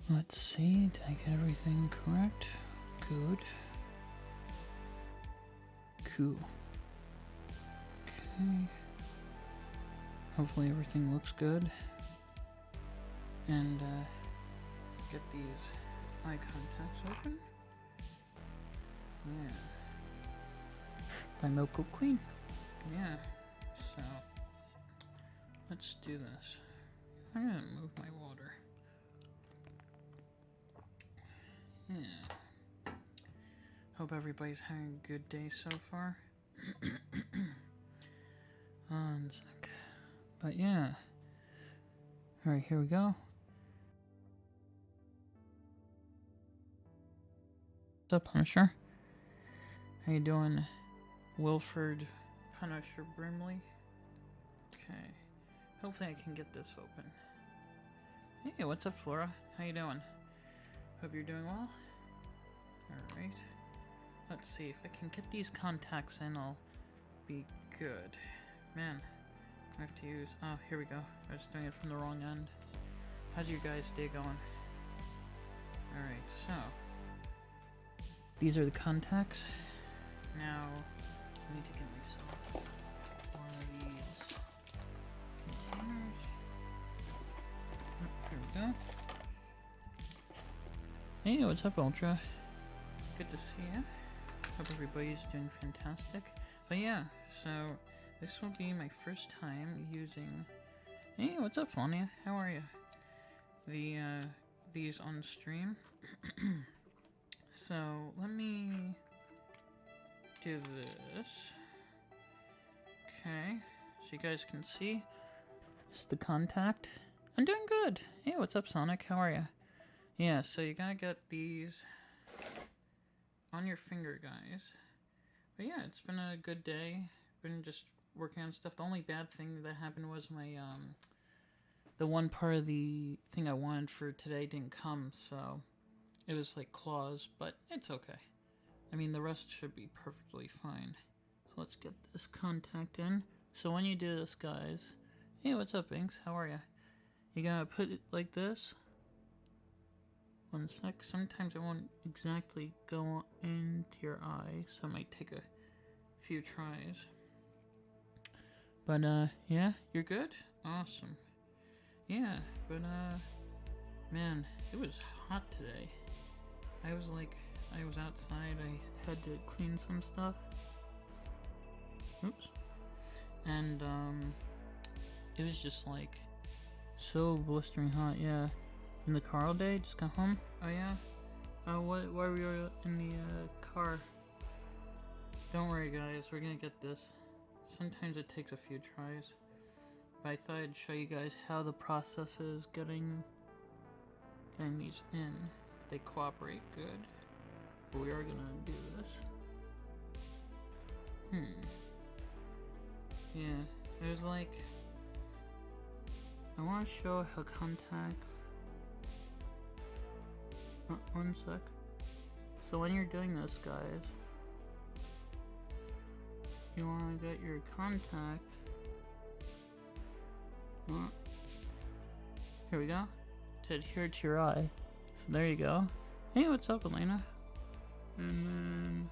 Let's see, did I get everything correct? Good. Cool. Okay. Hopefully everything looks good. And get these eye contacts open. Yeah. By MocoQueen. Yeah. So let's do this. I'm gonna move my water. Yeah. Hope everybody's having a good day so far. One sec. But yeah. Alright, here we go. What's up, Punisher? How you doing, Wilford Punisher Brimley? Okay. Hopefully I can get this open. Hey, what's up, Flora? How you doing? Hope you're doing well. Alright. Let's see, if I can get these contacts in, I'll be good. Man, I have to use... Oh, here we go. I was doing it from the wrong end. How's your guys' day going? Alright, so... these are the contacts. Now, I need to get myself one of these containers. Oh, here we go. Hey, what's up, Ultra? Good to see you. Hope everybody's doing fantastic. But yeah, so this will be my first time using... Hey, what's up, Fania? How are you? These on stream. So, let me do this. Okay, so you guys can see. This is the contact. I'm doing good. Hey, what's up, Sonic? How are you? Yeah, so you gotta get these on your finger, guys. But yeah, it's been a good day. Been just working on stuff. The only bad thing that happened was my, the one part of the thing I wanted for today didn't come, so it was like claws, but it's okay. I mean, the rest should be perfectly fine. So let's get this contact in. So when you do this, guys... Hey, what's up, Inks? How are you? You gotta put it like this. One sec. Sometimes it won't exactly go into your eye, so it might take a few tries. But, yeah, you're good? Awesome. Yeah, but, man, it was hot today. I was outside, I had to clean some stuff. Oops. And, it was just, like, so blistering hot, yeah. In the car all day, just got home? Oh, yeah? Oh, why were you in the, car? Don't worry, guys, we're gonna get this. Sometimes it takes a few tries. But I thought I'd show you guys how the process is getting these in. If they cooperate good. But we are gonna do this. Yeah, it was like... I want to show how contacts... one sec. So when you're doing this, guys, you want to get your contact... Here we go. To adhere to your eye. So there you go. Hey, what's up, Elena? And then...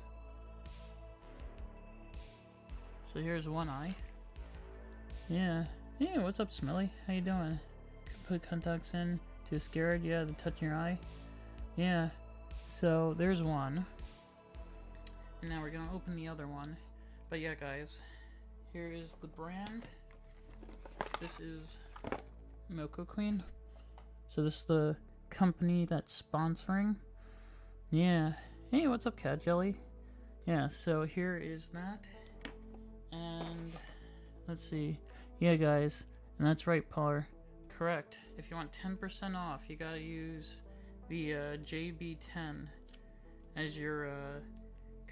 So here's one eye. Yeah. Hey, what's up, Smelly? How you doing? Put contacts in. Too scared? Yeah, the touch in your eye. Yeah. So there's one. And now we're gonna open the other one. But yeah, guys. Here is the brand. This is MocoQueen. So this is the company that's sponsoring. Yeah. Hey, what's up, Cat Jelly? Yeah, so here is that. And let's see. Yeah, guys. And that's right, Polar. Correct. If you want 10% off, you gotta use the JB10 as your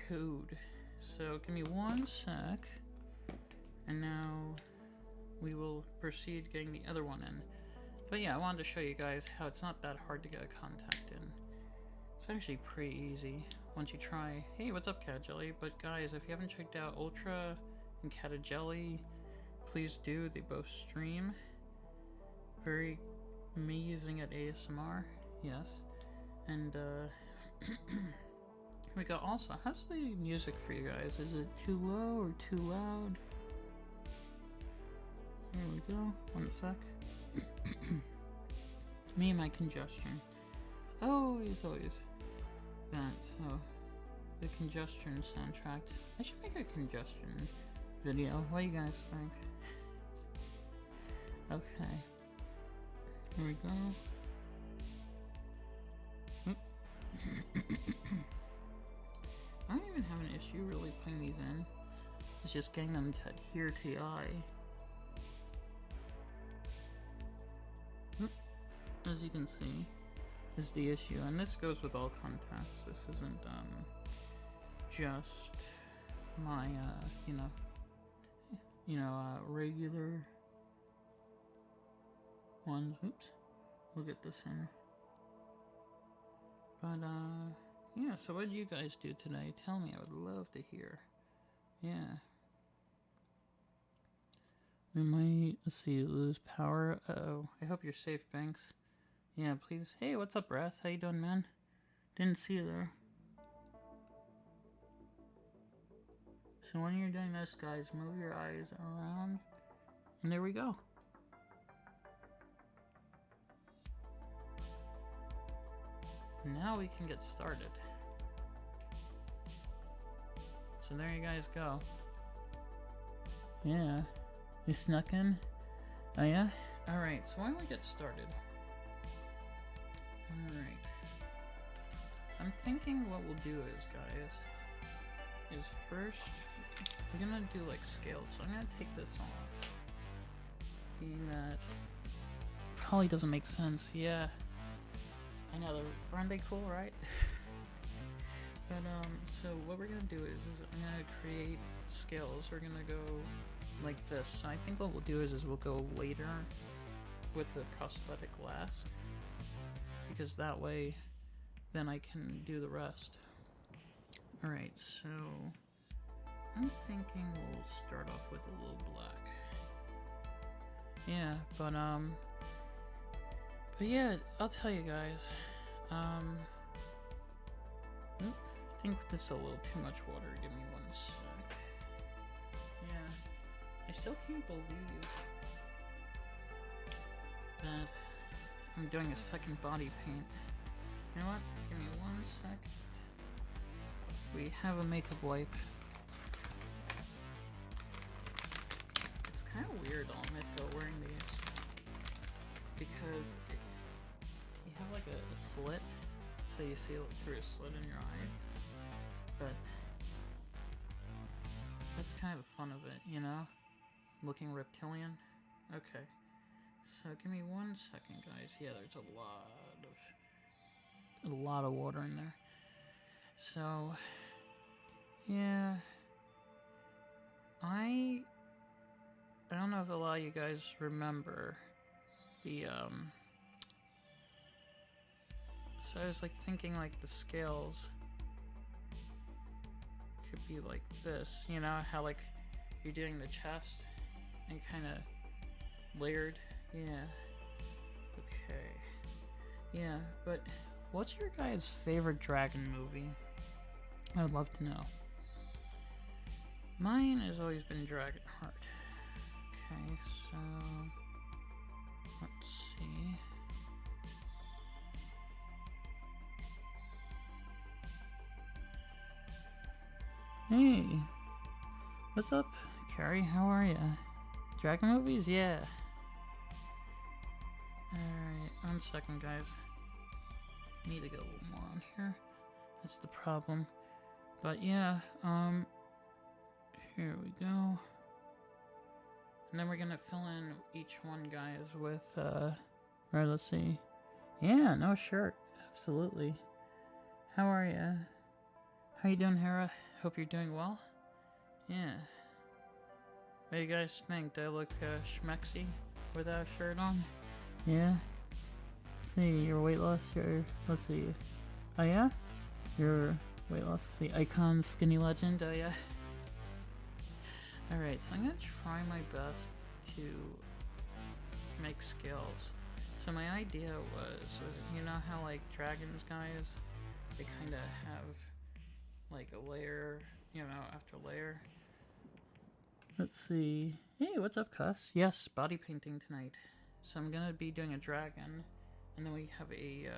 code. So give me one sec. And now we will proceed getting the other one in. But yeah, I wanted to show you guys how it's not that hard to get a contact in. It's actually pretty easy once you try. Hey, what's up, Cat Jelly? But guys, if you haven't checked out Ultra and Cat Jelly, please do. They both stream. Very amazing at ASMR. Yes. And, here we go. Also, how's the music for you guys? Is it too low or too loud? Here we go. One sec. Me and my congestion. It's always that. So, the congestion soundtrack. I should make a congestion video. What do you guys think? Okay. Here we go. I don't even have an issue really putting these in. It's just getting them to adhere to the eye. As you can see, is the issue, and this goes with all contacts. This isn't just my regular ones. Oops, we'll get this in. But yeah. So what did you guys do today? Tell me. I would love to hear. Yeah. We might, let's see, lose power. Uh-oh. I hope you're safe, Banks. Yeah, please. Hey, what's up, Brass? How you doing, man? Didn't see you there. So when you're doing this, guys, move your eyes around. And there we go. Now we can get started. So there you guys go. Yeah. You snuck in? Oh yeah? Alright, so why don't we get started? Alright. I'm thinking what we'll do is, guys, is first, we're gonna do like scales. So I'm gonna take this off. Being that probably doesn't make sense. Yeah. I know, aren't they cool, right? But so what we're gonna do is I'm gonna create scales. We're gonna go like this. So I think what we'll do is we'll go later with the prosthetic last, because that way then I can do the rest. Alright, so I'm thinking we'll start off with a little black. Yeah, but yeah, I'll tell you guys. I think this is a little too much water. Give me one sec. Yeah, I still can't believe that I'm doing a second body paint. You know what? Give me one sec. We have a makeup wipe. It's kind of weird, I'll admit, though, wearing these, because you have like a slit, so you see it through a slit in your eyes, but that's kind of the fun of it, you know? Looking reptilian. Okay, so give me one second, guys. Yeah, there's a lot of water in there. So yeah, I don't know if a lot of you guys remember the so I was like thinking like the scales could be like this, you know, how like you're doing the chest and kind of layered. Yeah. Okay. Yeah, but what's your guys' favorite dragon movie? I would love to know. Mine has always been Dragonheart. Okay, so let's see. Hey, what's up, Carrie? How are ya? Dragon movies? Yeah. Alright, 1 second, guys. Need to get a little more on here. That's the problem. But yeah, here we go. And then we're gonna fill in each one, guys, with, right, let's see. Yeah, no shirt. Absolutely. How are ya? How you doing, Hera? Hope you're doing well. Yeah. What do you guys think? Do I look, schmexy without a shirt on? Yeah? Let's see, your weight loss, let's see. Oh yeah? Your weight loss, let's see. Icon, skinny legend, oh yeah? Alright, so I'm gonna try my best to make scales. So my idea was, you know how like dragons, guys, they kind of have like a layer, you know, after layer. Let's see. Hey, what's up, Cuss? Yes, body painting tonight. So I'm gonna be doing a dragon, and then we have a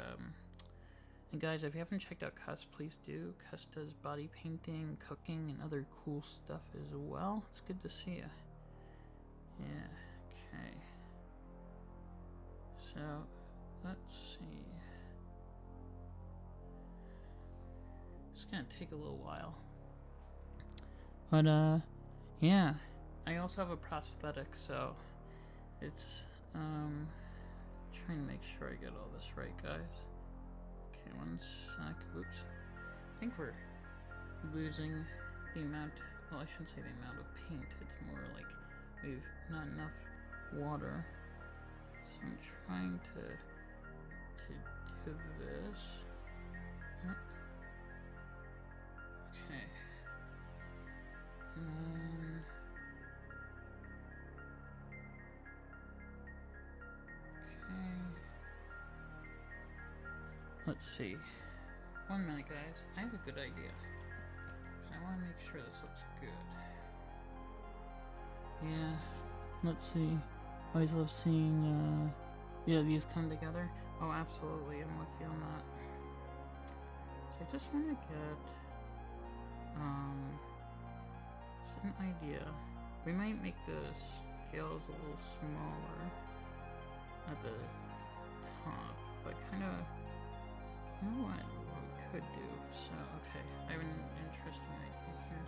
and guys, if you haven't checked out Cuss, please do. Cuss does body painting, cooking, and other cool stuff as well. It's good to see you. Yeah, okay. So, let's see. It's gonna take a little while. But, yeah. I also have a prosthetic, so it's, trying to make sure I get all this right, guys. Okay, one sec. Oops. I think we're losing the amount, well, I shouldn't say the amount of paint. It's more like we've not enough water. So I'm trying to do this. Okay. Okay. Let's see. 1 minute, guys. I have a good idea. So I want to make sure this looks good. Yeah. Let's see. Always love seeing, yeah, these come together. Oh, absolutely. I'm with you on that. So I just want to get, just an idea. We might make the scales a little smaller at the top, but kind of, you know what we could do? So, okay, I have an interesting idea here.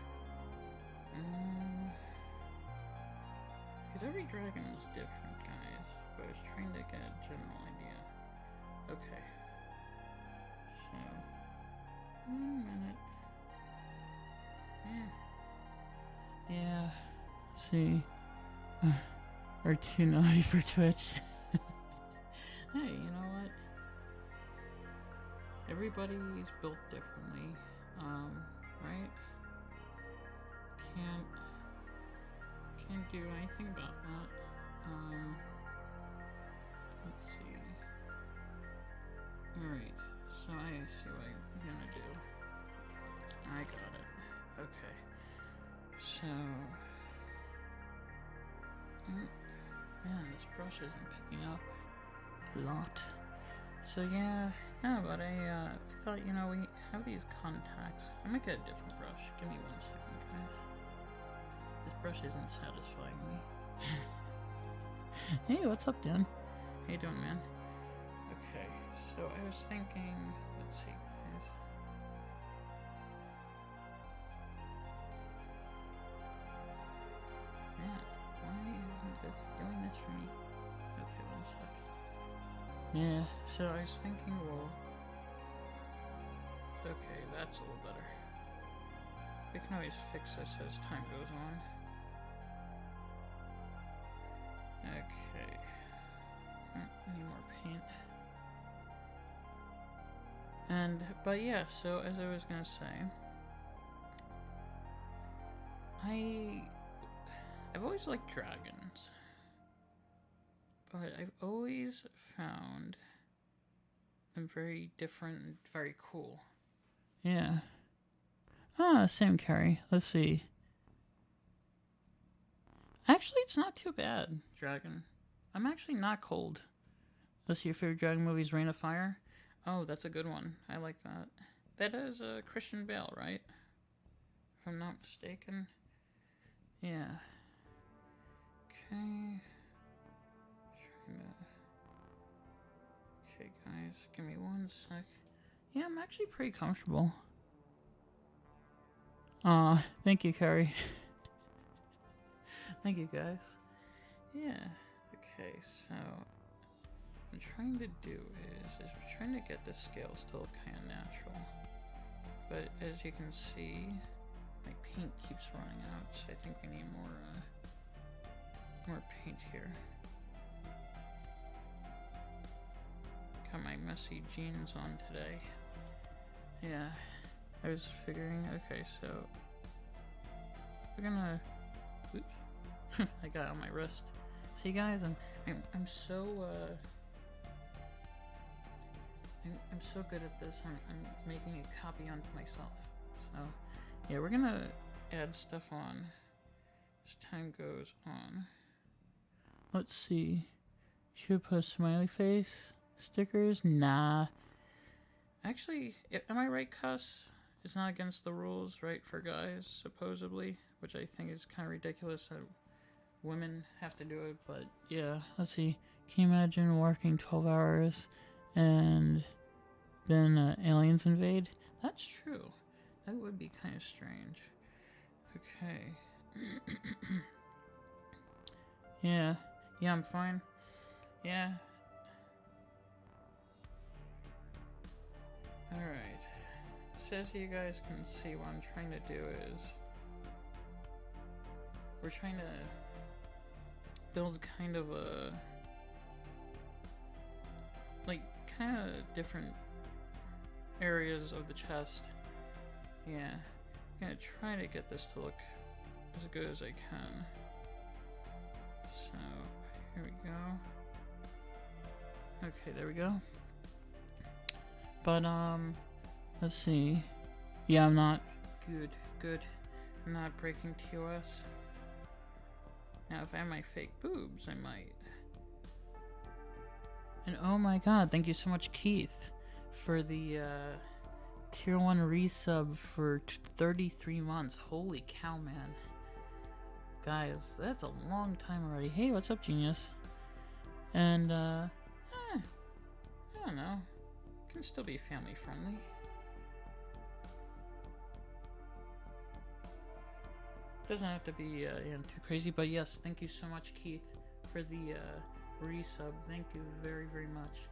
Because every dragon is different, guys, but I was trying to get a general idea. Okay. So, 1 minute. Yeah. Yeah. Let's see. Or too naughty for Twitch. Hey, you know what? Everybody's built differently, right? Can't do anything about that. Let's see. Alright, so I see what I'm gonna do. I got it. Okay. So... man, this brush isn't picking up a lot. So yeah, no, but I thought, you know, we have these contacts. I might get a different brush. Give me 1 second, guys. This brush isn't satisfying me. Hey, what's up, Dan? How you doing, man? Okay, so I was thinking, let's see, guys. Man, why isn't this doing this for me? Okay, 1 sec. Yeah, so I was thinking, well, okay, that's a little better. We can always fix this as time goes on. Okay. Need more paint. And, but yeah, so as I was gonna say, I've always liked dragons. But I've always found them very different and very cool. Yeah. Ah, same Carrie. Let's see. Actually, it's not too bad, Dragon. I'm actually not cold. Let's see, your favorite Dragon movie is Reign of Fire? Oh, that's a good one. I like that. That is Christian Bale, right? If I'm not mistaken. Yeah. Okay. Okay, guys, give me 1 sec. Yeah, I'm actually pretty comfortable. Aw, thank you, Carrie. Thank you, guys. Yeah. Okay, so what I'm trying to do is we're trying to get the scales to look kind of natural. But as you can see, my paint keeps running out, so I think we need more paint here. Got my messy jeans on today. Yeah, I was figuring, okay, so we're gonna, oops, I got it on my wrist. See guys, I'm so I'm so good at this. I'm making a copy onto myself. So, yeah, we're gonna add stuff on as time goes on. Let's see. Should put a smiley face stickers? Nah. Actually, am I right, Cuss? It's not against the rules, right, for guys, supposedly, which I think is kind of ridiculous that women have to do it, but yeah. Let's see. Can you imagine working 12 hours and then aliens invade? That's true. That would be kind of strange. Okay. Yeah. Yeah, I'm fine. Yeah. Alright. So as you guys can see, what I'm trying to do is we're trying to build kind of a kind of different areas of the chest. Yeah. I'm gonna try to get this to look as good as I can. So here we go. Okay, there we go. But let's see. Yeah, I'm not good. I'm not breaking TOS. Now if I have my fake boobs, I might. And oh my god, thank you so much, Keith, for the tier 1 resub for 33 months. Holy cow, man. Guys, that's a long time already. Hey, what's up, Genius? And I don't know. Can still be family friendly. Doesn't have to be too crazy, but yes, thank you so much, Keith, for the resub. Thank you very, very much.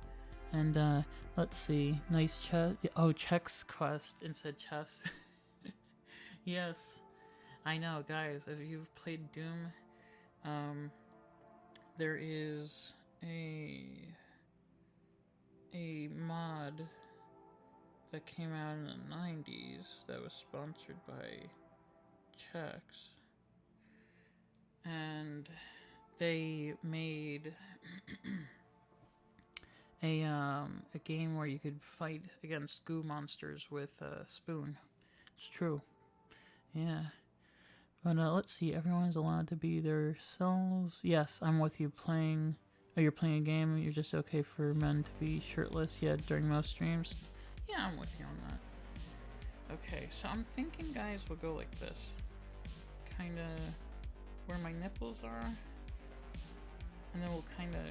And let's see, nice chest. Oh, Chex Quest instead chess. Yes, I know, guys. If you've played Doom, there is a mod that came out in the 90s that was sponsored by Chex, and they made a game where you could fight against goo monsters with a spoon. It's true. Yeah. But let's see, everyone's allowed to be themselves. Yes, I'm with you playing. Oh, you're playing a game, you're just okay for men to be shirtless, yeah, during most streams? Yeah, I'm with you on that. Okay, so I'm thinking, guys, we'll go like this. Kinda where my nipples are. And then we'll kinda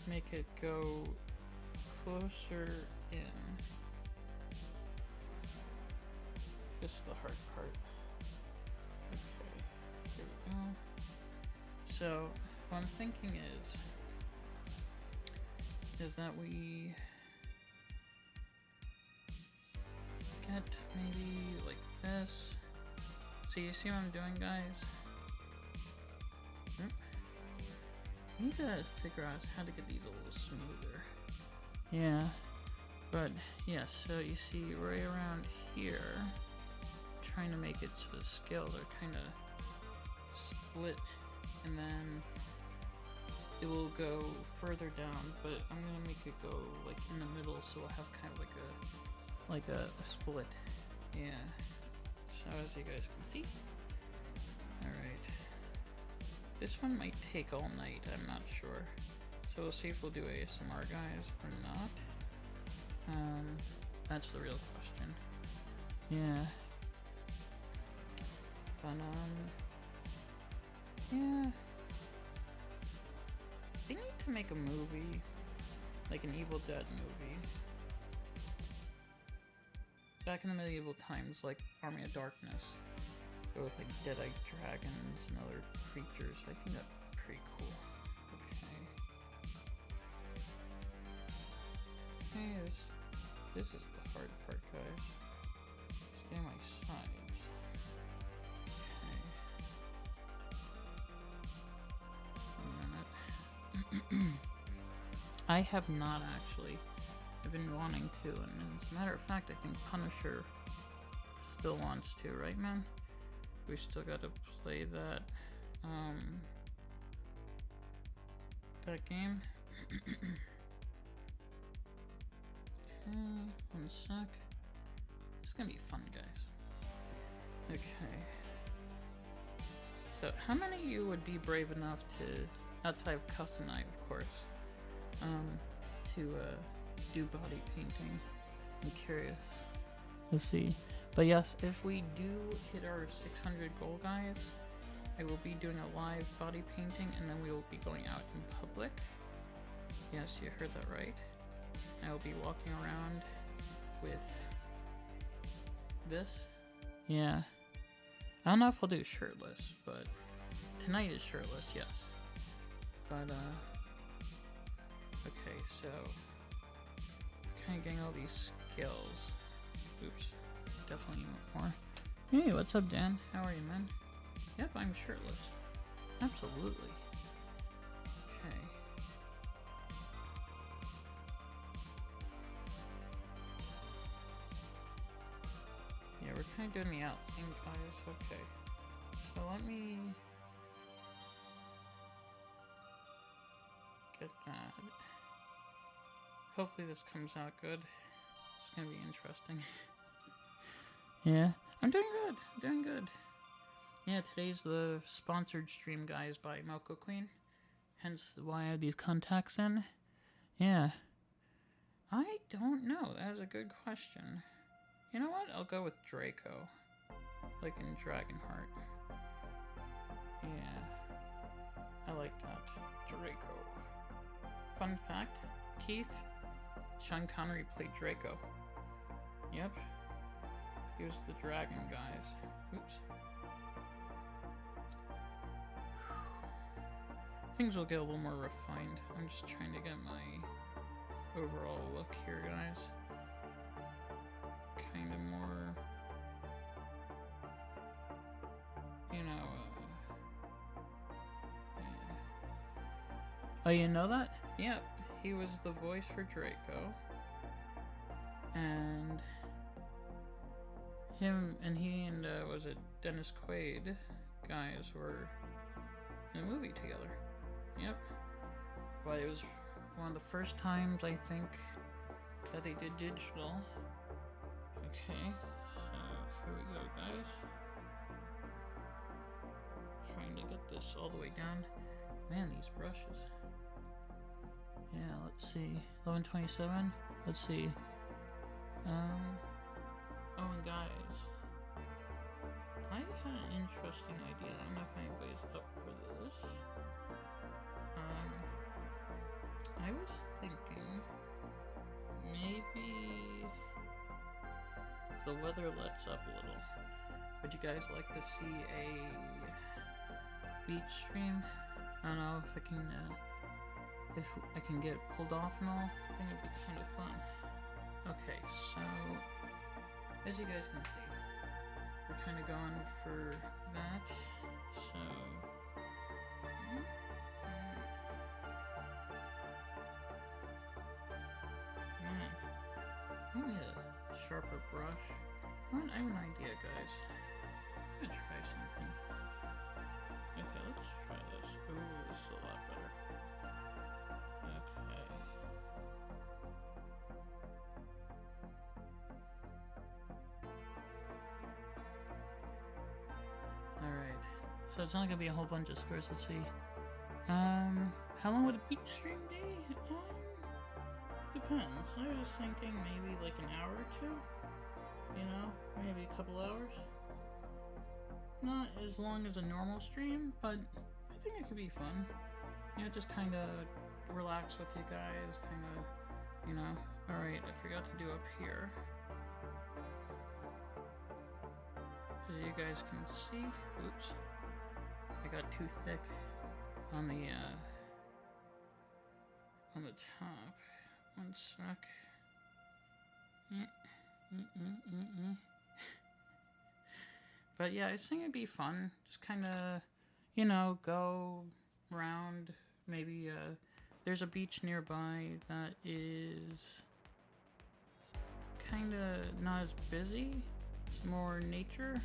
make it go closer in. This is the hard part. Okay, here we go. So, what I'm thinking is that we get maybe like this. So you see what I'm doing, guys? I need to figure out how to get these a little smoother. Yeah, but yeah, so you see right around here, trying to make it so the scales are kind of split, and then it will go further down, but I'm gonna make it go like in the middle, so we'll have kind of like a split. Yeah. So as you guys can see. Alright. This one might take all night, I'm not sure. So we'll see if we'll do ASMR, guys, or not. That's the real question. Yeah. But, yeah. They need to make a movie, like an Evil Dead movie. Back in the medieval times, like Army of Darkness. Go with like dead-eyed dragons and other creatures. I think that'd be pretty cool. Okay. Okay, this is the hard part, guys. Just getting my sides. Okay. A minute. I have not actually. I've been wanting to, and as a matter of fact, I think Punisher still wants to, right, man? We still gotta play that, that game. One sec. It's gonna be fun, guys. Okay. So, how many of you would be brave enough to, outside of Cuss and I, of course, to do body painting? I'm curious. Let's see. But yes, if we do hit our 600 goal, guys, I will be doing a live body painting, and then we will be going out in public. Yes, you heard that right. I will be walking around with this. Yeah. I don't know if I'll do shirtless, but tonight is shirtless, yes. But, okay, so kind of getting all these skills. Oops, definitely need more. Hey, what's up, Dan? How are you, man? Yep, I'm shirtless. Absolutely. Okay. Yeah, we're kind of doing the outline, guys. Okay. So let me get that. Hopefully this comes out good. It's gonna be interesting. Yeah, I'm doing good. I'm doing good. Yeah, today's the sponsored stream, guys, by MocoQueen. Hence why I have these contacts in. Yeah. I don't know. That is a good question. You know what? I'll go with Draco. Like in Dragonheart. Yeah. I like that. Draco. Fun fact, Keith, Sean Connery played Draco. Yep. He was the dragon, guys. Oops. Things will get a little more refined. I'm just trying to get my overall look here, guys. Kind of more, you know, yeah. Oh, you know that? Yep, he was the voice for Draco. And he and was it Dennis Quaid guys were in a movie together. Yep. Well, it was one of the first times, I think, that they did digital. Okay, so here we go, guys. Trying to get this all the way down. Man, these brushes. Yeah, let's see. 1127. Let's see. Oh, and guys, I had an interesting idea. I don't know if anybody's up for this. I was thinking maybe the weather lets up a little. Would you guys like to see a beach stream? I don't know if I can get it pulled off and all. I think it'd be kind of fun. Okay, so as you guys can see, we're kind of going for that. So man, I need a sharper brush. I have an idea, guys. I'm gonna try something. Okay, let's try this. Ooh, this is a lot better. Okay. Alright. So it's not gonna be a whole bunch of squares. Let's see. How long would a beach stream be? Depends. I was thinking maybe like an hour or two. You know, maybe a couple hours. Not as long as a normal stream, but I think it could be fun. You know, just kind of relax with you guys, kind of, you know. Alright, I forgot to do up here. As you guys can see, oops, I got too thick on the top. One sec. But yeah, I think it'd be fun. Just kind of, you know, go around. Maybe there's a beach nearby that is kind of not as busy. It's more nature.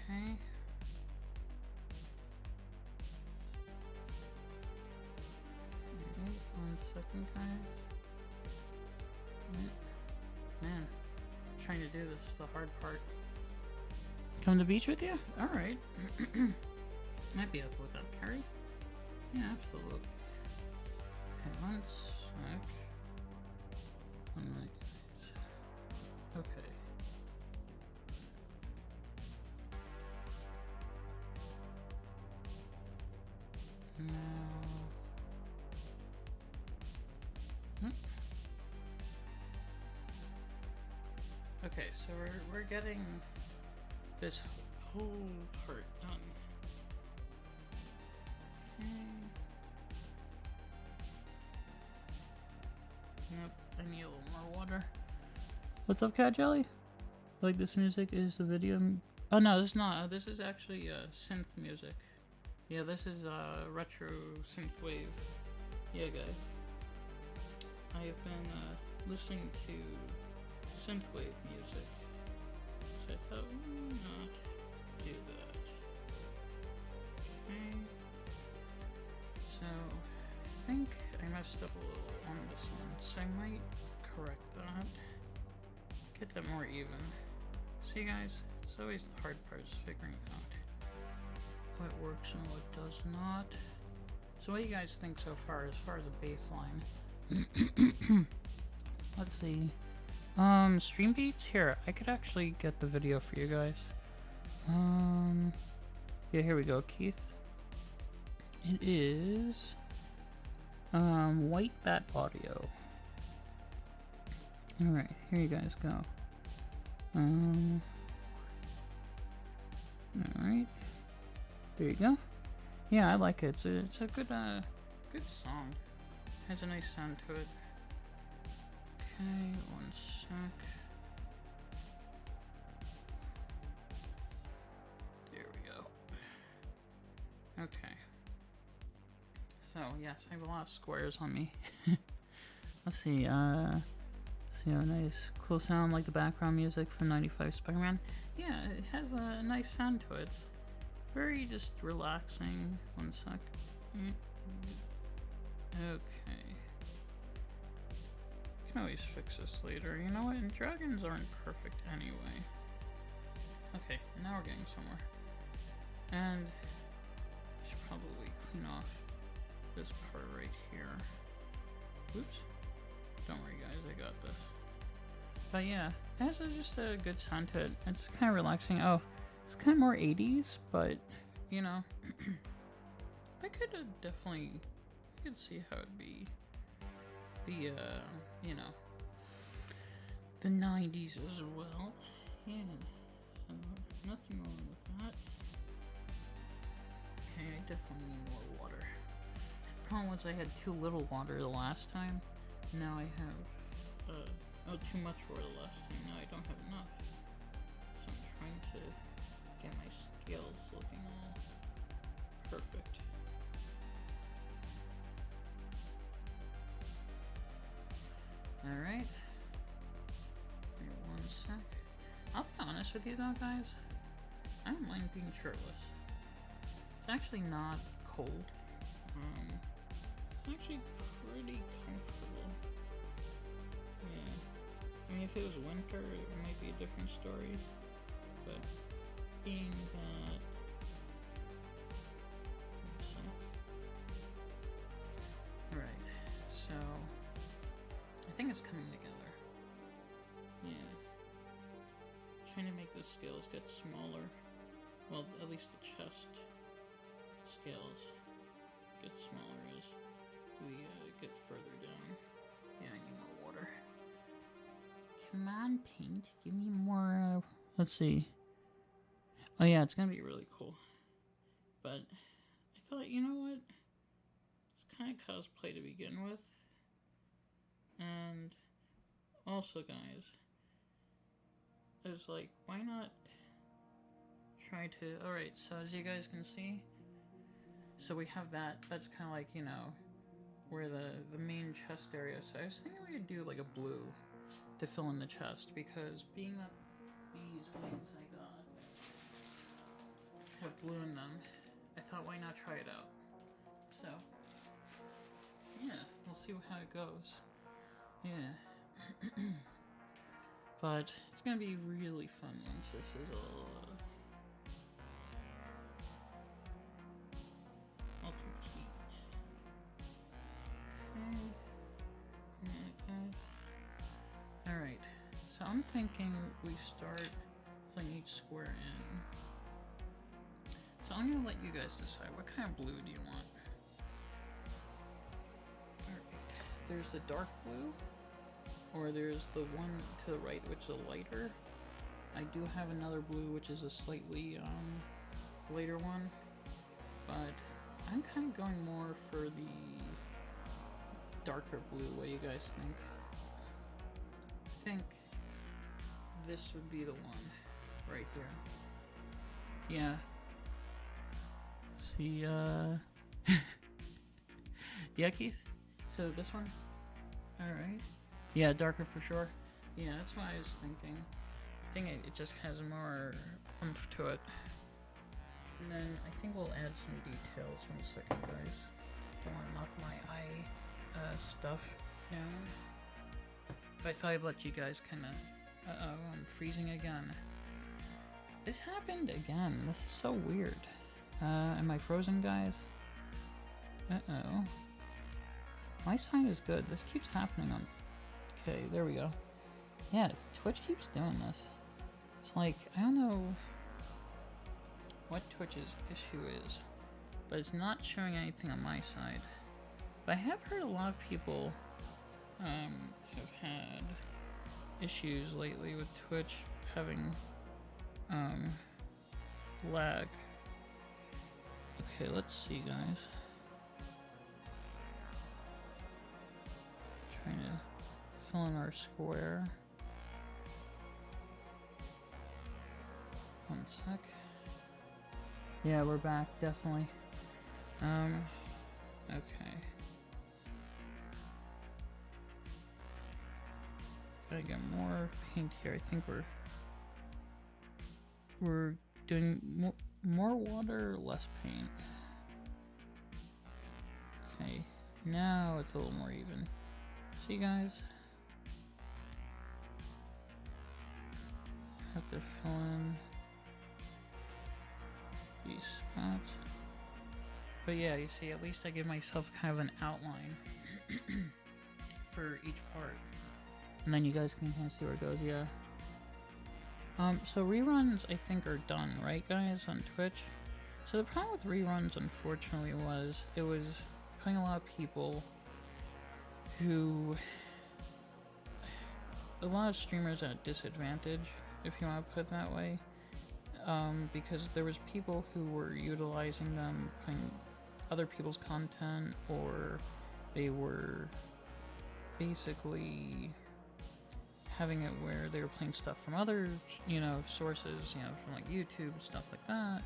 Okay. Okay, 1 second, guys. Man, trying to do this is the hard part. Come to the beach with you? Alright. Might be up with that, Carrie. Yeah, absolutely. Okay, one sec. Oh my goodness. Okay. Now... Okay, so we're getting this whole part done. Okay. Yep, I need a little more water. What's up, Cat Jelly? Like this music is the video. Oh no, this is not. This is actually synth music. Yeah, this is retro synthwave. Yeah, guys. I have been listening to synthwave music, so I thought, why not do that? Okay. So I think I messed up a little on this one, so I might correct that. Get that more even. See, guys, it's always the hard part is figuring out what works and what does not. So what do you guys think so far as a baseline? Let's see. Stream beats? Here, I could actually get the video for you guys. Yeah, here we go, Keith. It is, White Bat Audio. Alright, here you guys go. Alright. There you go. Yeah, I like it. It's a good, good song. Has a nice sound to it. Okay, one sec. There we go. Okay. So, yes, I have a lot of squares on me. Let's see, see a nice, cool sound like the background music from 95 Spider-Man. Yeah, it has a nice sound to it. It's very just relaxing. One sec. Okay. Can always fix this later, you know what? And dragons aren't perfect anyway. Okay, now we're getting somewhere. And I should probably clean off this part right here. Oops. Don't worry guys, I got this. But yeah, it has just a good sound to it. It's kind of relaxing. Oh, it's kind of more 80s, but you know, I could definitely, I could see how it'd be the, you know, the 90s as well. Yeah, so nothing wrong with that. Okay, I definitely need more water. Problem was I had too little water the last time. Now I have, oh, too much water the last time. Now I don't have enough. So I'm trying to get my scales looking all perfect. Alright. Give me one sec. I'll be honest with you though, guys. I don't mind being shirtless. It's actually not cold. It's actually pretty comfortable. Yeah. I mean, if it was winter, it might be a different story. But being that... Alright, so... I think it's coming together. Yeah. Trying to make the scales get smaller. Well, at least the chest scales get smaller as we get further down. Yeah, I need more water. Come on, paint. Give me more, let's see. Oh yeah, it's gonna be really cool. But I thought, you know what? It's kind of cosplay to begin with. And also, guys, I was like, why not try to... Alright, so as you guys can see, so we have that. That's kind of like, you know, where the main chest area. So I was thinking we could do like a blue to fill in the chest, because being that these wings I got have blue in them, I thought, why not try it out? So, yeah, we'll see how it goes. Yeah, But it's gonna be really fun once this is all complete. Okay. Alright, so I'm thinking we start filling each square in. So I'm gonna let you guys decide what kind of blue do you want. Alright, there's the dark blue, or there's the one to the right which is a lighter. I do have another blue which is a slightly lighter one, but I'm kind of going more for the darker blue. What do you guys think? I think this would be the one right here. Yeah. See, yeah, Keith? So this one? Alright. Yeah, darker for sure. Yeah, that's what I was thinking. I think it just has more oomph to it. And then I think we'll add some details. 1 second, guys. Don't want to knock my eye stuff down. But I thought I'd let you guys kind of... Uh-oh, I'm freezing again. This happened again. This is so weird. Am I frozen, guys? Uh-oh. My sign is good. This keeps happening on... Okay, there we go. Yeah, Twitch keeps doing this. It's like, I don't know what Twitch's issue is, but it's not showing anything on my side. But I have heard a lot of people have had issues lately with Twitch having lag. Okay, let's see, guys. Trying to fill in our square. 1 sec. Yeah, we're back, definitely. Okay. Gotta get more paint here. I think we're doing more water, less paint. Okay, now it's a little more even. See, guys? Have to fill in these spots. But yeah, you see, at least I give myself kind of an outline for each part. And then you guys can kind of see where it goes, yeah. So reruns, I think, are done, right, guys, on Twitch? So the problem with reruns, unfortunately, was it was putting a lot of people who... a lot of streamers at a disadvantage, if you want to put it that way. Because there was people who were utilizing them, putting other people's content, or they were basically having it where they were playing stuff from other, sources, from like YouTube, stuff like that.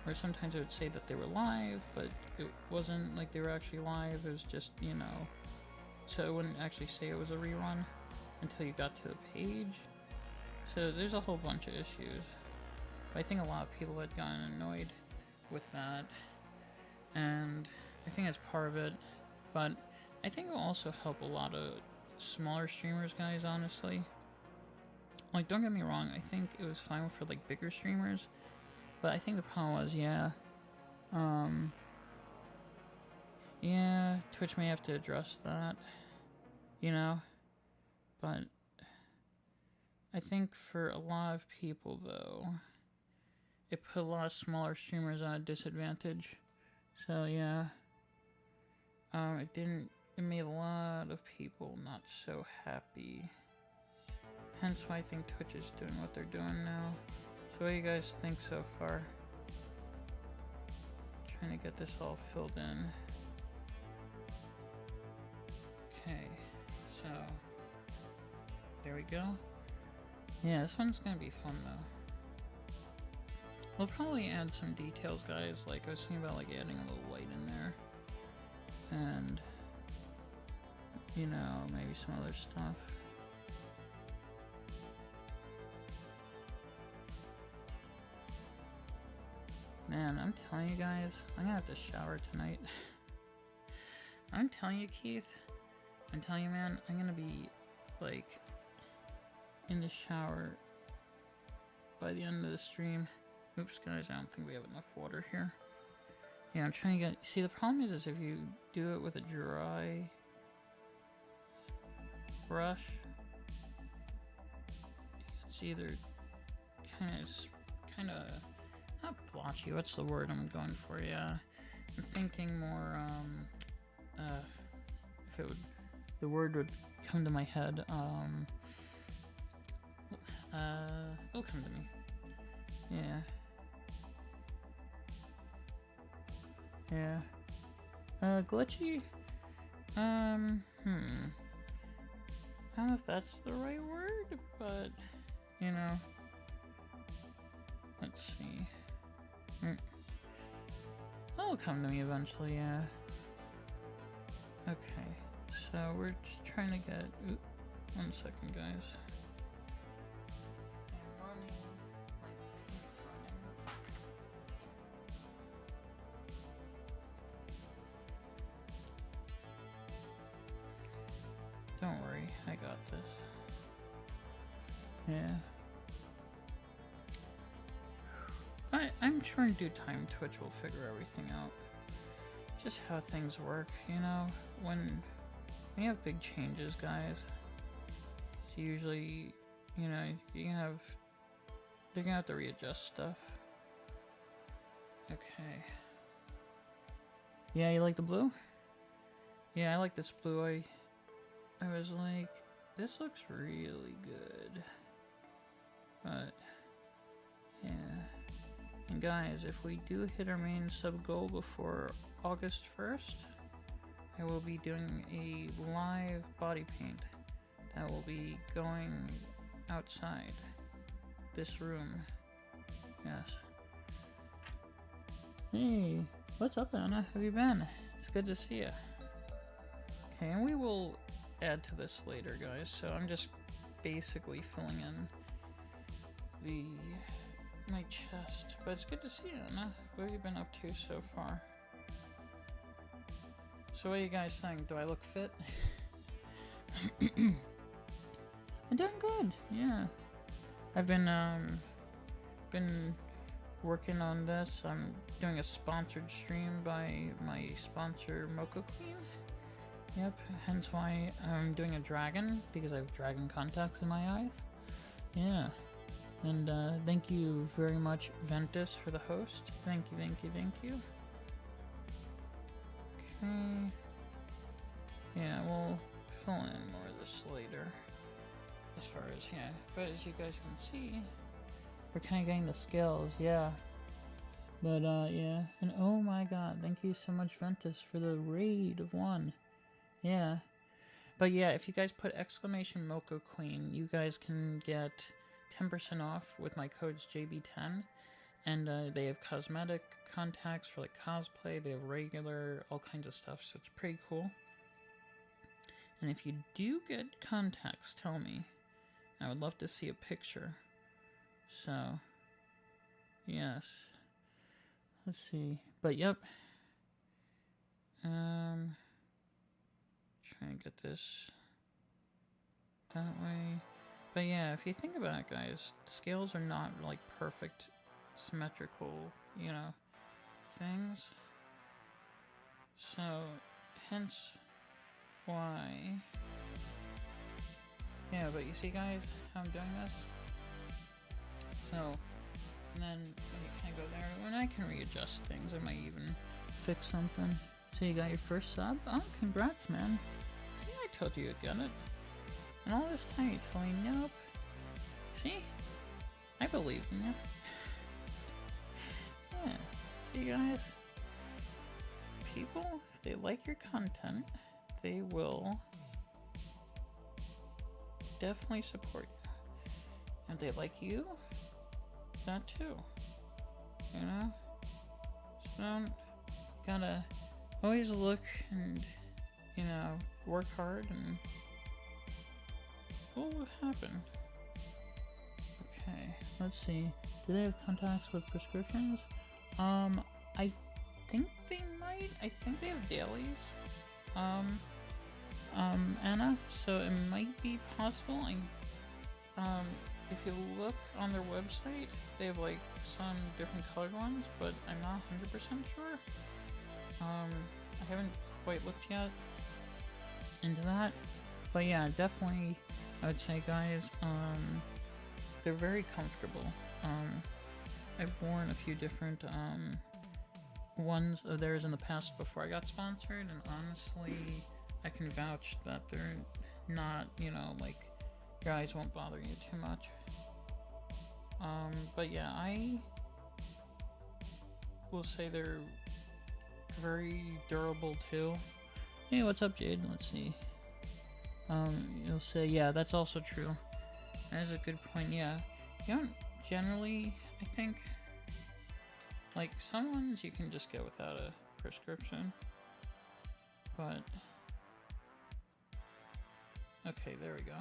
Or sometimes it would say that they were live, but it wasn't like they were actually live, it was just, so it wouldn't actually say it was a rerun until you got to the page. So there's a whole bunch of issues. But I think a lot of people had gotten annoyed with that, and I think that's part of it. But I think it will also help a lot of smaller streamers, guys, honestly. Like, don't get me wrong, I think it was fine for like bigger streamers, but I think the problem was, yeah, Twitch may have to address that, but I think for a lot of people, though, it put a lot of smaller streamers at a disadvantage. So yeah, it made a lot of people not so happy. Hence why I think Twitch is doing what they're doing now. So what do you guys think so far? Trying to get this all filled in. Okay, so there we go. Yeah, this one's gonna be fun though. We'll probably add some details, guys. Like I was thinking about like adding a little light in there, and maybe some other stuff. Man, I'm telling you guys, I'm gonna have to shower tonight. I'm telling you, Keith. I'm telling you, man, I'm gonna be like in the shower by the end of the stream. Oops, guys, I don't think we have enough water here. Yeah, I'm trying to get... See, the problem is if you do it with a dry brush, it's either kind of not blotchy. What's the word I'm going for? Yeah, I'm thinking more. If it would, the word would come to my head. It'll come to me. Yeah. Yeah. Glitchy? I don't know if that's the right word, but, you know. Let's see. That'll come to me eventually, yeah. Okay, so we're just trying to get... Oop, 1 second, guys. I'm running. My paint's running. Don't worry, I got this. Yeah. I'm sure in due time Twitch will figure everything out. Just how things work, you know? When you have big changes, guys, it's usually, you know, they're gonna have to readjust stuff. Okay. Yeah, you like the blue? Yeah, I like this blue. I was like, this looks really good. But, yeah. And guys, if we do hit our main sub goal before August 1st, I will be doing a live body paint that will be going outside this room. Yes. Hey, what's up, Anna? How have you been? It's good to see you. Okay, and we will add to this later, guys, so I'm just basically filling in my chest, but it's good to see you, Anna. What have you been up to so far? So what do you guys think? Do I look fit? I'm doing good, yeah. I've been working on this. I'm doing a sponsored stream by my sponsor, MocoQueen. Yep, hence why I'm doing a dragon, because I have dragon contacts in my eyes. Yeah. And thank you very much, Ventus, for the host. Thank you, thank you, thank you. Okay. Yeah, we'll fill in more of this later. As far as, yeah. But as you guys can see, we're kind of getting the scales, yeah. But, yeah. And oh my god, thank you so much, Ventus, for the raid of 1. Yeah. But yeah, if you guys put exclamation MocoQueen, you guys can get 10% off with my codes JB10, and they have cosmetic contacts for like cosplay, they have regular, all kinds of stuff, so it's pretty cool. And if you do get contacts, tell me. I would love to see a picture. So, yes. Let's see. But yep. Try and get this that way. But yeah, if you think about it, guys, scales are not like perfect, symmetrical, you know, things. So, hence why. Yeah, but you see, guys, how I'm doing this? So, and then when you kind of go there, when I can readjust things, I might even fix something. So you got your first sub? Oh, congrats, man. See, I told you you'd get it. And all this time you tell me nope. See? I believe in you. Yeah. See, guys? People, if they like your content, they will definitely support you. And if they like you, that too. You know? So don't gotta always look and, you know, work hard and what would happen? Okay, let's see. Do they have contacts with prescriptions? I think they might. I think they have dailies. Anna, so it might be possible. If you look on their website, they have like some different colored ones, but I'm not 100% sure. I haven't quite looked yet into that, but yeah, definitely, I would say, guys, they're very comfortable. I've worn a few different, ones of theirs in the past before I got sponsored, and honestly, I can vouch that they're not, you know, like, your eyes won't bother you too much. But yeah, I will say they're very durable too. Hey, what's up, Jade? Let's see. You'll say, yeah, that's also true. That is a good point, yeah. You don't generally, I think, like, some ones you can just get without a prescription. But, okay, there we go.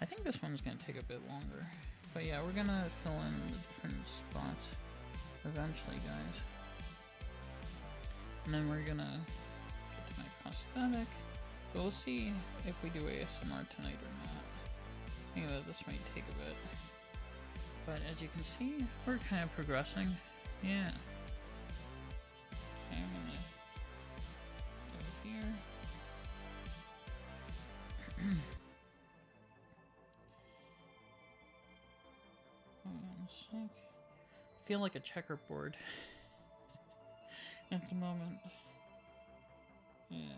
I think this one's gonna take a bit longer. But yeah, we're gonna fill in the different spots eventually, guys. And then we're gonna get to my prosthetic. But we'll see if we do ASMR tonight or not. I think that this might take a bit. But as you can see, we're kind of progressing. Yeah. Okay, I'm gonna go here. Hold on a sec. I feel like a checkerboard at the moment. Yeah.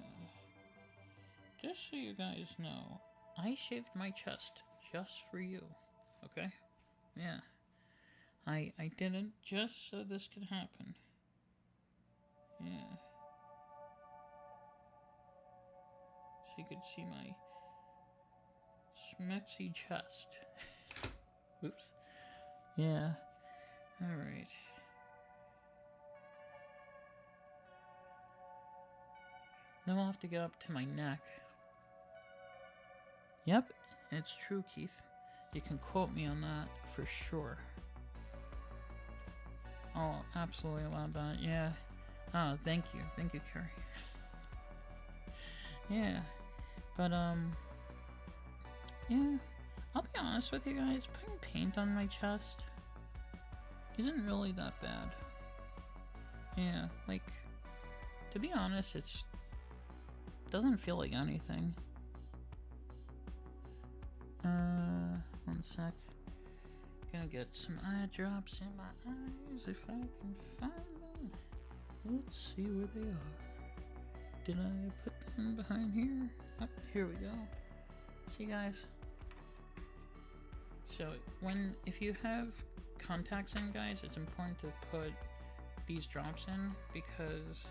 Just so you guys know, I shaved my chest just for you. Okay? Yeah. I didn't just so this could happen. Yeah. So you could see my smexy chest. Oops. Yeah. Alright. Then we'll have to get up to my neck. Yep, it's true, Keith. You can quote me on that for sure. Oh, absolutely love that. Yeah. Oh, thank you. Thank you, Carrie. Yeah. But, yeah. I'll be honest with you guys, putting paint on my chest isn't really that bad. Yeah, like, to be honest, it doesn't feel like anything. One sec. Gonna get some eye drops in my eyes if I can find them. Let's see where they are. Did I put them behind here? Oh, here we go. See, guys? So, if you have contacts in, guys, it's important to put these drops in because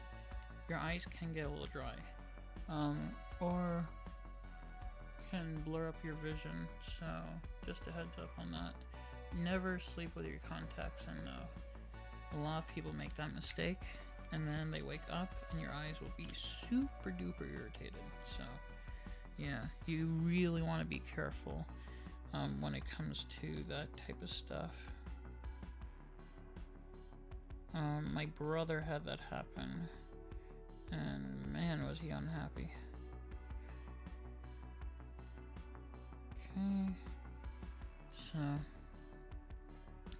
your eyes can get a little dry. Or can blur up your vision, so just a heads up on that. Never sleep with your contacts in though. A lot of people make that mistake and then they wake up and your eyes will be super duper irritated. So yeah, you really want to be careful when it comes to that type of stuff. My brother had that happen and man was he unhappy. Okay, so,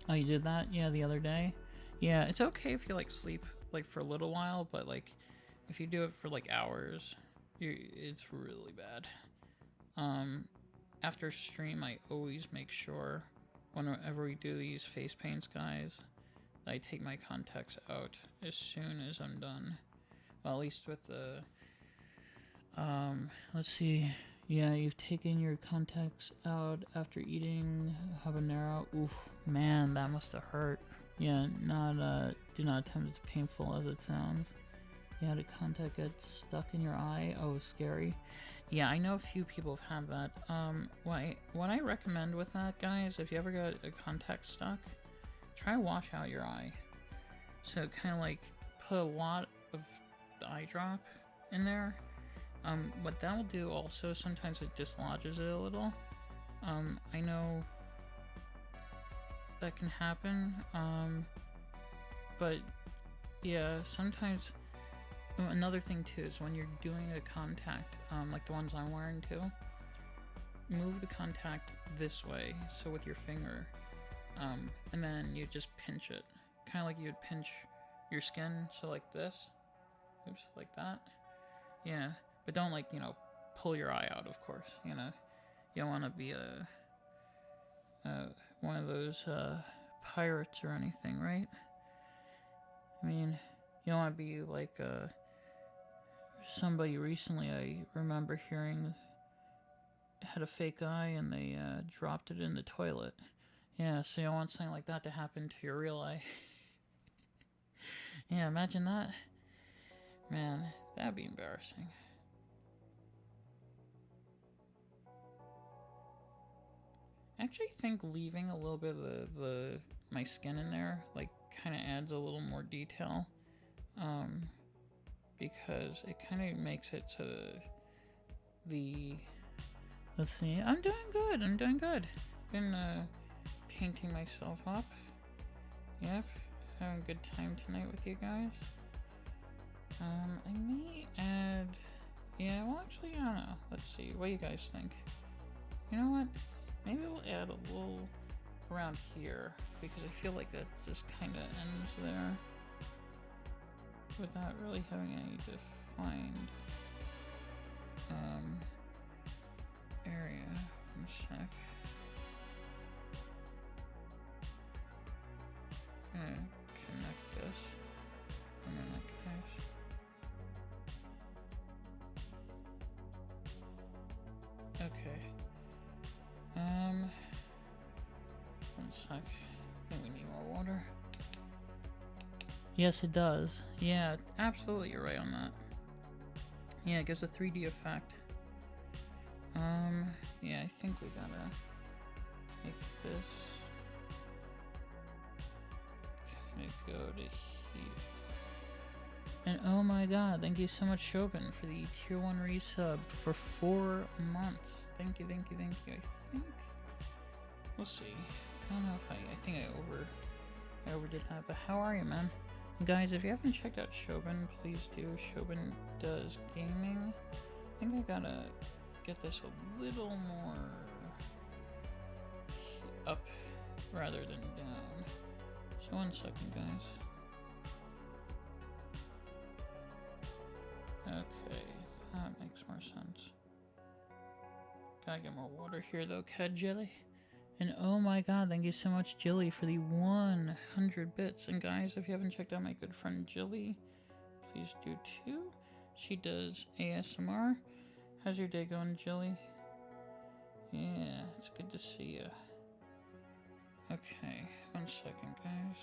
oh, you did that? Yeah, the other day? Yeah, it's okay if you, like, sleep, like, for a little while, but, like, if you do it for, like, hours, it's really bad. After stream, I always make sure, whenever we do these face paints, guys, that I take my contacts out as soon as I'm done. Well, at least with the, let's see. Yeah, you've taken your contacts out after eating habanero. Oof, man, that must have hurt. Yeah, do not attempt as painful as it sounds. You had a contact get stuck in your eye. Oh, scary. Yeah, I know a few people have had that. What I recommend with that, guys, if you ever got a contact stuck, try to wash out your eye. So kind of like put a lot of the eye drop in there. What that will do also, sometimes it dislodges it a little. I know that can happen, but yeah, sometimes Oh, another thing too is when you're doing a contact, like the ones I'm wearing too, move the contact this way, so with your finger, and then you just pinch it, kind of like you'd pinch your skin, so like this, oops, like that, yeah, but don't like, you know, pull your eye out, of course, you know, you don't want to be one of those pirates or anything, right? I mean, you don't want to be like somebody recently I remember hearing had a fake eye and they dropped it in the toilet. Yeah, so you don't want something like that to happen to your real eye. Yeah, imagine that. Man, that'd be embarrassing. I actually think leaving a little bit of my skin in there, like, kind of adds a little more detail. Because it kind of makes it so the... Let's see, I'm doing good. Been painting myself up. Yep, having a good time tonight with you guys. I may add... Yeah, well actually, I don't know. Let's see, what do you guys think? You know what? Maybe we'll add a little around here, because I feel like that just kind of ends there without really having any defined area. One sec. I'm gonna connect this. A minute, guys. Okay. One sec. I think we need more water. Yes, it does. Yeah, absolutely, you're right on that. Yeah, it gives a 3D effect. Yeah, I think we gotta make this kinda go to here. And oh my god, thank you so much, Shobin, for the tier 1 resub for 4 months. Thank you. I think, we'll see. I don't know if I think I overdid that, but how are you, man? Guys, if you haven't checked out Shobin, please do. Shobin does gaming. I think I gotta get this a little more up rather than down. So 1 second, guys. Okay, that makes more sense. Gotta get more water here though, Cad Jelly. And oh my god, thank you so much, Jilly, for the 100 bits. And guys, if you haven't checked out my good friend Jilly, please do too. She does ASMR. How's your day going, Jilly? Yeah, it's good to see you. Okay, 1 second, guys.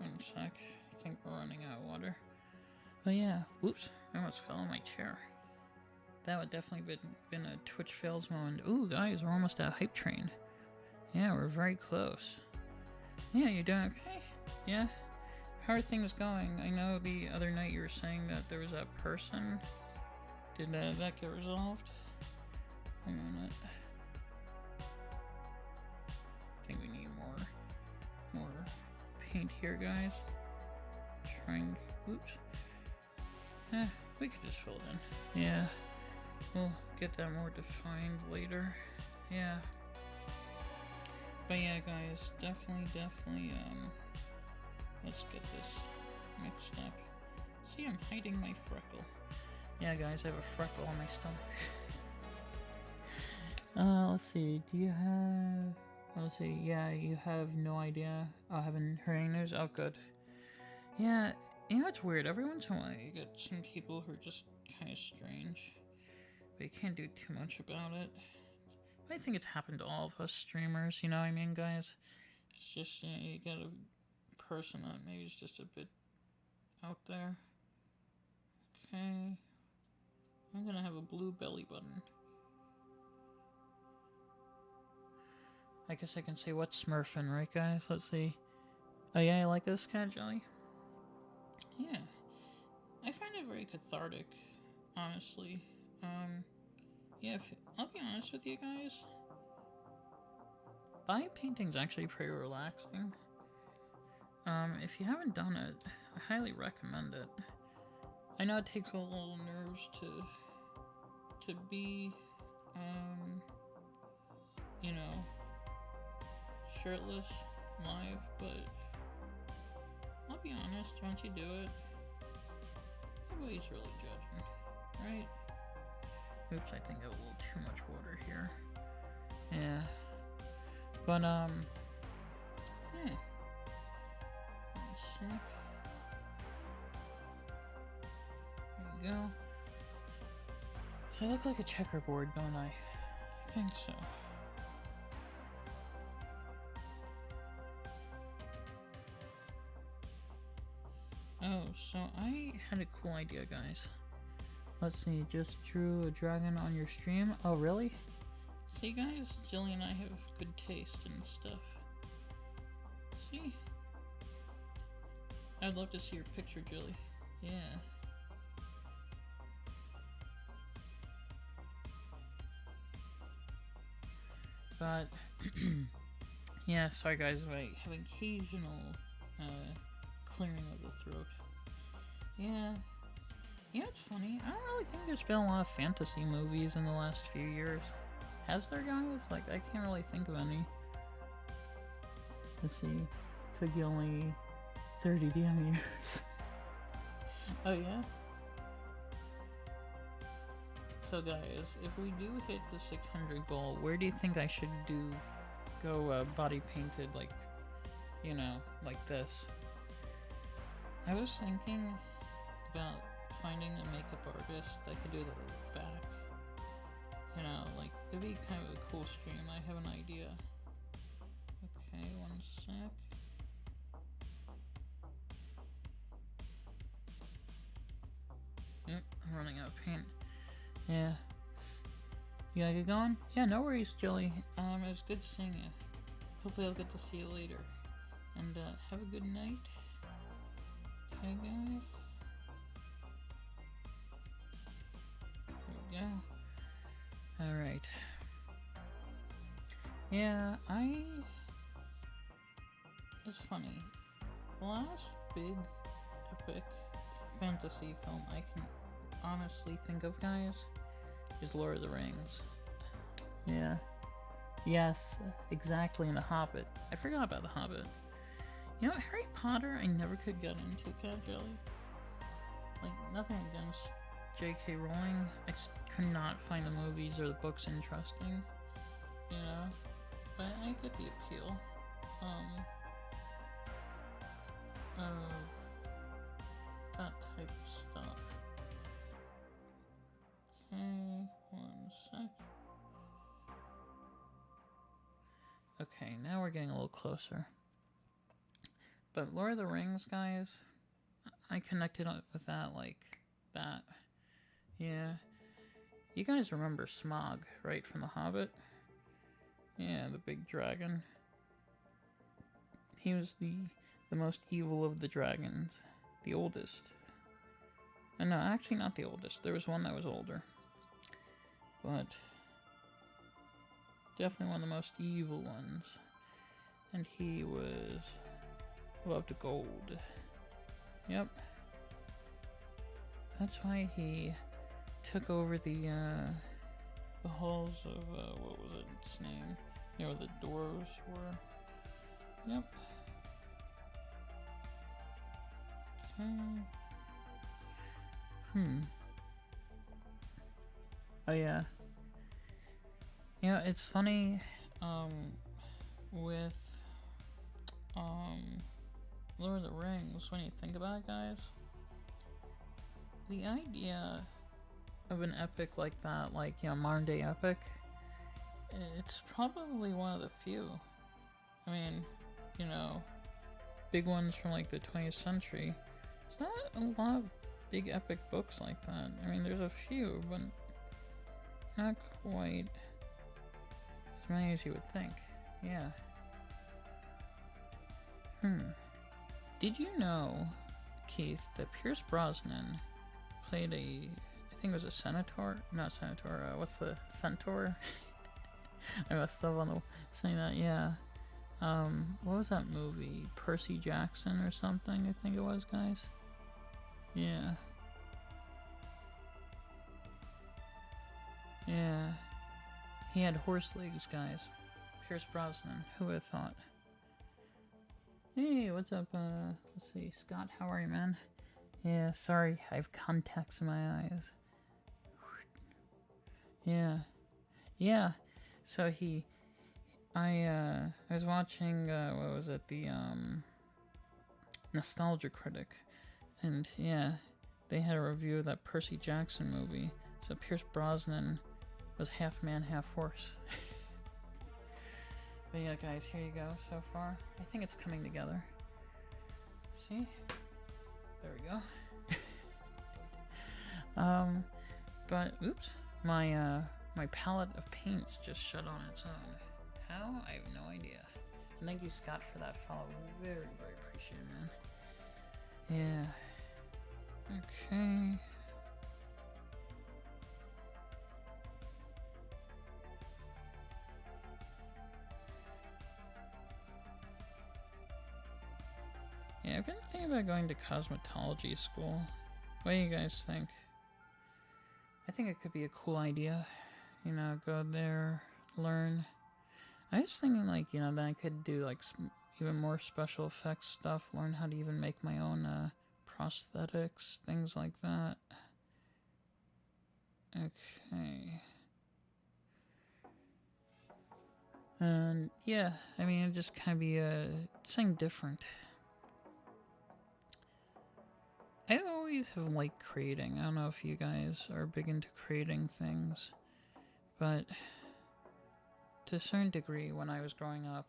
1 sec. I think we're running out of water. But yeah, whoops, I almost fell on my chair. That would definitely been a Twitch fails moment. Ooh, guys, we're almost at Hype Train. Yeah, we're very close. Yeah, you're doing okay? Yeah? How are things going? I know the other night you were saying that there was that person. Did that get resolved? A minute. I think we need more paint here, guys. Trying. Oops. We could just fill it in. Yeah. We'll get that more defined later. Yeah. But yeah, guys, definitely, let's get this mixed up. See, I'm hiding my freckle. Yeah, guys, I have a freckle on my stomach. Let's see, do you have... Let's see, yeah, you have no idea. I haven't heard any news? Oh, good. Yeah, you know, it's weird. Every once in a while, you get some people who are just kind of strange. But you can't do too much about it. I think it's happened to all of us streamers, you know what I mean, guys? It's just, you know, you get a person that maybe is just a bit out there. Okay. I'm gonna have a blue belly button. I guess I can say what's smurfing, right, guys? Let's see. Oh yeah, I like this cat jelly? Yeah. I find it very cathartic, honestly. Yeah, I'll be honest with you guys. Body painting's actually pretty relaxing. If you haven't done it, I highly recommend it. I know it takes a little nerves to be, you know, shirtless live, but I'll be honest, once you do it, nobody's really judging, right? Oops, I think I have a little too much water here. Yeah. But, yeah. One sec. There you go. So I look like a checkerboard, don't I? I think so. Oh, so I had a cool idea, guys. Let's see, just drew a dragon on your stream. Oh, really? See, guys, Jilly and I have good taste and stuff. See? I'd love to see your picture, Jilly. Yeah. But, yeah, sorry guys, I have occasional clearing of the throat. Yeah. Yeah, it's funny. I don't really think there's been a lot of fantasy movies in the last few years. Has there, guys? Like, I can't really think of any. Let's see. Took you only 30 damn years. Oh, yeah? So, guys, if we do hit the 600 goal, where do you think I should go body painted, like, you know, like this? I was thinking about finding a makeup artist that could do the back. You know, like, it'd be kind of a cool stream. I have an idea. Okay, one sec. Yep, I'm running out of paint. Yeah. You gotta get going? Yeah, no worries, Jilly. It was good seeing you. Hopefully I'll get to see you later. And, have a good night. Okay, guys. There we go. Alright. Yeah, it's funny. The last big, epic fantasy film I can honestly think of, guys, is Lord of the Rings. Yeah. Yes, exactly, and The Hobbit. I forgot about The Hobbit. You know, Harry Potter, I never could get into, Cat Jelly. Like, nothing against J.K. Rowling. I just could not find the movies or the books interesting. You know? But I get the appeal. Of that type of stuff. Okay, one sec. Okay, now we're getting a little closer. But Lord of the Rings, guys, I connected with that like that. Yeah. You guys remember Smaug, right, from The Hobbit? Yeah, the big dragon. He was the most evil of the dragons. The oldest. And no, actually not the oldest. There was one that was older. But definitely one of the most evil ones. And he loved gold. Yep. That's why he took over the halls of, what was its name? You know, where the dwarves were. Yep. Okay. Oh yeah. You know, it's funny, with, Lord of the Rings, when you think about it, guys, the idea of an epic like that, like, you know, modern day epic, it's probably one of the few. I mean, you know, big ones from like the 20th century. It's not a lot of big epic books like that. I mean, there's a few, but not quite as many as you would think. Yeah. Did you know, Keith, that Pierce Brosnan played I think it was a centaur? Not centaur, what's the centaur? I messed up on saying that, yeah. What was that movie? Percy Jackson or something, I think it was, guys. Yeah. Yeah. He had horse legs, guys. Pierce Brosnan. Who would have thought? Hey, what's up? Let's see. Scott, how are you, man? Yeah, sorry. I have contacts in my eyes. Yeah. Yeah. So I was watching, what was it? The, Nostalgia Critic. And, yeah, they had a review of that Percy Jackson movie. So Pierce Brosnan was half man, half horse. But yeah, guys, here you go so far. I think it's coming together. See? There we go. But, oops. My palette of paints just shut on its own. How? I have no idea. And thank you, Scott, for that follow. Very, very appreciated, man. Yeah. Okay. Yeah, I've been thinking about going to cosmetology school. What do you guys think? I think it could be a cool idea. You know, go there, learn. I was thinking, like, you know, then I could do, like, even more special effects stuff, learn how to even make my own, prosthetics, things like that. Okay. And, yeah, I mean, it'd just kind of be, something different. I always have liked creating. I don't know if you guys are big into creating things, but to a certain degree, when I was growing up,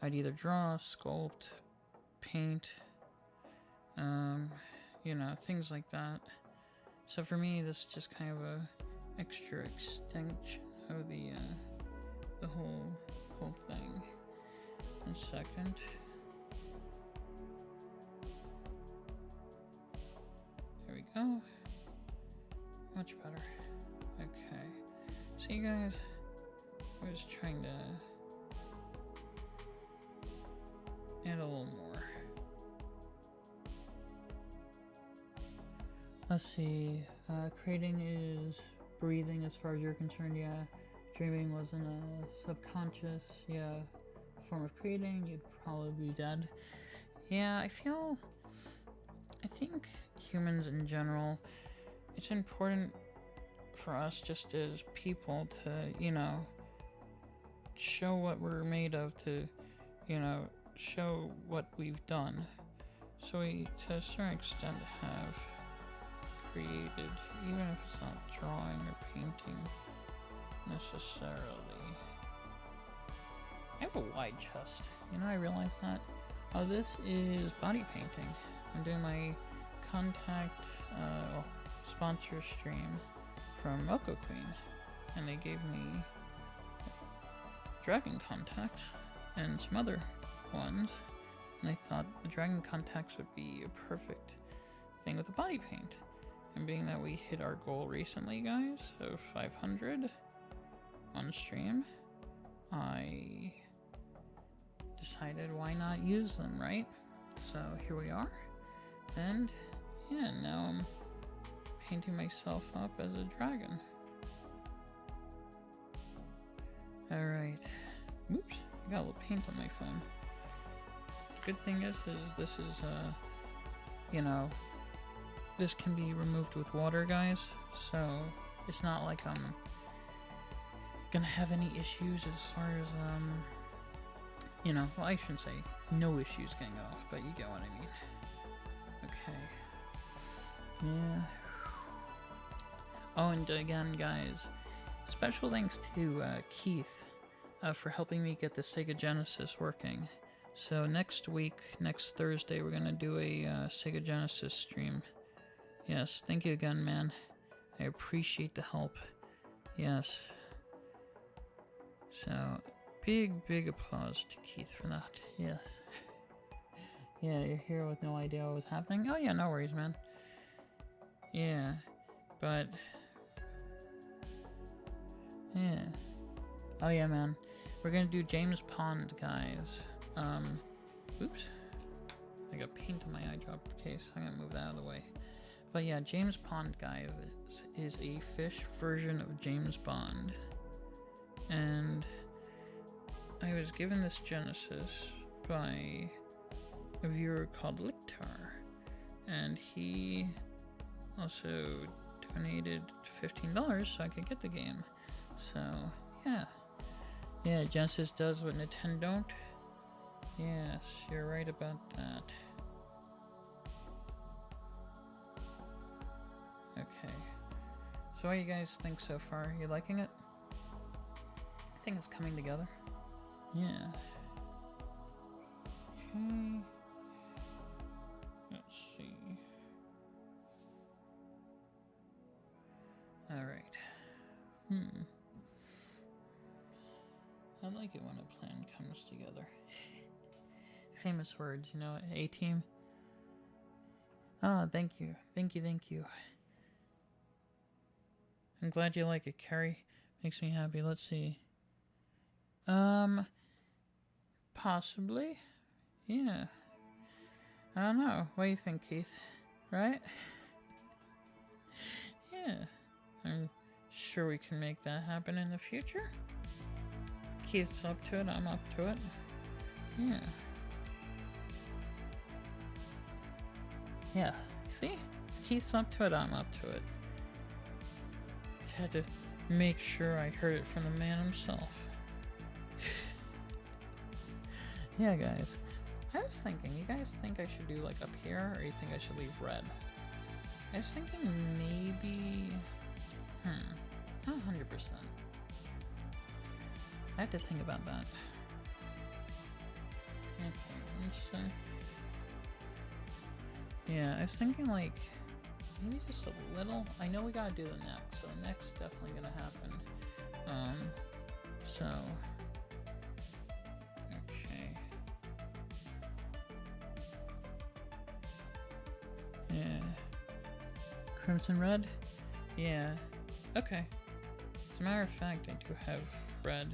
I'd either draw, sculpt, paint, you know, things like that. So for me, this is just kind of a extra extension of the whole thing. One second. There we go. Much better. Okay. So you guys, I was trying to add a little more. Let's see. Creating is breathing as far as you're concerned, yeah. Dreaming wasn't a subconscious, yeah, form of creating. You'd probably be dead. Yeah, I think humans in general, it's important for us just as people to, you know, show what we're made of, to, you know, show what we've done. So we, to a certain extent, have created, even if it's not drawing or painting necessarily. I have a wide chest. You know, I realized that. Oh, this is body painting. I'm doing my contact sponsor stream from MocoQueen, and they gave me dragon contacts and some other ones, and I thought the dragon contacts would be a perfect thing with the body paint. And being that we hit our goal recently, guys, of 500 on stream, I decided why not use them, right? So here we are, and yeah, now I'm painting myself up as a dragon. Alright. Oops, I got a little paint on my phone. Good thing is this is, you know, this can be removed with water, guys, so it's not like I'm gonna have any issues as far as, you know, well, I shouldn't say no issues getting it off, but you get what I mean. Okay. Yeah. Oh, and again, guys, special thanks to Keith for helping me get the Sega Genesis working. So next week, next Thursday, we're gonna do a Sega Genesis stream. Yes, thank you again, man. I appreciate the help. Yes. So, big applause to Keith for that. Yes. Yeah, you're here with no idea what was happening. Oh yeah, no worries, man. Yeah, but yeah. Oh yeah, man. We're gonna do James Pond, guys. Oops. I got paint on my eye drop case. I'm gonna move that out of the way. But yeah, James Pond, guys, is a fish version of James Bond. And I was given this Genesis by a viewer called Lictar. And he also donated $15 so I could get the game. So, yeah. Yeah, Genesis does what Nintendo don't. Yes, you're right about that. Okay. So what do you guys think so far? You liking it? I think it's coming together. Yeah. Okay. Let's see. Alright. I like it when a plan comes together. Famous words, you know, A-team. Ah, thank you. Thank you, thank you. I'm glad you like it, Carrie. Makes me happy. Let's see. Possibly. Yeah. I don't know. What do you think, Keith? Right? Yeah. I'm sure we can make that happen in the future. Keith's up to it. I'm up to it. Yeah. Yeah. See? Keith's up to it. I'm up to it. Had to make sure I heard it from the man himself. Yeah, guys. I was thinking, you guys think I should do like up here, or you think I should leave red? I was thinking maybe... not 100%. I have to think about that. Okay, let's see. Yeah, I was thinking like... maybe just a little. I know we gotta do the neck, so the neck's definitely gonna happen. So... okay. Yeah. Crimson red? Yeah. Okay. As a matter of fact, I do have red.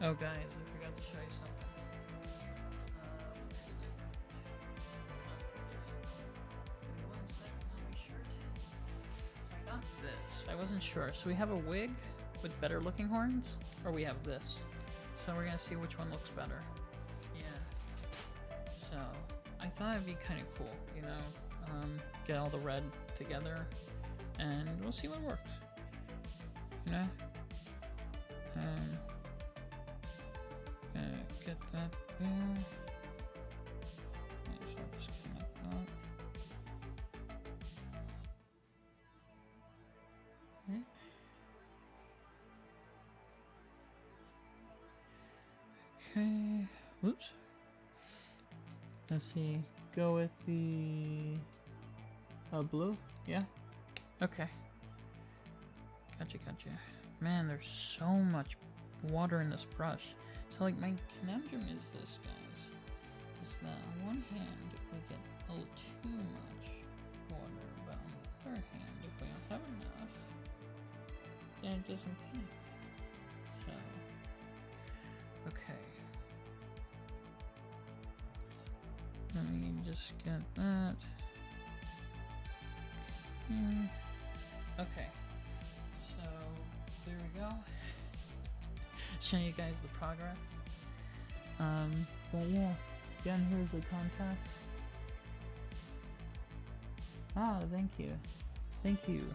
Oh, guys, I forgot to show you something. One second on my shirt. So I got this. I wasn't sure. So we have a wig with better looking horns, or we have this. So we're gonna see which one looks better. Yeah. So I thought it'd be kind of cool, you know, get all the red together, and we'll see what works. You know. Get that there. Okay, so I'll just connect that. Okay. Oops. Let's see. Go with the blue. Yeah. Okay. Gotcha. Man, there's so much water in this brush. So like my conundrum is this, guys, is that on one hand we get a little too much water, but on the other hand, if we don't have enough, then it doesn't paint. So, okay. Let me just get that. Okay. So, there we go. Showing you guys the progress. But yeah, again, here's the contact. Ah, thank you.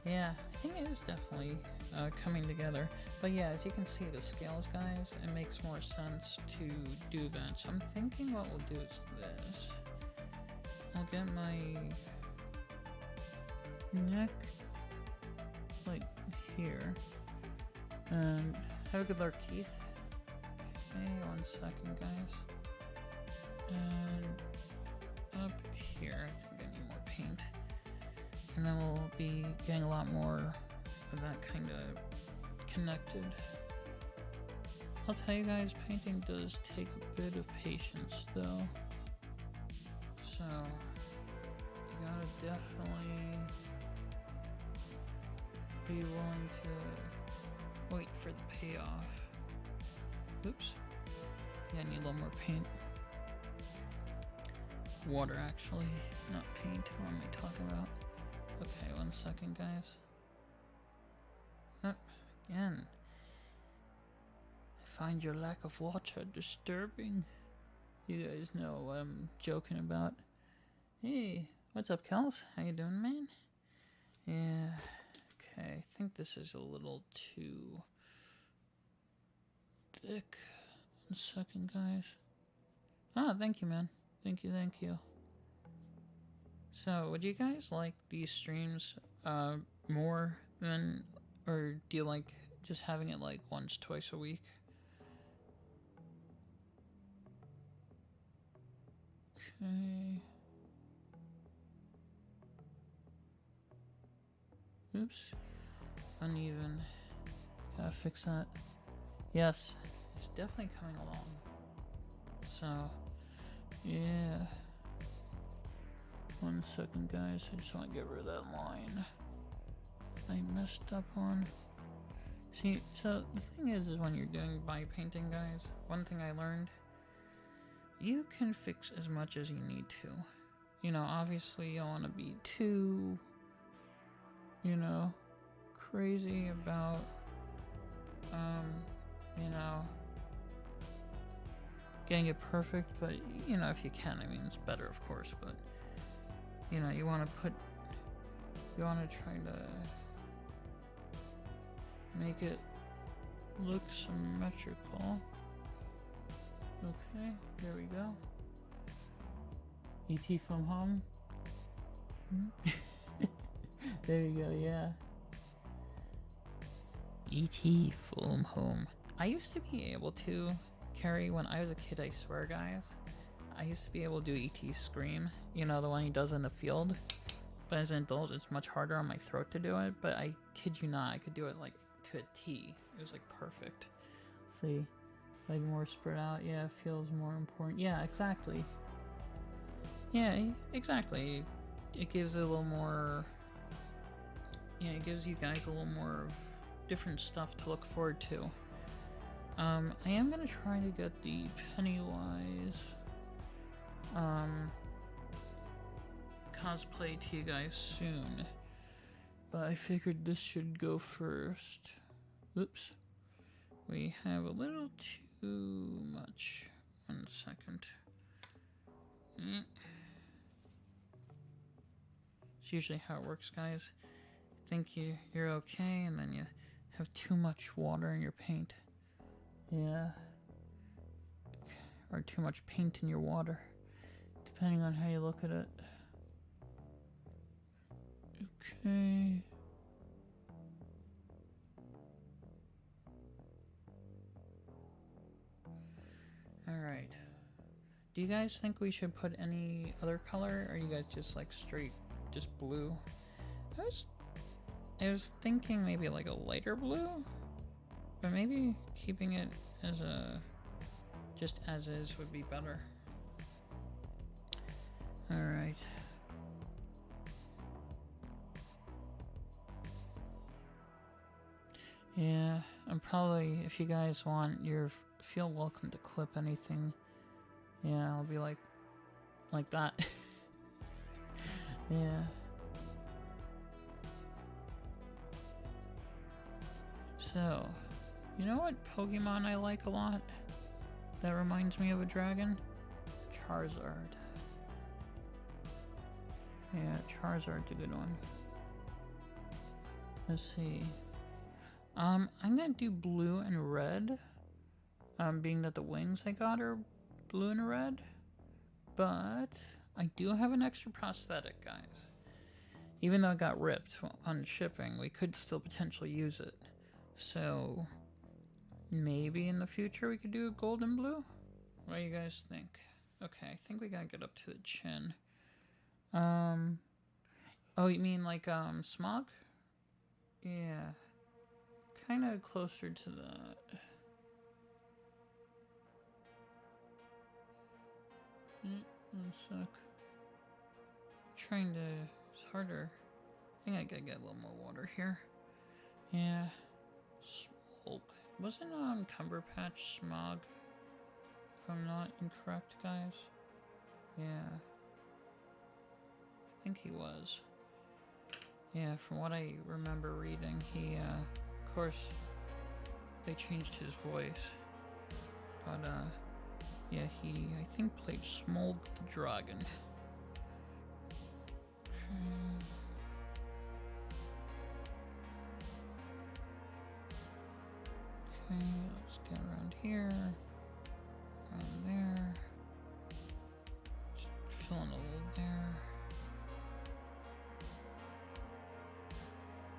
Yeah, I think it is definitely coming together. But yeah, as you can see, the scales, guys, it makes more sense to do that. So I'm thinking what we'll do is this. I'll get my neck like here, and have a good look, Keith. Okay, 1 second, guys. And up here, I think I need more paint. And then we'll be getting a lot more of that kind of connected. I'll tell you guys, painting does take a bit of patience, though. So, you gotta definitely be willing to wait for the payoff. Oops. Yeah, I need a little more paint. Water, actually, not paint. What am I talking about? Okay, 1 second, guys. Again. I find your lack of water disturbing. You guys know what I'm joking about. Hey, what's up, Kels? How you doing, man? Yeah. Okay, I think this is a little too thick. 1 second, guys. Ah, thank you, man. Thank you. So, would you guys like these streams more than, or do you like just having it like once, twice a week? Okay. Oops. Uneven. Gotta fix that. Yes, it's definitely coming along. So, yeah. 1 second, guys. I just want to get rid of that line I messed up on. See, so the thing is when you're doing body painting, guys, one thing I learned, you can fix as much as you need to. You know, obviously you don't want to be too, you know, crazy about, you know, getting it perfect, but, you know, if you can, I mean, it's better, of course, but, you know, you want to try to make it look symmetrical. Okay, there we go. E.T. from home. There you go, yeah. E.T. from home. I used to be able to carry, when I was a kid, I swear, guys, I used to be able to do E.T.'s scream, you know, the one he does in the field. But as an adult, it's much harder on my throat to do it, but I kid you not, I could do it like to a T. It was like perfect. See, like more spread out, yeah, feels more important. Yeah, exactly. Yeah, exactly. It gives it a little more, yeah, it gives you guys a little more of different stuff to look forward to. I am gonna try to get the Pennywise cosplay to you guys soon, but I figured this should go first. Oops, we have a little too much. 1 second. It's usually how it works, guys. Think you're okay, and then you have too much water in your paint. Yeah. Or too much paint in your water, depending on how you look at it. Okay. Alright. Do you guys think we should put any other color, or are you guys just like straight, just blue? I was thinking maybe like a lighter blue, but maybe keeping it as a, just as is would be better. Alright. Yeah, I'm probably, if you guys want, feel welcome to clip anything. Yeah, I'll be like that. Yeah. So, you know what Pokemon I like a lot? That reminds me of a dragon? Charizard. Yeah, Charizard's a good one. Let's see. I'm gonna do blue and red. Being that the wings I got are blue and red. But I do have an extra prosthetic, guys. Even though it got ripped on shipping, we could still potentially use it. So maybe in the future we could do a gold and blue? What do you guys think? Okay, I think we gotta get up to the chin. Oh, you mean like, Smog? Yeah. Kinda closer to that. 1 sec. Trying to, it's harder. I think I gotta get a little more water here. Yeah. Wasn't Cumberpatch Smog? If I'm not incorrect, guys. Yeah. I think he was. Yeah, from what I remember reading, he, of course, they changed his voice. But, yeah, he, I think, played Smolg the Dragon. Okay, let's get around here. Around there. Just fill in a little there.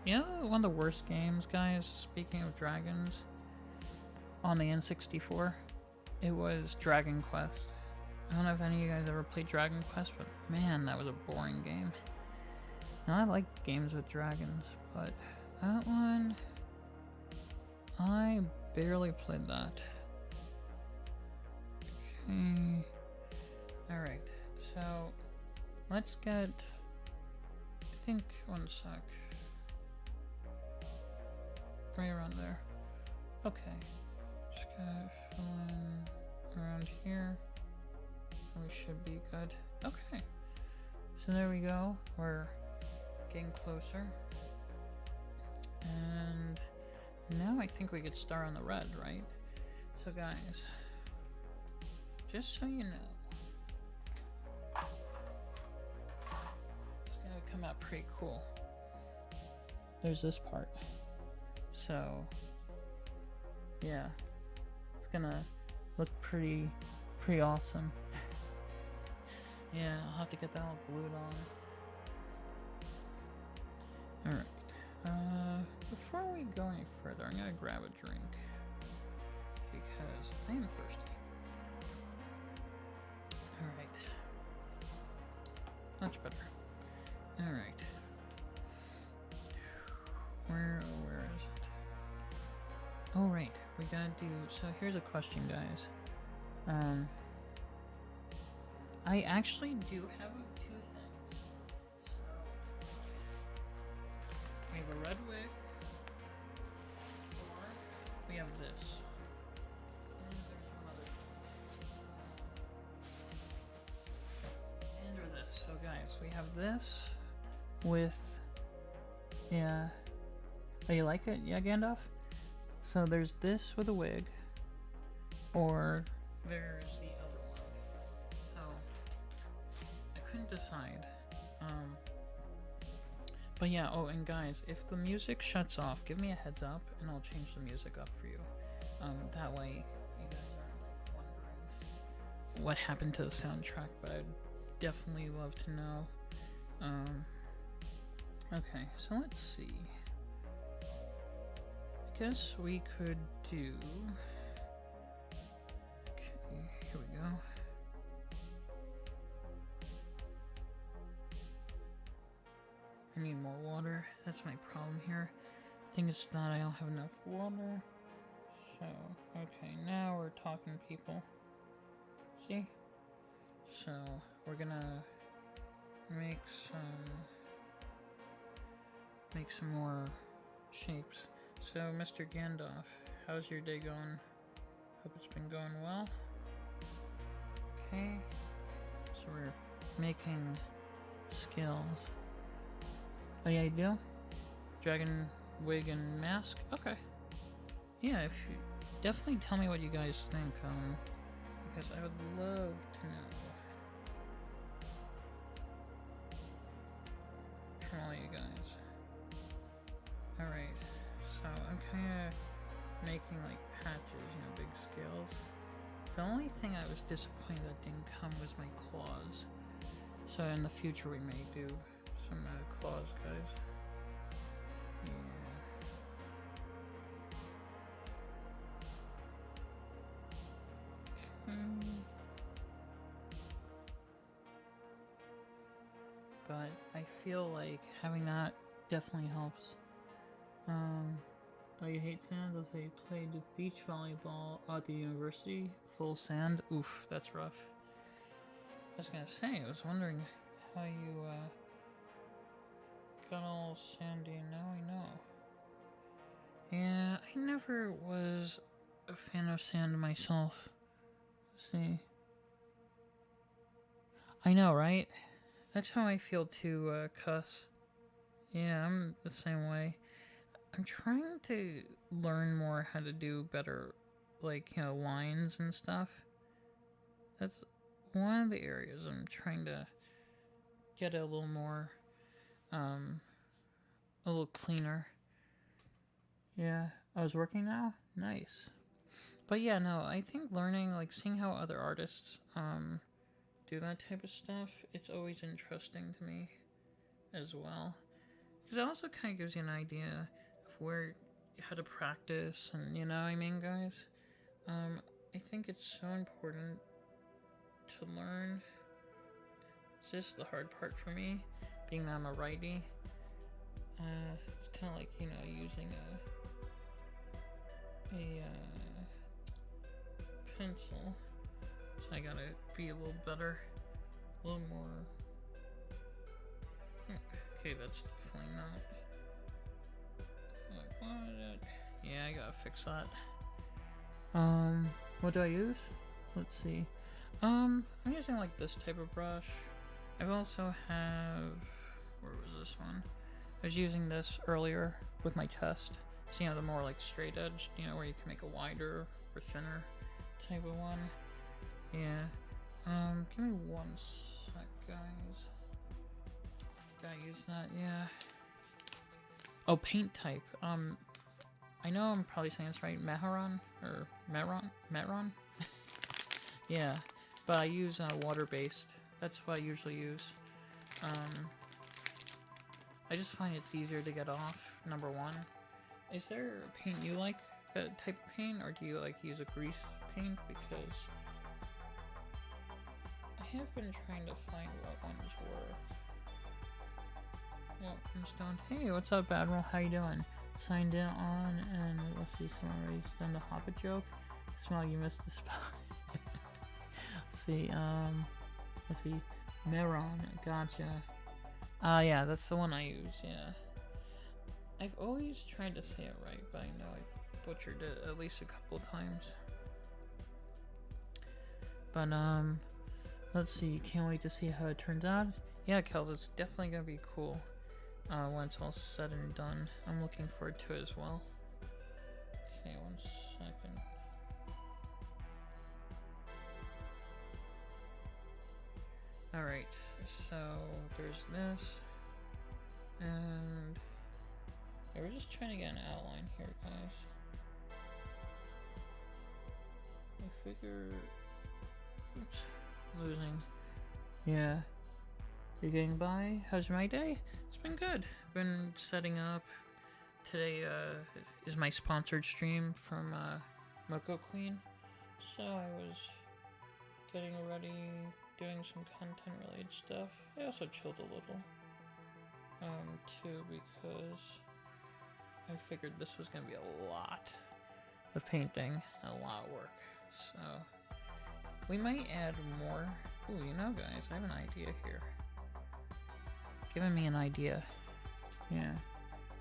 You know, one of the worst games, guys, speaking of dragons, on the N64, it was Dragon Quest. I don't know if any of you guys ever played Dragon Quest, but man, that was a boring game. Now, I like games with dragons, but that one, I barely played that. Okay. Alright, so let's get, I think, one sec. Right around there. Okay. Just gotta fill in around here. We should be good. Okay. So there we go. We're getting closer. And now I think we could start on the red, right? So guys, just so you know, it's gonna come out pretty cool. There's this part. So, yeah, it's gonna look pretty awesome. Yeah, I'll have to get that all glued on. Alright, before we go any further, I'm gonna grab a drink because I am thirsty. Alright. Much better. Alright. Where is it? Oh, right. We gotta do... So here's a question, guys. I actually do have two things. So, we have a red wig, or we have this. And there's one other thing. And or this. So guys, we have this with... Yeah. Oh, you like it? Yeah, Gandalf? So there's this with a wig, or there's the other one. So I couldn't decide. But yeah, oh, and guys, if the music shuts off, give me a heads up and I'll change the music up for you. That way you guys aren't like wondering what happened to the soundtrack, but I'd definitely love to know. Okay, so let's see. Guess we could do... Okay, here we go. I need more water. That's my problem here. I think it's that I don't have enough water. So, okay, now we're talking, people. See? So, we're gonna make some more shapes. So, Mr. Gandalf, how's your day going? Hope it's been going well. Okay. So we're making skills. Oh yeah, you do? Dragon wig and mask? Okay. Yeah, if you definitely tell me what you guys think, because I would love to know. From all you guys. Alright. So I'm kind of making like patches, you know, big scales. The only thing I was disappointed that didn't come was my claws. So in the future we may do some claws, guys. Yeah. But I feel like having that definitely helps. Oh, you hate sand? As I played beach volleyball at the university, full sand. Oof, that's rough. I was gonna say, I was wondering how you got all sandy, and now I know. Yeah, I never was a fan of sand myself. Let's see. I know, right? That's how I feel too, Cuss. Yeah, I'm the same way. I'm trying to learn more how to do better, like, you know, lines and stuff. That's one of the areas I'm trying to get a little more, a little cleaner. Yeah, I was working now? Nice. But yeah, no, I think learning, like, seeing how other artists, do that type of stuff, it's always interesting to me as well. Because it also kind of gives you an idea of where, how to practice, and you know what I mean, guys? I think it's so important to learn. It's just the hard part for me, being that I'm a righty. It's kind of like, you know, using a pencil. So I gotta be a little better, a little more. Okay, that's definitely not. I wanted it. Yeah, I gotta fix that. What do I use? Let's see. I'm using like this type of brush. I've also have, where was this one? I was using this earlier with my chest. So, you know, the more like straight edge, you know, where you can make a wider or thinner type of one. Yeah. Give me one sec, guys. Gotta use that, yeah. Oh, paint type. I know I'm probably saying this right. Maharon? Or Metron? Yeah. But I use water-based. That's what I usually use. I just find it's easier to get off, number one. Is there a paint you like, that type of paint, or do you like use a grease paint? Because I have been trying to find what ones work. What ones don't. Hey, what's up, Admiral? How you doing? Signed in on, and let's see, someone already done the Hobbit joke. Smell, you missed the spot. Let's see, Meron, gotcha. Yeah, that's the one I use, yeah. I've always tried to say it right, but I know I butchered it at least a couple times. But, let's see, can't wait to see how it turns out. Yeah, Kels, it's definitely gonna be cool, when it's all said and done. I'm looking forward to it as well. Okay, 1 second. Alright, so there's this, and yeah, we're just trying to get an outline here, guys. I figure, oops, losing. Yeah, you're getting by. How's my day? It's been good. Been setting up. Today is my sponsored stream from MocoQueen, so I was getting ready, doing some content related stuff. I also chilled a little, too, because I figured this was gonna be a lot of painting, a lot of work, so we might add more. Ooh, you know, guys, I have an idea here. Giving me an idea. Yeah.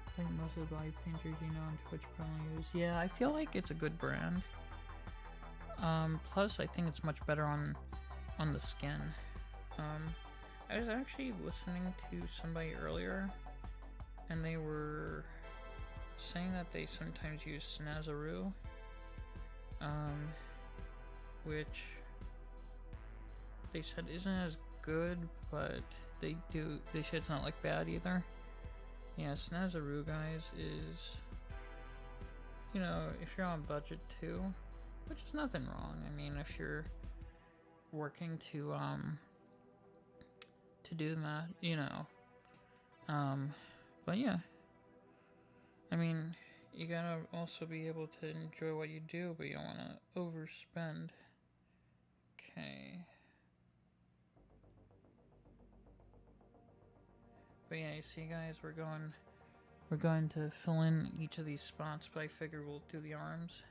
I think most of the body painters you know on Twitch probably use. Yeah, I feel like it's a good brand. Plus I think it's much better on the skin. I was actually listening to somebody earlier, and they were saying that they sometimes use Snazaroo, which they said isn't as good, but they said it's not like bad either. Yeah, Snazaroo, guys, is, you know, if you're on budget too, which is nothing wrong. I mean, if you're working to do that, you know. But yeah, I mean, you gotta also be able to enjoy what you do, but you don't want to overspend. Okay. But yeah, you see, guys, we're going to fill in each of these spots, but I figure we'll do the arms.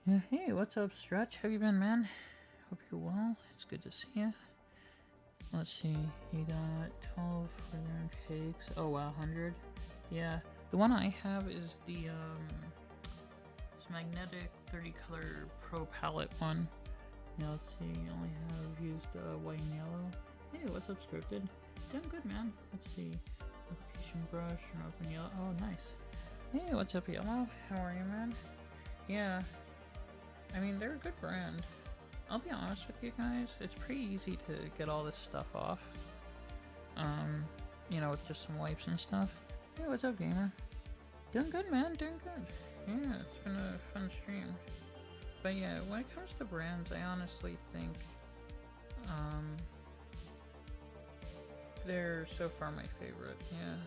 Yeah, hey, what's up, Stretch? How you been, man? Hope you're well. It's good to see you. Let's see, you got 12 for cakes. Oh wow, 100. Yeah, The one I have is the it's magnetic 30 color pro palette one. Yeah, let's see, I only have used white and yellow. Hey, what's up, Scripted? Doing good, man. Let's see. Application brush and open yellow. Oh, nice. Hey, what's up, Yellow? How are you, man? Yeah. I mean, they're a good brand. I'll be honest with you guys, it's pretty easy to get all this stuff off. You know, with just some wipes and stuff. Hey, what's up, gamer? Doing good, man. Doing good. Yeah, it's been a fun stream. But yeah, when it comes to brands, I honestly think they're so far my favorite. Yeah.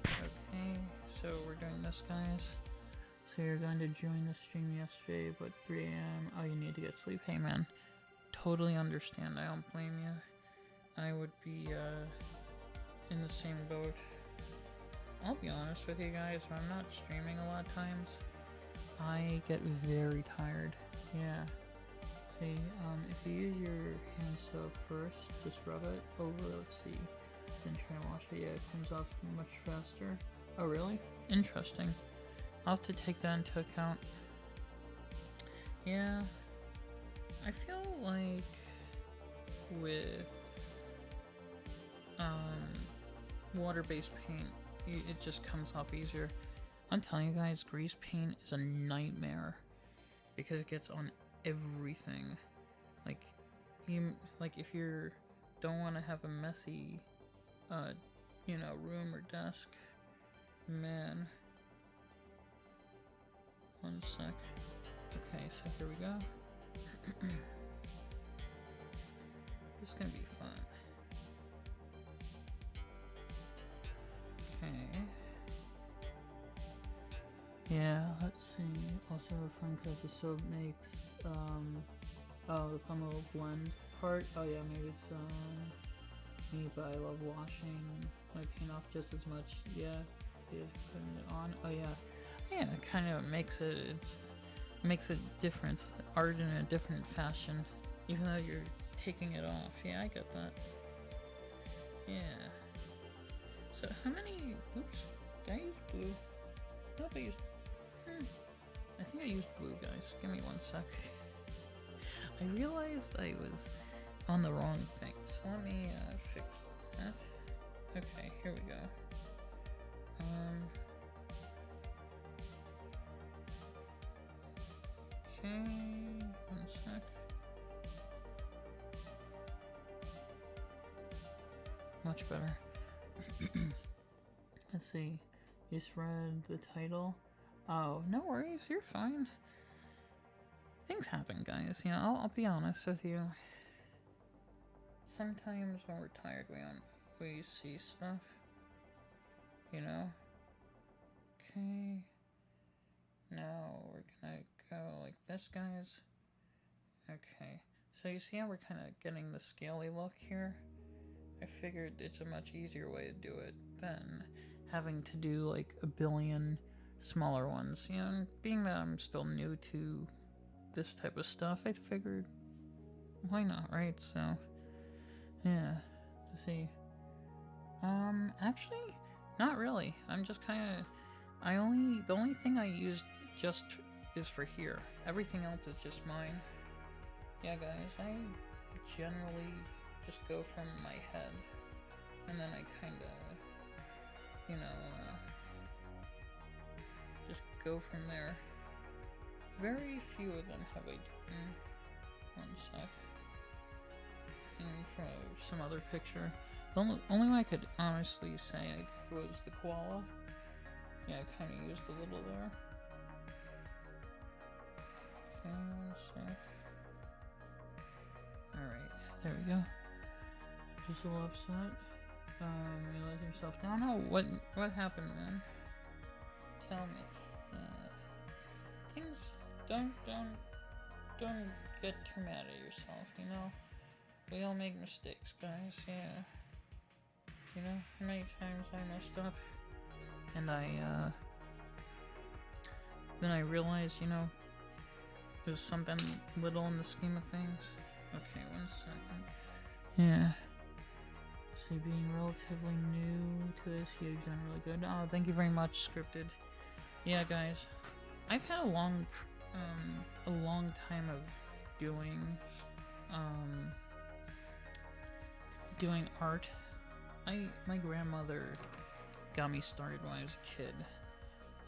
Okay, so we're doing this, guys. So you're going to join the stream yesterday, but 3 a.m. Oh, you need to get sleep. Hey, man. Totally understand. I don't blame you. I would be in the same boat. I'll be honest with you guys, when I'm not streaming a lot of times, I get very tired. Yeah. See, if you use your hand soap first, just rub it over, let's see, then try to wash it. Yeah, it comes off much faster. Oh, really? Interesting. I'll have to take that into account. Yeah. I feel like with water-based paint, it just comes off easier. I'm telling you guys, grease paint is a nightmare because it gets on everything. Like if you don't want to have a messy you know, room or desk, man. One sec. Okay, so here we go. This is gonna be fun. Okay. Yeah, let's see. Also fun because the soap makes oh, the fun little blend part. Oh yeah, maybe it's me, but I love washing my paint off just as much. Yeah, see it putting it on. Oh yeah. Yeah, it kind of makes a difference, art in a different fashion, even though you're taking it off. Yeah, I get that. Yeah. So how many? Oops, did I use blue? Nope, I used. I think I used blue, guys. Give me one sec. I realized I was on the wrong thing, so let me fix that. Okay, here we go. Okay, one sec. Much better. Let's see. You just read the title. Oh, no worries, you're fine. Things happen, guys. You know, I'll be honest with you. Sometimes when we're tired, we see stuff. You know? Okay. Now we're gonna go like this, guys. Okay. So you see how we're kind of getting the scaly look here? I figured it's a much easier way to do it than having to do like a billion smaller ones. You know, being that I'm still new to this type of stuff, I figured, why not, right? So, yeah. Let's see. Actually, not really. I'm just kind of, the only thing I used just is for here. Everything else is just mine. Yeah, guys, I generally just go from my head, and then I kind of, you know, just go from there. Very few of them have I done. One sec. And from some other picture. The only one I could honestly say I was the koala. Yeah, I kind of used a little there. Okay, one sec. Alright, there we go. Just a little upset. You let yourself down. Oh, what happened, man? Tell me. Things don't get too mad at yourself, you know? We all make mistakes, guys, yeah. You know, many times I messed up. And then I realized, you know, there's something little in the scheme of things. Okay, one second. Yeah. See, being relatively new to this, you've done really good. Oh, thank you very much, Scripted. Yeah, guys, I've had a long time of doing art. My grandmother got me started when I was a kid,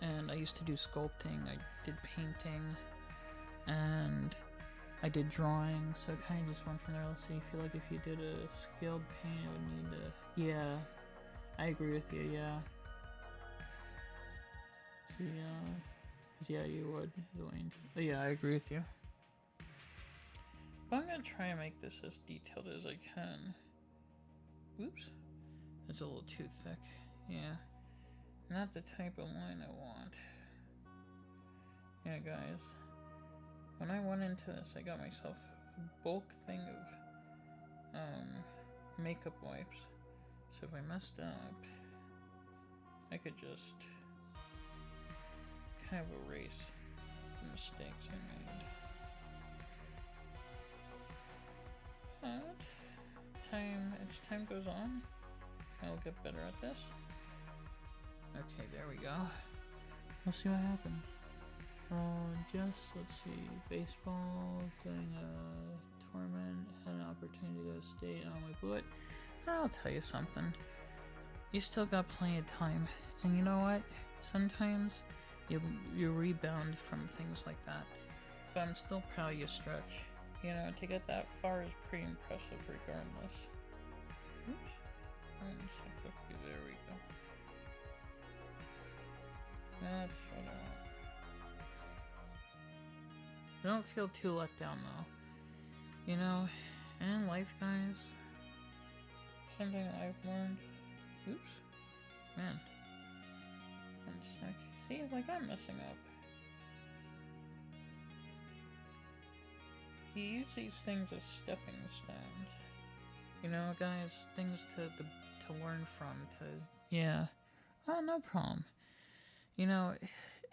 and I used to do sculpting, I did painting, and I did drawing, so I kind of just went from there. Let's see, I feel like if you did a scaled paint, it would need to... Yeah, I agree with you, yeah. See, yeah, you would, Dwayne. But yeah, I agree with you. But I'm gonna try and make this as detailed as I can. Oops. It's a little too thick. Yeah. Not the type of line I want. Yeah, guys. When I went into this, I got myself a bulk thing of makeup wipes. So if I messed up, I could just kind of erase the mistakes I made. But as time goes on, I'll get better at this. Okay, there we go. We'll see what happens. Let's see, baseball, getting a tournament, had an opportunity to go to state, we blew it. I'll tell you something. You still got plenty of time, and you know what? Sometimes you rebound from things like that. But I'm still proud of you, Stretch. You know, to get that far is pretty impressive regardless. Oops. Okay, there we go. That's what I want. I don't feel too let down though. You know, in life, guys, something I've learned. Oops. Man. One sec. See, like I'm messing up. You use these things as stepping stones. You know, guys, things to learn from, yeah. Oh, no problem. You know,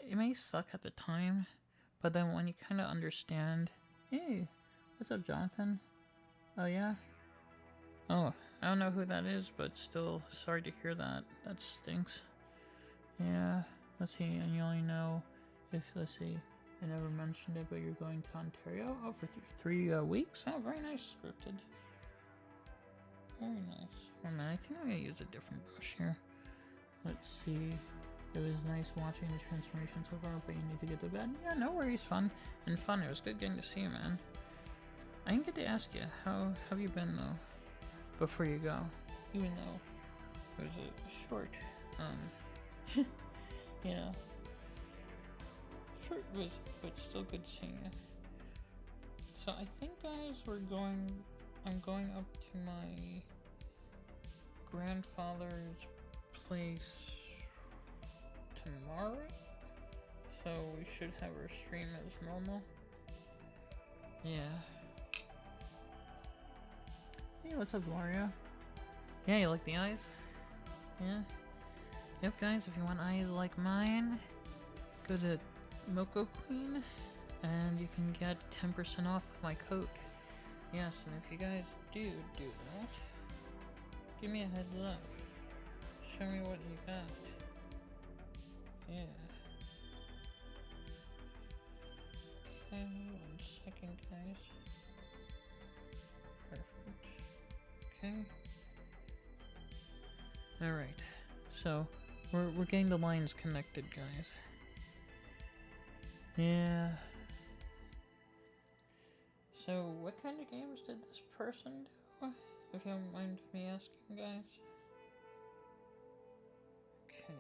it may suck at the time, but then when you kind of understand, hey, what's up, Jonathan? Oh, yeah? Oh, I don't know who that is, but still, sorry to hear that. That stinks. Yeah, let's see, and you only know if, let's see, I never mentioned it, but you're going to Ontario? Oh, for three weeks? Oh, very nice, Scripted. Very nice. Oh man, I think I'm gonna use a different brush here. Let's see. It was nice watching the transformation so far, but you need to get to bed. Yeah, no worries, fun. And fun, it was good getting to see you, man. I didn't get to ask you, how have you been, though, before you go? Even though it was a short, yeah. Short was, but still good seeing you. So I think, guys, I'm going up to my grandfather's place tomorrow, so we should have our stream as normal. Yeah. Hey, what's up, Gloria? Yeah, you like the eyes? Yeah? Yep, guys, if you want eyes like mine, go to MocoQueen, and you can get 10% off my code. Yes, and if you guys do that, give me a heads up. Show me what you got. Yeah. Okay, 1 second, guys. Perfect. Okay. Alright. So, we're getting the lines connected, guys. Yeah. So, what kind of games did this person do? If you don't mind me asking, guys. Okay.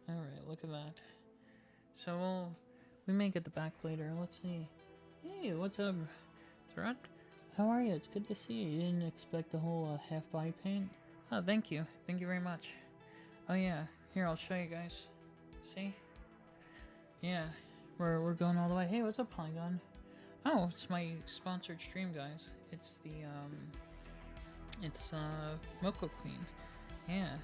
Alright, look at that. So, we may get the back later. Let's see. Hey, what's up, Threat? How are you? It's good to see you. You didn't expect the whole half body paint? Oh, thank you. Thank you very much. Oh, yeah. Here, I'll show you guys. See? Yeah. We're going all the way. Hey, what's up, Polygon? Oh, it's my sponsored stream, guys. It's the, MocoQueen. Yeah.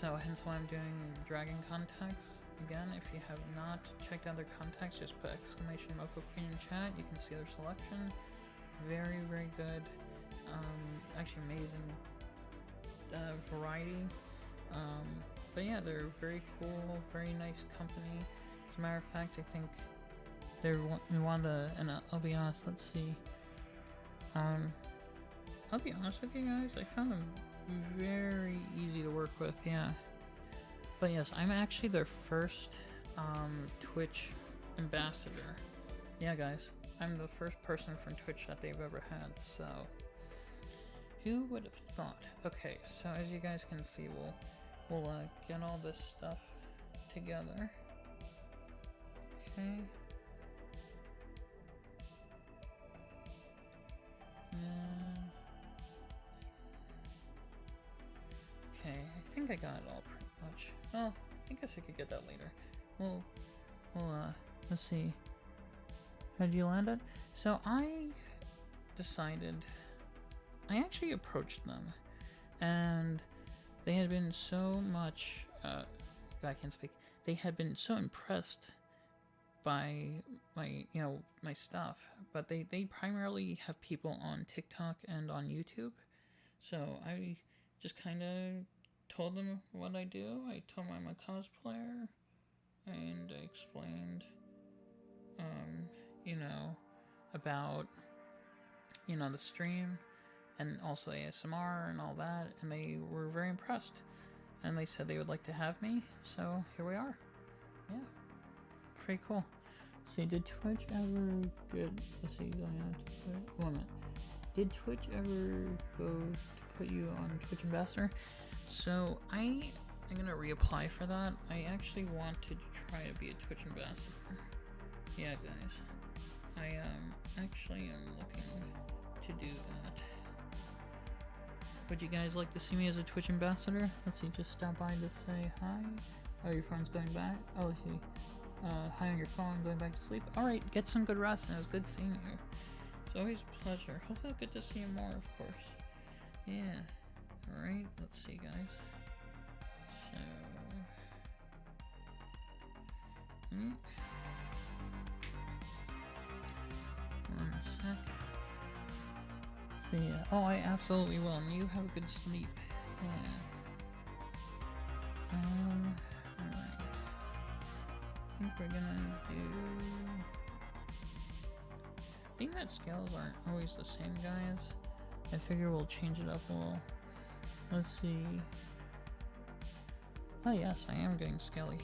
So hence why I'm doing dragon contacts. Again, if you have not checked out their contacts, just put exclamation MocoQueen in chat. You can see their selection. Very, very good. Actually amazing variety. But yeah, they're very cool, very nice company. As a matter of fact, I think they're one of the, and I'll be honest, let's see. I'll be honest with you guys, I found them very easy to work with, yeah. But yes, I'm actually their first Twitch ambassador. Yeah, guys, I'm the first person from Twitch that they've ever had, so who would have thought? Okay, so as you guys can see, we'll get all this stuff together. Okay. Okay, I think I got it all pretty much. Well, I guess I could get that later. Well, let's see. How'd you land it? So I decided, I actually approached them, and they had been so much, I can't speak, they had been so impressed by my, my stuff, but they primarily have people on TikTok and on YouTube, so I just kind of told them what I do. I told them I'm a cosplayer, and I explained, about, the stream, and also ASMR and all that, and they were very impressed, and they said they would like to have me, so here we are. Yeah, pretty cool. See, did Twitch ever let's see, going on to Twitch, 1 minute. Did Twitch ever go to put you on Twitch Ambassador? So I'm gonna reapply for that. I actually wanted to try to be a Twitch Ambassador. Yeah, guys. I actually am looking to do that. Would you guys like to see me as a Twitch Ambassador? Let's see, just stop by to say hi. Oh, your phone's going back? Oh, let's see. Hi on your phone, going back to sleep. Alright, get some good rest, and it was good seeing you. It's always a pleasure. Hopefully I'll get to see you more, of course. Yeah. Alright, let's see, guys. So... One sec. See, oh, I absolutely will, and you have a good sleep. Yeah. Alright. I think we're gonna do... Being that scales aren't always the same, guys, I figure we'll change it up a little. Let's see. Oh yes, I am getting scaly.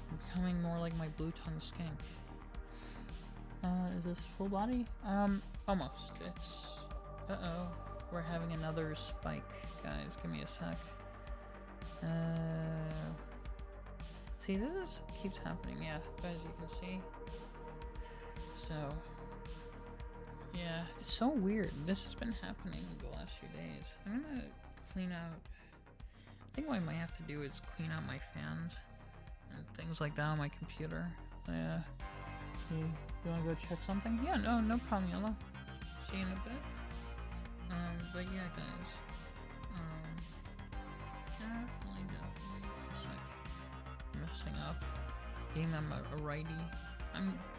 I'm becoming more like my blue tongue skink. Is this full body? Almost. It's... Uh-oh. We're having another spike, guys. Give me a sec. See, this keeps happening, yeah, as you can see. So... yeah, it's so weird. This has been happening the last few days. I'm gonna clean out... I think what I might have to do is clean out my fans and things like that on my computer. Yeah. See, you wanna go check something? Yeah, no problem, Yellow. See you in a bit. But yeah, guys. Definitely. It's like messing up. Being I'm a righty.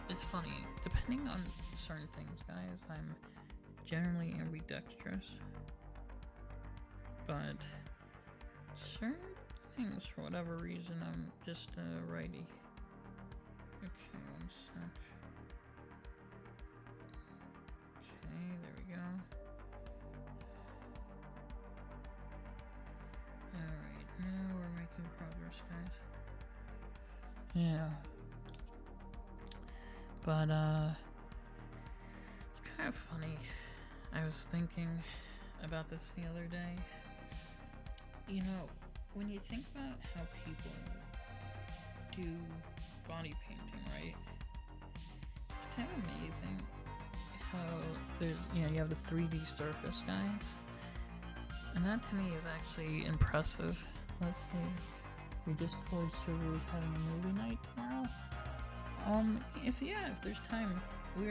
It's funny. Depending on certain things, guys, I'm generally ambidextrous. But certain things, for whatever reason, I'm just a righty. Okay, one sec. Okay, there we go. Alright, now we're making progress, guys. Yeah. But, it's kind of funny. I was thinking about this the other day. You know, when you think about how people do body painting, right? It's kind of amazing how there's, you have the 3D surface, guys. And that to me is actually impressive. Let's see. Your Discord server is having a movie night tomorrow? If there's time. We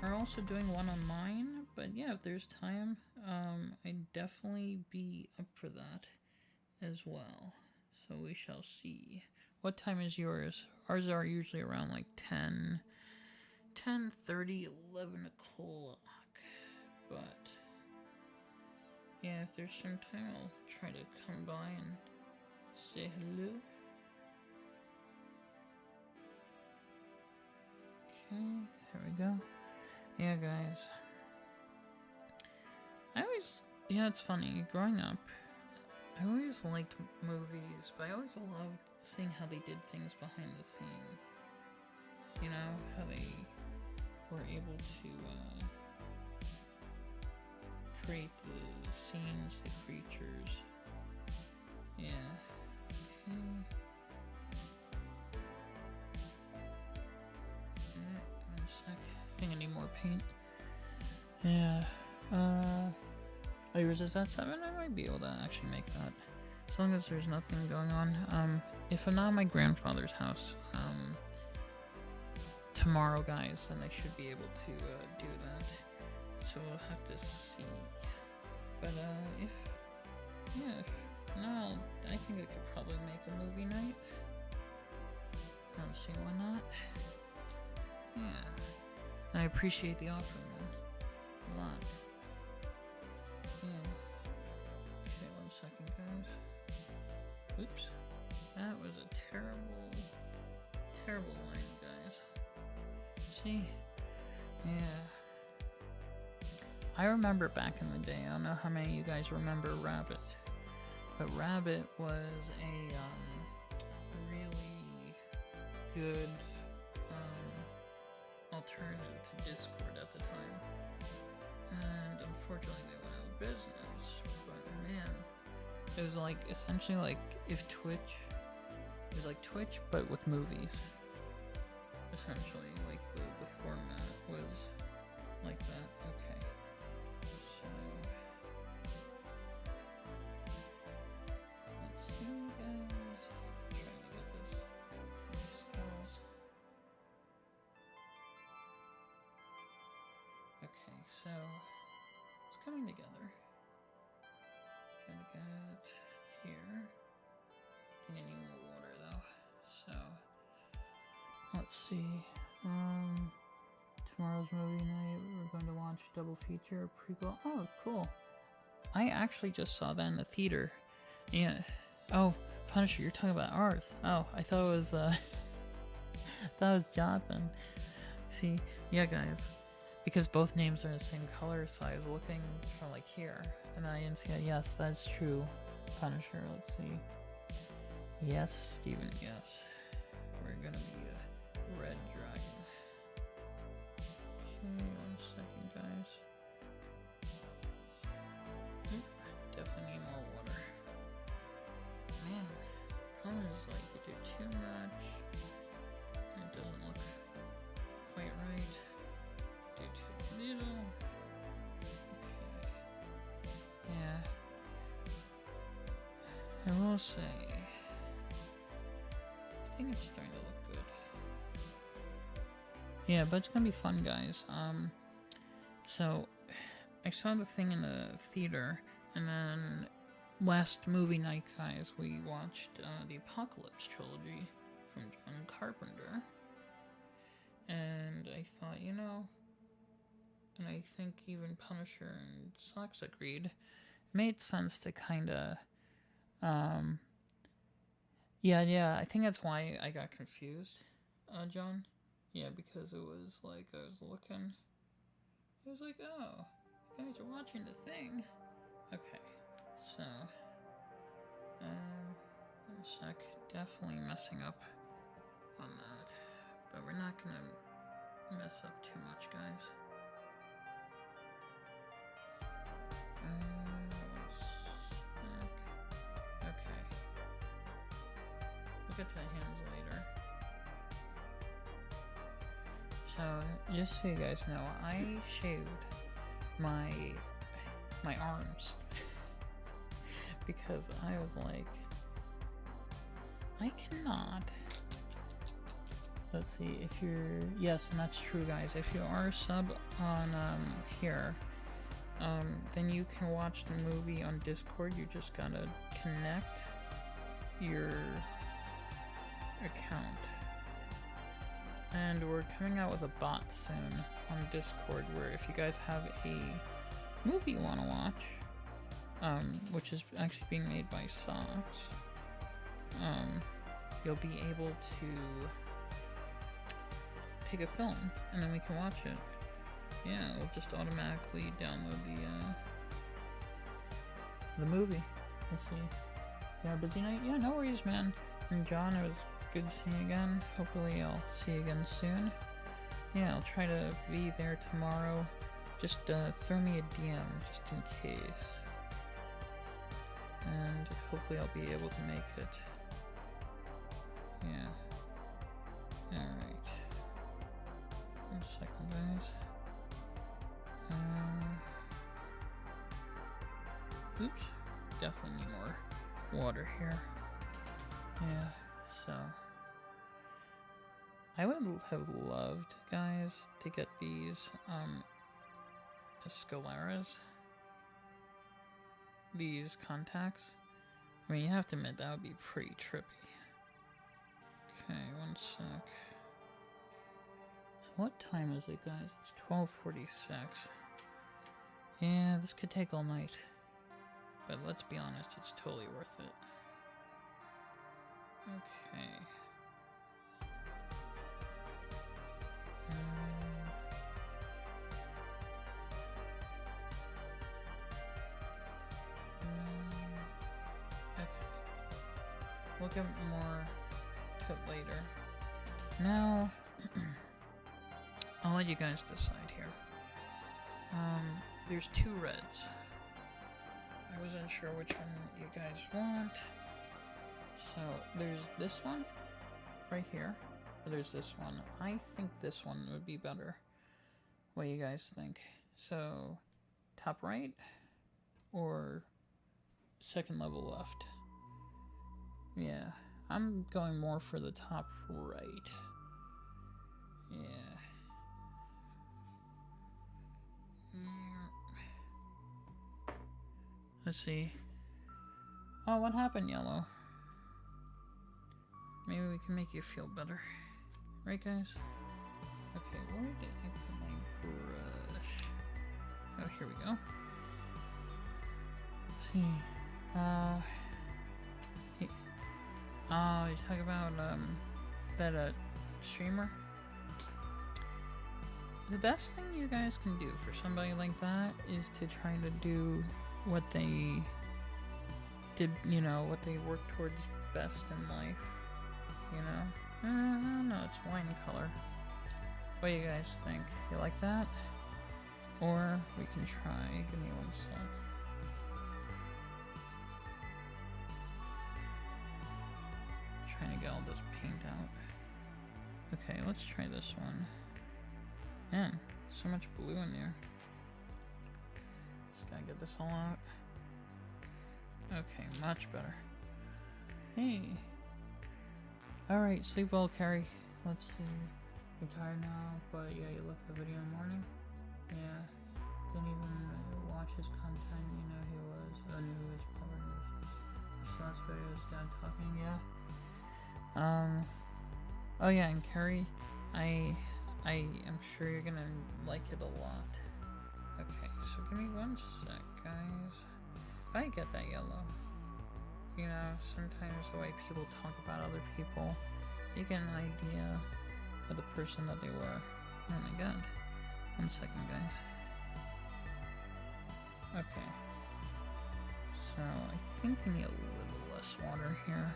are also doing one on mine, but yeah, if there's time, I'd definitely be up for that. as well. So we shall see. What time is yours? Ours are usually around like 10:30, 11 o'clock. But yeah, if there's some time, I'll try to come by and say hello. Okay, there we go. Yeah, guys. It's funny. Growing up, I always liked movies, but I always loved seeing how they did things behind the scenes. You know, how they were able to create the scenes, the creatures. Yeah. Okay. One sec. I think I need more paint. Yeah. Oh, yours is at 7? I might be able to actually make that. As long as there's nothing going on. If I'm not at my grandfather's house, tomorrow, guys, then I should be able to do that. So we'll have to see. But if no, I think I could probably make a movie night. I don't see why not. Yeah. I appreciate the offer, man. A lot. Yeah. Okay, 1 second, guys. Oops. That was a terrible line, guys. See? Yeah. I remember back in the day, I don't know how many of you guys remember Rabbit, but Rabbit was a really good alternative to Discord at the time. And unfortunately they went out of business, but man, it was like essentially like if Twitch, it was like Twitch but with movies. Essentially, like the format was like that. Okay. So let's see, guys. Trying to get these skills. Okay, so it's coming together. Trying to get here. I think I need more water though. So let's see. Tomorrow's movie night, we're going to watch double feature prequel. Oh, cool. I actually just saw that in the theater. Yeah. Oh, Punisher, you're talking about ours. Oh, I thought it was I thought it was Jonathan. See, yeah, guys, because both names are the same color, so I was looking from like here, and I didn't see it. Yes, that's true, Punisher. Let's see. Yes, Steven. Yes, we're gonna be a red dragon. Okay, 1 second, guys. Definitely need more water. Man, problem is like you do too much, and it doesn't look quite right. Do too little. Okay. Yeah. I will say, I think it's starting to look good. Yeah, but it's gonna be fun, guys. So I saw the thing in the theater, and then last movie night, guys, we watched the Apocalypse trilogy from John Carpenter, and I thought, you know, and I think even Punisher and Sox agreed, it made sense to kind of, yeah, I think that's why I got confused, John. Yeah, because it was like, I was looking, it was like, oh, you guys are watching the thing. Okay, so, 1 sec, definitely messing up on that, but we're not gonna mess up too much, guys. Okay, we'll get to the hands later. So, just so you guys know, I shaved my arms because I was like, I cannot. Let's see, if you're, yes, and that's true, guys. If you are a sub on here, then you can watch the movie on Discord. You just gotta connect your account. And we're coming out with a bot soon on Discord where if you guys have a movie you want to watch, which is actually being made by Socks, you'll be able to pick a film and then we can watch it. Yeah, it'll just automatically download the movie. Let's see. Yeah, busy night? Yeah, no worries, man. And John, it was good seeing you again. Hopefully I'll see you again soon. Yeah, I'll try to be there tomorrow. Just throw me a DM just in case. And hopefully I'll be able to make it. Yeah. Alright. 1 second, guys. Oops. Definitely need more water here. Yeah, so I would have loved, guys, to get these Scaleras. These contacts. I mean, you have to admit that would be pretty trippy. Okay, 1 sec. So what time is it, guys? It's 12:46. Yeah, this could take all night. But let's be honest, it's totally worth it. Okay. Okay. We'll get more to it later. Now, I'll let you guys decide here. There's 2 reds. I wasn't sure which one you guys want. So there's this one right here, or there's this one. I think this one would be better. What do you guys think? So top right or second level left? Yeah, I'm going more for the top right. Yeah. Let's see. Oh, what happened, Yellow? Maybe we can make you feel better. Right, guys? Okay, where did I put my brush? Oh, here we go. Let's see. Hey. Oh, you talk about, that, streamer? The best thing you guys can do for somebody like that is to try to do what they did, you know, what they work towards best in life, you know? I don't know, it's wine color. What do you guys think? You like that? Or we can try, give me 1 sec. Trying to get all this paint out. Okay, let's try this one. Man, so much blue in there. Just gotta get this all out. Okay, much better. Hey. Alright, sleep well, Carrie. Let's see. You're tired now, but yeah, you looked at the video in the morning? Yeah. Didn't even watch his content, you know he was. I knew who his brother was. His last video was dad talking, yeah. Oh yeah, and Carrie, I am sure you're gonna like it a lot. Okay, so give me 1 sec, guys. If I get that yellow, you know, sometimes the way people talk about other people, you get an idea of the person that they were. Oh my god. 1 second, guys. Okay. So, I think I need a little less water here.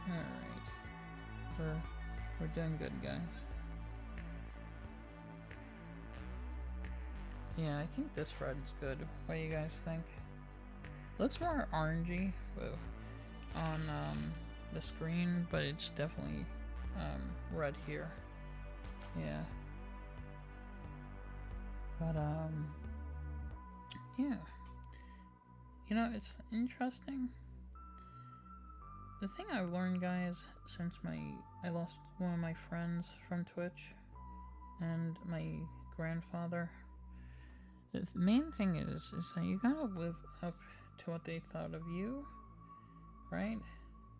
Alright. We're doing good, guys. Yeah, I think this red's good. What do you guys think? Looks more orangey on the screen, but it's definitely red here. Yeah. But yeah. You know, it's interesting. The thing I've learned, guys, since I lost one of my friends from Twitch and my grandfather, The main thing is that you gotta live up to what they thought of you, right?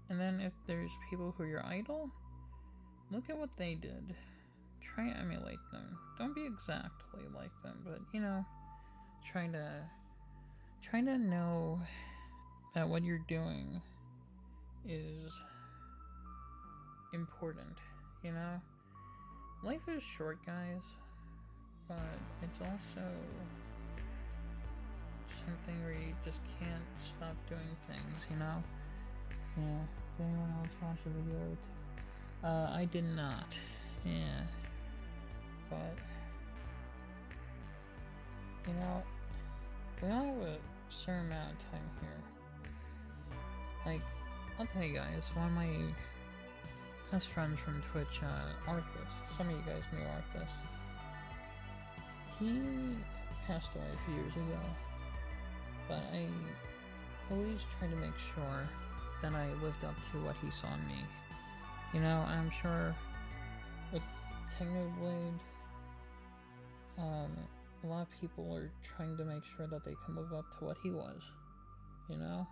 And then if there's people who are your idol, look at what they did. Try to emulate them. Don't be exactly like them, but you know, try to know that what you're doing is important, you know? Life is short, guys, but it's also something where you just can't stop doing things, you know? Yeah. Did anyone else watch the video? I did not. Yeah. But, you know, we only have a certain amount of time here. Like, I'll tell you guys, one of my best friends from Twitch, Arthas, some of you guys knew Arthas. He passed away a few years ago, but I always try to make sure that I lived up to what he saw in me. You know, I'm sure with Technoblade, a lot of people are trying to make sure that they can live up to what he was, you know?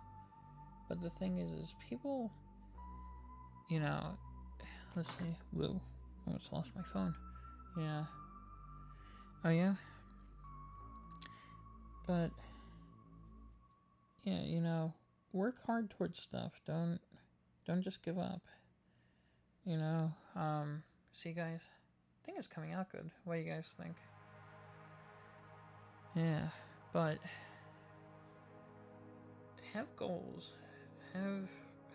But the thing is people, you know, let's see, whoa, I almost lost my phone. Yeah. Oh yeah? But, yeah, you know, work hard towards stuff. Don't just give up. You know, see guys, I think it's coming out good. What do you guys think? Yeah, but have goals.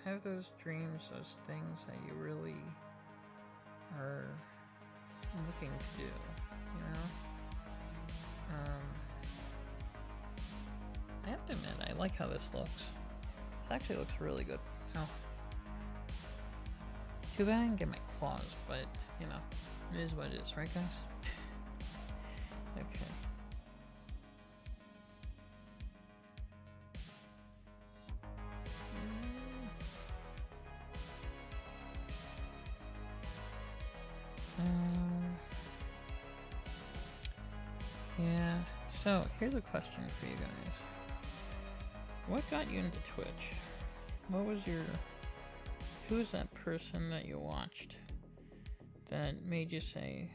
Have those dreams, those things that you really are looking to do, you know? I have to admit, I like how this looks. This actually looks really good now. Too bad I didn't get my claws, but, you know, it is what it is, right guys? Okay. Yeah, so here's a question for you guys. What got you into Twitch? What was who's that person that you watched that made you say,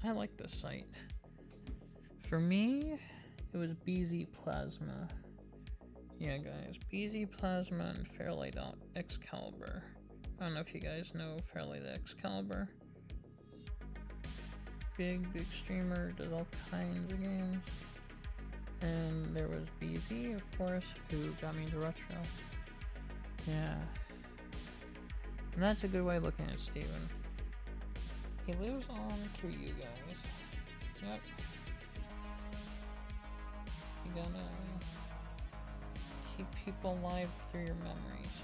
I like this site? For me, it was BZ Plasma. Yeah guys, BZ Plasma and Fairlight Excalibur. I don't know if you guys know Fairlight Excalibur. Big streamer, does all kinds of games. And there was BZ, of course, who got me into retro. Yeah. And that's a good way of looking at Steven. He lives on through you guys. Yep. You gotta keep people alive through your memories.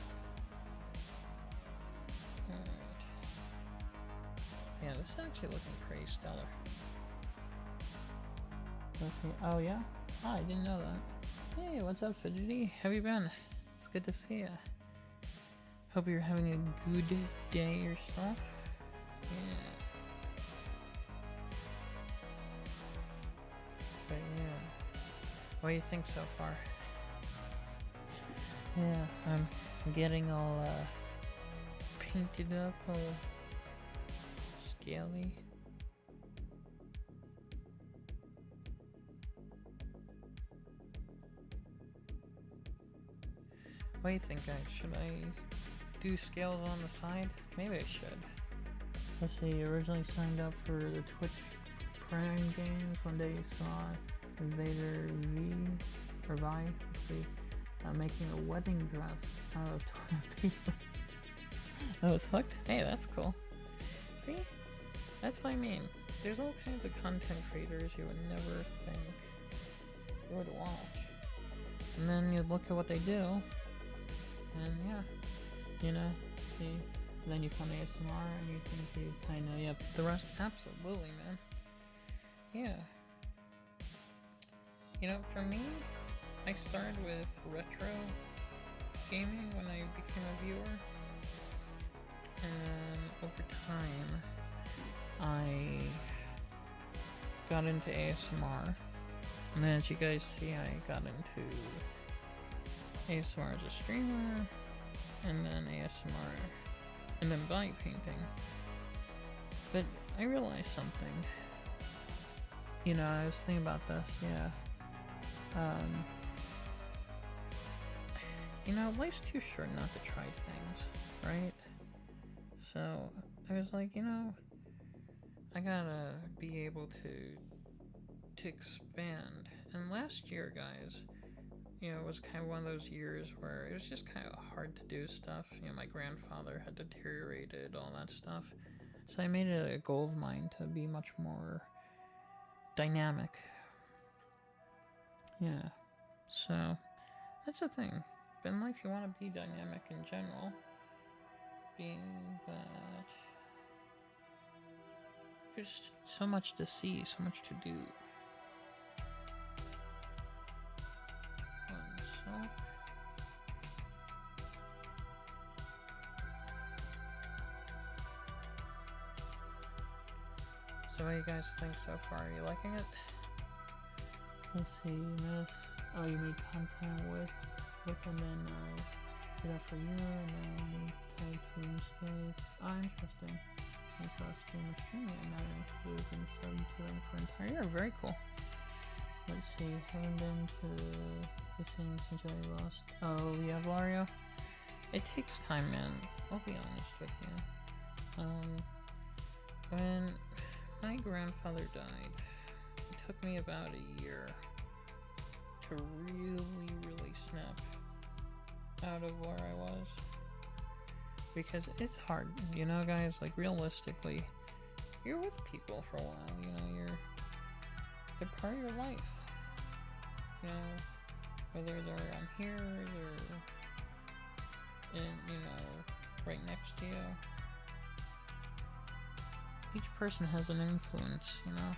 Alright. Yeah, this is actually looking pretty stellar. Let's see. Oh yeah? Oh, I didn't know that. Hey, what's up, Fidgety? How have you been? It's good to see ya. Hope you're having a good day yourself. Yeah. But yeah. What do you think so far? Yeah, I'm getting all painted up, all scaly. What do you think, guys? Should I do scales on the side? Maybe I should. Let's see, originally signed up for the Twitch Prime games. One day saw Vader Vi, let's see, making a wedding dress out of toilet paper. I was hooked? Hey, that's cool. See? That's what I mean. There's all kinds of content creators you would never think you would watch. And then you look at what they do, and yeah, you know, see, and then you find ASMR and you think you kind of, yep, the rest, absolutely, man. Yeah. You know, for me, I started with retro gaming when I became a viewer, and then over time, I got into ASMR, And then as you guys see, I got into ASMR as a streamer, and then ASMR, and then body painting. But I realized something. You know, I was thinking about this, yeah. You know, life's too short not to try things, right? So I was like, you know, I gotta be able to expand. And last year, guys, you know, it was kind of one of those years where it was just kind of hard to do stuff. You know, my grandfather had deteriorated, all that stuff. So I made it a goal of mine to be much more dynamic. Yeah. So that's the thing. But in life, you want to be dynamic in general. Being that there's so much to see, so much to do. So what do you guys think so far? Are you liking it? Let's see, Miss. Oh, you made content with and then did that for you, and then typed RuneScape. Oh, interesting. I saw a streaming, and that includes and sub to them for entire year. Very cool. Let's see, haven't been to this thing since I lost. Oh, yeah, Vario. It takes time, man. I'll be honest with you. When my grandfather died, it took me about a year to really snap out of where I was. Because it's hard, you know, guys, like, realistically, you're with people for a while, you know, they're part of your life. You know, whether they're on here, they're in, you know, right next to you. Each person has an influence, you know.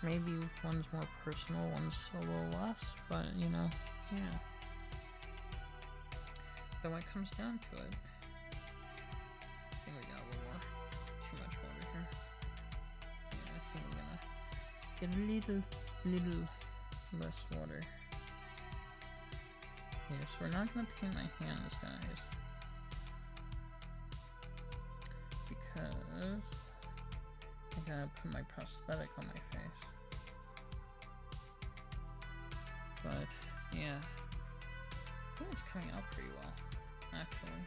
Maybe one's more personal, one's a little less, but, you know, yeah. But when it comes down to it, I think we got a little more, too much water here. Yeah, I think I'm gonna get a little less water. Yeah, so we're not gonna paint my hands, guys. Because I gotta put my prosthetic on my face. But, yeah. I think it's coming out pretty well, actually.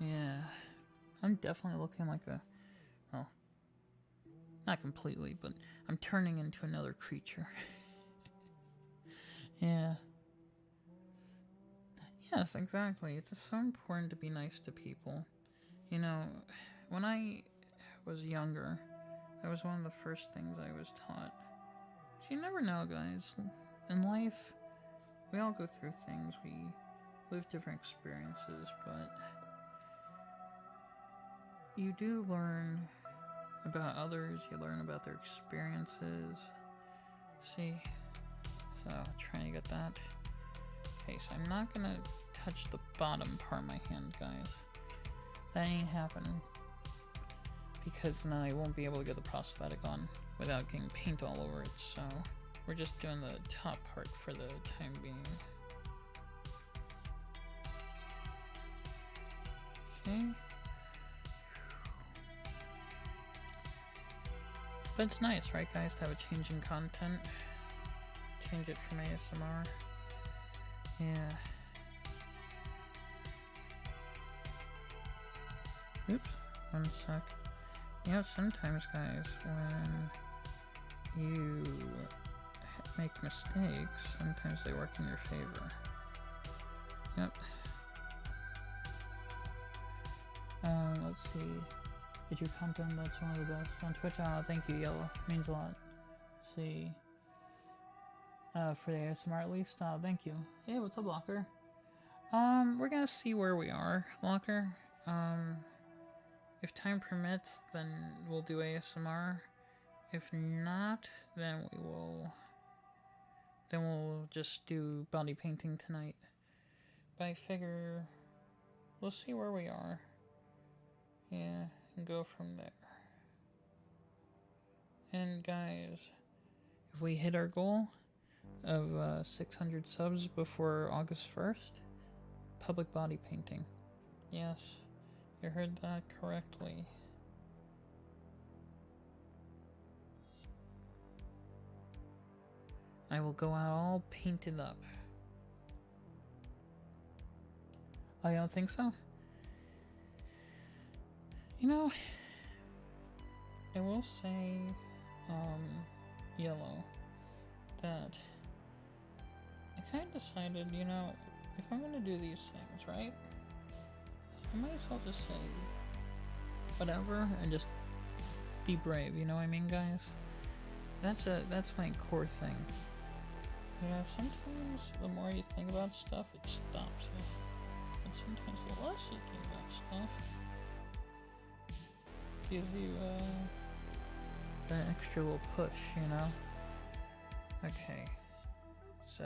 Yeah. I'm definitely looking like a... well, not completely, but I'm turning into another creature. Yeah. Yes, exactly. It's just so important to be nice to people. You know, when I was younger, that was one of the first things I was taught. So you never know, guys. In life, we all go through things. We live different experiences, but you do learn about others. You learn about their experiences. See? So, trying to get that. Okay, so I'm not gonna touch the bottom part of my hand, guys. That ain't happening. Because then I won't be able to get the prosthetic on without getting paint all over it, so we're just doing the top part for the time being. Okay. But it's nice, right, guys, to have a change in content. Change it from ASMR. Yeah. Oops, one sec. You know, sometimes, guys, when you make mistakes, sometimes they work in your favor. Yep. Let's see. Did your content, that's one of the best on Twitch? Oh, thank you, Yellow. Means a lot. Let's see. For the ASMR at least. Thank you. Hey, what's up, Locker? We're gonna see where we are, Locker. If time permits, then we'll do ASMR. If not, then we'll just do body painting tonight. But I figure we'll see where we are. Yeah, and go from there. guys, if we hit our goal of 600 subs before August 1st, public body painting. Yes, you heard that correctly. I will go out all painted up. Oh, you don't think so? You know, I will say, Yellow, that I kind of decided, you know, if I'm gonna do these things, right, I might as well just say whatever and just be brave, you know what I mean, guys? That's my core thing. You know, sometimes the more you think about stuff, it stops you. And sometimes the less you think about stuff gives you, that extra little push, you know? Okay. So,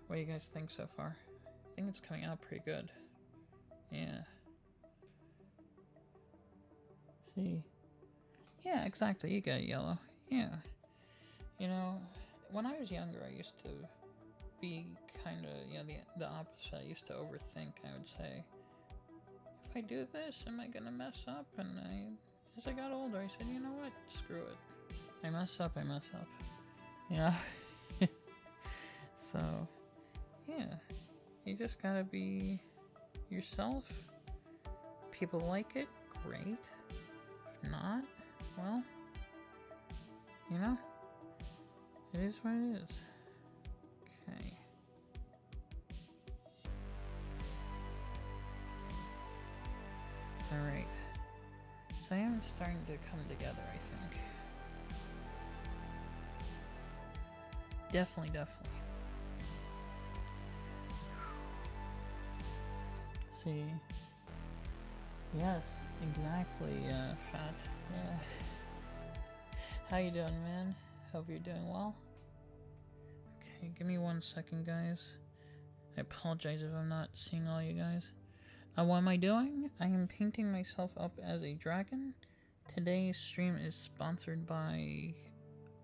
what do you guys think so far? I think it's coming out pretty good. Yeah. See? Yeah, exactly. You got it, Yellow. Yeah. You know, when I was younger, I used to be kind of, you know, the opposite. I used to overthink. I would say, if I do this, am I gonna mess up? And as I got older, I said, you know what? Screw it. I mess up, I mess up. Yeah. So, yeah. You just gotta be yourself. People like it, great. If not, well, you know, it is what it is. Okay. Alright. So I am starting to come together, I think. Definitely. See. Yes, exactly, Fat. Yeah. How you doing, man? Hope you're doing well. Okay, give me 1 second, guys. I apologize if I'm not seeing all you guys. What am I doing? I am painting myself up as a dragon. Today's stream is sponsored by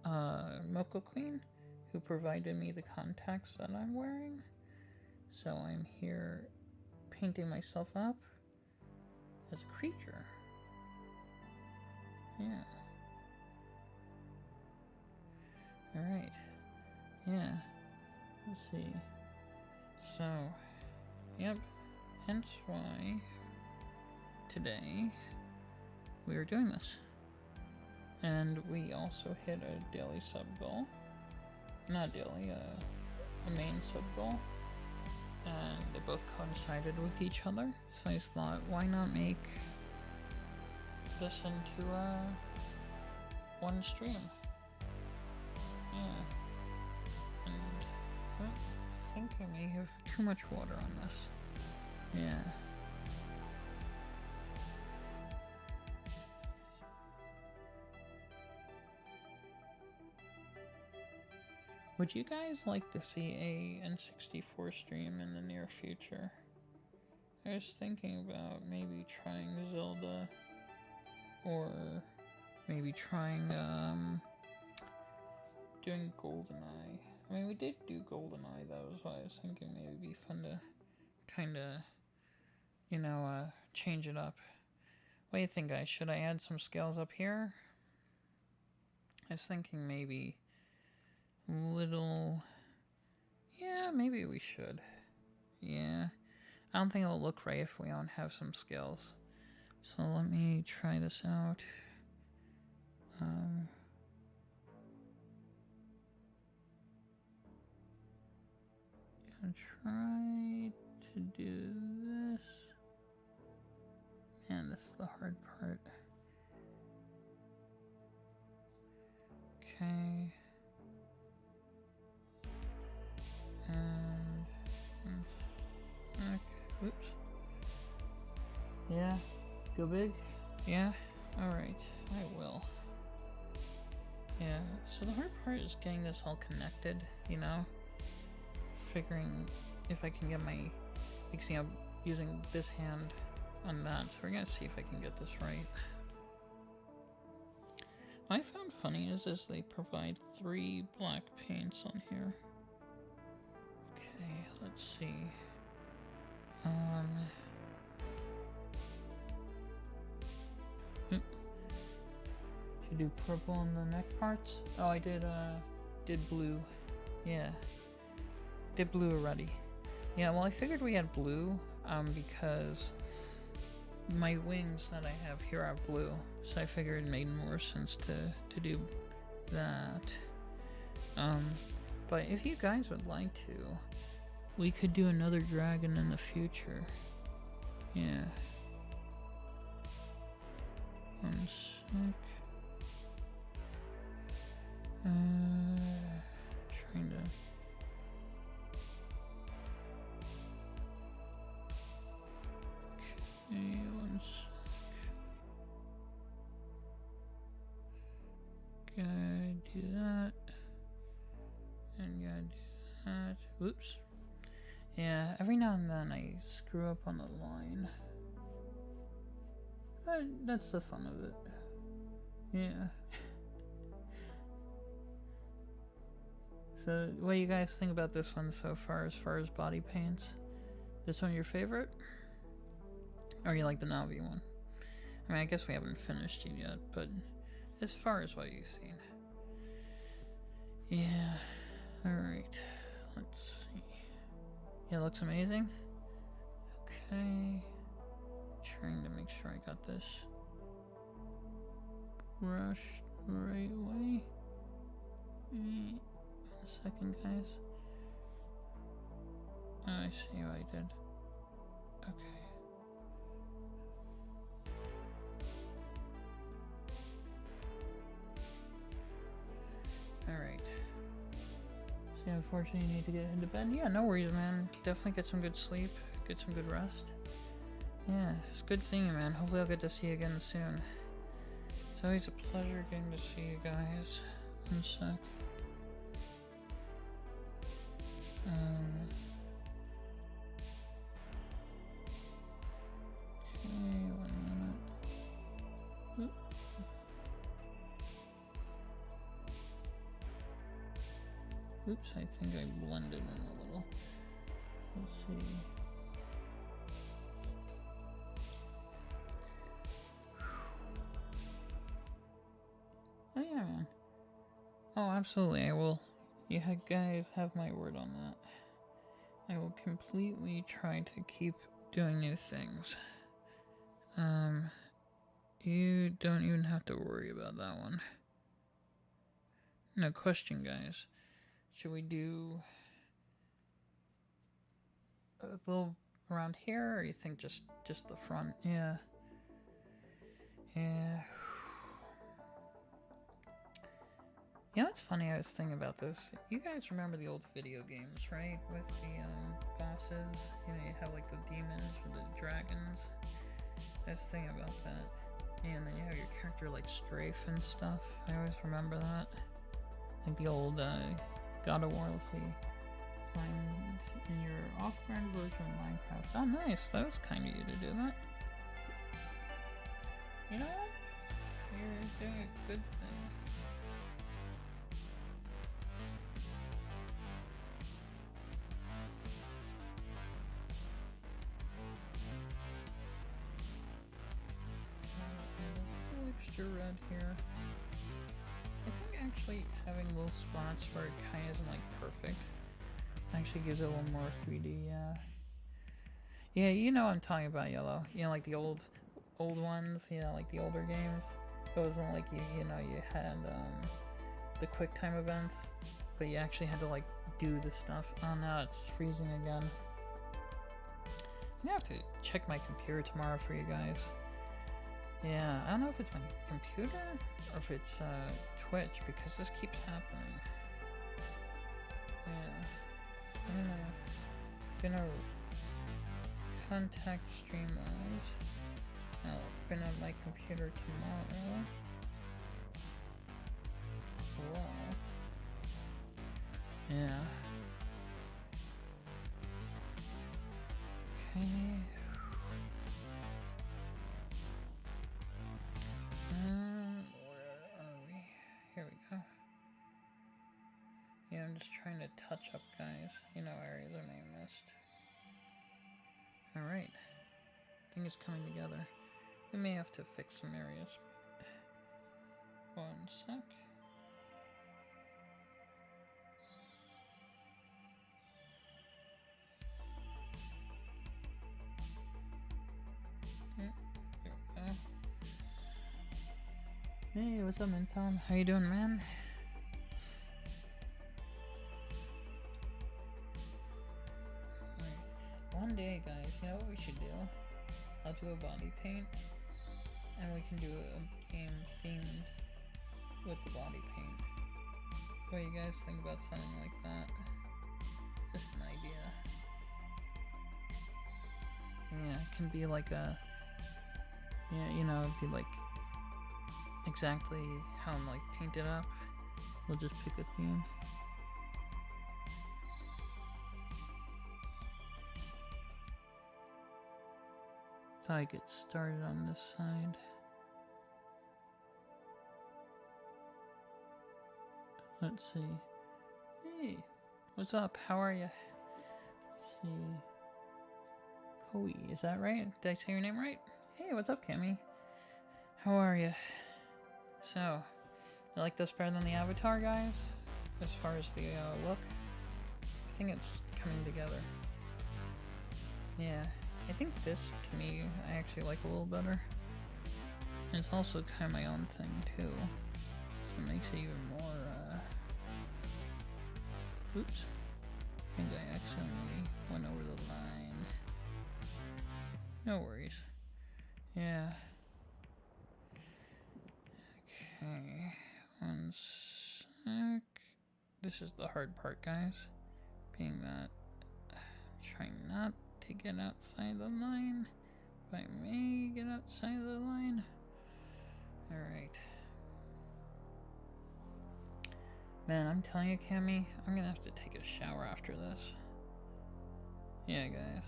MocoQueen, who provided me the contacts that I'm wearing. So I'm here painting myself up as a creature. Yeah. Alright. Yeah. Let's see. So, yep. Hence why today we are doing this. And we also hit a daily sub goal. Not daily, a main sub goal. And they both coincided with each other. So I just thought, why not make this into one stream? Yeah. And well, I think I may have too much water on this. Yeah. Would you guys like to see a N64 stream in the near future? I was thinking about maybe trying Zelda, or maybe trying doing GoldenEye. I mean, we did do GoldenEye, that was why I was thinking maybe it'd be fun to kinda, you know, change it up. What do you think, guys? Should I add some scales up here? I was thinking maybe little, yeah, maybe we should. Yeah, I don't think it'll look right if we don't have some scales. So let me try this out. Gonna try to do this. Man, this is the hard part. Okay. And oops. Yeah, go big. Yeah, all right, I will. Yeah, so the hard part is getting this all connected, you know, figuring if I can get my, you can see I'm using this hand on that, so we're gonna see if I can get this right. I found funny is they provide 3 black paints on here. Okay, let's see. Did you do purple on the neck parts? Oh, I did blue. Yeah. Did blue already. Yeah, well, I figured we had blue, because my wings that I have here are blue, so I figured it made more sense to do that. But if you guys would like to, we could do another dragon in the future. Yeah. One sec. Trying to... Okay, one sec. Gotta do that. And gotta do that. Whoops. Yeah, every now and then I screw up on the line. But that's the fun of it. Yeah. So, what do you guys think about this one so far as body paints? This one your favorite? Or you like the Navi one? I mean, I guess we haven't finished it yet, but as far as what you've seen. Yeah. Alright. Let's see. Yeah, it looks amazing. Okay. Trying to make sure I got this brushed the right way. 1 second, guys. Oh, I see what I did. Okay. Alright. See, unfortunately, you need to get into bed. Yeah, no worries, man. Definitely get some good sleep. Get some good rest. Yeah, it's good seeing you, man. Hopefully I'll get to see you again soon. It's always a pleasure getting to see you guys. 1 sec. Okay, 1 minute. Oop. Oops, I think I blended in a little. Let's see. Oh yeah, man. Oh, absolutely, I will. You guys have my word on that. I will completely try to keep doing new things. You don't even have to worry about that one. No question, guys. Should we do a little around here, or you think just the front? Yeah. Yeah. You know what's funny? I was thinking about this. You guys remember the old video games, right? With the bosses. You know, you have like the demons or the dragons. I was thinking about that. And then you have your character like strafe and stuff. I always remember that. Like the old God of War, let's see. Signed in your off-brand version of Minecraft. Oh, nice. That was kind of you to do that. You know what? You're doing a good thing. Extra red here. I think actually having little spots where it kind of isn't like perfect actually gives it a little more 3D. Yeah, you know what I'm talking about, Yellow. You know, like the old ones. You know, like the older games. It wasn't like you know you had the QuickTime events, but you actually had to like do the stuff. Oh no, it's freezing again. I'm gonna have to check my computer tomorrow for you guys. Yeah, I don't know if it's my computer or if it's Twitch, because this keeps happening. Yeah. I'm gonna contact streamers. I'll open up my computer tomorrow. Wow. Yeah. Okay. Where are we? just trying to touch up, guys. You know, areas I may have missed. Alright. I think it's coming together. We may have to fix some areas. 1 sec. There we go. Hey, what's up, man, Tom? How you doing, man? One day, guys, you know what we should do? I'll do a body paint, and we can do a game themed with the body paint. What do you guys think about something like that? Just an idea. Yeah, it can be like a... Yeah, you know, it'd be like exactly how I'm like painted up. We'll just pick a theme. So I get started on this side. Let's see. Hey, what's up? How are you? Let's see. Koi, is that right? Did I say your name right? Hey, what's up, Cammy? How are you? So, you like this better than the Avatar, guys? As far as the look? I think it's coming together. Yeah, I think this, to me, I actually like a little better. And it's also kind of my own thing, too. So it makes it even more, oops. I think I accidentally went over the line. No worries. Yeah. Okay. 1 sec. This is the hard part, guys. Being that I'm trying not to get outside the line. But I may get outside the line. Alright. Man, I'm telling you, Cammy, I'm gonna have to take a shower after this. Yeah, guys.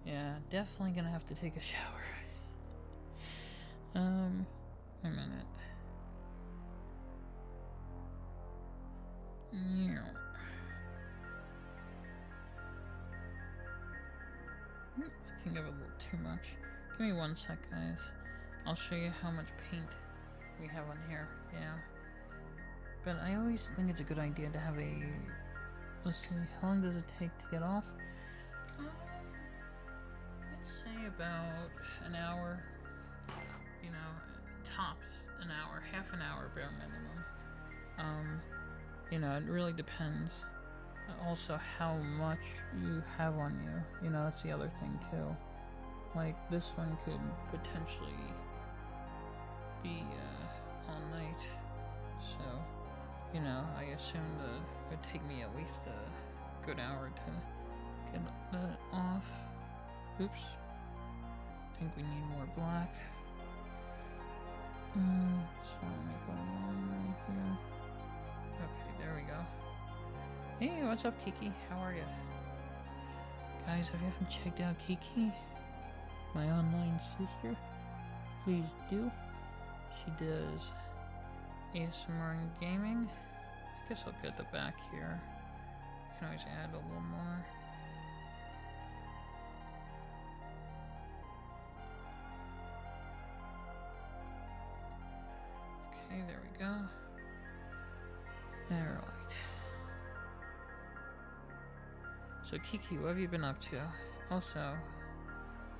Yeah, definitely gonna have to take a shower. A minute. I think I have a little too much. Give me 1 sec, guys. I'll show you how much paint we have on here. Yeah. But I always think it's a good idea to have a... Let's see, how long does it take to get off? Let's say about an hour. You know, tops an hour, half an hour bare minimum. You know, it really depends. Also, how much you have on you. You know, that's the other thing too. Like, this one could potentially be all night. So, you know, I assumed it would take me at least a good hour to get that off. Oops. I think we need more black. Just want to make a line right here. Okay, there we go. Hey, what's up, Kiki? How are you? Guys, if you haven't checked out Kiki, my online sister, please do. She does ASMR and gaming. I guess I'll get the back here. I can always add a little more. Okay, there we go. Alright. So Kiki, what have you been up to? Also,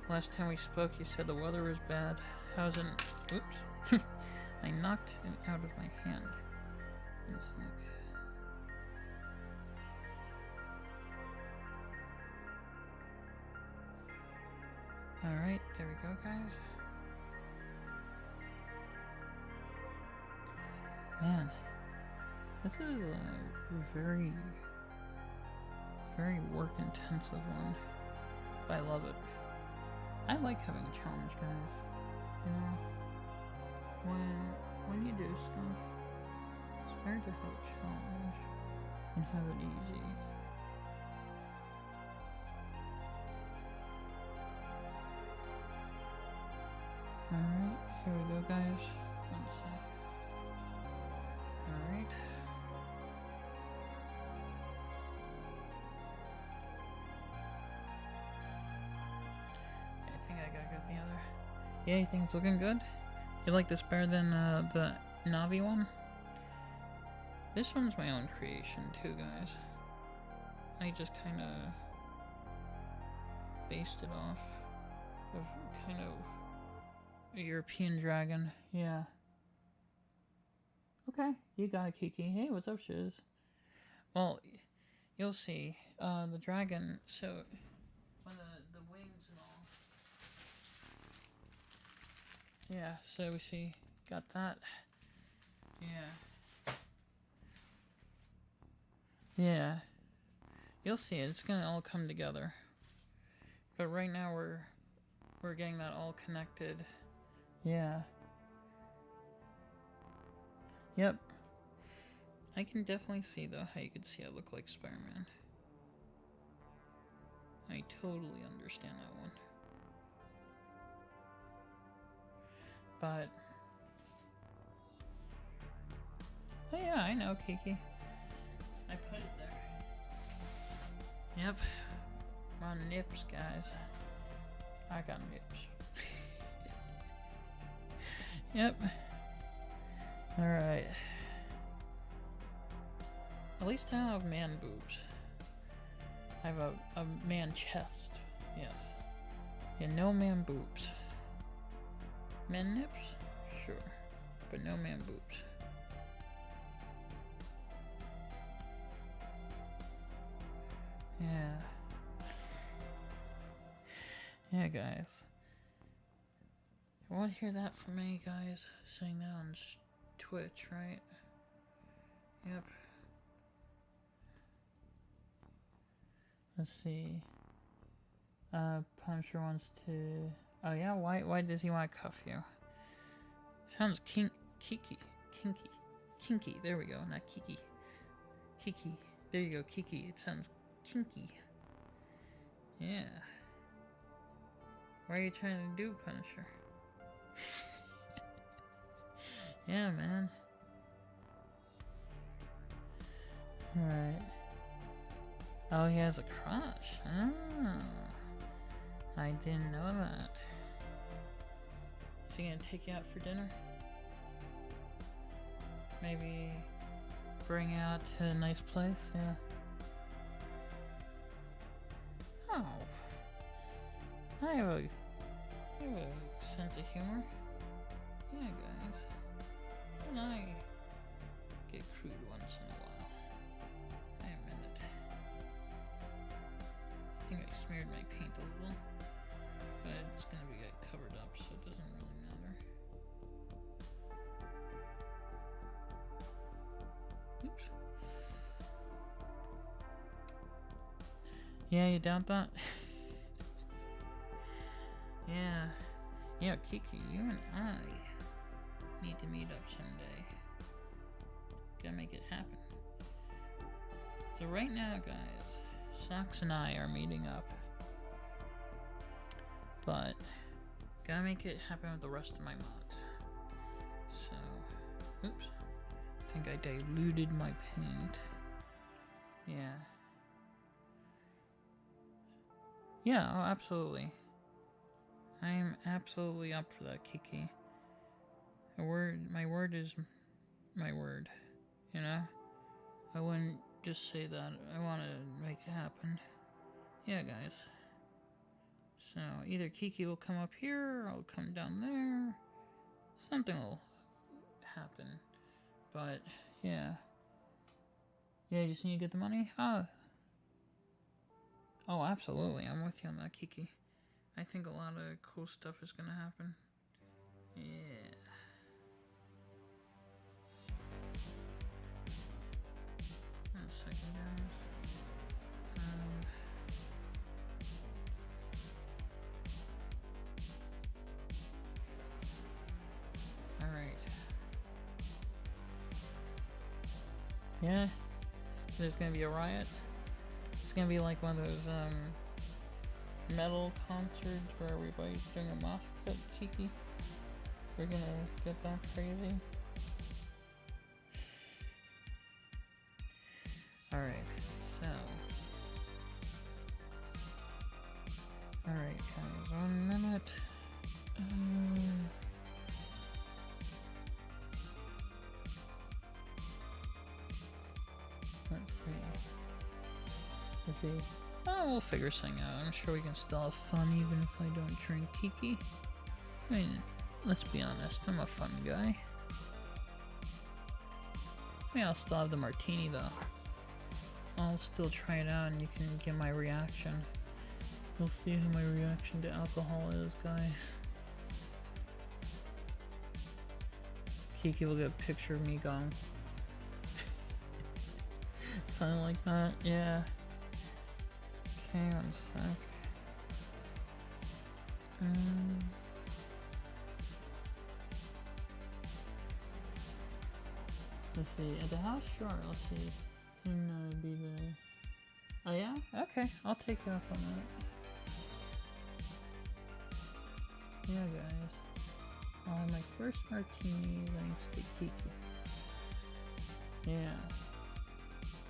last time we spoke you said the weather was bad. How's it? Oops. I knocked it out of my hand. One sec. Alright, there we go, guys. Man, this is a very work intensive one, but I love it. I like having a challenge, guys. You know, when you do stuff, it's better to have a challenge and have it easy. Alright, here we go, guys. One sec. Alright. I think I gotta get the other. Yeah, you think it's looking good? You like this better than the Navi one? This one's my own creation too, guys. I just kind of based it off of kind of a European dragon. Yeah. Okay, you got it, Kiki. Hey, what's up, Shiz? Well, you'll see. The dragon, so when the wings and all. Yeah, so we see, got that. Yeah. Yeah. You'll see it. It's gonna all come together. But right now we're getting that all connected. Yeah. Yep. I can definitely see though how you could see I look like Spider-Man. I totally understand that one. But oh yeah, I know, Kiki. I put it there. Yep. I'm on nips, guys. I got nips. Yep. Alright. At least I don't have man boobs. I have a man chest. Yes. Yeah, no man boobs. Man nips? Sure. But no man boobs. Yeah. Yeah, guys. You want to hear that from me, guys? Saying that on Twitch, right? Yep. Let's see. Punisher wants to... Oh yeah? Why does he want to cuff you? Sounds kinky. There we go, not Kiki. Kiki. There you go, Kiki. It sounds kinky. Yeah. What are you trying to do, Punisher? Yeah, man. Alright. Oh, he has a crush. Oh. I didn't know that. Is he gonna take you out for dinner? Maybe bring you out to a nice place? Yeah. Oh. I have a sense of humor. Yeah, guys. And I get crude once in a while. I admit it. I think I smeared my paint a little, but it's gonna be covered up, so it doesn't really matter. Oops. Yeah, you doubt that? Yeah, Kiki, you and I need to meet up someday. Gotta make it happen. So right now, guys, Socks and I are meeting up. But gotta make it happen with the rest of my mods. So, oops. I think I diluted my paint. Yeah. Yeah, oh, absolutely. I'm absolutely up for that, Kiki. My word is my word, you know? I wouldn't just say that. I want to make it happen. Yeah, guys. So, either Kiki will come up here, or I'll come down there. Something will happen. But, yeah. Yeah, you just need to get the money? Oh, absolutely. I'm with you on that, Kiki. I think a lot of cool stuff is gonna happen. Yeah. One second, guys. Alright. Yeah. There's gonna be a riot. It's gonna be like one of those, metal concerts where everybody's doing a mosh pit, Kiki. We're gonna get that crazy. Alright, so. Alright, guys, 1 minute. Let's see. Oh, we'll figure something out. I'm sure we can still have fun even if I don't drink Kiki. I mean, let's be honest, I'm a fun guy. I mean, I'll still have the martini though. I'll still try it out and you can get my reaction. We'll see how my reaction to alcohol is, guys. Kiki will get a picture of me going. Something like that, yeah. Okay, 1 sec. Let's see, at the house, sure, let's see. Can be the... Oh yeah? Okay, I'll take you up on that. Yeah, guys. I'll have my first martini thanks to Kiki. Yeah.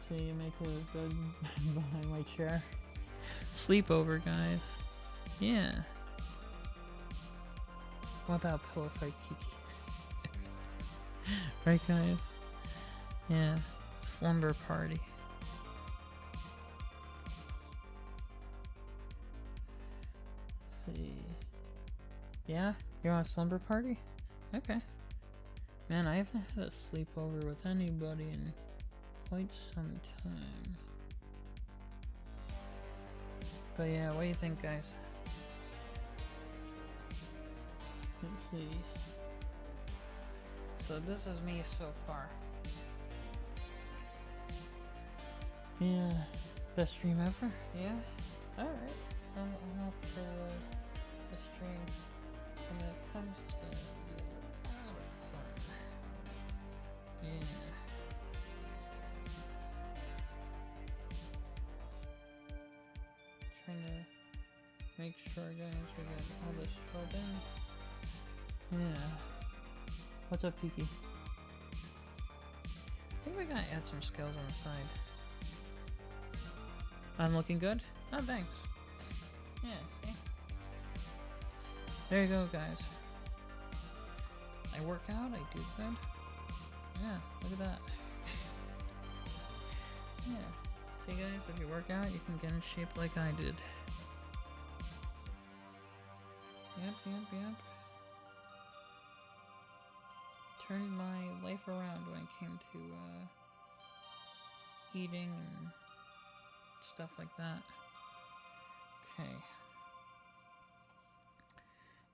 So you make a bed behind my chair. Sleepover, guys. Yeah. What about pillow fight Kiki? Right, guys? Yeah. Slumber party. Let's see. Yeah? You want a slumber party? Okay. Man, I haven't had a sleepover with anybody in quite some time. But yeah, what do you think, guys? Let's see. So this is me so far. Yeah, best stream ever? Yeah? Alright. I'm up for the stream. When it comes, it's gonna be a lot of fun. Yeah. Trying to make sure, guys, we got all this filled in. Yeah. What's up, Kiki? I think we gotta add some scales on the side. I'm looking good? Oh, thanks. Yeah, see? There you go, guys. I work out, I do good. Yeah, look at that. Yeah. See, guys, if you work out, you can get in shape like I did. Yep. Turned my life around when it came to, eating and stuff like that. Okay.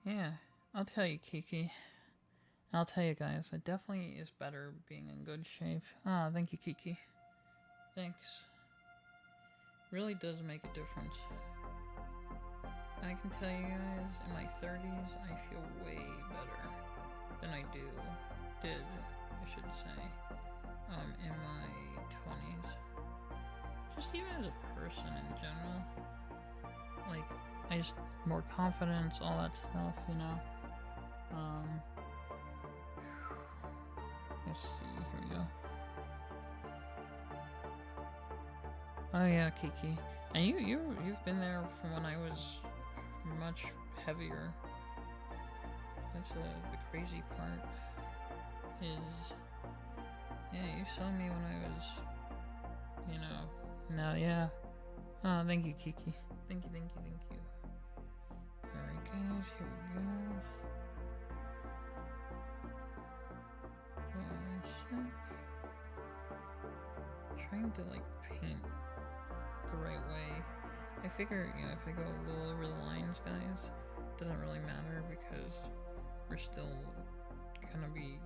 Yeah, I'll tell you, Kiki. I'll tell you guys, it definitely is better being in good shape. Ah, thank you, Kiki. Thanks. Really does make a difference. I can tell you guys, in my 30s, I feel way better than I did, I should say, in my 20s. Just even as a person in general. Like, I just, more confidence, all that stuff, you know? Let's see, here we go. Oh yeah, Kiki. And you've been there from when I was much heavier. That's the crazy part. Is, yeah, you saw me when I was, you know, now, yeah. Oh, thank you, Kiki. Thank you. Alright, guys, here we go. One sec. Trying to, like, paint the right way. I figure, you know, if I go a little over the lines, guys, it doesn't really matter because we're still gonna be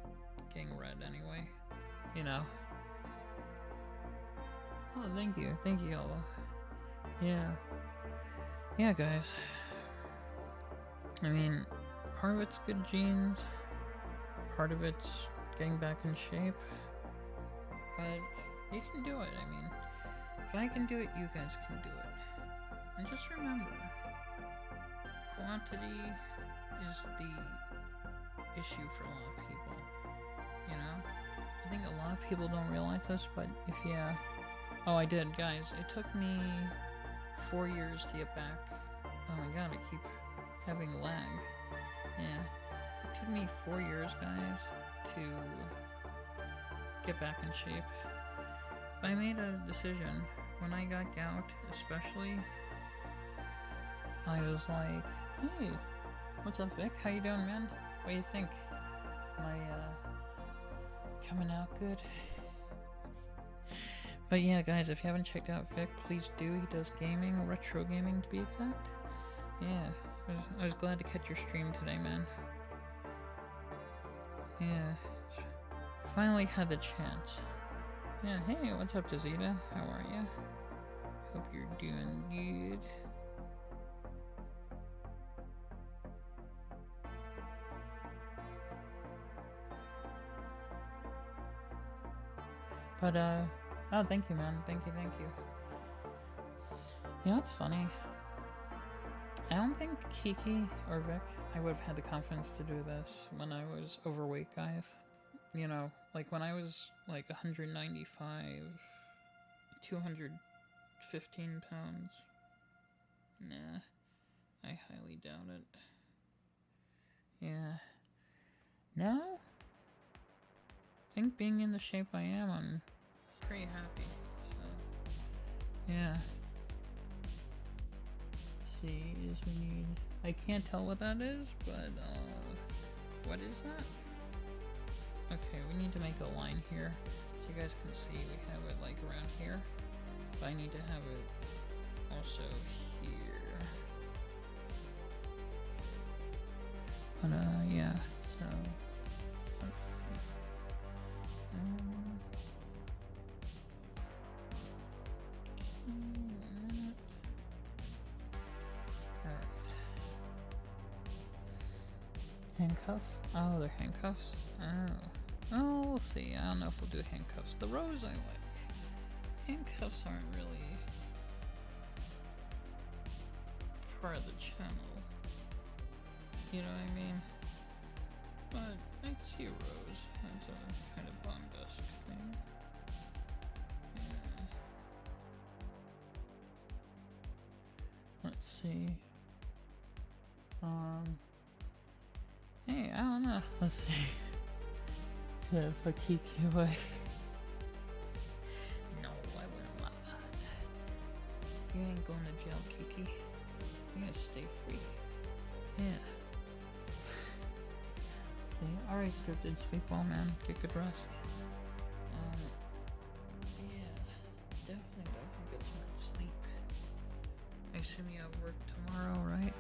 getting red anyway, you know? Oh, thank you, Yellow. Yeah, guys. I mean, part of it's good genes, part of it's getting back in shape, but you can do it. I mean, if I can do it, you guys can do it. And just remember, quantity issue for a lot of people. You know? I think a lot of people don't realize this, but if yeah. Oh, I did, guys. It took me 4 years to get back. Oh my god, I keep having lag. Yeah. It took me 4 years, guys, to get back in shape. But I made a decision. When I got gout, especially, I was like, hey, what's up, Vic? How you doing, man? What do you think? Am I, coming out good? But yeah, guys, if you haven't checked out Vic, please do. He does gaming, retro gaming to be exact. Yeah, I was glad to catch your stream today, man. Yeah, finally had the chance. Yeah, hey, what's up, Dazita? How are ya? Hope you're doing good. But, oh, thank you, man. Thank you. You know, it's funny. I don't think Kiki or Vic, I would have had the confidence to do this when I was overweight, guys. You know, like when I was like 195, 215 pounds. Nah, I highly doubt it. Yeah. Now, I think being in the shape I am, I'm pretty happy. So, yeah. Let's see, we need. I can't tell what that is, but what is that? Okay, we need to make a line here so you guys can see we have it like around here, but I need to have it also here. But yeah, so let's see. Alright. Handcuffs? Oh, they're handcuffs? Oh, we'll see. I don't know if we'll do handcuffs. The rose I like. Handcuffs aren't really part of the channel. You know what I mean? But I can see a rose. That's a kind of bomb-esque thing. Yeah. Let's see. Hey, I don't know. Let's see. To for Kiki away. No, I wouldn't allow that. You ain't going to jail, Kiki. You're gonna stay free. Yeah. See, alright, scripted. Sleep well, man. Get good rest. Yeah, definitely get some good sleep. I assume you have work tomorrow, right?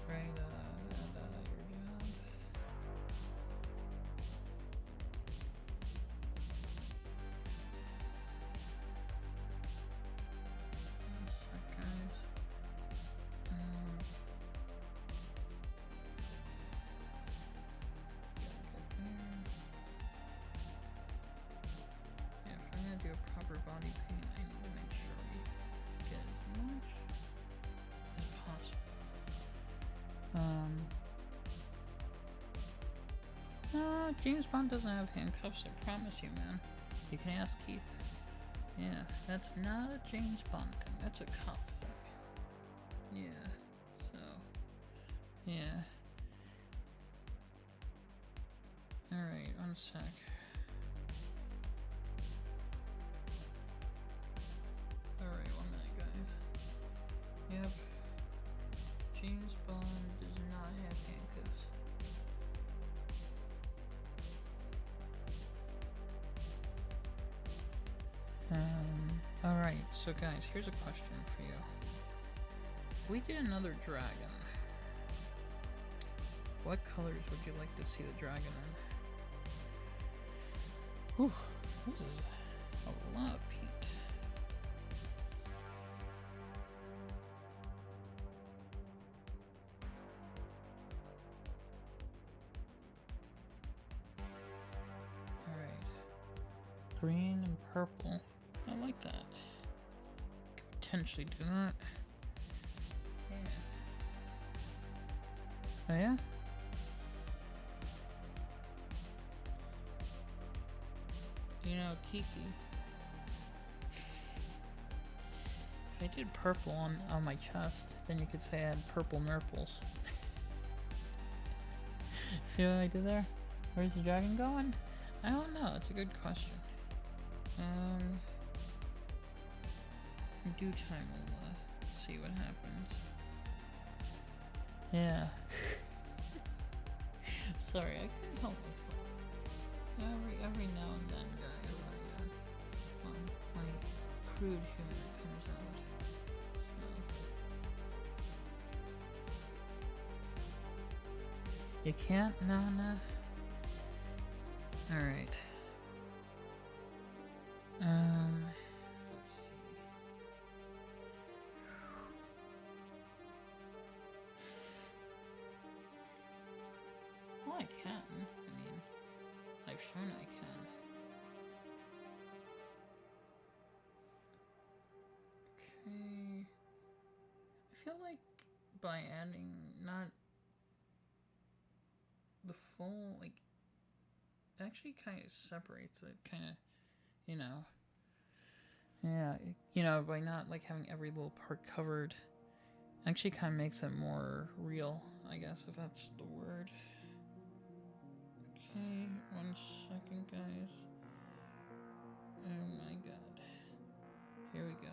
Right, at your job. One sec, guys. Yeah, if I'm gonna do a proper body paint, I need to make sure we get as much as possible. James Bond doesn't have handcuffs, I promise you, man. You can ask Keith. Yeah, that's not a James Bond thing, that's a cop thing. Yeah, so, yeah. Alright, one sec. Alright, 1 minute, guys. Yep. James Bond does not have handcuffs. Alright, so guys, here's a question for you. If we did another dragon, what colors would you like to see the dragon in? Whew, this is a lot of paint. Alright. Green and purple. I like that. Could potentially do that. Yeah. Oh yeah? You know, Kiki. If I did purple on my chest, then you could say I had purple nurples. See what I did there? Where's the dragon going? I don't know. It's a good question. In due time we'll see what happens. Yeah. Sorry, I couldn't help myself. Every now and then, guys, my crude humor comes out. So. You can't, Nana? Alright. Let's see. Well, I can. I mean, I've shown I can. Okay. I feel like by adding not the full, like, actually kind of separates it, kind of, you know. Yeah, you know, by not like having every little part covered, actually kind of makes it more real, I guess, if that's the word. Okay, 1 second, guys. Oh my god. Here we go.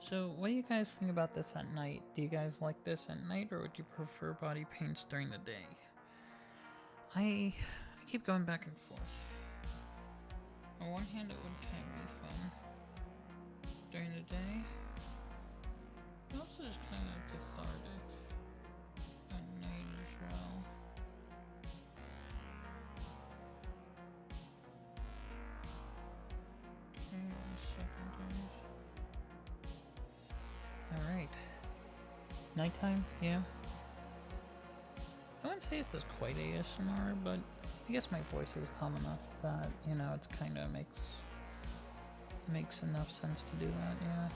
So, what do you guys think about this at night? Do you guys like this at night, or would you prefer body paints during the day? I keep going back and forth. On one hand, it would kind of be fun during the day. It also is kind of cathartic at night as well. Okay, 1 second, guys. Alright. Nighttime? Yeah. I wouldn't say this is quite ASMR, but I guess my voice is calm enough that, you know, it's kind of makes enough sense to do that, yeah.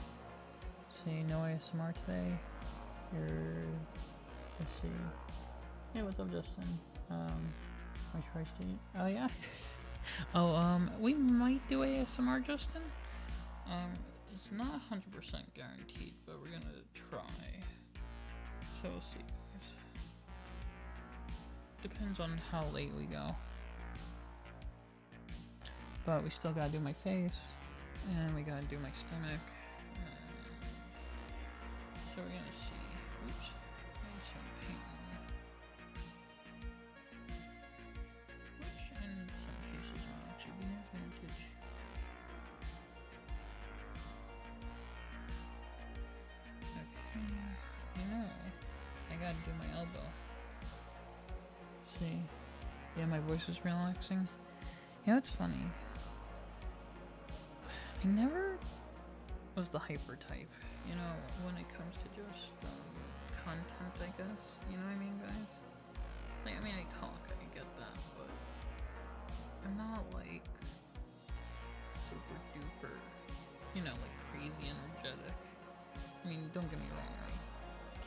See, no ASMR today. Let's see. Hey, what's up, Justin? My tri-state. Oh, yeah? We might do ASMR, Justin. It's not 100% guaranteed, but we're gonna try. So we'll see, guys. Depends on how late we go. But we still gotta do my face, and we gotta do my stomach. So we're gonna see. Oops. I need some paint on there. Which in some cases might actually be an advantage. Okay. You know, I gotta do my elbow. See? Yeah, my voice is relaxing. You know, it's funny. I never was the hyper type, you know, when it comes to just content, I guess. You know what I mean, guys? Like, I mean, I talk, I get that, but I'm not like super duper, you know, like crazy energetic. I mean, don't get me wrong, I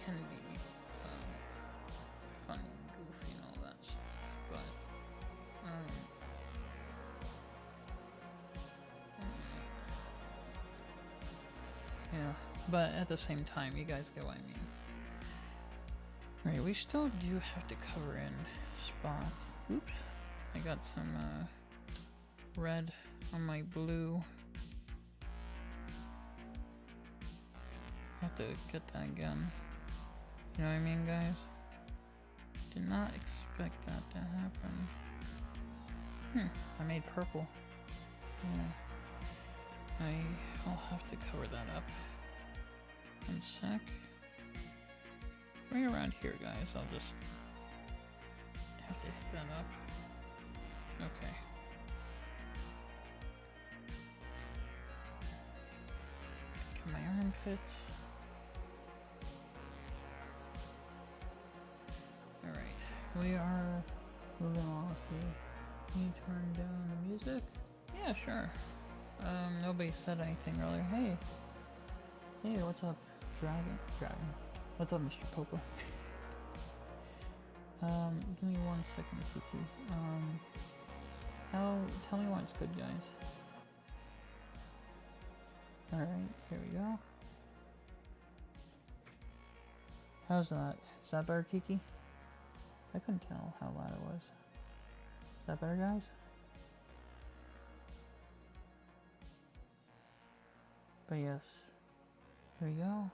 can be funny and goofy and all that stuff, but yeah, but at the same time, you guys get what I mean. Right, we still do have to cover in spots. Oops, I got some red on my blue. Have to get that again. You know what I mean, guys? Did not expect that to happen. I made purple. Yeah. I'll have to cover that up. 1 sec. Right around here, guys. I'll just have to hit that up. Okay. Get my armpits. Alright. We are moving on. Let's see. Can you turn down the music? Yeah, sure. Nobody said anything earlier. Hey, what's up, Dragon? What's up, Mr. Popo? Give me 1 second, Kiki. Tell me when it's good, guys. Alright, here we go. How's that? Is that better, Kiki? I couldn't tell how loud it was. Is that better, guys? But yes. Here we go.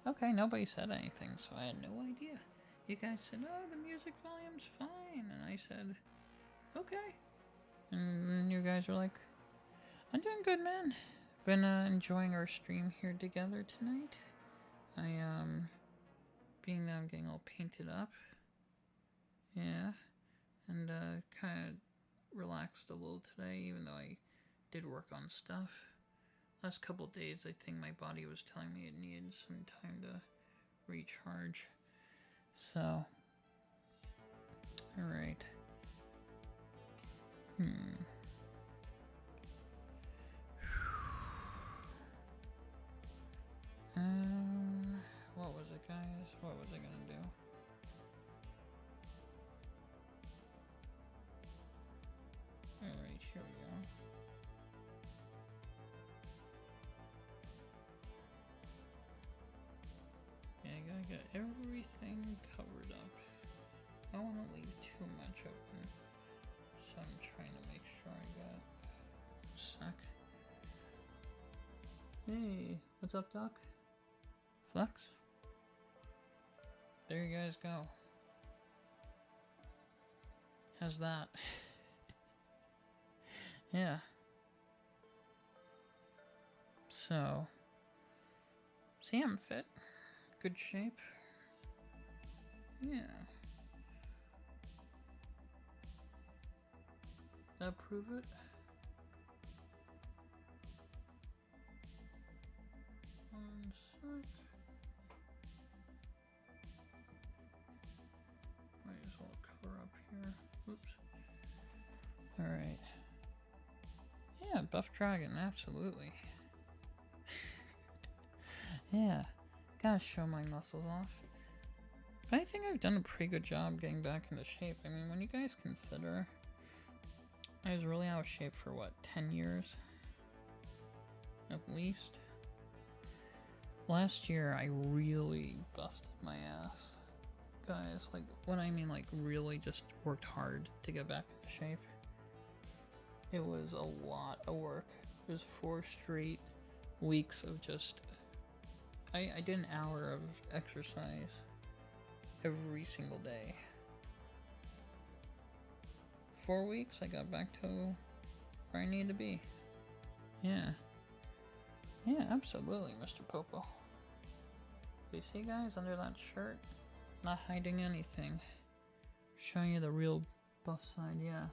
Okay, nobody said anything, so I had no idea. You guys said, oh, the music volume's fine. And I said, okay. And you guys were like, I'm doing good, man. Been enjoying our stream here together tonight. Being that I'm getting all painted up. Yeah. And kind of relaxed a little today, even though I did work on stuff. Last couple days, I think my body was telling me it needed some time to recharge. So, alright. What was it, guys? What was I gonna do? Alright, here we go. Yeah, I gotta get everything covered up. I don't want to leave too much open, so I'm trying to make sure I got a sec. Hey, what's up, Doc? Flex? There you guys go. How's that? Yeah. So, see, I'm fit. Good shape. Yeah. That prove it? One sec. Might as well cover up here. Oops. Alright. Yeah, Buff Dragon, absolutely. Yeah. Gotta show my muscles off. But I think I've done a pretty good job getting back into shape. I mean, when you guys consider I was really out of shape for what, 10 years? At least. Last year I really busted my ass. Guys, like, when I mean like really just worked hard to get back into shape. It was a lot of work. It was 4 straight weeks of just... I did an hour of exercise every single day. 4 weeks, I got back to where I need to be. Yeah. Yeah, absolutely, Mr. Popo. You see, guys, under that shirt? Not hiding anything. Showing you the real buff side, yeah.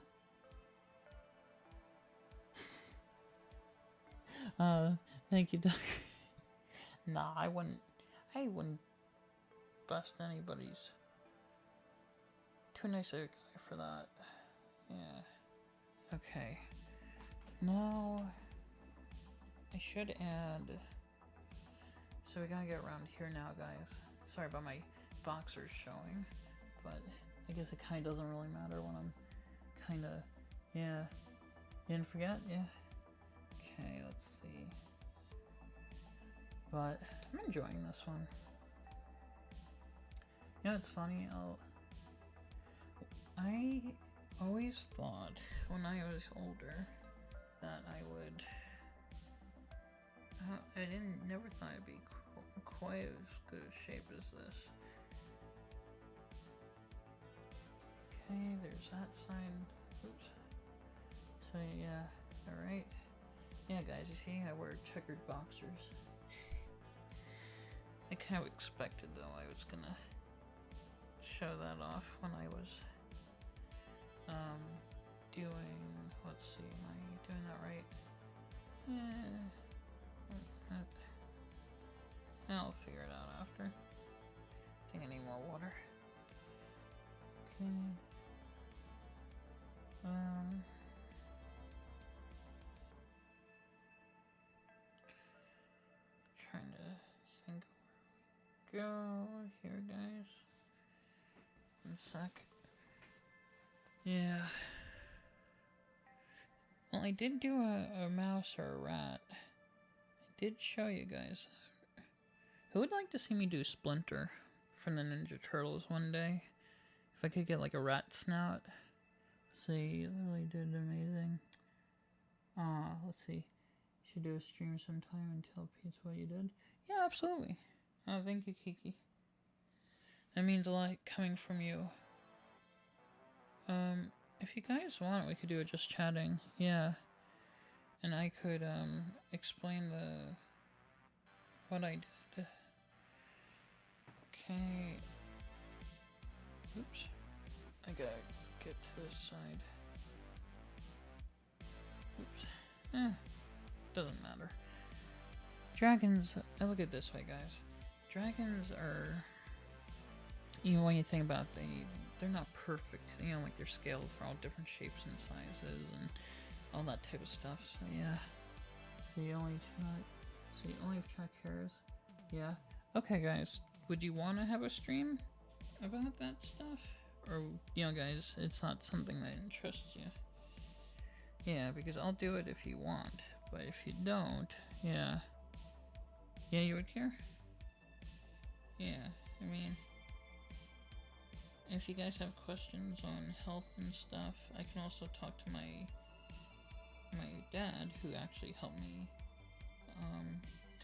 Thank you, Doc. Nah, I wouldn't bust anybody's. Too nice a guy for that. Yeah. Okay. Now, I should add... So we gotta get around here now, guys. Sorry about my boxers showing, but I guess it kinda doesn't really matter when I'm kinda... Yeah. You didn't forget? Yeah. Okay, let's see. But I'm enjoying this one. You know, it's funny, I always thought when I was older that I would... I never thought I'd be quite as good a shape as this. Okay, there's that side. Oops. So yeah, alright. Yeah, guys, you see, I wear checkered boxers. I kind of expected, though, I was gonna show that off when I was doing, let's see, am I doing that right? Yeah. I'll figure it out after. I think I need more water. Okay. Trying to think where we go here, guys. One sec. Yeah. Well, I did do a mouse or a rat. I did show you guys. Who would like to see me do Splinter from the Ninja Turtles one day? If I could get like a rat snout. Let's see, you really did amazing. Let's see. Should do a stream sometime and tell Pete what you did. Yeah, absolutely. Oh, thank you, Kiki. That means a lot coming from you. If you guys want, we could do it just chatting. Yeah. And I could, explain what I did. Okay. Oops. I gotta get to this side. Oops. Doesn't matter. Dragons, I look at it this way, guys. Dragons are, you know, when you think about it, they're not perfect. You know, like their scales are all different shapes and sizes and all that type of stuff. So yeah. So you only track hairs. Yeah. Okay, guys. Would you want to have a stream about that stuff? Or, you know, guys, it's not something that interests you. Yeah, because I'll do it if you want. But if you don't, yeah. Yeah, you would care? Yeah, I mean, if you guys have questions on health and stuff, I can also talk to my dad, who actually helped me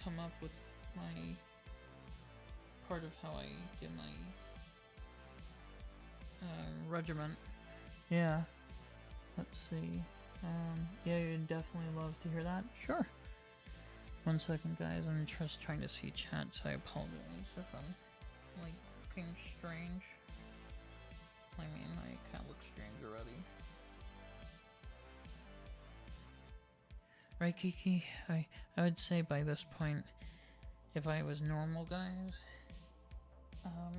come up with my part of how I did my regiment. Yeah. Let's see. Yeah, you'd definitely love to hear that. Sure. 1 second, guys. I'm just trying to see chat, so I apologize if I'm like looking strange. I mean, I can't look strange already. Right, Kiki? I would say by this point, if I was normal, guys,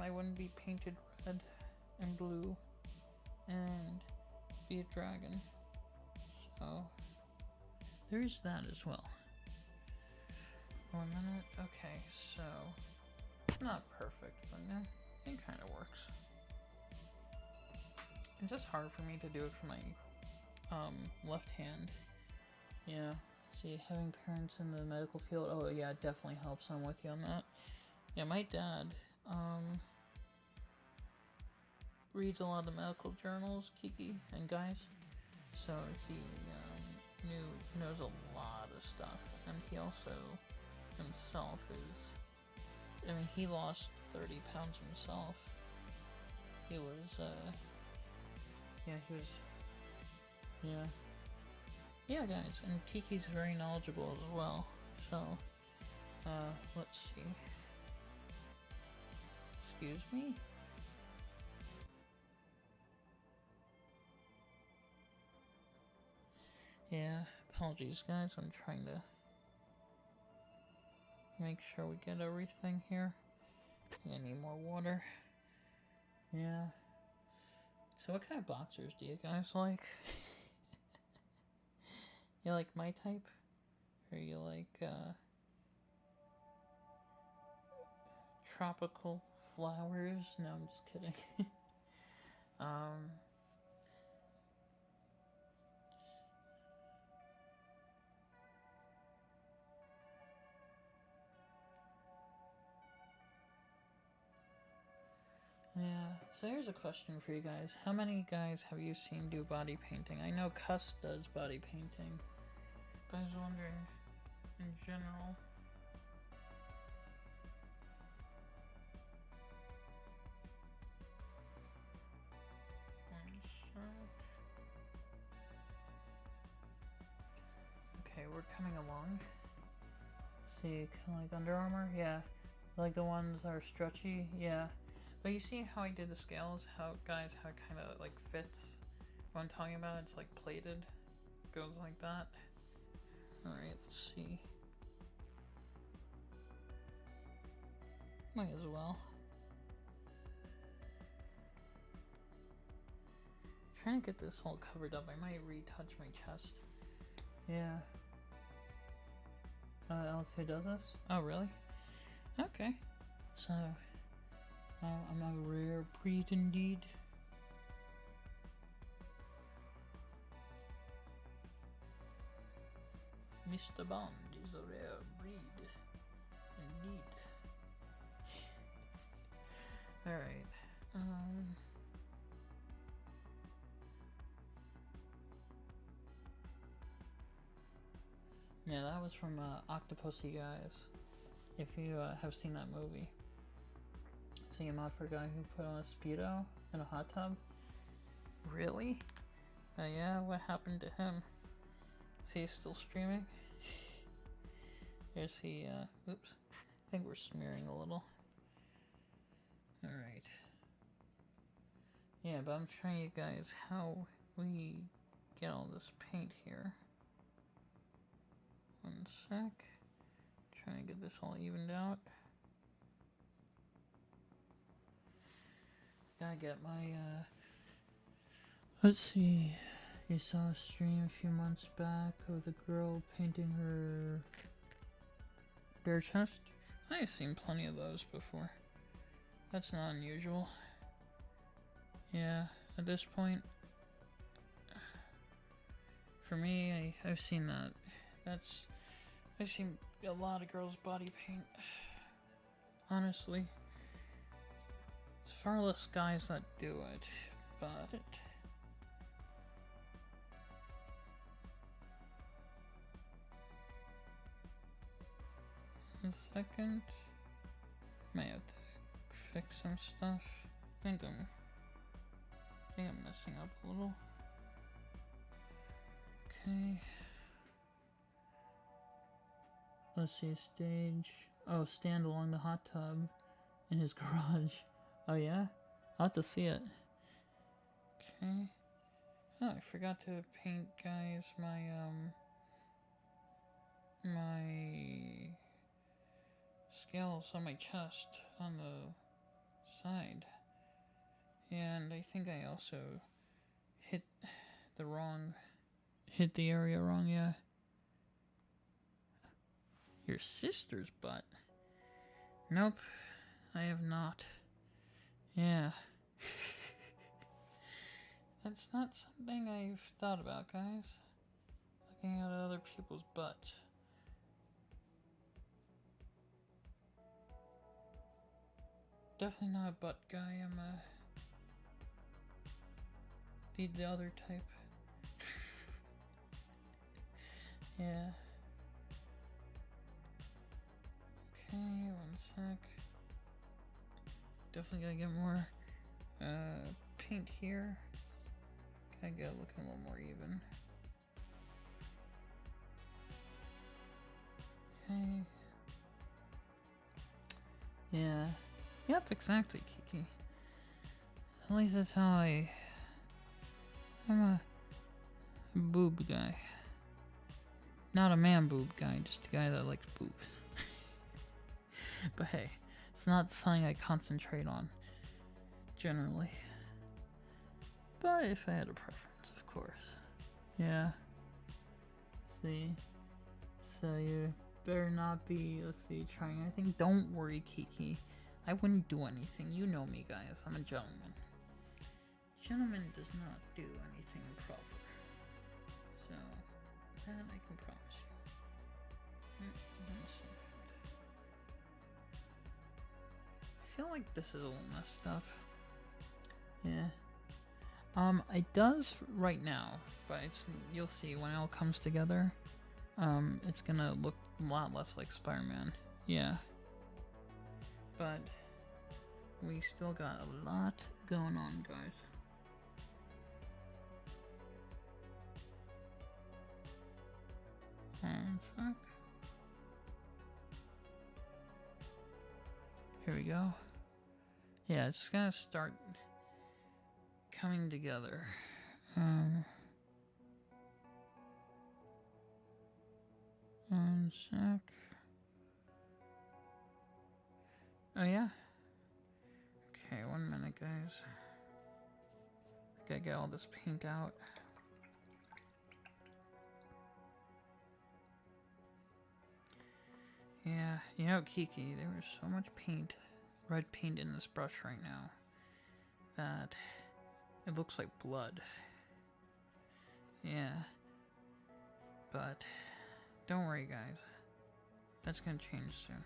I wouldn't be painted red and blue and be a dragon. So, there's that as well. 1 minute. Okay, so, not perfect, but no, it kind of works. It's just hard for me to do it for my left hand. Yeah. See, having parents in the medical field, oh yeah, it definitely helps. I'm with you on that. Yeah, my dad reads a lot of the medical journals, Kiki and guys, so he knows a lot of stuff, and he also himself is, I mean, he lost 30 pounds himself. He was yeah, guys, and Kiki's very knowledgeable as well. So, let's see. Excuse me? Yeah, apologies, guys. I'm trying to make sure we get everything here. I need more water. Yeah. So what kind of boxers do you guys like? You like my type? Or you like, tropical flowers? No, I'm just kidding. Yeah, so here's a question for you guys. How many guys have you seen do body painting? I know Cuss does body painting, but I was wondering, in general. One sec. Okay, we're coming along. See, kind of like Under Armour? Yeah. Like the ones that are stretchy? Yeah. But you see how I did the scales? How it kind of like fits? What I'm talking about? It's like plated. Goes like that. Alright, let's see. Might as well. Trying to get this all covered up. I might retouch my chest. Yeah. Else who does this? Oh, really? Okay. So, I'm a rare breed indeed. Mr. Bond is a rare breed. Indeed. Alright. Yeah, that was from Octopussy Guys. If you have seen that movie. Seeing a mod for a guy who put on a Speedo in a hot tub? Really? Yeah, what happened to him? Is he still streaming? Is he, oops. I think we're smearing a little. Alright. Yeah, but I'm showing you guys how we get all this paint here. One sec. Trying to get this all evened out. Gotta get my, let's see. You saw a stream a few months back of the girl painting her bare chest? I've seen plenty of those before. That's not unusual. Yeah, at this point, for me, I've seen that. I've seen a lot of girls' body paint. Honestly. It's far less guys that do it, but... A second. May have to fix some stuff. I think I'm messing up a little. Okay. Let's see, stage. Oh, stand along the hot tub in his garage. Oh yeah? I'll have to see it. Okay. Oh, I forgot to paint, guys, my scales on my chest on the side. And I think I also hit the area wrong, yeah. Your sister's butt? Nope, I have not. Yeah. That's not something I've thought about, guys. Looking at other people's butts. Definitely not a butt guy, I'm the other type. Yeah. Okay, one sec. Definitely gotta get more paint here. Gotta get it looking a little more even. Okay. Yeah. Yep, exactly, Kiki. At least that's how I'm a boob guy. Not a man boob guy, just a guy that likes boobs. But hey, it's not something I concentrate on, generally. But if I had a preference, of course. Yeah. See? So you better not be, let's see, trying anything. Don't worry, Kiki. I wouldn't do anything. You know me, guys. I'm a gentleman. Gentleman does not do anything improper. So, that I can promise you. 1 second. I feel like this is a little messed up. Yeah. It does right now, but you'll see when it all comes together. It's gonna look a lot less like Spider-Man. Yeah. But we still got a lot going on, guys. Fuck. Here we go. Yeah, it's gonna start coming together. One sec. Oh yeah. Okay, 1 minute, guys. I gotta get all this paint out. Yeah, you know, Kiki, there is so much paint, red paint in this brush right now, that it looks like blood. Yeah. But Don't worry, guys. That's gonna change soon.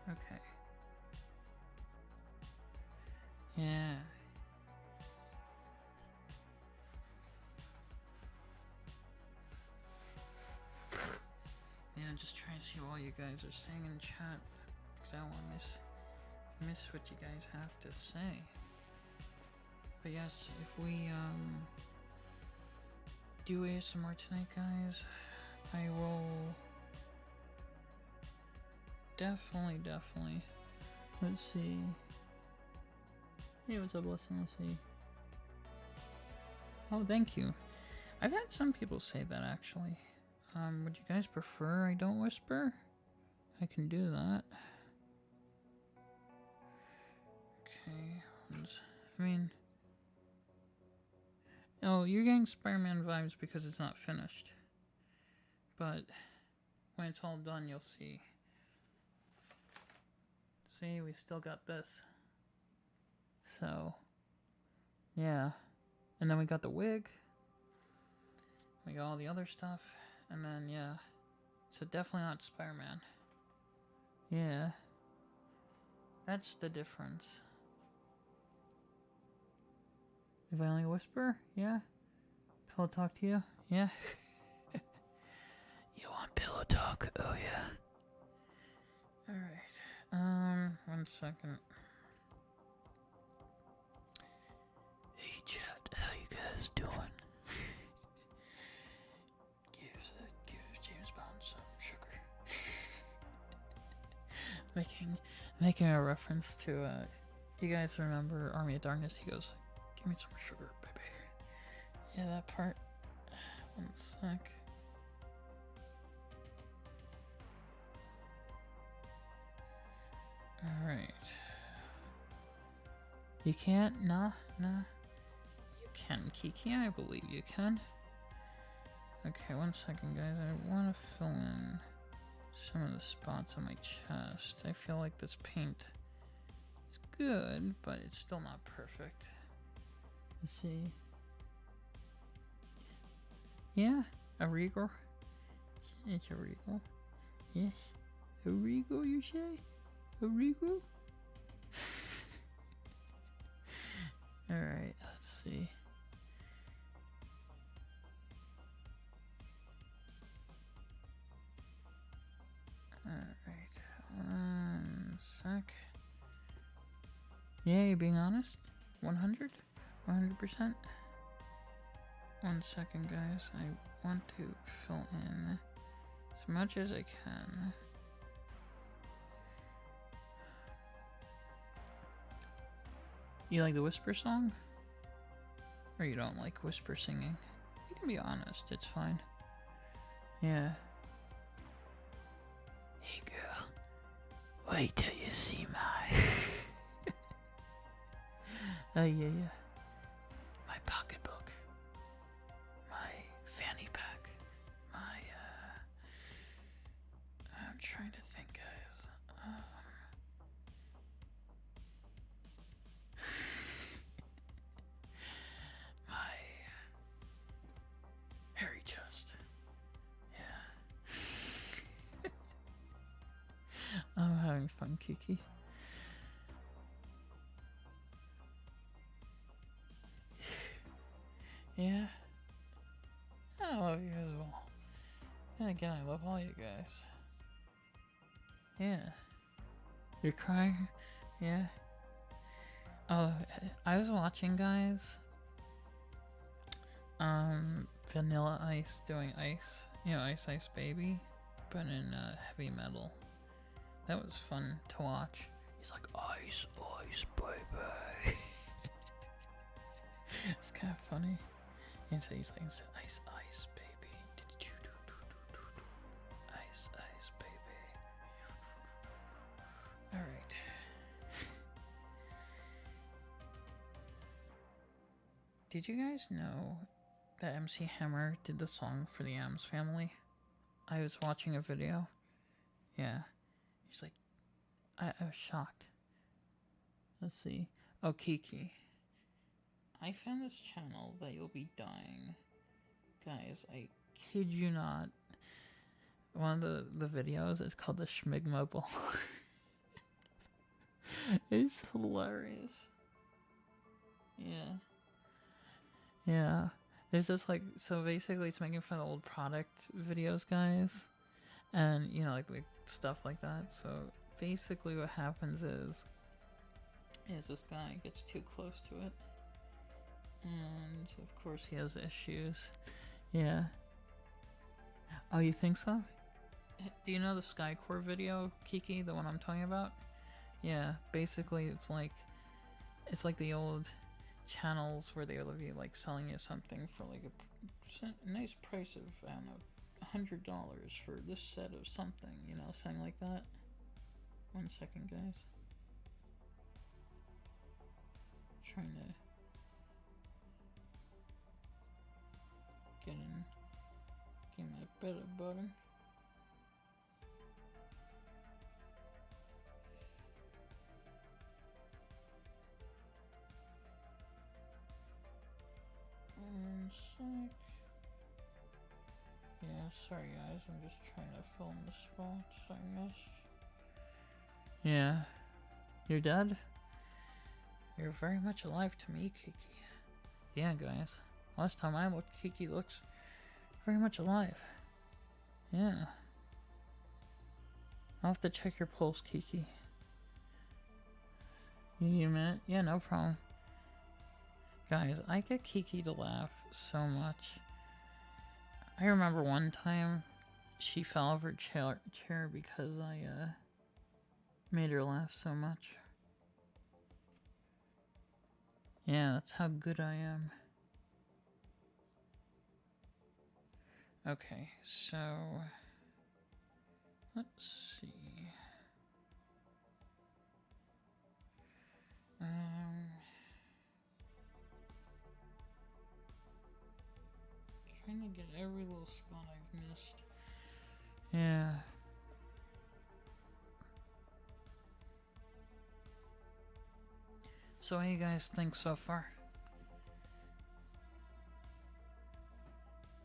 Okay. Yeah. Yeah, just trying to see what all you guys are saying in chat. Because I don't want to miss what you guys have to say. But yes, if we do ASMR tonight, guys, I will definitely. Let's see. Hey, what's up, Lesson? Let's see. Oh, thank you. I've had some people say that actually. Would you guys prefer I don't whisper? I can do that. Okay. I mean, oh, you're getting Spider-Man vibes because it's not finished. But when it's all done, you'll see. See, we still got this. So, yeah. And then we got the wig. We got all the other stuff. And then, yeah. So definitely not Spider-Man. Yeah. That's the difference. If I only whisper? Yeah. Pillow talk to you? Yeah. You want pillow talk? Oh, yeah. Alright. 1 second. Hey, chat. How you guys doing? Give James Bond some sugar. Making a reference to, you guys remember Army of Darkness? He goes, give me some sugar, baby. Yeah, that part. 1 sec. Alright. You can't? Nah. You can, Kiki. I believe you can. Okay, 1 second, guys. I want to fill in some of the spots on my chest. I feel like this paint is good, but it's still not perfect. Let's see. Yeah, a regal. It's a regal. Yes. A regal, you say? A regal? Alright, let's see. Alright, 1 sec. Yeah, you're being honest? 100? 100%? 1 second, guys. I want to fill in as much as I can. You like the whisper song? Or you don't like whisper singing? You can be honest, it's fine. Yeah. Hey girl, wait till you see my... Oh yeah. My pocketbook. My fanny pack. I'm trying to think, guys. My hairy chest. Yeah. I'm having fun, Kiki. Yeah. I love you as well. And again, I love all you guys. Yeah. You're crying? Yeah. Oh, I was watching, guys. Vanilla Ice doing Ice. You know, Ice Ice Baby. But in heavy metal. That was fun to watch. He's like, Ice Ice Baby. It's kind of funny. And so he's like, Ice Ice Baby. Ice Ice Baby. Alright. Did you guys know that MC Hammer did the song for the Addams Family? I was watching a video. Yeah. He's like, I was shocked. Let's see. Oh, Kiki. I found this channel that you'll be dying. Guys, I kid you not. one of the videos is called the Schmig Mobile. It's hilarious. Yeah. Yeah. There's this like, so basically it's making fun of old product videos, guys. And, you know, like stuff like that. So basically what happens is this guy gets too close to it. And of course he has issues. Yeah. Oh, you think so? Do you know the Skycore video, Kiki, the one I'm talking about? Yeah, basically it's like the old channels where they will be like selling you something for like a nice price of, I don't know, $100 for this set of something, you know, something like that. 1 second, guys. Trying to get my better button. One sec. Yeah, sorry guys, I'm just trying to film the spots I missed. Yeah. You're dead? You're very much alive to me, Kiki. Yeah, guys. Last time I looked, Kiki looks very much alive. Yeah. I'll have to check your pulse, Kiki. You need a minute? Yeah, no problem. Guys, I get Kiki to laugh so much. I remember one time she fell off her chair because I made her laugh so much. Yeah, that's how good I am. Okay, so let's see. Trying to get every little spot I've missed. Yeah. So what do you guys think so far?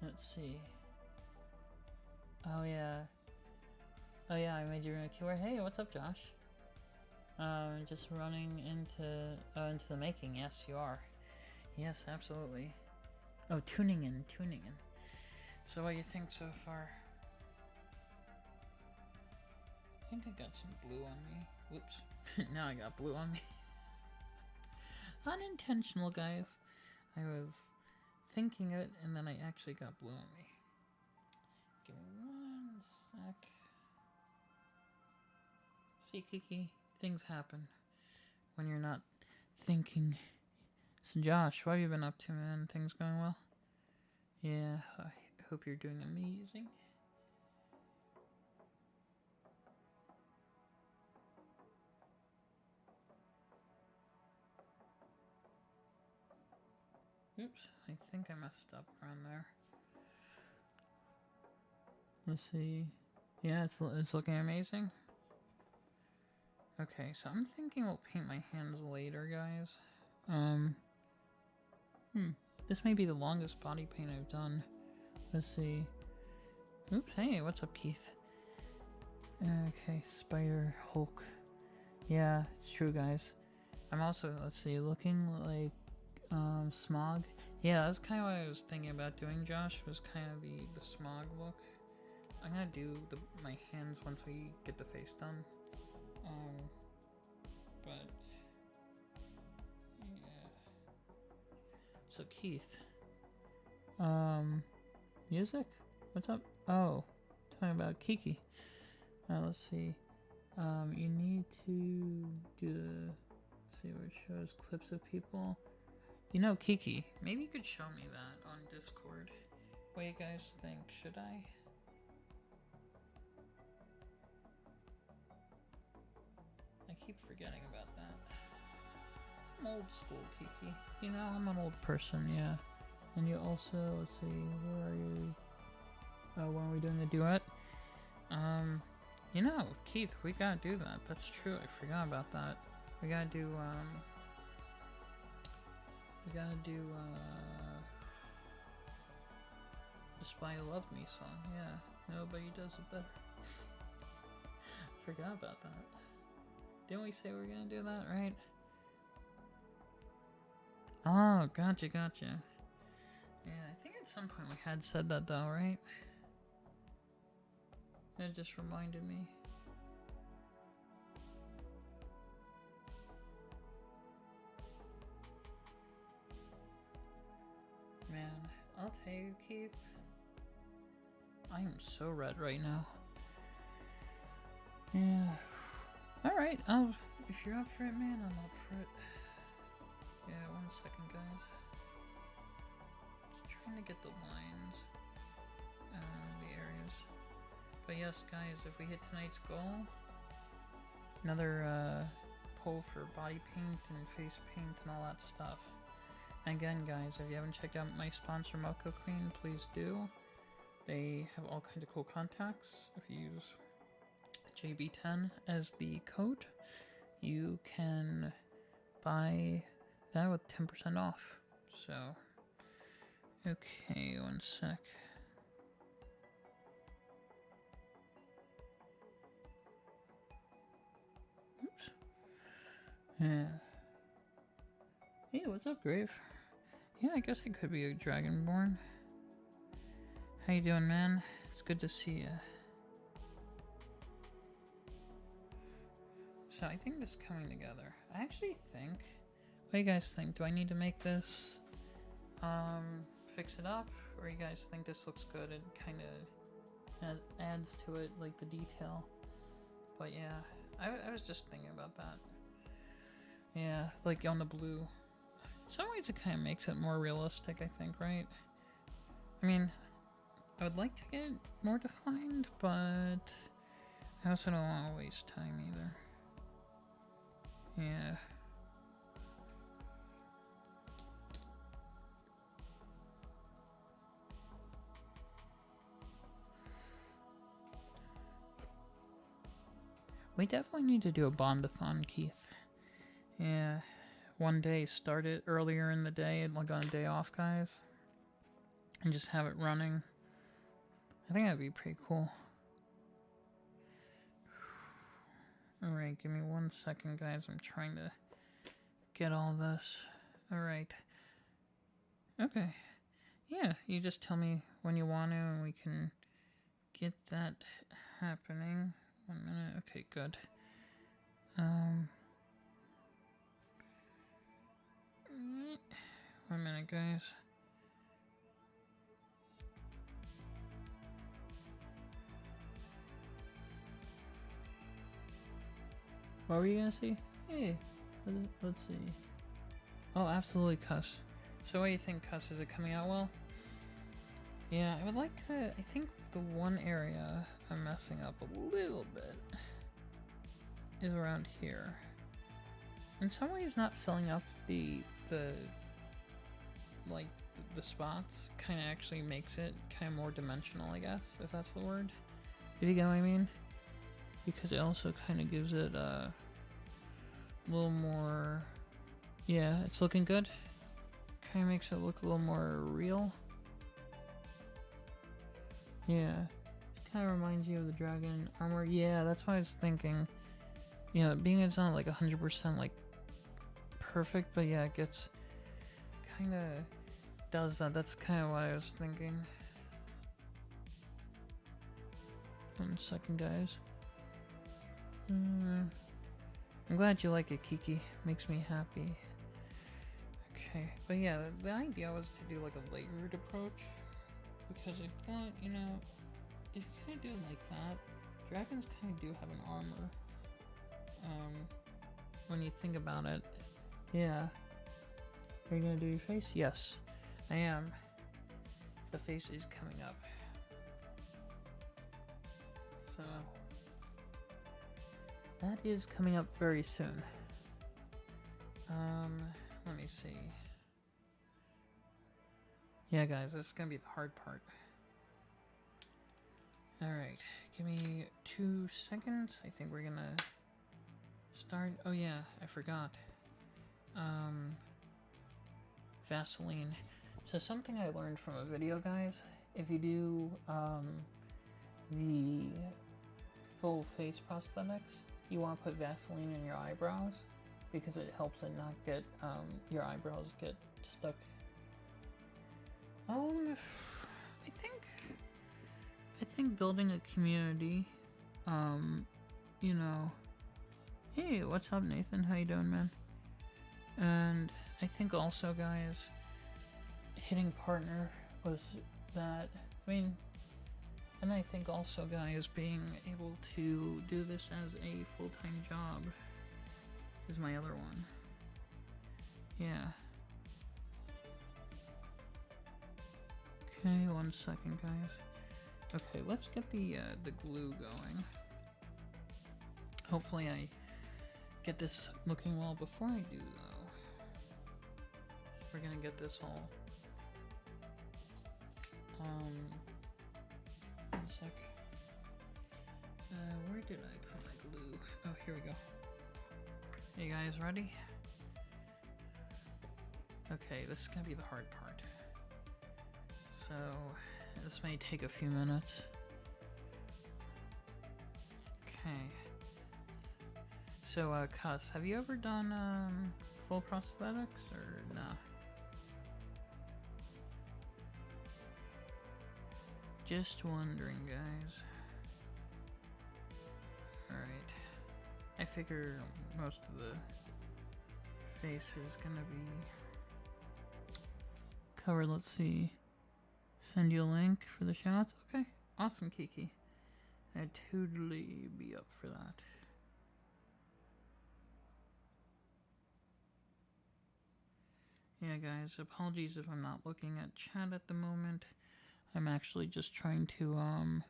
Let's see. Oh yeah, I made you a keyword. Hey, what's up, Josh? Just running into the making. Yes, you are. Yes, absolutely. Oh, tuning in. So what do you think so far? I think I got some blue on me. Whoops. Now I got blue on me. Unintentional, guys. I was thinking it, and then I actually got blue on me. Give me 1 sec. See, Kiki, things happen when you're not thinking. So, Josh, what have you been up to, man? Things going well? Yeah, I hope you're doing amazing. Oops, I think I messed up around there. Let's see. Yeah, it's looking amazing. Okay, so I'm thinking I'll paint my hands later, guys. This may be the longest body paint I've done. Let's see. Oops, hey, what's up, Keith? Okay, Spider, Hulk. Yeah, it's true, guys. I'm also, let's see, looking like Smog. Yeah, that's kind of what I was thinking about doing, Josh, was kind of the Smog look. I'm gonna do my hands once we get the face done. But yeah. So Keith, music? What's up? Oh, talking about Kiki. Let's see. You need to do let's see where it shows clips of people. You know, Kiki, maybe you could show me that on Discord. What do you guys think? Should I? I keep forgetting about that. I'm old school, Kiki. You know, I'm an old person, yeah. And you also, let's see, where are you? Oh, when are we doing the duet? You know, Keith, we gotta do that. That's true, I forgot about that. We gotta do, the Spy Who Loved Me song, yeah. Nobody does it better. Forgot about that. Didn't we say we were gonna do that, right? Oh, gotcha. Yeah, I think at some point we had said that though, right? It just reminded me. Man, I'll tell you, Keith. I am so red right now. Yeah. Alright, if you're up for it, man, I'm up for it. Yeah, 1 second, guys. Just trying to get the lines and the areas. But yes, guys, if we hit tonight's goal, another poll for body paint and face paint and all that stuff. Again, guys, if you haven't checked out my sponsor, MocoQueen, please do. They have all kinds of cool contacts. If you use JB10 as the code, you can buy that with 10% off. So, okay, 1 sec. Oops. Yeah. Hey, what's up, Grave? Yeah, I guess I could be a Dragonborn. How you doing, man? It's good to see you. So I think this is coming together. I actually think... What do you guys think? Do I need to make this... fix it up? Or you guys think this looks good? It kind of adds to it, like the detail. But yeah, I was just thinking about that. Yeah, like on the blue. In some ways it kind of makes it more realistic, I think, right? I mean, I would like to get it more defined, but I also don't want to waste time either. Yeah. We definitely need to do a Bondathon, Keith. Yeah. One day, start it earlier in the day, like on a day off, guys. And just have it running. I think that'd be pretty cool. Alright, give me 1 second, guys. I'm trying to get all this. Alright. Okay. Yeah, you just tell me when you want to and we can get that happening. 1 minute. Okay, good. 1 minute, guys. What were you gonna see? Hey, let's see. Oh, absolutely, Cuss. So what do you think, Cuss? Is it coming out well? Yeah, I would like to... I think the one area I'm messing up a little bit is around here. In some ways, not filling up the spots kind of actually makes it kind of more dimensional, I guess, if that's the word. If you get what I mean? Because it also kind of gives it a little more... Yeah, it's looking good. Kind of makes it look a little more real. Yeah. It kind of reminds you of the dragon armor. Yeah, that's what I was thinking. You know, being it's not like 100% like perfect, but yeah, it gets kind of does that. That's kind of what I was thinking. 1 second, guys. I'm glad you like it, Kiki. Makes me happy. Okay, but yeah, the idea was to do like a layered approach. Because I thought, you know, if you kind of do it like that, dragons kind of do have an armor. When you think about it. Yeah. Are you gonna do your face? Yes, I am. The face is coming up. So... that is coming up very soon. Let me see. Yeah, guys, this is gonna be the hard part. Alright, give me 2 seconds. I think we're gonna start. Oh yeah, I forgot. Vaseline. So something I learned from a video, guys, if you do the full face prosthetics, you want to put Vaseline in your eyebrows because it helps it not get your eyebrows get stuck. I think building a community, you know, hey, what's up, Nathan? How you doing, man? And I think also, guys, hitting partner was that. I mean, and I think also, guys, being able to do this as a full-time job is my other one. Yeah. Okay, 1 second, guys. Okay, let's get the glue going. Hopefully I get this looking well. Before I do, though, we're gonna get this all. 1 sec. Where did I put my glue? Oh, here we go. You guys ready? Okay, this is gonna be the hard part. So, this may take a few minutes. Okay. So, Cuss, have you ever done, full prosthetics, or nah? Just wondering, guys. Alright. I figure most of the face is gonna be covered. Let's see. Send you a link for the shots? Okay. Awesome, Kiki. I'd totally be up for that. Yeah, guys, apologies if I'm not looking at chat at the moment. I'm actually just trying to,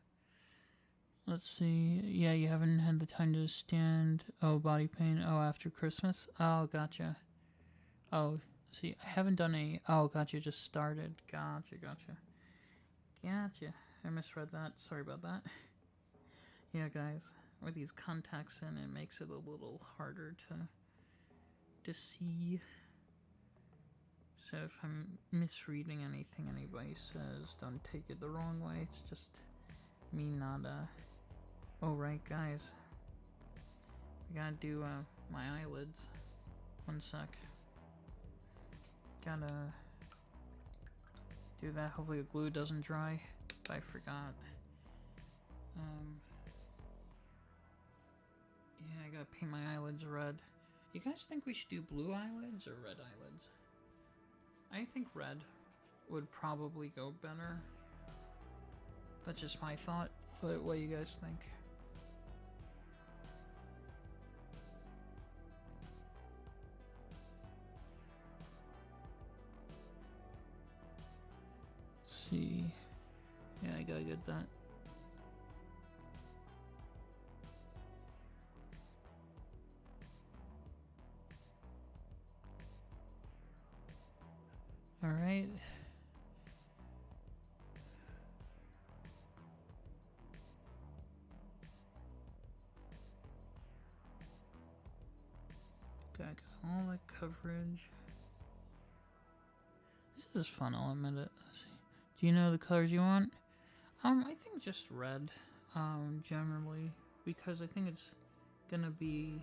let's see. Yeah, you haven't had the time to stand. Oh, body pain. Oh, after Christmas? Oh, gotcha. Oh, see, I haven't done a, oh, gotcha, just started. Gotcha. Gotcha. I misread that. Sorry about that. Yeah, guys, with these contacts in, it makes it a little harder to see. So if I'm misreading anything anybody says, don't take it the wrong way. It's just me not, oh, right, guys. We gotta do, my eyelids. 1 sec. Gotta do that. Hopefully the glue doesn't dry. But I forgot. Yeah, I gotta paint my eyelids red. You guys think we should do blue eyelids or red eyelids? I think red would probably go better. That's just my thought, but what do you guys think? Let's see. Yeah, I gotta get that. Alright. Got all the coverage. This is fun, I'll admit it. Let's see. Do you know the colors you want? I think just red, generally, because I think it's gonna be,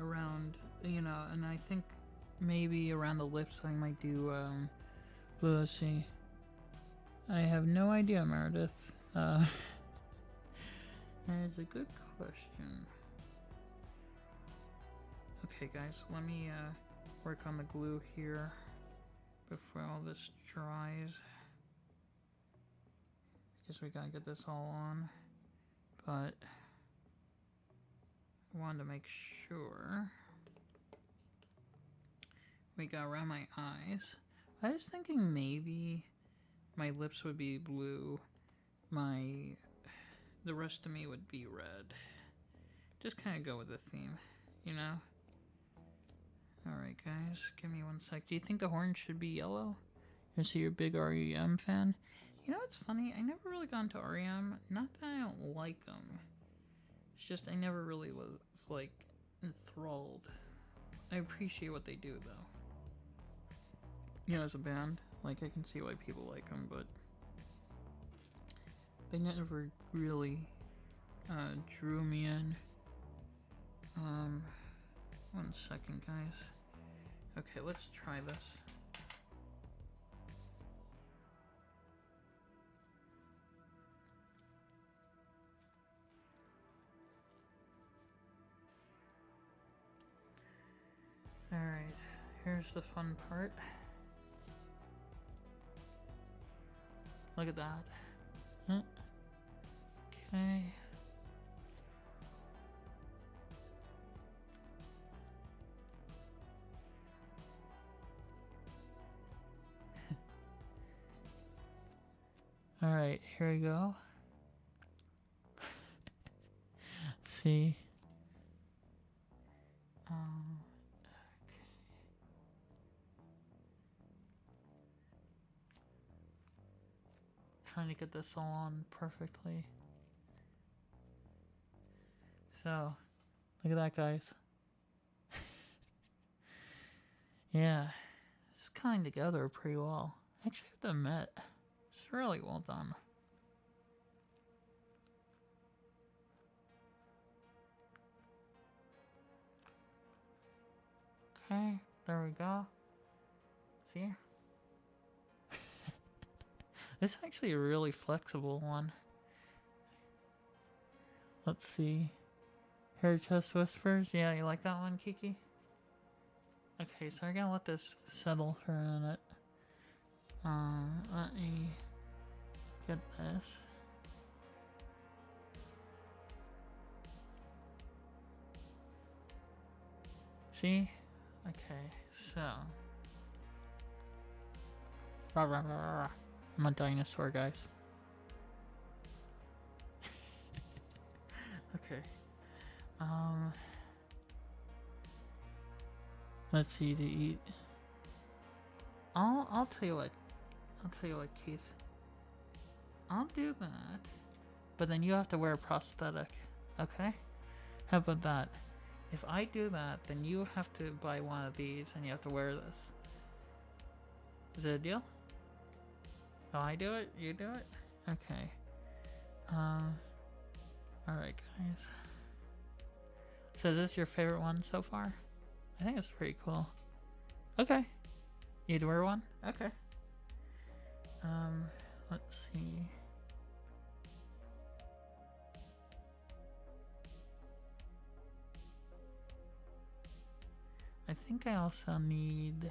around, you know, and I think maybe around the lips I might do, blue. Let's see. I have no idea, Meredith. That is a good question. Okay, guys, let me, work on the glue here before all this dries. Guess we gotta get this all on, but I wanted to make sure we got around my eyes. I was thinking maybe my lips would be blue, the rest of me would be red. Just kind of go with the theme, you know? Alright, guys, give me 1 sec. Do you think the horn should be yellow? You see, you're a big REM fan? You know what's funny? I never really got into REM. Not that I don't like them. It's just I never really was, like, enthralled. I appreciate what they do, though. You know, as a band, like, I can see why people like them, but they never really drew me in. 1 second, guys. Okay, let's try this. Alright, here's the fun part. Look at that. Okay. Alright, here we go. See. Okay. Trying to get this all on perfectly. So, look at that, guys. Yeah, it's coming together pretty well. Actually, I have to admit, it's really well done. Okay, there we go. See? This is actually a really flexible one. Let's see. Hair Chest Whispers. Yeah, you like that one, Kiki? Okay, so I gotta let this settle for a minute. Let me get this. See? Okay, so. Rah, rah, rah, rah. I'm a dinosaur, guys. Okay. Let's see to eat. I'll tell you what. Keith. I'll do that. But then you have to wear a prosthetic. Okay? How about that? If I do that, then you have to buy one of these and you have to wear this. Is it a deal? Oh, I do it? You do it? Okay. Alright, guys. So is this your favorite one so far? I think it's pretty cool. Okay. You'd wear one? Okay. Let's see. I think I also need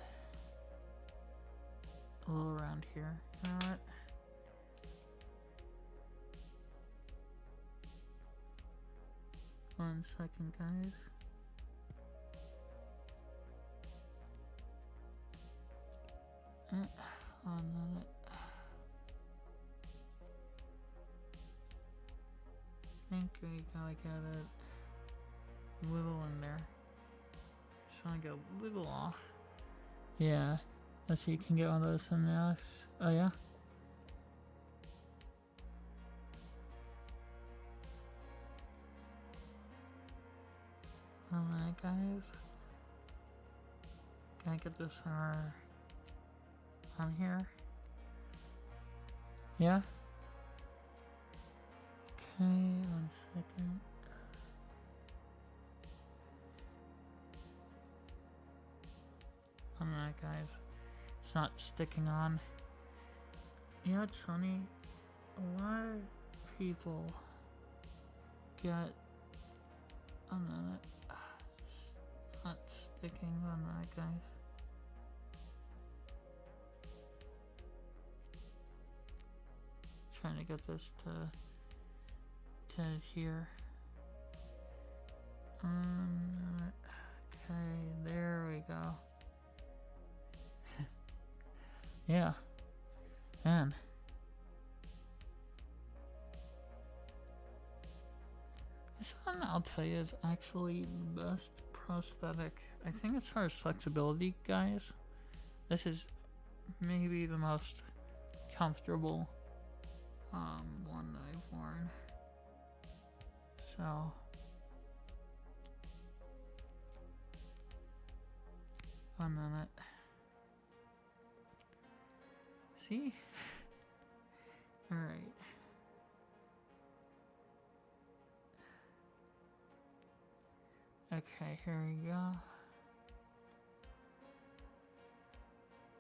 a little around here. You know what? One second, guys. Oh, no. I think we gotta get it a little in there. Just wanna get a little off. Yeah. Let's see, you can get one of those in there. Oh, yeah? Alright, guys. Can I get this on here? Yeah? Okay, 1 second. Alright, guys. It's not sticking on. You know what's funny? A lot of people get... Oh no, it's not sticking on that, guys. Trying to get this to here. Okay, there we go. Yeah, man. This one, I'll tell you, is actually the best prosthetic. I think as far as flexibility, guys, this is maybe the most comfortable one I've worn. So, one minute. See? Alright. Okay, here we go.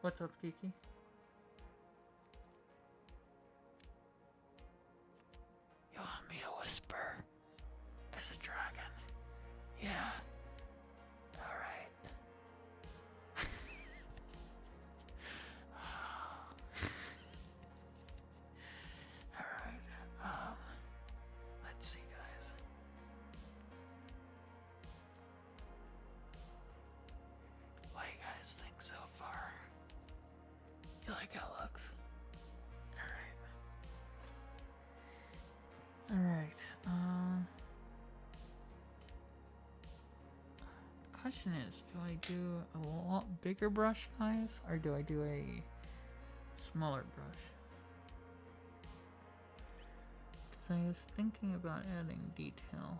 What's up, Kiki? You want me to whisper as a dragon? Yeah. Alright. Alright. Let's see, guys. What do you guys think so far? You like how it looks? Alright. The question is, do I do a lot bigger brush, guys? Or do I do a smaller brush? Because I was thinking about adding detail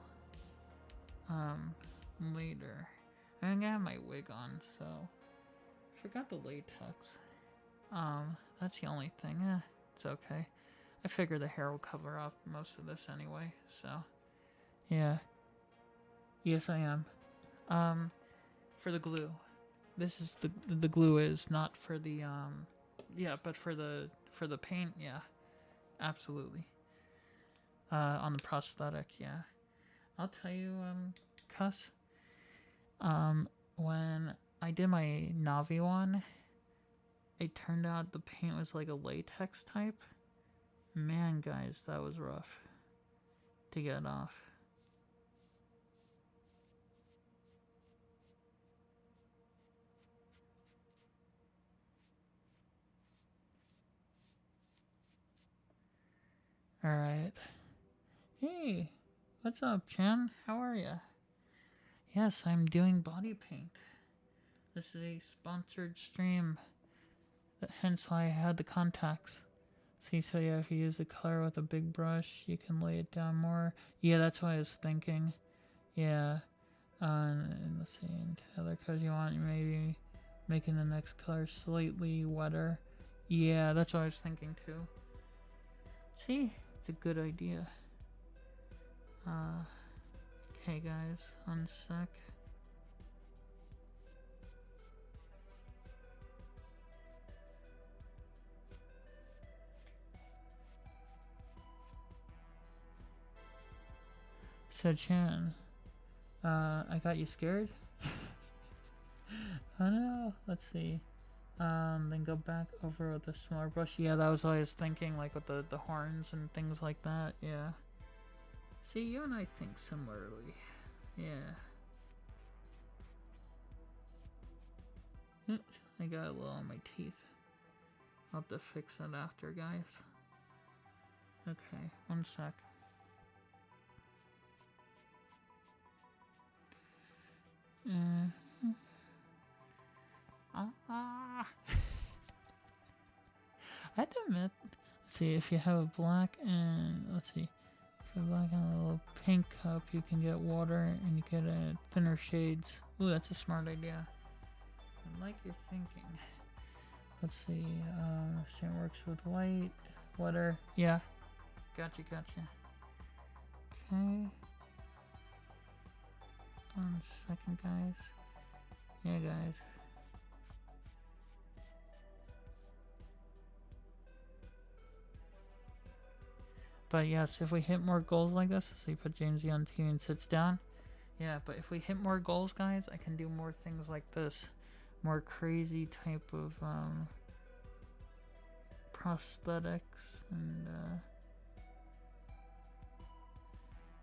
later. I think I have my wig on, so forgot the latex. That's the only thing. It's okay. I figure the hair will cover up most of this anyway, so yeah. Yes, I am. For the glue. This is the glue is not for the yeah, but for the paint, yeah. Absolutely. On the prosthetic, yeah. I'll tell you, Cuss, when I did my Navi one, it turned out the paint was like a latex type. Man, guys, that was rough to get off. Alright. Hey, what's up, Chan? How are ya? Yes, I'm doing body paint. This is a sponsored stream, hence why I had the contacts. See, so yeah, if you use the color with a big brush, you can lay it down more. Yeah, that's what I was thinking. Yeah. And let's see, and other colors you want, maybe making the next color slightly wetter. Yeah, that's what I was thinking too. See, it's a good idea. Okay, guys, 1 sec. So Chan, I got you scared? Oh no, let's see. Then go back over with the smaller brush. Yeah, that was what I was thinking, like with the horns and things like that, yeah. See, you and I think similarly. Yeah. Oops, I got a little on my teeth. I'll have to fix that after, guys. Okay, 1 sec. I have to admit, let's see, if you have a black and, let's see, if you have black and a little pink cup, you can get water and you get thinner shades. Ooh, that's a smart idea. I like your thinking. Let's see, same works with white, water, yeah. Gotcha. Okay. 1 second, guys. Yeah, guys. But yes, if we hit more goals like this, so you put Jamesy on TV and sits down. Yeah, but if we hit more goals, guys, I can do more things like this. More crazy type of prosthetics and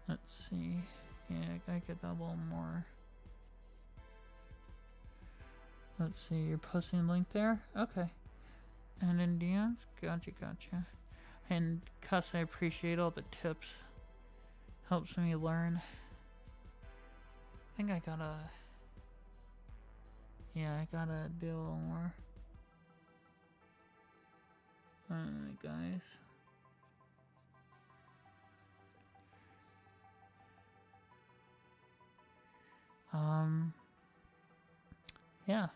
let's see. Yeah, I gotta get that a little more. Let's see, you're posting a link there? Okay. And in DMs? Gotcha. And Cuss, I appreciate all the tips. Helps me learn. I think I gotta... Yeah, I gotta do a little more. Alright, guys. Yeah.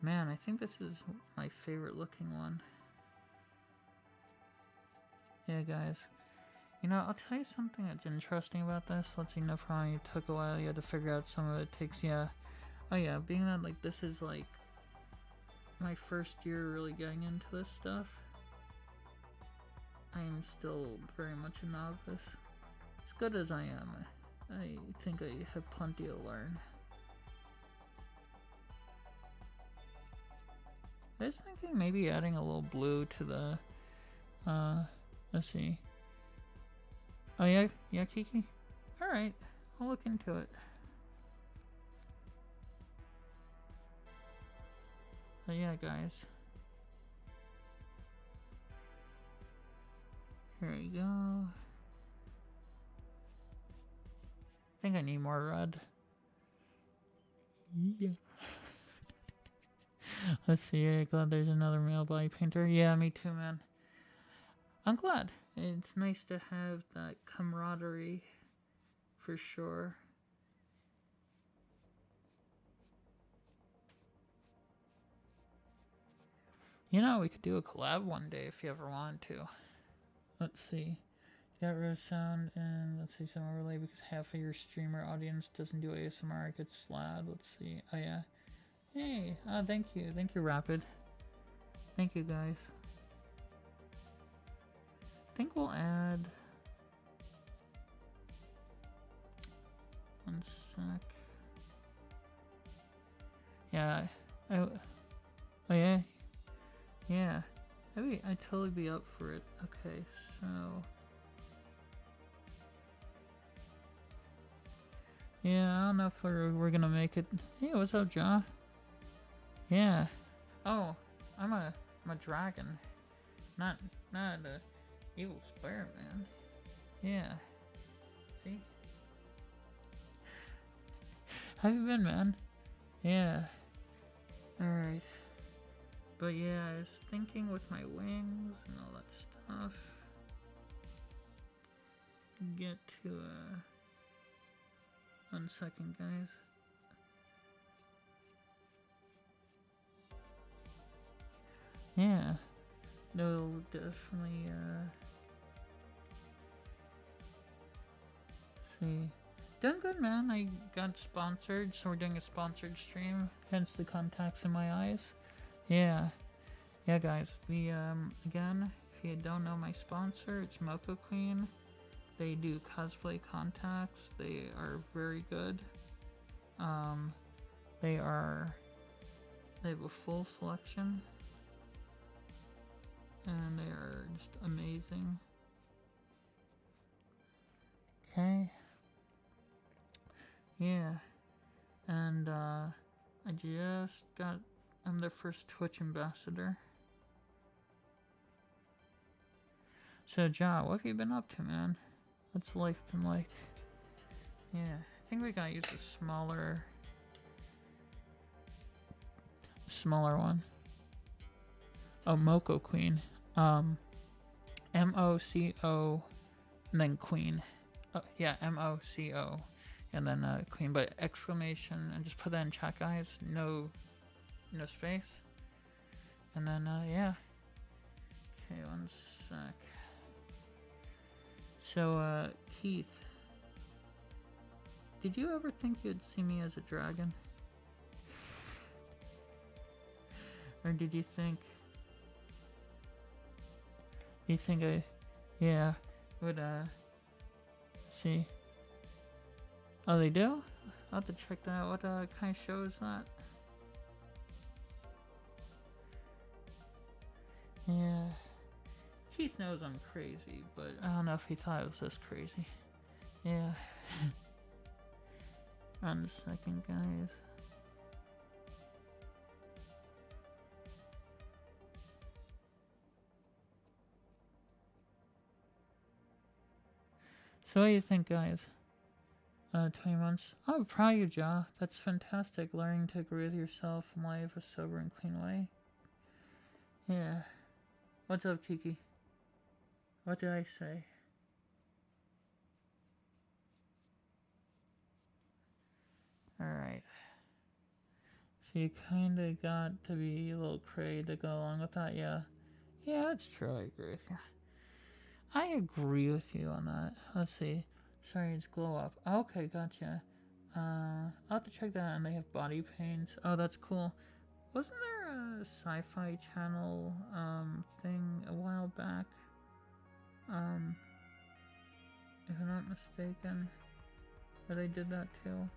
Man, I think this is my favorite looking one. Yeah, guys. You know, I'll tell you something that's interesting about this. Let's see, no problem. It took a while. You had to figure out some of it takes, yeah. Oh yeah, being that like this is like my first year really getting into this stuff, I am still very much a novice. As good as I am, I think I have plenty to learn. I was thinking maybe adding a little blue to the, let's see. Oh yeah, yeah, Kiki? Alright, I'll look into it. So yeah, guys. Here we go. I think I need more red. Yeah. Let's see, I'm glad there's another male body painter. Yeah, me too, man. I'm glad. It's nice to have that camaraderie, for sure. You know, we could do a collab one day if you ever want to. Let's see. Got rose sound and let's see some overlay because half of your streamer audience doesn't do ASMR. It gets slad. Let's see. Oh yeah. Hey. Oh, thank you. Thank you, Rapid. Thank you, guys. I think we'll add. One sec. Yeah. Oh yeah. Yeah. I'd totally be up for it. Okay, so. Yeah, I don't know if we're gonna make it. Hey, what's up, Ja? Yeah. Oh, I'm a dragon, not a evil spirit, man. Yeah. See? How you been, man? Yeah. All right. But yeah, I was thinking with my wings and all that stuff. Get to 1 second, guys. Yeah, no, definitely. See, doing good, man. I got sponsored, so we're doing a sponsored stream. Hence the contacts in my eyes. Yeah, yeah, guys. The again, if you don't know my sponsor, it's MocoQueen. They do cosplay contacts. They are very good. They have a full selection, and they are just amazing. Okay. Yeah, and I just got. I'm their first Twitch ambassador. So, Ja, what have you been up to, man? What's life been like? Yeah, I think we gotta use a smaller one. Oh, MocoQueen. M-O-C-O and then Queen. Oh, yeah, M-O-C-O and then Queen, but exclamation, and just put that in chat, guys. No space. And then, yeah. Okay, 1 sec. So, Keith, did you ever think you'd see me as a dragon? Or did you think... Do you think I... Yeah, would, see... Oh, they do? I'll have to check that out. What, kind of show is that? Yeah... Keith knows I'm crazy, but I don't know if he thought it was this crazy. Yeah. 1 second, guys. So what do you think, guys? 20 months. Oh, proud of you, Ja. That's fantastic. Learning to agree with yourself in life a sober and clean way. Yeah. What's up, Kiki? What did I say? Alright. So you kinda got to be a little cray to go along with that, yeah. Yeah, that's true, I agree with you. I agree with you on that. Let's see. Sorry, it's glow up. Okay, gotcha. I'll have to check that out. And they have body paints. Oh, that's cool. Wasn't there a sci-fi channel thing a while back? If I'm not mistaken, where they did that too.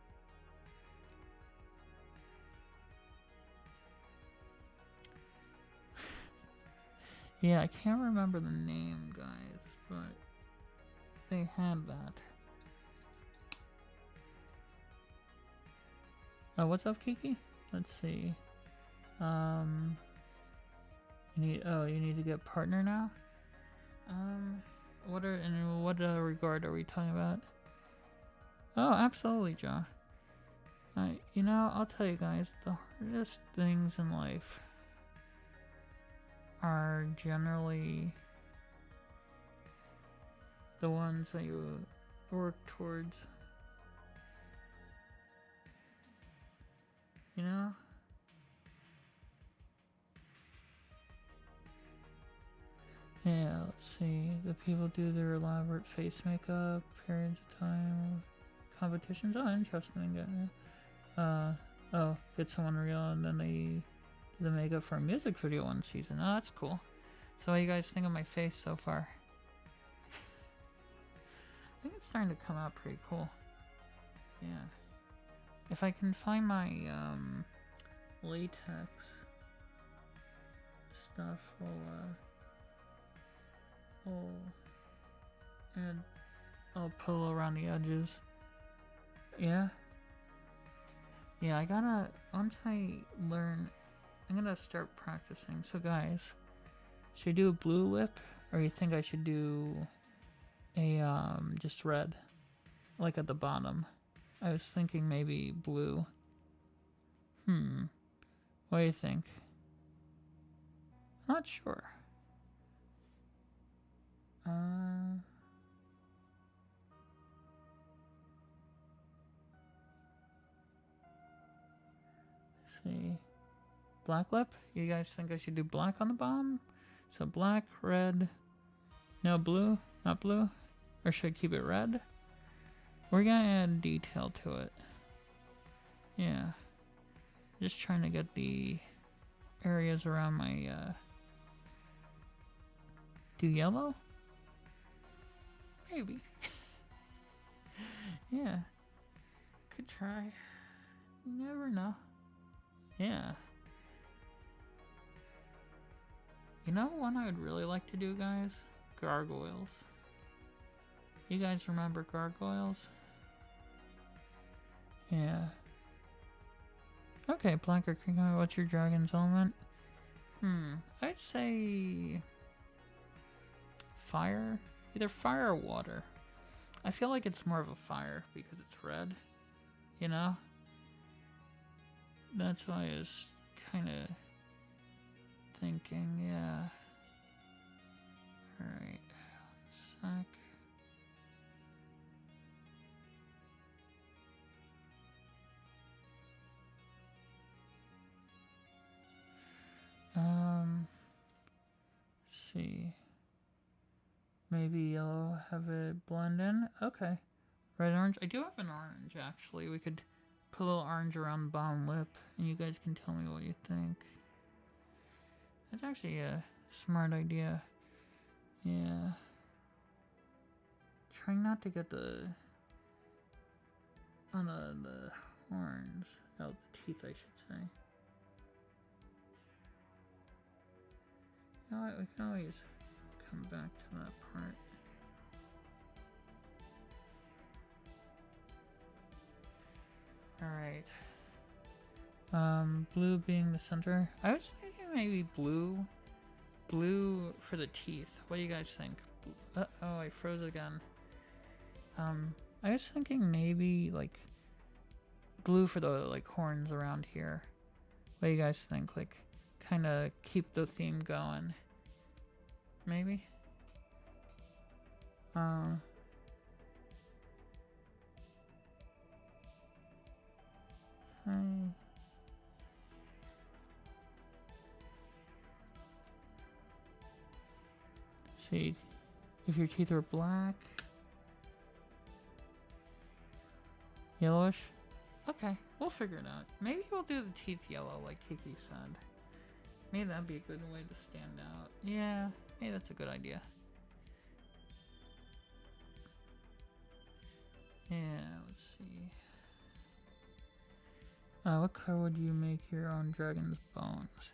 Yeah, I can't remember the name, guys, but they had that. Oh, what's up, Kiki? Let's see. You need to get partner now? In what regard are we talking about? Oh, absolutely, Joe. I'll tell you guys, the hardest things in life are generally the ones that you work towards. You know? Yeah, let's see. The people do their elaborate face makeup, periods of time, competitions. Oh, interesting. Get someone real, and then they do the makeup for a music video one season. Oh, that's cool. So what do you guys think of my face so far? I think it's starting to come out pretty cool. Yeah. If I can find my latex stuff, I'll pull around the edges. Yeah. Yeah, once I learn, I'm gonna start practicing. So guys, should I do a blue lip, or you think I should do a, just red? Like at the bottom. I was thinking maybe blue. What do you think? Not sure. Let's see. Black lip? You guys think I should do black on the bottom? So black, red. No, blue? Not blue? Or should I keep it red? We're gonna add detail to it. Yeah. Just trying to get the areas around my, do yellow? Maybe. Yeah. Could try. You never know. Yeah. You know one I would really like to do, guys? Gargoyles. You guys remember gargoyles? Yeah. Okay, black or green. What's your dragon's element? I'd say fire. Either fire or water. I feel like it's more of a fire because it's red. You know? That's why I was kind of thinking, yeah. Alright. Sec. See. Maybe yellow, have it blend in. Okay. Red, orange. I do have an orange, actually. We could put a little orange around the bottom lip, and you guys can tell me what you think. That's actually a smart idea. Yeah. Trying not to get the horns. Oh, the teeth, I should say. You know what? We can always come back to that part. Alright. Blue being the center. I was thinking maybe blue. Blue for the teeth. What do you guys think? Oh, I froze again. I was thinking maybe like blue for the like horns around here. What do you guys think? Like kind of keep the theme going. Maybe? See, If your teeth were black. Yellowish? Okay, we'll figure it out. Maybe we'll do the teeth yellow like Kiki said. Maybe that'd be a good way to stand out. Yeah, maybe that's a good idea. Yeah, let's see. What color would you make your own dragon's bones?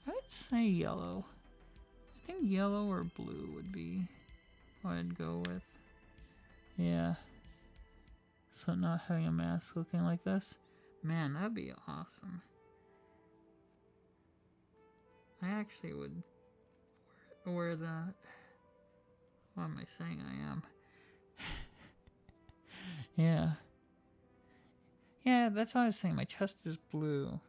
I'd say yellow. I think yellow or blue would be what I'd go with. Yeah. So not having a mask looking like this. Man, that'd be awesome. I actually would wear that. What am I saying I am? Yeah. Yeah, that's what I was saying. My chest is blue.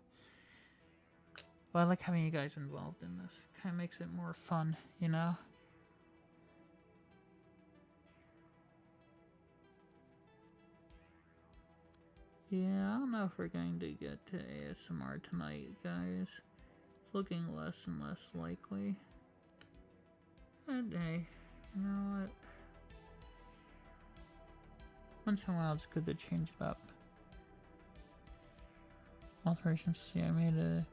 But I like having you guys involved in this. Kind of makes it more fun, you know? Yeah, I don't know if we're going to get to ASMR tonight, guys. It's looking less and less likely. But hey, you know what? Once in a while, it's good to change it up. Alterations. See, I made a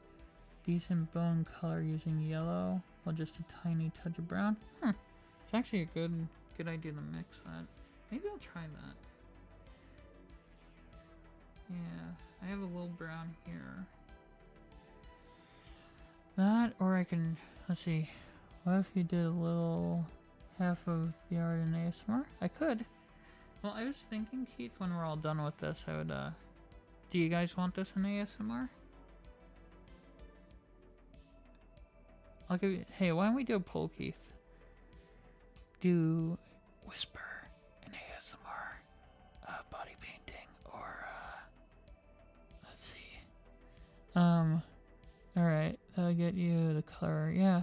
decent bone color using yellow, while just a tiny touch of brown. It's actually a good idea to mix that. Maybe I'll try that. Yeah, I have a little brown here. That, or I can, let's see, what if you did a little half of the art in ASMR? I could. Well, I was thinking, Keith, when we're all done with this, I would, do you guys want this in ASMR? I'll give you, hey, why don't we do a poll, Keith? Do whisper in ASMR, body painting, or, let's see. Alright, that'll get you the color, yeah.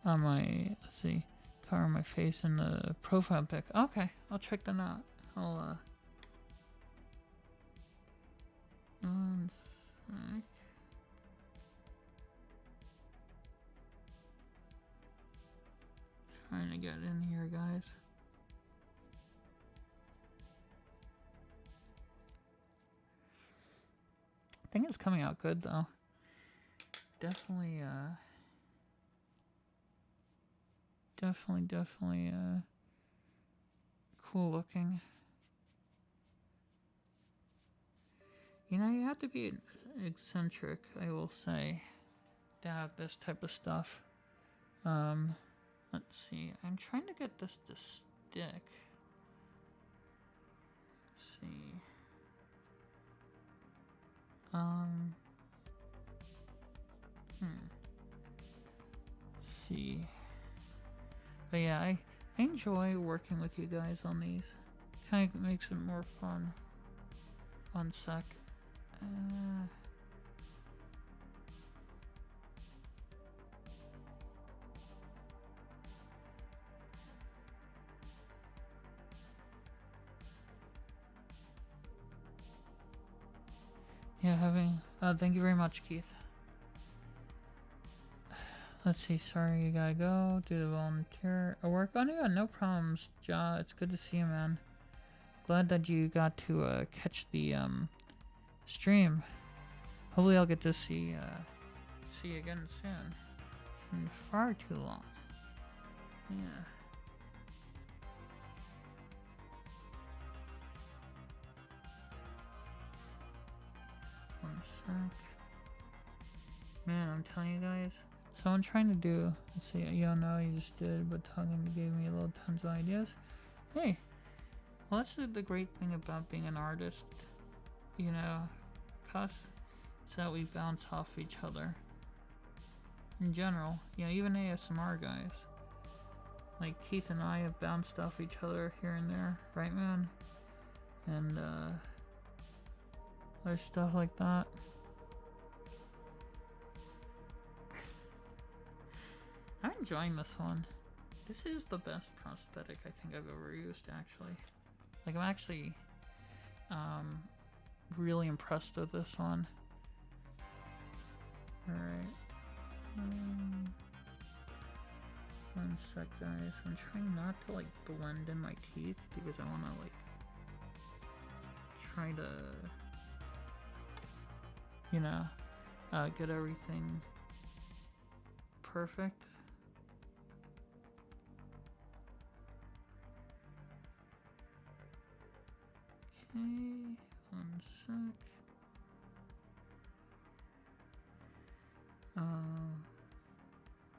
On my, let's see, color on my face in the profile pic. Okay, I'll check that out. I'll, one sec. Trying to get in here, guys. I think it's coming out good, though. Definitely, definitely, cool looking. You know, you have to be eccentric, I will say, to have this type of stuff. Let's see. I'm trying to get this to stick. Let's see. Let's see. But yeah, I enjoy working with you guys on these. Kind of makes it more fun. One sec. Yeah, thank you very much, Keith. Let's see, sorry, you gotta go. Do the volunteer work on it? Yeah, no problems, Ja. It's good to see you, man. Glad that you got to catch the stream. Hopefully I'll get to see you again soon. It's been far too long. Yeah. One sec. Man, I'm telling you guys. So I'm trying to do, let's see, you don't know, you just did, but talking gave me a little tons of ideas. Hey, well, that's the great thing about being an artist, you know, cause it's that we bounce off each other. In general, you know, even ASMR guys. Like Keith and I have bounced off each other here and there, right, man? And, other stuff like that. I'm enjoying this one. This is the best prosthetic I think I've ever used, actually. Like, I'm actually really impressed with this one. Alright. One sec, guys. I'm trying not to like blend in my teeth because I want to like try to, you know, get everything perfect. Okay, one sec.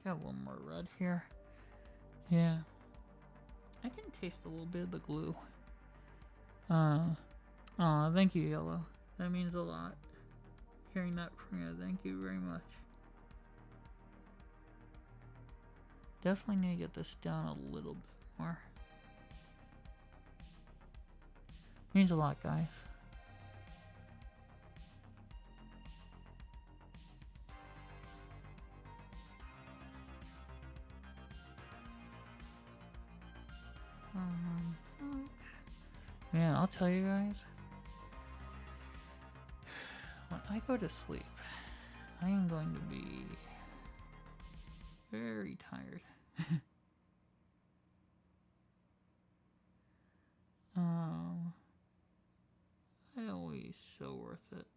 Got a little more red here. Yeah. I can taste a little bit of the glue. Aw, thank you, Yellow. That means a lot. Hearing that from you, thank you very much. Definitely need to get this down a little bit more. Means a lot, guys. Man, I'll tell you guys, when I go to sleep, I am going to be very tired. Always so worth it.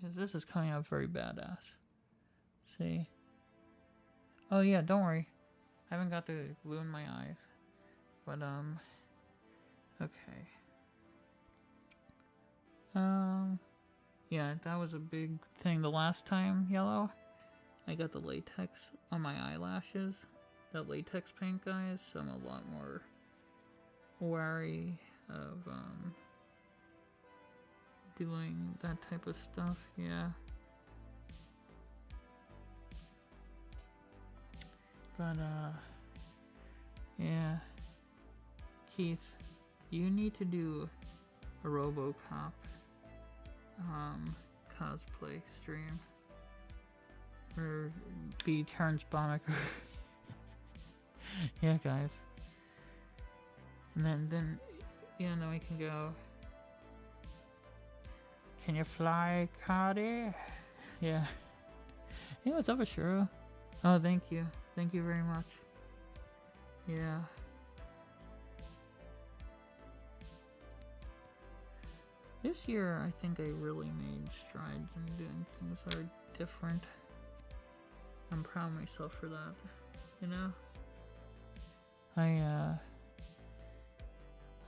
Because this is coming out very badass. See? Oh yeah, don't worry. I haven't got the glue in my eyes. But, okay. Yeah, that was a big thing the last time, Yellow. I got the latex on my eyelashes. That latex paint, guys, so I'm a lot more wary of, doing that type of stuff, yeah. But, yeah. Keith, you need to do a RoboCop, cosplay stream. Or be Terrence Bonnick. Yeah, guys. And then, yeah, then we can go. Can you fly, Cody? Yeah. Hey, what's up, Ashura? Oh, thank you. Thank you very much. Yeah. This year, I think I really made strides in doing things that are different. I'm proud of myself for that, you know? I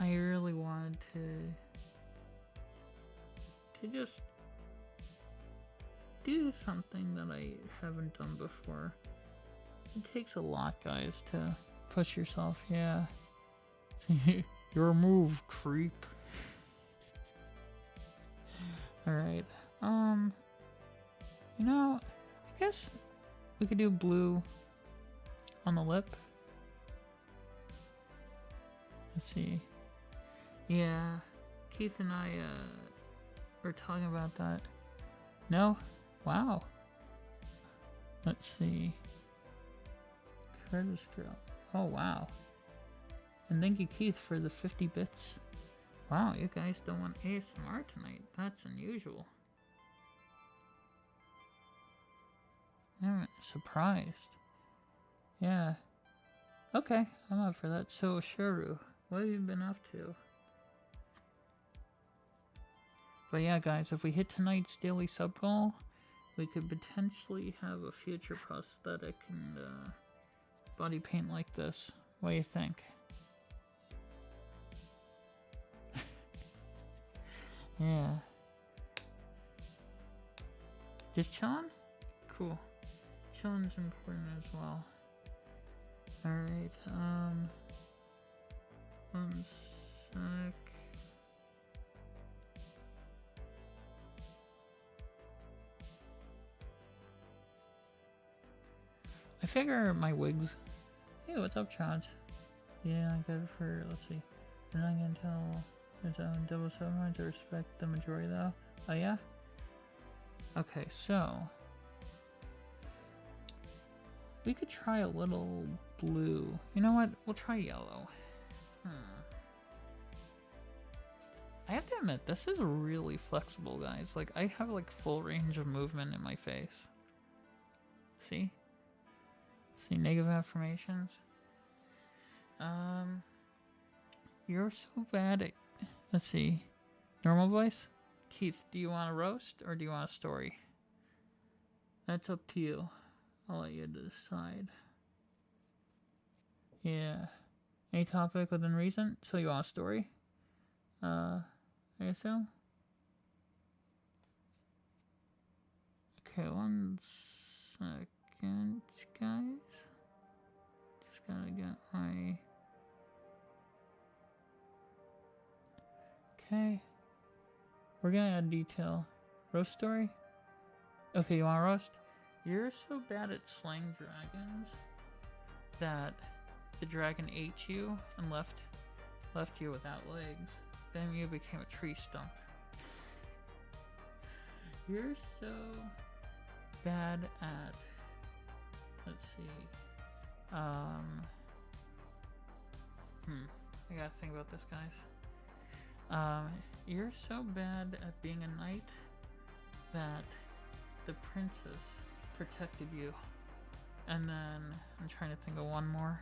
really wanted to just do something that I haven't done before. It takes a lot, guys, to push yourself, yeah. Your move, creep. Alright, you know, I guess we could do blue on the lip. Let's see. Yeah, Keith and I, were talking about that. No? Wow. Let's see. Curtis Girl. Oh, wow. And thank you, Keith, for the 50 bits. Wow, you guys don't want ASMR tonight. That's unusual. I'm surprised. Yeah. Okay, I'm up for that. So, Shuru, what have you been up to? But yeah, guys, if we hit tonight's daily sub goal, we could potentially have a future prosthetic and body paint like this. What do you think? Yeah. Just chillin'? Cool. Chilling's important as well. Alright, one sec. I figure my wigs. Hey, what's up, Chance? Yeah, I got it for, let's see. And I can tell there's a double seven. I respect the majority though. Oh, yeah? Okay, so we could try a little blue. You know what? We'll try yellow. I have to admit, this is really flexible, guys. Like, I have like full range of movement in my face. See? See, negative affirmations. You're so bad at. Let's see. Normal voice? Keith, do you want a roast or do you want a story? That's up to you. I'll let you decide. Yeah. Any topic within reason? So you want a story? I assume? Okay, 1 second, guys. Just gotta get my... Okay. We're gonna add detail. Roast story? Okay, you want a roast? You're so bad at slaying dragons that the dragon ate you and left you without legs. Then you became a tree stump. You're so bad at... Let's see. I gotta think about this, guys. You're so bad at being a knight that the princess protected you. And then I'm trying to think of one more.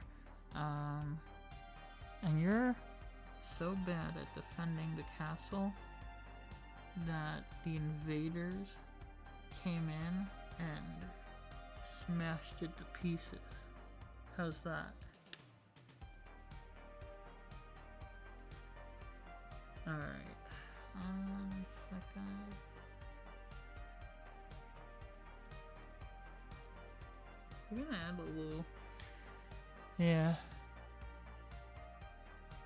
And you're so bad at defending the castle that the invaders came in and smashed it to pieces. How's that? Alright. Second. We're gonna add a little... Yeah.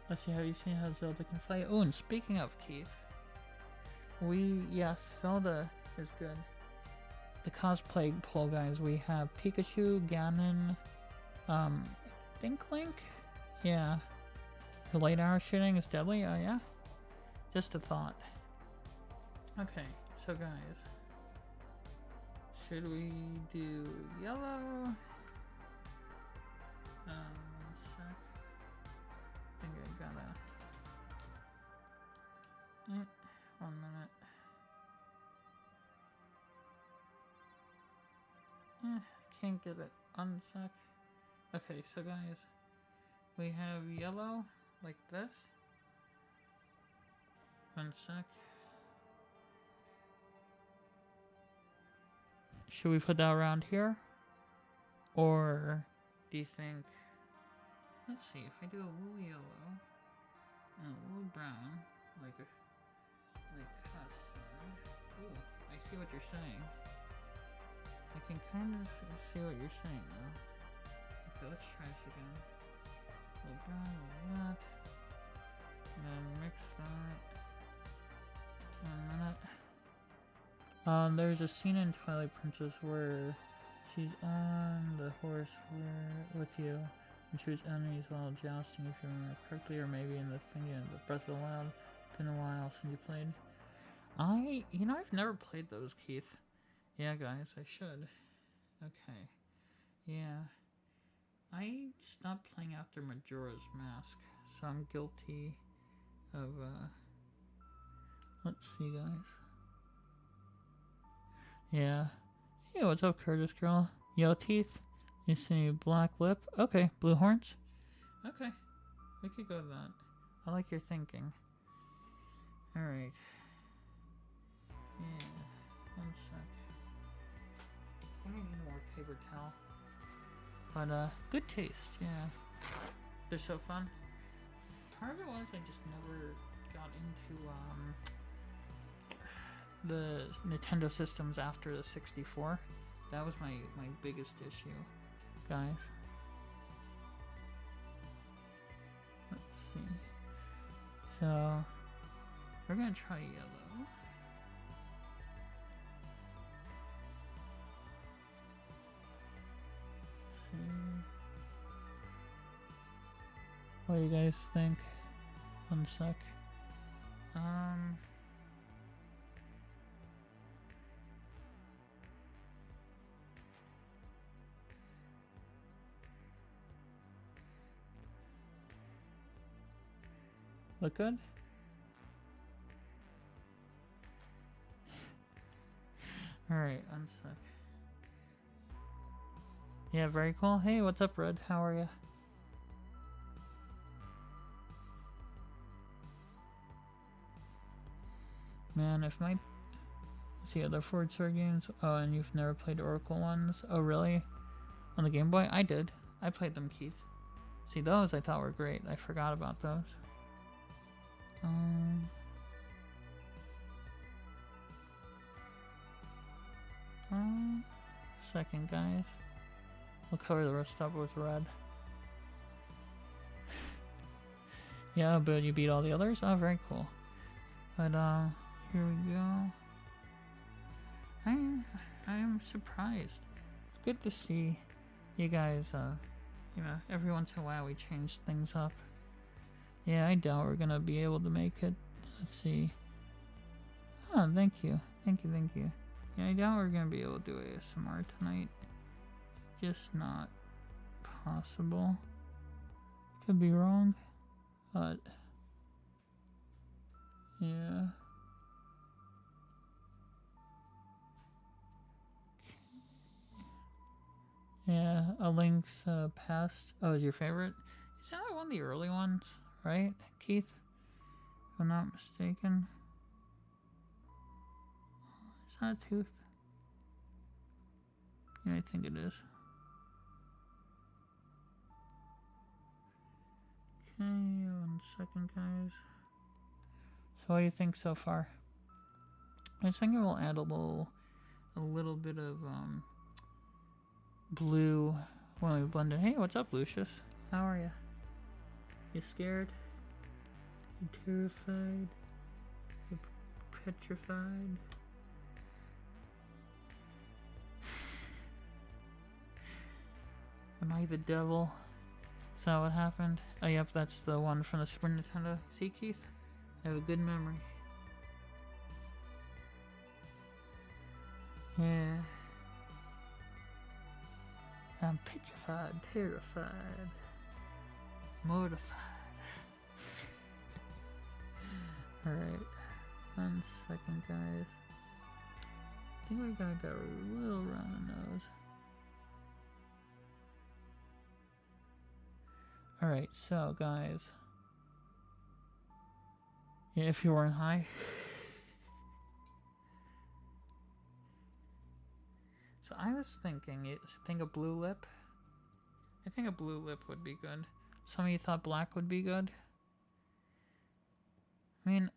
Let's see, have you seen how Zelda can fight? Oh, and speaking of Keith, yes, Zelda is good. The cosplay poll, guys, we have Pikachu, Ganon, I think Link? Yeah. The light arrow shooting is deadly? Oh, yeah? Just a thought. Okay, so guys, should we do yellow? Sec. I think I gotta... 1 minute. Can't get it unsec. Okay, so guys, we have yellow like this. 1 sec. Should we put that around here? Or do you think... Let's see, if I do a little yellow and a little brown, like custard. Ooh, I see what you're saying. I can kind of see what you're saying now. Okay, let's try this again. A little brown, a little that. And then mix that. 1 minute. There's a scene in Twilight Princess where she's on the horse with you and shoots enemies while jousting, if you remember correctly, or maybe in the thing in the Breath of the Wild. It's been a while since you played. I've never played those, Keith. Yeah, guys, I should. Okay. Yeah. I stopped playing after Majora's Mask, so I'm guilty of, let's see, guys. Yeah. Hey, what's up, Curtis girl? Yellow teeth? You see black lip? Okay. Blue horns? Okay. We could go with that. I like your thinking. Alright. Yeah. 1 sec. I think I need more paper towel. But, good taste, yeah. They're so fun. Part of it was I just never got into, the Nintendo systems after the 64. That was my biggest issue, guys. Let's see. So, we're gonna try yellow. Let's see. What do you guys think? 1 sec. Look good? Alright, 1 sec. Yeah, very cool. Hey, what's up, Red? How are you? Man, if my... See, other Forward Sword games? Oh, and you've never played Oracle ones? Oh, really? On the Game Boy? I did. I played them, Keith. See, those I thought were great. I forgot about those. Second, guys. We'll cover the rest up with red. Yeah, but you beat all the others? Oh, very cool. But, here we go. I am surprised. It's good to see you guys, you know, every once in a while we change things up. Yeah, I doubt we're gonna be able to make it. Let's see. Oh, thank you. Thank you, thank you. Yeah, I doubt we're gonna be able to do ASMR tonight. It's just not possible. Could be wrong, but yeah. Yeah, A Link's Past. Oh, is your favorite? Is that one of the early ones, right, Keith? If I'm not mistaken. Is that a tooth? Yeah, I think it is. Okay, 1 second, guys. So what do you think so far? I was thinking we'll add a little bit of blue when we blend it. Hey, what's up, Lucius? How are you? You scared? You terrified? You petrified? Am I the devil? Is that what happened? Oh, yep, that's the one from the Super Nintendo. See, Keith? I have a good memory. Yeah. I'm petrified, terrified, mortified. Alright. 1 second, guys. I think we gotta go a little around the nose. Alright, so guys. Yeah, if you weren't high. So I was thinking, think a blue lip? I think a blue lip would be good. Some of you thought black would be good? I mean...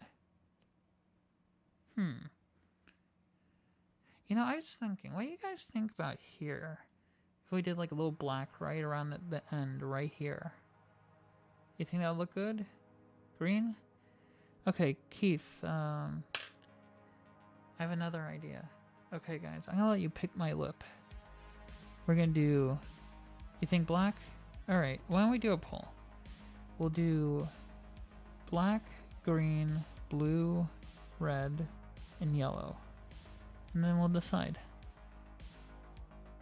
You know, I was thinking, what do you guys think about here? If we did like a little black right around the end, right here. You think that would look good? Green? Okay, Keith, I have another idea. Okay, guys, I'm gonna let you pick my lip. We're gonna do... You think black? Alright, why don't we do a poll? We'll do black, green, blue, red, and yellow. And then we'll decide.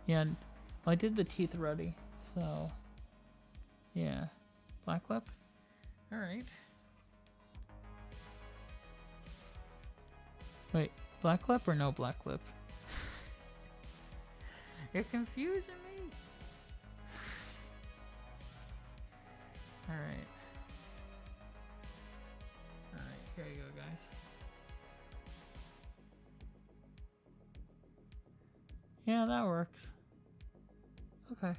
Yeah, well, I did the teeth already, so... Yeah. Black lip? Alright. Wait, black lip or no black lip? You're confusing me! Alright. Alright, here you go, guys. Yeah, that works. Okay.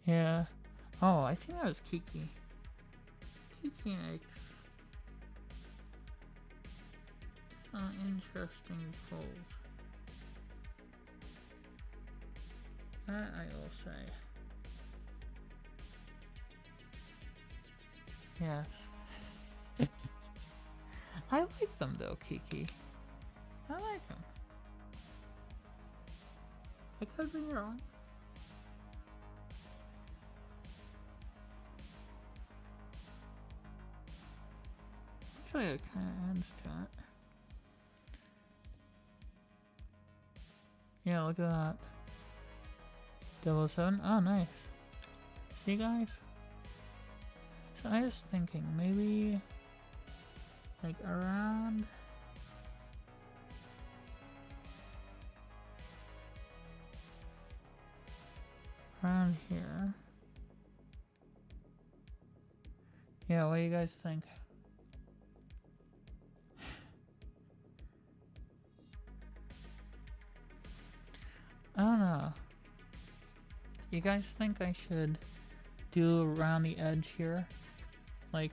Yeah. Oh, I think that was Kiki. Kiki makes some interesting polls. That I will say. Yes. I like them though, Kiki. I like them. I could be wrong. Actually, it kind of adds to it. Yeah, look at that. 007. Oh, nice. See, guys? So I was thinking maybe like around here. Yeah, what do you guys think? I don't know. You guys think I should do around the edge here? Like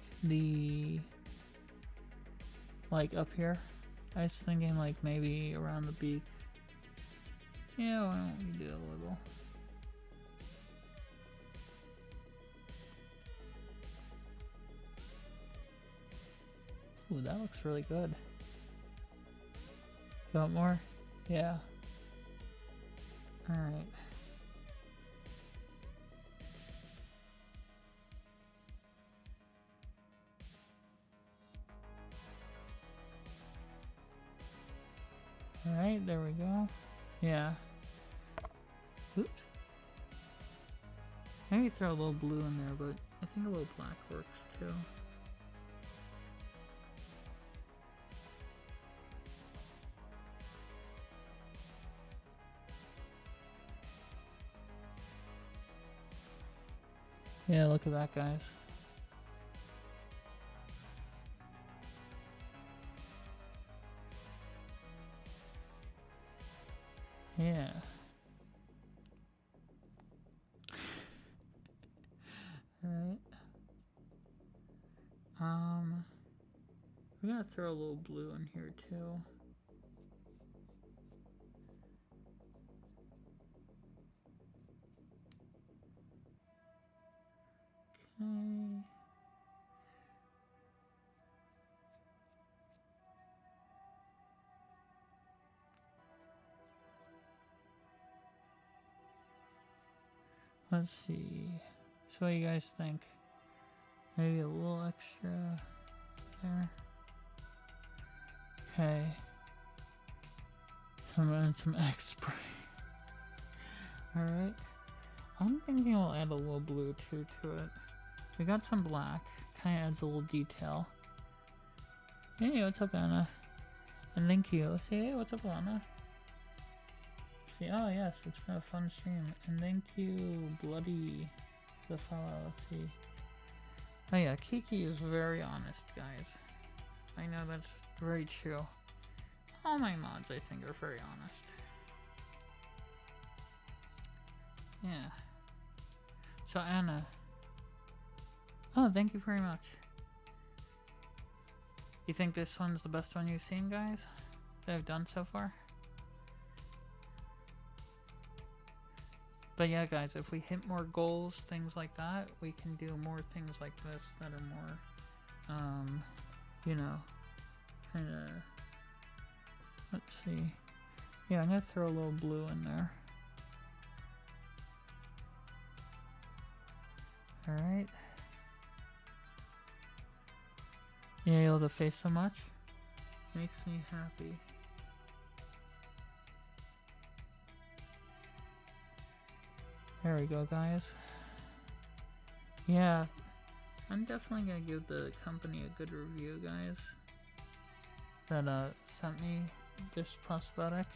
up here? I was thinking like maybe around the beak. Yeah, why don't we do a little? Ooh, that looks really good. You want more? Yeah. Alright. Alright, there we go. Yeah. Oops. Maybe throw a little blue in there, but I think a little black works too. Yeah, look at that, guys. Yeah. Alright. We're gonna throw a little blue in here too. Okay. Let's see. So what do you guys think? Maybe a little extra there. Okay. Some X spray. Alright. I'm thinking we'll add a little blue too to it. We got some black. Kinda adds a little detail. Hey, what's up, Anna? And thank you. Say, hey, what's up, Anna? See, oh yes, it's been a fun stream. And thank you, Bloody, for the follow. Let's see. Oh yeah, Kiki is very honest, guys. I know that's very true. All my mods, I think, are very honest. Yeah. So Anna. Oh, thank you very much. You think this one's the best one you've seen, guys? That I've done so far? But yeah, guys, if we hit more goals, things like that, we can do more things like this that are more, you know, kinda, let's see. Yeah, I'm gonna throw a little blue in there. Alright. Yeah, you love the face so much? Makes me happy. There we go, guys. Yeah, I'm definitely gonna give the company a good review, guys. That sent me this prosthetic.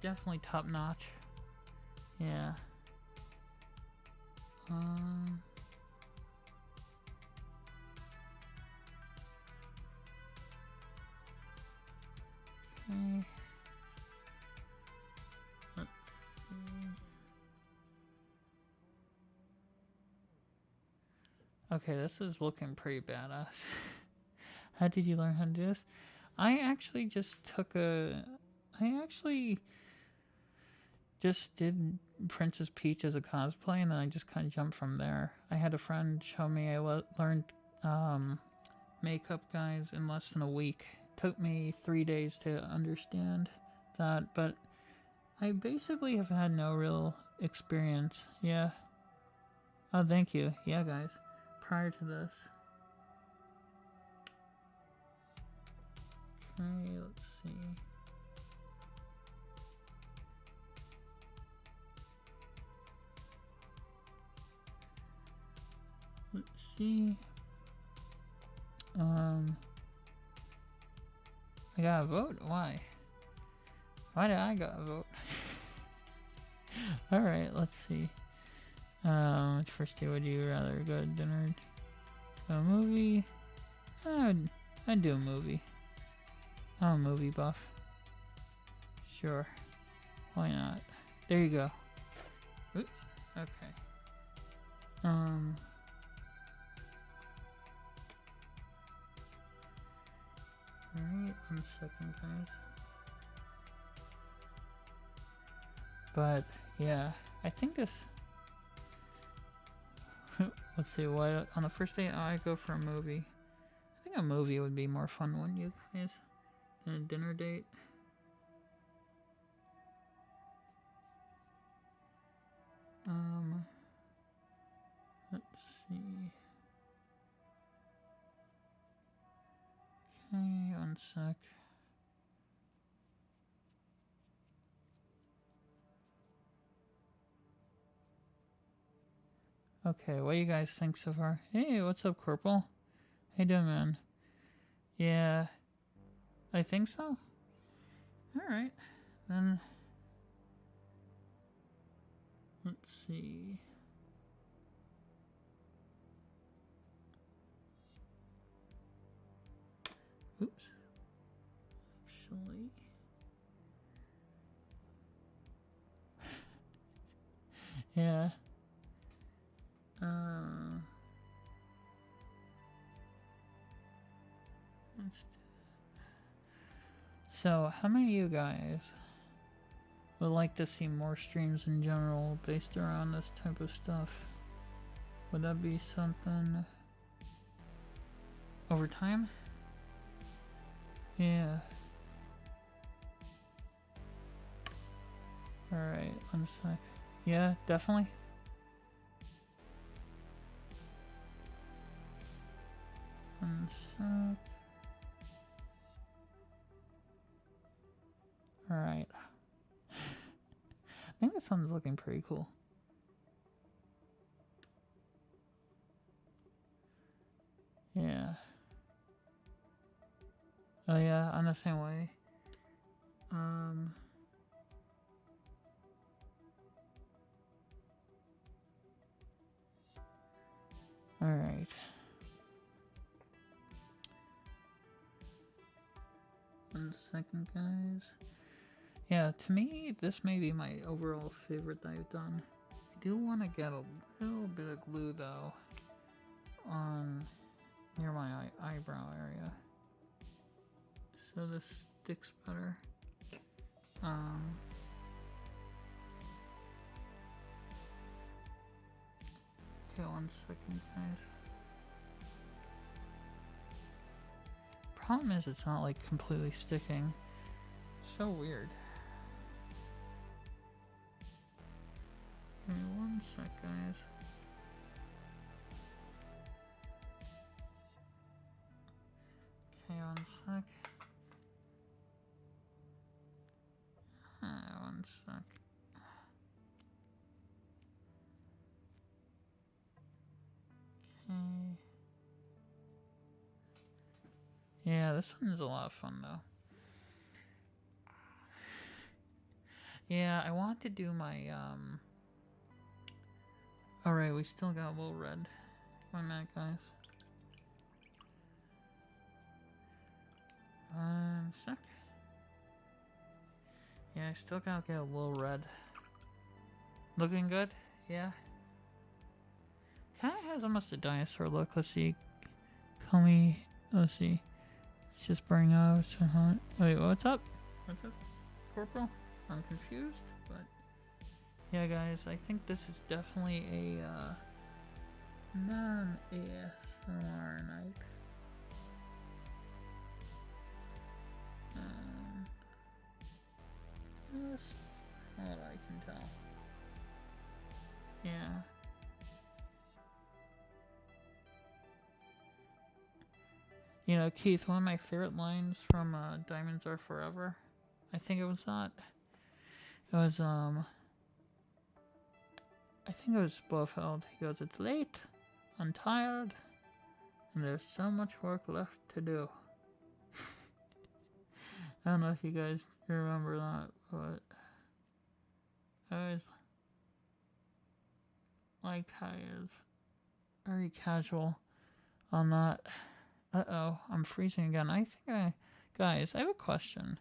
Definitely top notch. Yeah. Okay. Let's see. Okay, this is looking pretty badass. How did you learn how to do this? I actually just did Princess Peach as a cosplay, and then I just kind of jumped from there. I had a friend show me. I learned makeup, guys, in less than a week. Took me 3 days to understand that, but I basically have had no real experience. Yeah. Oh, thank you. Yeah, guys. Prior to this. Okay, let's see. see. I gotta vote? Why? Why did I gotta vote? Alright, let's see. Which first day would you rather go to dinner? Go to a movie? I'd do a movie. I'm a movie buff. Sure. Why not? There you go. Oops. Okay. Alright, 1 second, guys. But, yeah, I think this... Let's see, what on the first date I go for a movie. I think a movie would be more fun, wouldn't you guys? Than a dinner date. Let's see. Okay, 1 sec. Okay, what do you guys think so far? Hey, what's up, Corporal? How you doing, man? Yeah, I think so. Alright, then... Let's see... Oops. Actually... yeah. So, how many of you guys would like to see more streams in general based around this type of stuff? Would that be something over time? Yeah. Alright, 1 sec. Yeah, definitely. One sec. Alright. I think this one's looking pretty cool. Yeah. Oh yeah, I'm the same way. Alright. One second, guys. Yeah, to me, this may be my overall favorite that I've done. I do want to get a little bit of glue, though, on near my eyebrow area, so this sticks better. Okay, 1 second, guys. Problem is, it's not like completely sticking. It's so weird. Give me 1 sec, guys. Okay, 1 sec. 1 sec. Okay. Yeah, this one is a lot of fun, though. Yeah, I want to do my, Alright, we still got a little red. 1 minute, guys. 1 sec. Yeah, I still gotta get a little red. Looking good? Yeah. Kinda has almost a dinosaur look. Let's see. Call me. Let's see. It's just burning out. Wait, what's up? What's up, Corporal? I'm confused, but yeah, guys, I think this is definitely a non-ASMR night. Just what I can tell. Yeah. You know, Keith, one of my favorite lines from Diamonds Are Forever, I think it was that. It was, I think it was Blofeld. He goes, "It's late. I'm tired, and there's so much work left to do. I don't know if you guys remember that, but I always liked how he is very casual on that. Uh-oh, I'm freezing again. Guys, I have a question.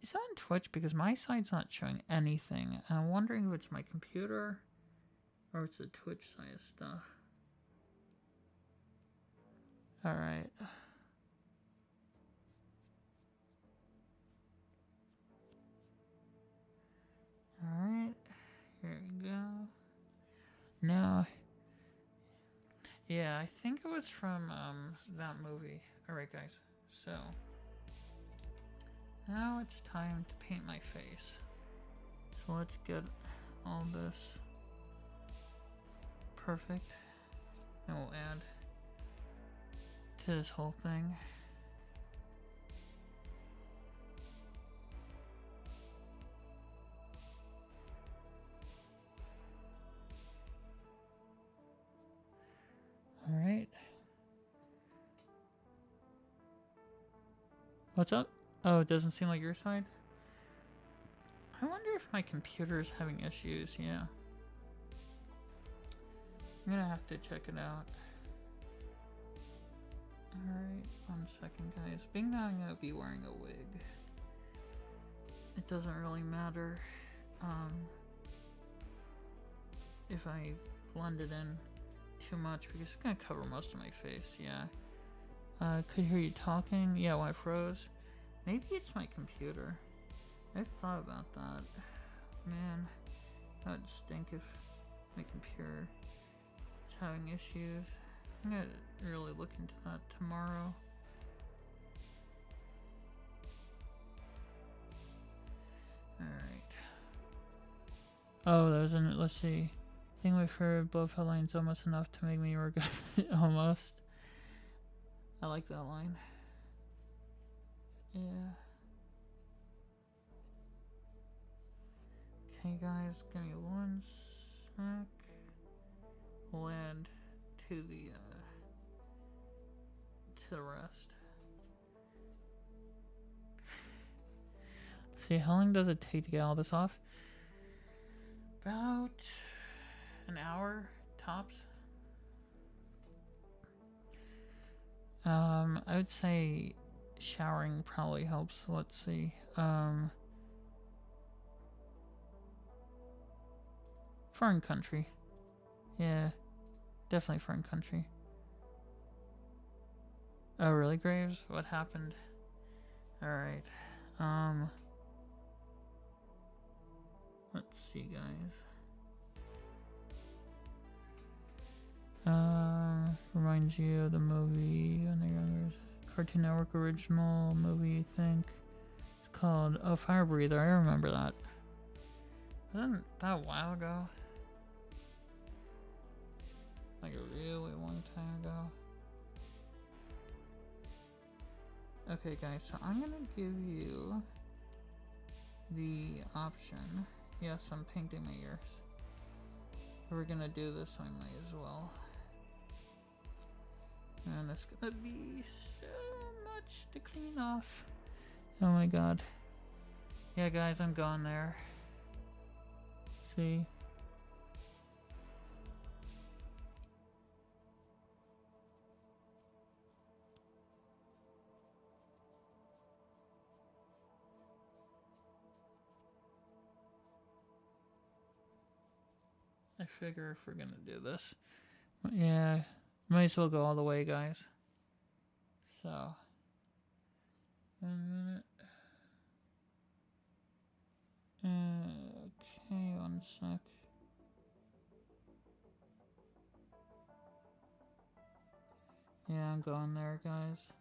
Is that on Twitch? Because my side's not showing anything, and I'm wondering if it's my computer or it's the Twitch side of stuff. Alright. Alright. Here we go. Now. Yeah, I think it was from that movie. Alright, guys. So. Now it's time to paint my face. So let's get all this perfect. And we'll add to this whole thing. Alright. What's up? Oh, it doesn't seem like your side? I wonder if my computer is having issues, yeah. I'm gonna have to check it out. Alright, 1 second, guys. Being that I'm gonna be wearing a wig, it doesn't really matter if I blend it in too much because it's gonna cover most of my face, yeah. Could hear you talking. Yeah, when I froze. Maybe it's my computer. I've thought about that. Man, that would stink if my computer is having issues. I'm gonna really look into that tomorrow. Alright. Oh, there's an, let's see. I think we've heard both headlines almost enough to make me regret it. Almost. I like that line. Yeah. Okay, guys, give me 1 sec. We'll add to the rest. See, how long does it take to get all this off? About an hour tops. I would say showering probably helps. Let's see. Foreign country. Yeah, definitely foreign country. Oh, really, Graves? What happened? Alright. Let's see, guys. Reminds you of the movie on the Cartoon Network original movie, I think. It's called, oh, Fire Breather. I remember that. Wasn't that a while ago? Like a really long time ago. Okay, guys, so I'm gonna give you the option. Yes, I'm painting my ears. We're gonna do this, so I might as well. And it's gonna be so much to clean off. Oh my god. Yeah, guys, I'm going there. See? I figure if we're gonna do this, yeah, might as well go all the way, guys. So, 1 minute. Okay, 1 sec. Yeah, I'm going there, guys.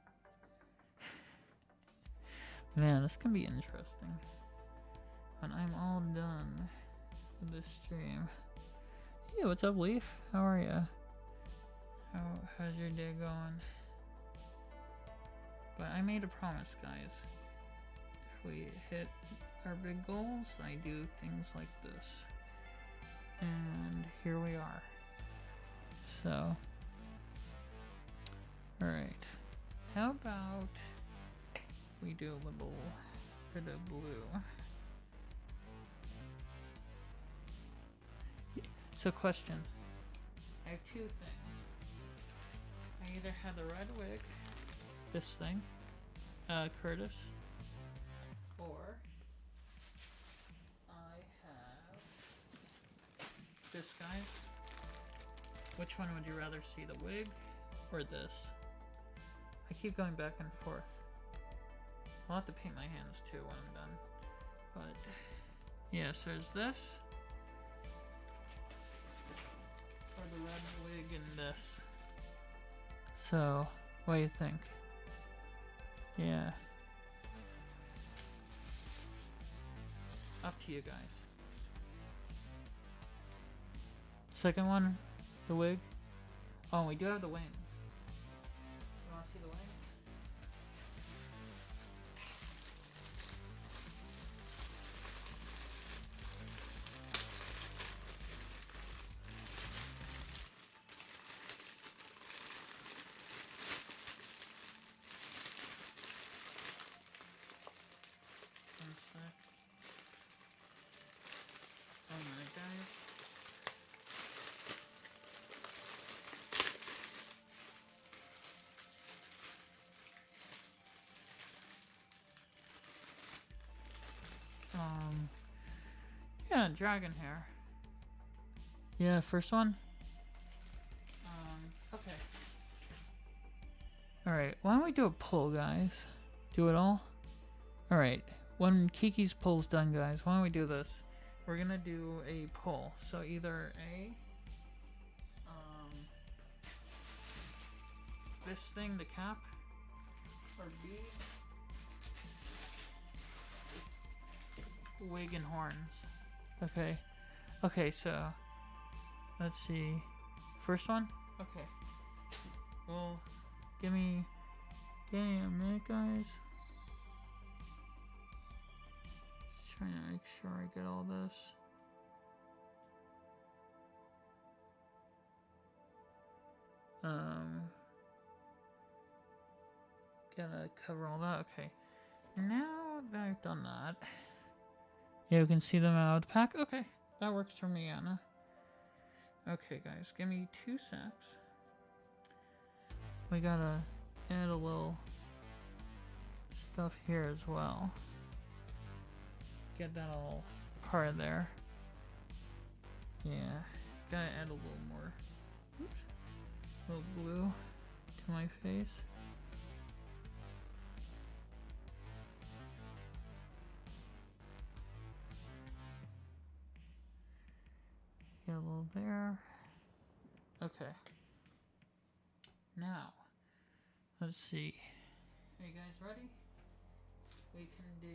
Man, this can be interesting. When I'm all done with this stream. Hey, what's up, Leaf? How are ya? How's your day going? But I made a promise, guys. If we hit our big goals, I do things like this. And here we are. So, alright. How about we do a little bit of blue? So question. I have two things. I either have the red wig, this thing, Curtis, or I have this guy. Which one would you rather see, the wig or this? I keep going back and forth. I'll have to paint my hands too when I'm done. But, yes, there's this. Or the red wig and this. So, what do you think? Yeah. Up to you guys. Second one, the wig. Oh, we do have the wings. You wanna see the wings? One sec. One minute, guys. Yeah, dragon hair. Yeah, first one. Okay. Alright, why don't we do a pull, guys? Do it all? Alright, when Kiki's pull's done, guys, why don't we do this? We're gonna do a pull. So either A, this thing, the cap, or B, wig and horns. Okay. Okay, so let's see. First one? Okay. Well, give me a minute, guys. Just trying to make sure I get all this. Gotta cover all that. Okay. Now that I've done that, yeah, you can see them out of the pack. Okay, that works for me, Anna. Okay, guys, give me 2 secs. We gotta add a little stuff here as well. Get that all part of there. Yeah, gotta add a little more. Oops. A little glue to my face. Get a little there. Okay. Now, let's see. Are you guys ready? We can do...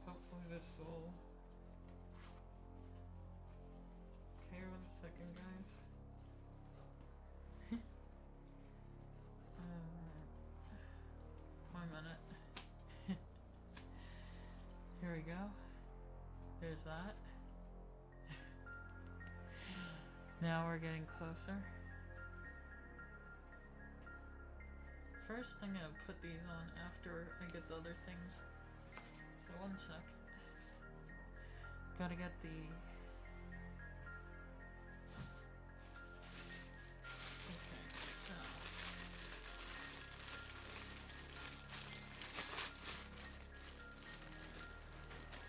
Hopefully this will... Okay, 1 second, guys. 1 minute. Here we go. There's that. Now we're getting closer. First, I'm gonna put these on after I get the other things. So 1 sec. Gotta get the...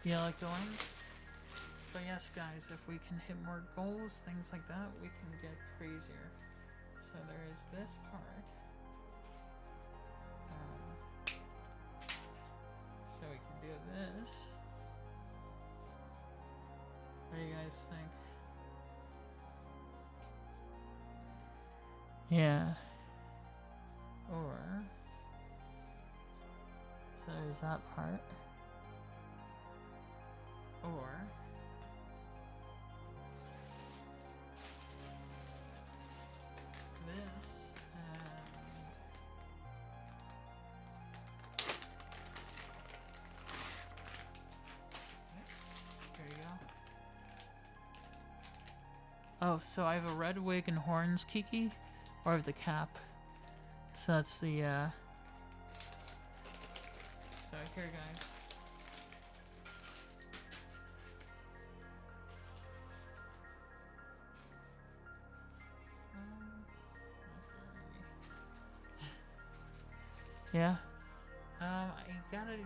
Yeah, like the ones? But yes, guys, if we can hit more goals, things like that, we can get crazier. So there is this part. So we can do this. What do you guys think? Yeah. Or... So there's that part. Or this, and Oh, so I have a red wig and horns, Kiki? Or I have the cap. So that's the, So here, guys. Yeah. I gotta...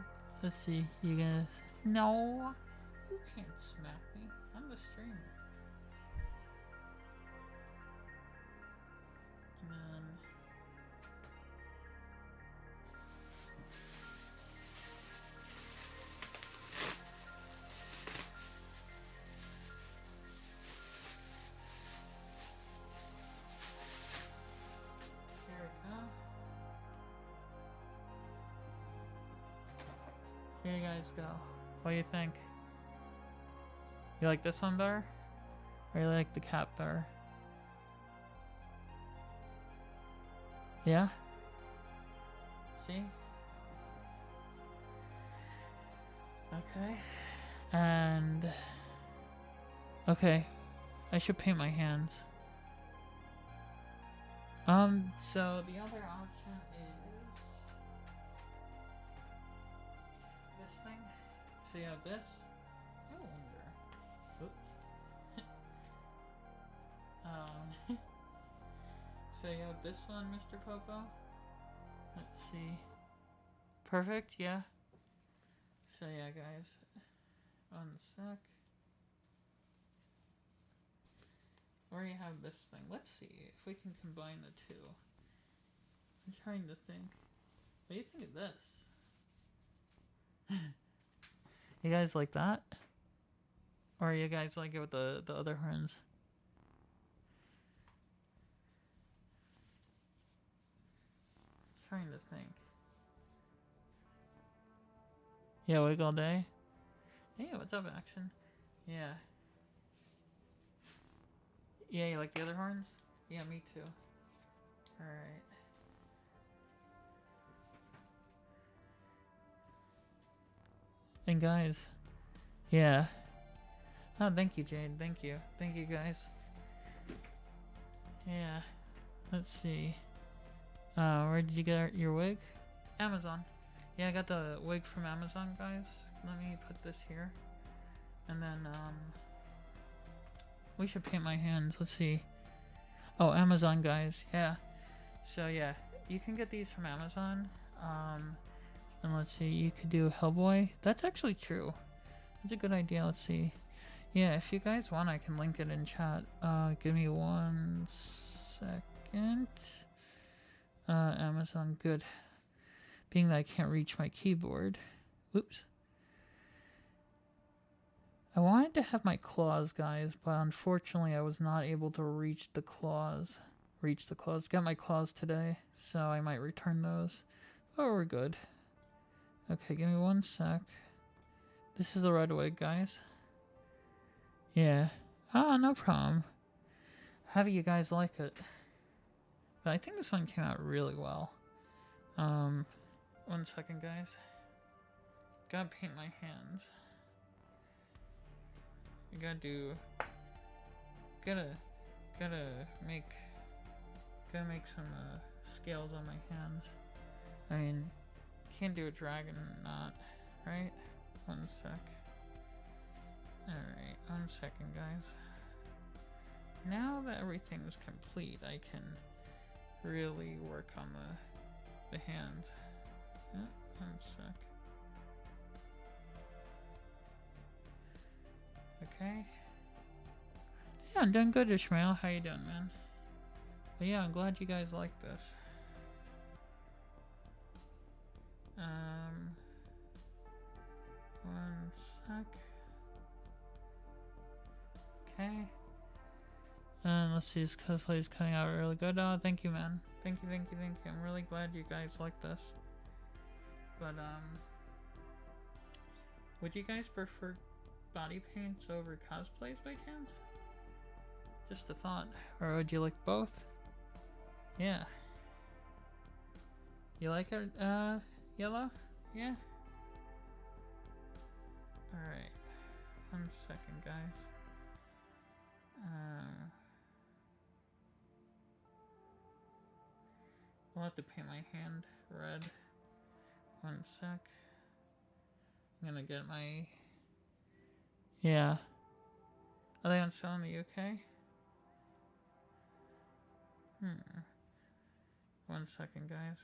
Let's see, you guys... No! You can't smack me. I'm the streamer. And then... Here we go. Here you guys go. What do you think? You like this one better? Or you like the cap better? Yeah? See? Okay. And... Okay. I should paint my hands. So the other option is... this thing. So you have this. I wonder. Oops. So you have this one, Mr. Popo. Let's see. Perfect, yeah. So yeah, guys. 1 sec. Or you have this thing. Let's see if we can combine the two. I'm trying to think. What do you think of this? You guys like that? Or you guys like it with the other horns? Trying to think. Yeah, wig all day. Hey, what's up, Action? Yeah. Yeah, you like the other horns? Yeah, me too. Alright. And guys, yeah. Oh, thank you, Jade. Thank you. Thank you, guys. Yeah. Let's see. Where did you get your wig? Amazon. Yeah, I got the wig from Amazon, guys. Let me put this here. And then, we should paint my hands. Let's see. Oh, Amazon, guys. Yeah. So, yeah. You can get these from Amazon. And let's see. You could do Hellboy. That's actually true. That's a good idea. Let's see. Yeah, if you guys want, I can link it in chat. Give me 1 second. Amazon, good. Being that I can't reach my keyboard. Whoops. I wanted to have my claws, guys, but unfortunately I was not able to reach the claws. Got my claws today, so I might return those. Oh, we're good. Okay, give me 1 sec. This is the red wig, guys. Yeah. Ah, no problem. How do you guys like it? But I think this one came out really well. 1 second, guys. Gotta paint my hands. You gotta make some scales on my hands. I mean, can't do a dragon knot, right? 1 sec. Alright, 1 second, guys. Now that everything's complete, I can really work on the hand. Yeah, 1 sec. Okay. Yeah, I'm doing good, Ishmael. How you doing, man? But yeah, I'm glad you guys like this. 1 sec. Okay. And let's see, this cosplay is coming out really good. Oh, thank you, man. Thank you. I'm really glad you guys like this. But, would you guys prefer body paints over cosplays by chance? Just a thought. Or would you like both? Yeah. You like it, yellow? Yeah? Alright. 1 second, guys. I'll have to paint my hand red. One sec. I'm gonna get my... Yeah. Are they on sale in the UK? One second, guys.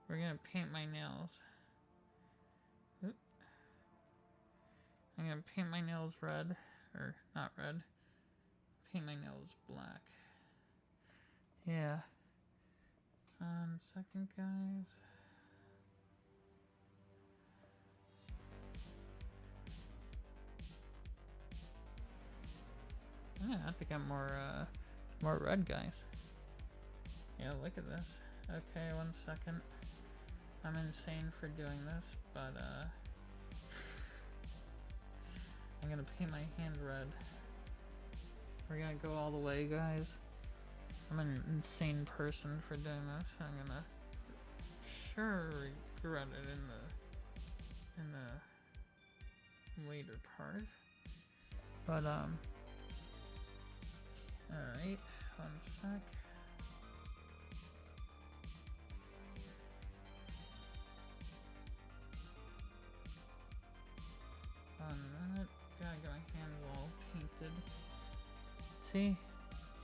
We're gonna paint my nails. Oop. I'm gonna paint my nails red. Or, not red. Paint my nails black. Yeah. One second, guys. I'm gonna have to get more red, guys. Yeah, look at this. Okay, one second. I'm insane for doing this, but I'm gonna paint my hand red. We're gonna go all the way, guys. I'm an insane person for doing this. I'm gonna sure regret it in the later part. But alright, one sec. One minute. Gotta get my hands all painted. See?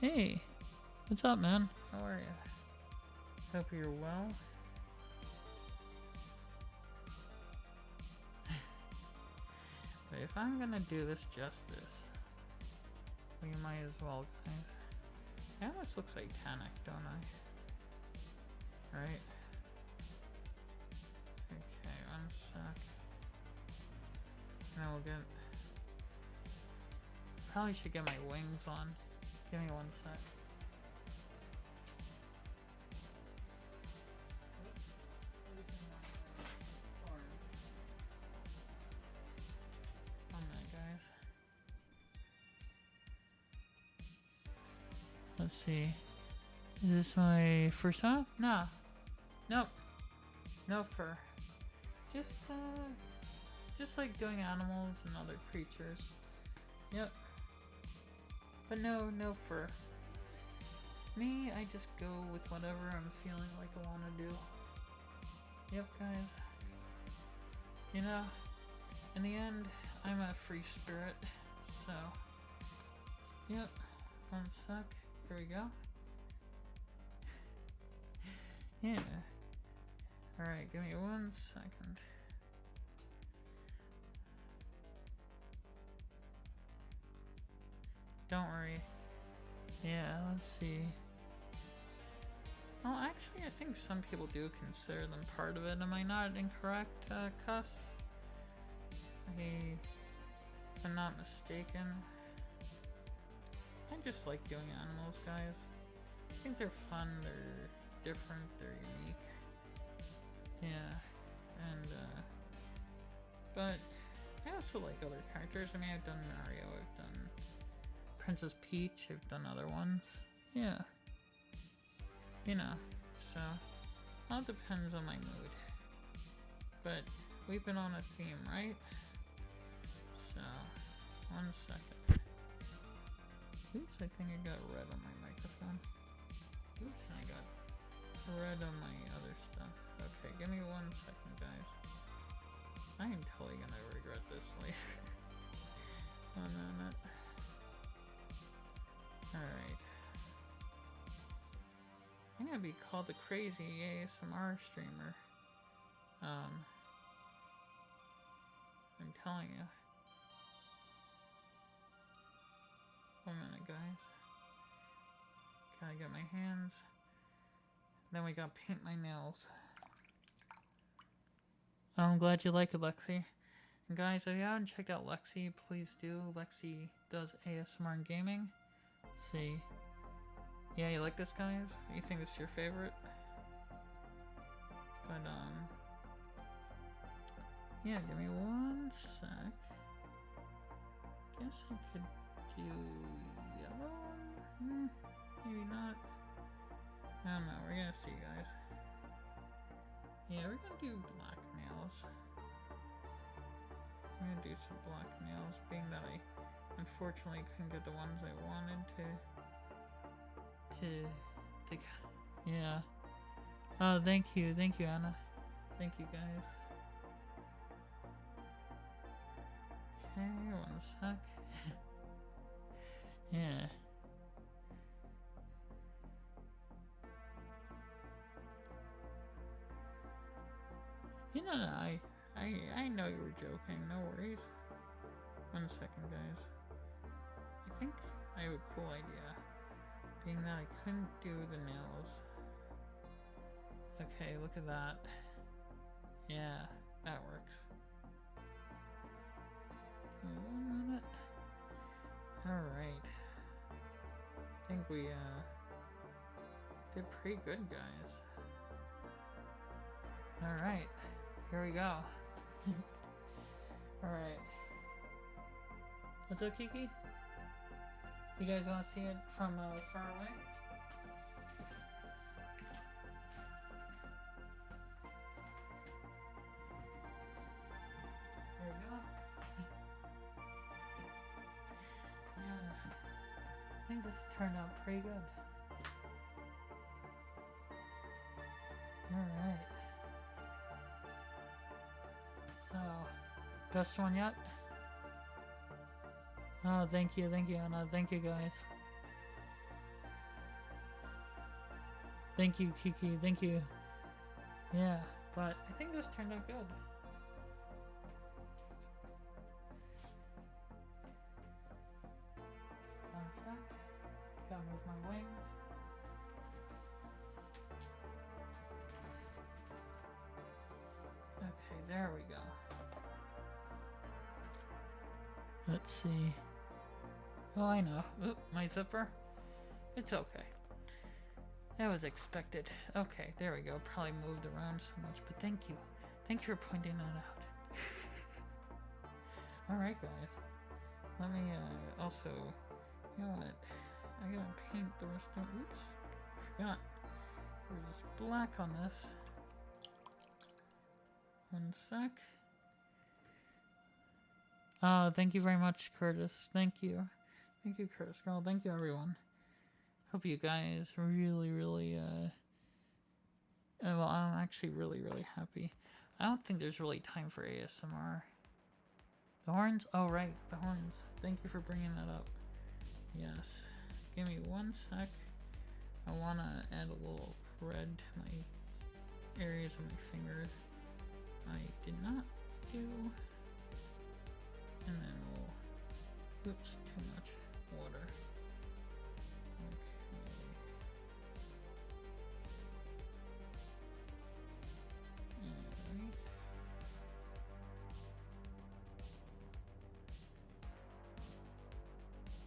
Hey! What's up, man? How are you? Hope you're well. But if I'm gonna do this justice, we might as well, guys. It almost looks satanic, don't I? Right? Okay, one sec. Now we'll get... Probably should get my wings on. Give me one sec. One minute, guys. Let's see. Is this my first time? No. Nope. No fur. Just like doing animals and other creatures. Yep. But no fur. Me, I just go with whatever I'm feeling like I want to do. Yep, guys. You know, in the end, I'm a free spirit, so... Yep. One sec. Here we go. Yeah. Alright, give me 1 second. Don't worry. Yeah, let's see. Well, actually, I think some people do consider them part of it. Am I not incorrect, Cuss? If I'm not mistaken. I just like doing animals, guys. I think they're fun, they're different, they're unique. Yeah, and, but I also like other characters. I mean, I've done Mario, I've done Princess Peach, I've done other ones. Yeah. You know, so, all depends on my mood. But, we've been on a theme, right? So, 1 second. Oops, I think I got red on my microphone. Oops, I got red on my other stuff. Okay, give me 1 second, guys. I am totally gonna regret this later. 1 minute. Alright. I'm gonna be called the crazy ASMR streamer. I'm telling you. 1 minute, guys. Gotta get my hands. Then we gotta paint my nails. I'm glad you like it, Lexi. And guys, if you haven't checked out Lexi, please do. Lexi does ASMR and gaming. Let's see. Yeah, you like this, guys? You think this is your favorite? But, yeah, give me 1 sec. Guess I could do yellow? Maybe not. I don't know, we're gonna see, guys. Yeah, we're gonna do black nails. I'm gonna do some black nails, being that I unfortunately couldn't get the ones I wanted to Yeah. Oh, thank you, Anna. Thank you, guys. Okay, one sec. Yeah. You know, I know you were joking. No worries. 1 second, guys. I think I have a cool idea. Being that I couldn't do the nails. Okay, look at that. Yeah, that works. Give me 1 minute. Alright. I think we, did pretty good, guys. Alright. Here we go. Alright. What's up, Kiki? You guys want to see it from far away? There we go. Yeah. I think this turned out pretty good. Alright. So, best one yet? Oh, thank you, Anna. Thank you, guys. Thank you, Kiki. Thank you. Yeah, but I think this turned out good. One sec. Gotta move my wings. Okay, there we go. Let's see. Oh, I know. Oop, my zipper. It's okay. That was expected. Okay, there we go. Probably moved around so much, but thank you. Thank you for pointing that out. Alright, guys. Let me, also... You know what? I gotta paint the rest of... Oops. Forgot. There's black on this. 1 sec. Thank you very much, Curtis. Thank you. Thank you, Curtis. Girl, thank you, everyone. Hope you guys really, well, I'm actually really happy. I don't think there's really time for ASMR. The horns? Oh, right, the horns. Thank you for bringing that up. Yes. Give me 1 sec. I want to add a little red to my areas of my finger. I did not do. And then we'll... Oops, too much water. Okay.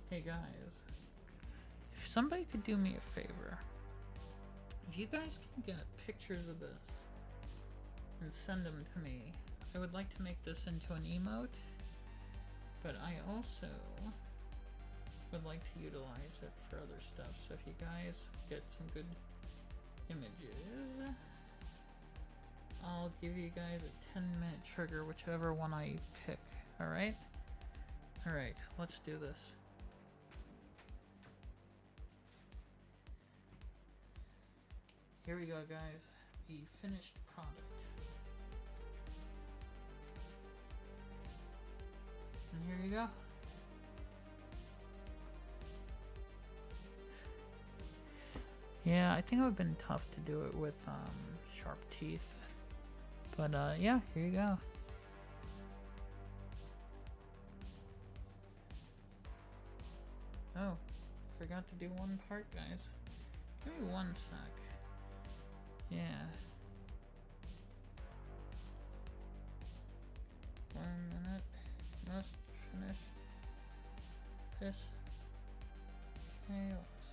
Hey guys, if somebody could do me a favor, if you guys can get pictures of this and send them to me, I would like to make this into an emote, but I also would like to utilize it for other stuff. So if you guys get some good images, I'll give you guys a 10-minute trigger, whichever one I pick. Alright? Alright, let's do this. Here we go, guys. The finished product. And here you go. Yeah, I think it would have been tough to do it with sharp teeth. But yeah, here you go. Oh, forgot to do one part, guys. Give me 1 sec. Yeah. 1 minute. Must finish this. Okay, let's...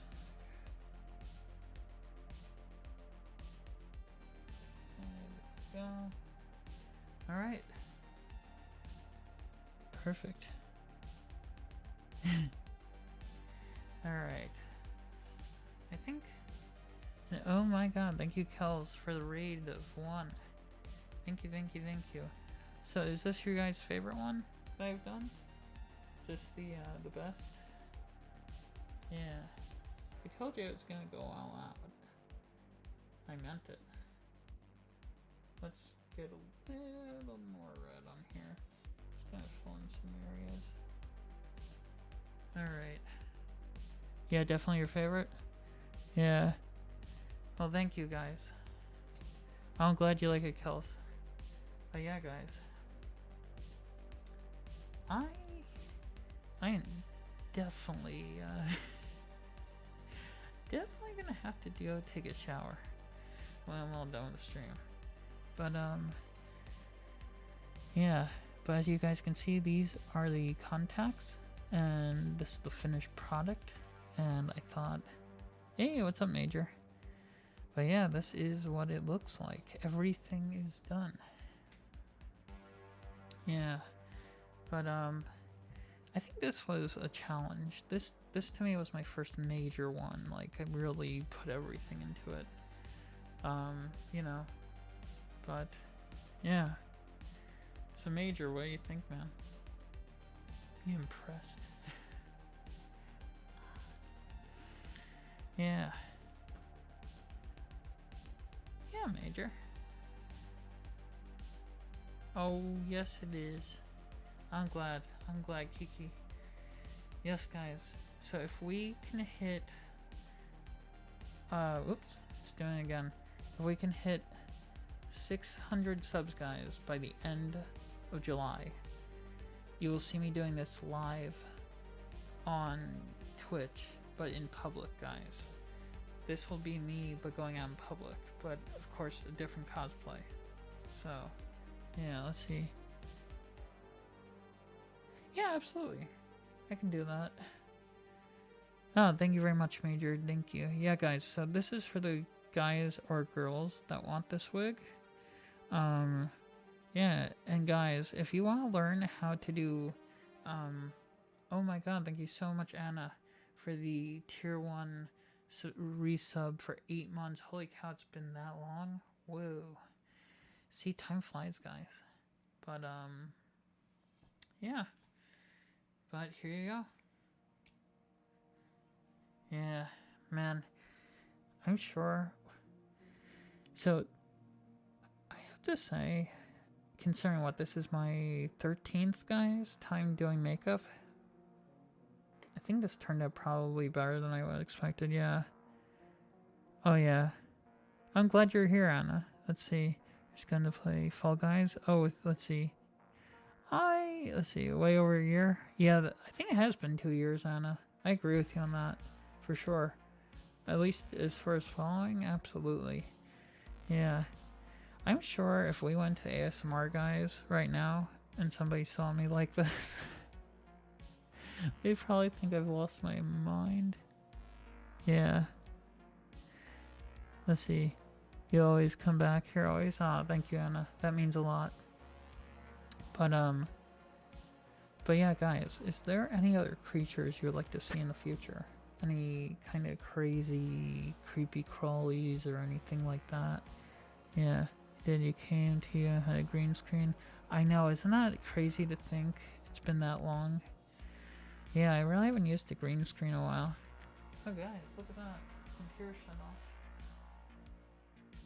There we go. Alright. Perfect. Alright. I think... Oh my god, thank you, Kels, for the raid of 1. Thank you, thank you, thank you. So, is this your guys' favorite one that I've done? Is this the best? Yeah. I told you it's gonna go all out. I meant it. Let's get a little more red on here. Just gonna fill in some areas. Alright. Yeah, definitely your favorite? Yeah. Well, thank you guys. I'm glad you like it, Kels. But yeah, guys. I am definitely, definitely gonna have to go take a shower when I'm all done with the stream. But, yeah. But as you guys can see, these are the contacts, and this is the finished product. And I thought, hey, what's up, Major? But yeah, this is what it looks like. Everything is done. Yeah. But, I think this was a challenge. This to me was my first major one. Like, I really put everything into it. You know. But, yeah. It's a major. What do you think, man? You impressed? Yeah. Yeah, Major. Oh, yes it is. I'm glad, Kiki. Yes, guys. So if we can hit... oops. Let's do it again. If we can hit 600 subs, guys, by the end of July, you will see me doing this live on Twitch, but in public, guys. This will be me, but going out in public, but of course a different cosplay. So, yeah, let's see. Yeah, absolutely. I can do that. Oh, thank you very much, Major. Thank you. Yeah, guys, so this is for the guys or girls that want this wig. Yeah, and guys, if you want to learn how to do, oh my god, thank you so much, Anna, for the tier 1 resub for 8 months. Holy cow, it's been that long? Whoa. See, time flies, guys. But, yeah. But here you go. Yeah, man. I'm sure. So, I have to say, considering what this is my 13th, guys, time doing makeup, I think this turned out probably better than I would have expected, yeah. Oh, yeah. I'm glad you're here, Anna. Let's see. Just gonna play Fall Guys. Oh, let's see. Let's see, way over a year? Yeah, I think it has been 2 years, Anna. I agree with you on that, for sure. At least as far as following, absolutely. Yeah. I'm sure if we went to ASMR, guys, right now, and somebody saw me like this, they'd probably think I've lost my mind. Yeah. Let's see. You always come back here, always? Oh, thank you, Anna. That means a lot. But yeah, guys, is there any other creatures you would like to see in the future? Any kind of crazy, creepy crawlies or anything like that? Yeah. You came to you, had a green screen. I know, isn't that crazy to think it's been that long? Yeah, I really haven't used a green screen in a while. Oh guys, look at that. Computer shut off.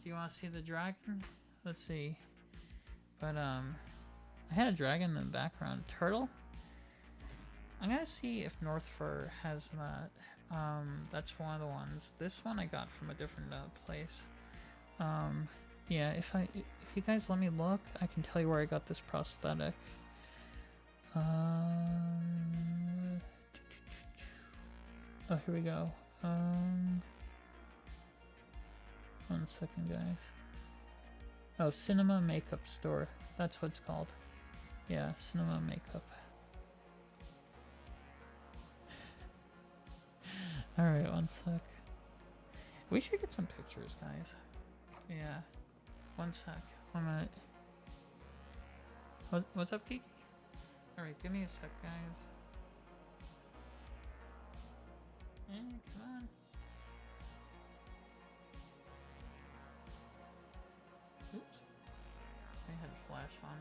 Do you want to see the dragon? Let's see. But, I had a dragon in the background. Turtle? I'm gonna see if North Fur has that. That's one of the ones. This one I got from a different place. Yeah, if you guys let me look, I can tell you where I got this prosthetic. Oh, here we go. 1 second, guys. Oh, Cinema Makeup Store. That's what it's called. Yeah, Cinema Makeup. Alright, 1 sec. We should get some pictures, guys. Yeah. 1 sec. 1 minute. What's up, Kiki? Alright, give me a sec, guys. Come on. Oops. I had flash on.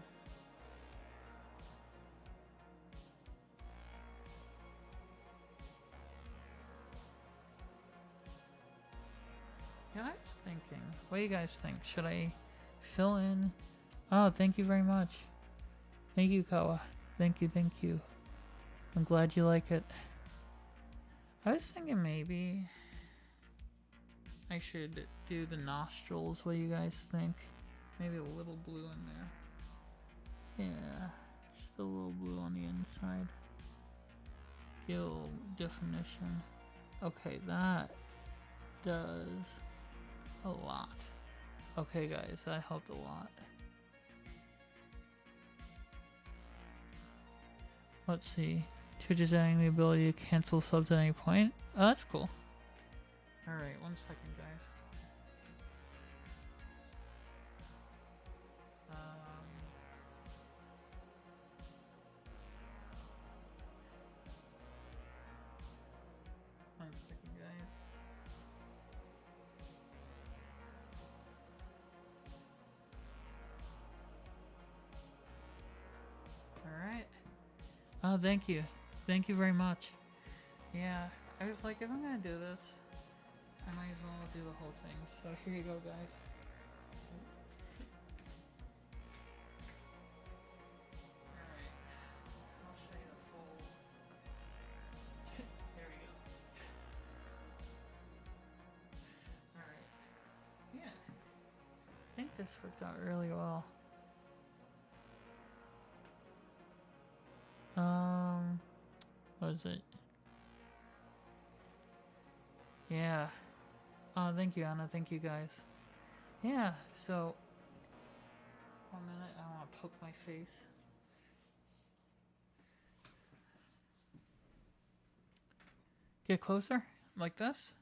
Yeah, I was thinking. What do you guys think? Should I fill in? Oh, thank you very much. Thank you, Kawa. Thank you, thank you. I'm glad you like it. I was thinking maybe I should do the nostrils. What do you guys think? Maybe a little blue in there. Yeah, just a little blue on the inside. Get a little definition. Okay, that does a lot. Okay, guys, that helped a lot. Let's see. Twitch is adding the ability to cancel subs at any point. Oh, that's cool. Alright, 1 second, guys. One second, guys. Alright. Oh, thank you. Thank you very much. Yeah, I was like, if I'm gonna do this, I might as well do the whole thing. So here you go, guys. Alright. I'll show you the full... There we go. Alright. Yeah. I think this worked out really well. What was it? Yeah. Oh, thank you, Anna. Thank you, guys. Yeah, so... 1 minute, I want to poke my face. Get closer? Like this?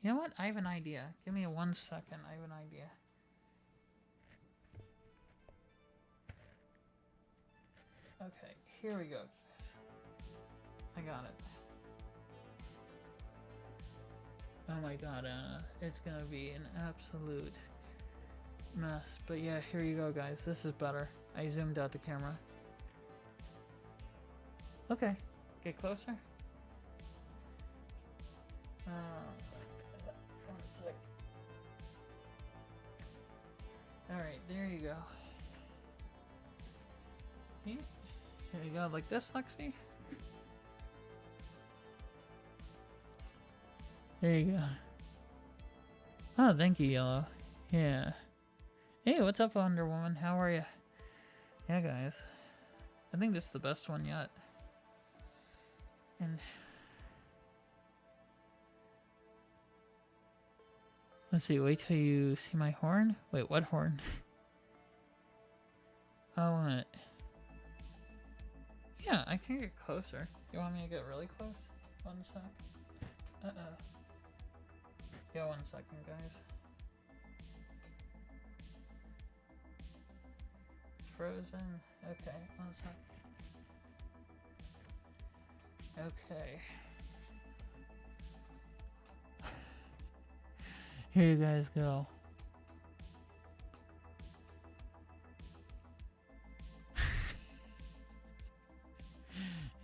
You know what? I have an idea. Give me 1 second. I have an idea. Okay, here we go. I got it. Oh my god, Anna. It's gonna be an absolute mess. But yeah, here you go, guys. This is better. I zoomed out the camera. Okay, get closer. 1 sec. Alright, there you go. Here you go, like this, Lexi. There you go. Oh, thank you, Yellow. Yeah. Hey, what's up, Wonder Woman? How are you? Yeah, guys. I think this is the best one yet. And... let's see, wait till you see my horn? Wait, what horn? Oh, a minute. Yeah, I can get closer. You want me to get really close? 1 sec. Uh-oh. Yeah, 1 second, guys. Frozen. Okay, 1 sec. Okay. Here you guys go.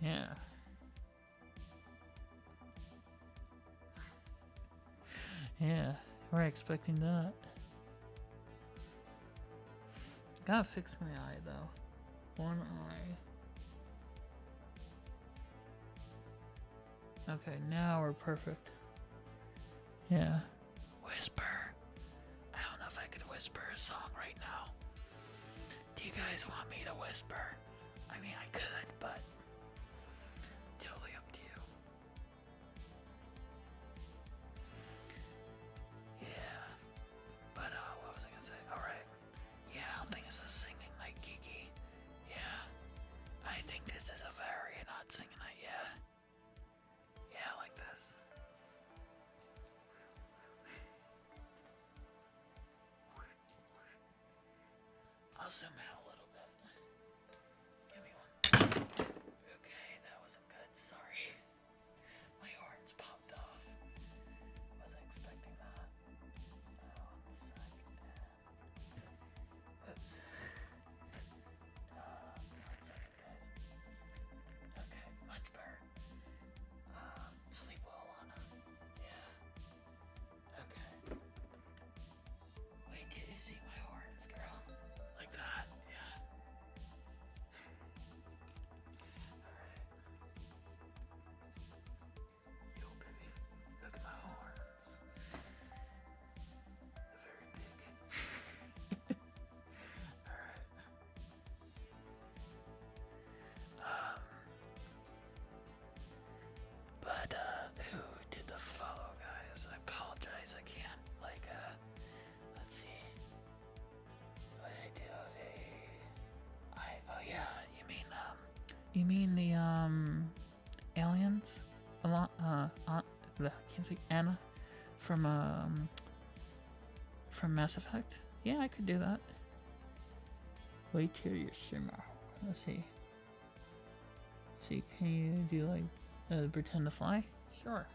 Yeah. Yeah, we're expecting that. Gotta fix my eye though. 1 eye. Okay, now we're perfect. Yeah. Whisper. I don't know if I could whisper a song right now. Do you guys want me to whisper? I mean, I could, but totally up to you. Yeah. But, what was I gonna say? Alright. Yeah, I don't think this is singing like Kiki. Yeah. I think this is a very not singing like, yeah. Yeah, like this. I'll zoom out a little bit. Give me 1. Okay, that wasn't good. Sorry. My horns popped off. Wasn't expecting that. 1 sec. Oops. 1 second, guys. Okay, much better. Sleep well, Lana. Yeah. Okay. mean the aliens? A lot. I can't speak. Anna from Mass Effect. Yeah, I could do that. Wait till you shimmer. Let's see. Let's see, can you do like pretend to fly? Sure.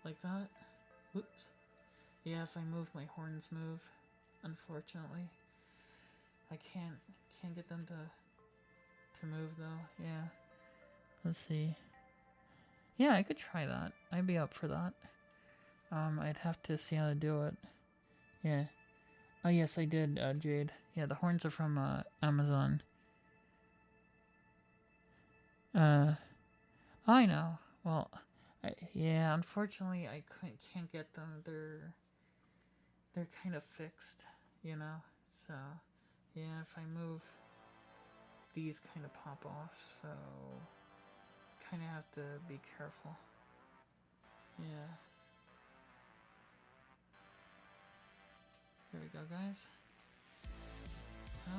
Like that. Whoops. Yeah, if I move, my horns move. Unfortunately, I can't get them to move though. Yeah. Let's see. Yeah, I could try that. I'd be up for that. I'd have to see how to do it. Yeah. Oh yes, I did, Jade. Yeah, the horns are from Amazon. I know. Well, yeah. Unfortunately, I can't get them. They're kind of fixed, you know. So, yeah. If I move, these kind of pop off. So, kind of have to be careful. Yeah. Here we go, guys. So,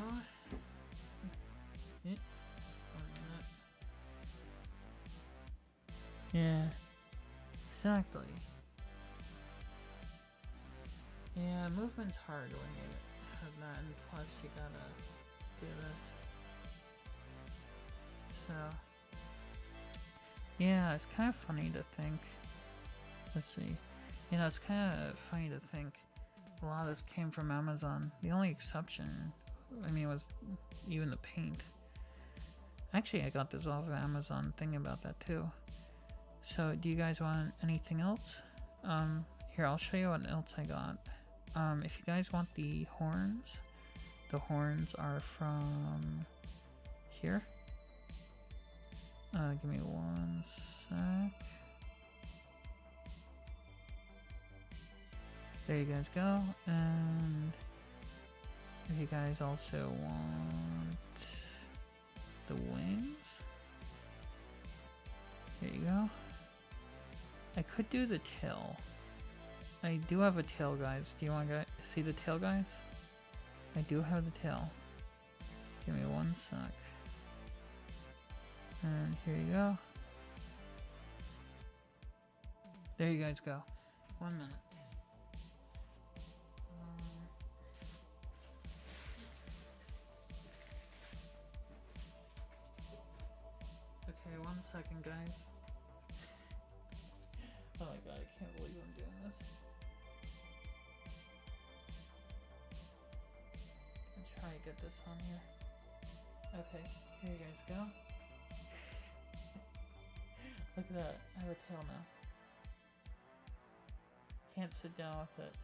yeah. 1 minute. Yeah, exactly. Yeah, movement's hard when you have that, and plus you gotta do this. So, yeah, it's kind of funny to think. Let's see. You know, it's kind of funny to think a lot of this came from Amazon. The only exception, I mean, was even the paint. Actually, I got this off of Amazon, thinking about that too. So, do you guys want anything else? Here, I'll show you what else I got. If you guys want the horns are from here. Give me 1 sec. There you guys go. And if you guys also want the wings, here you go. I could do the tail. I do have a tail, guys. Do you want to see the tail, guys? I do have the tail. Give me 1 sec. And here you go. There you guys go. 1 minute. Okay, 1 second, guys. Oh my god, I can't believe I'm doing this. Let's try to get this on here. Okay, here you guys go. Look at that, I have a tail now. Can't sit down with it.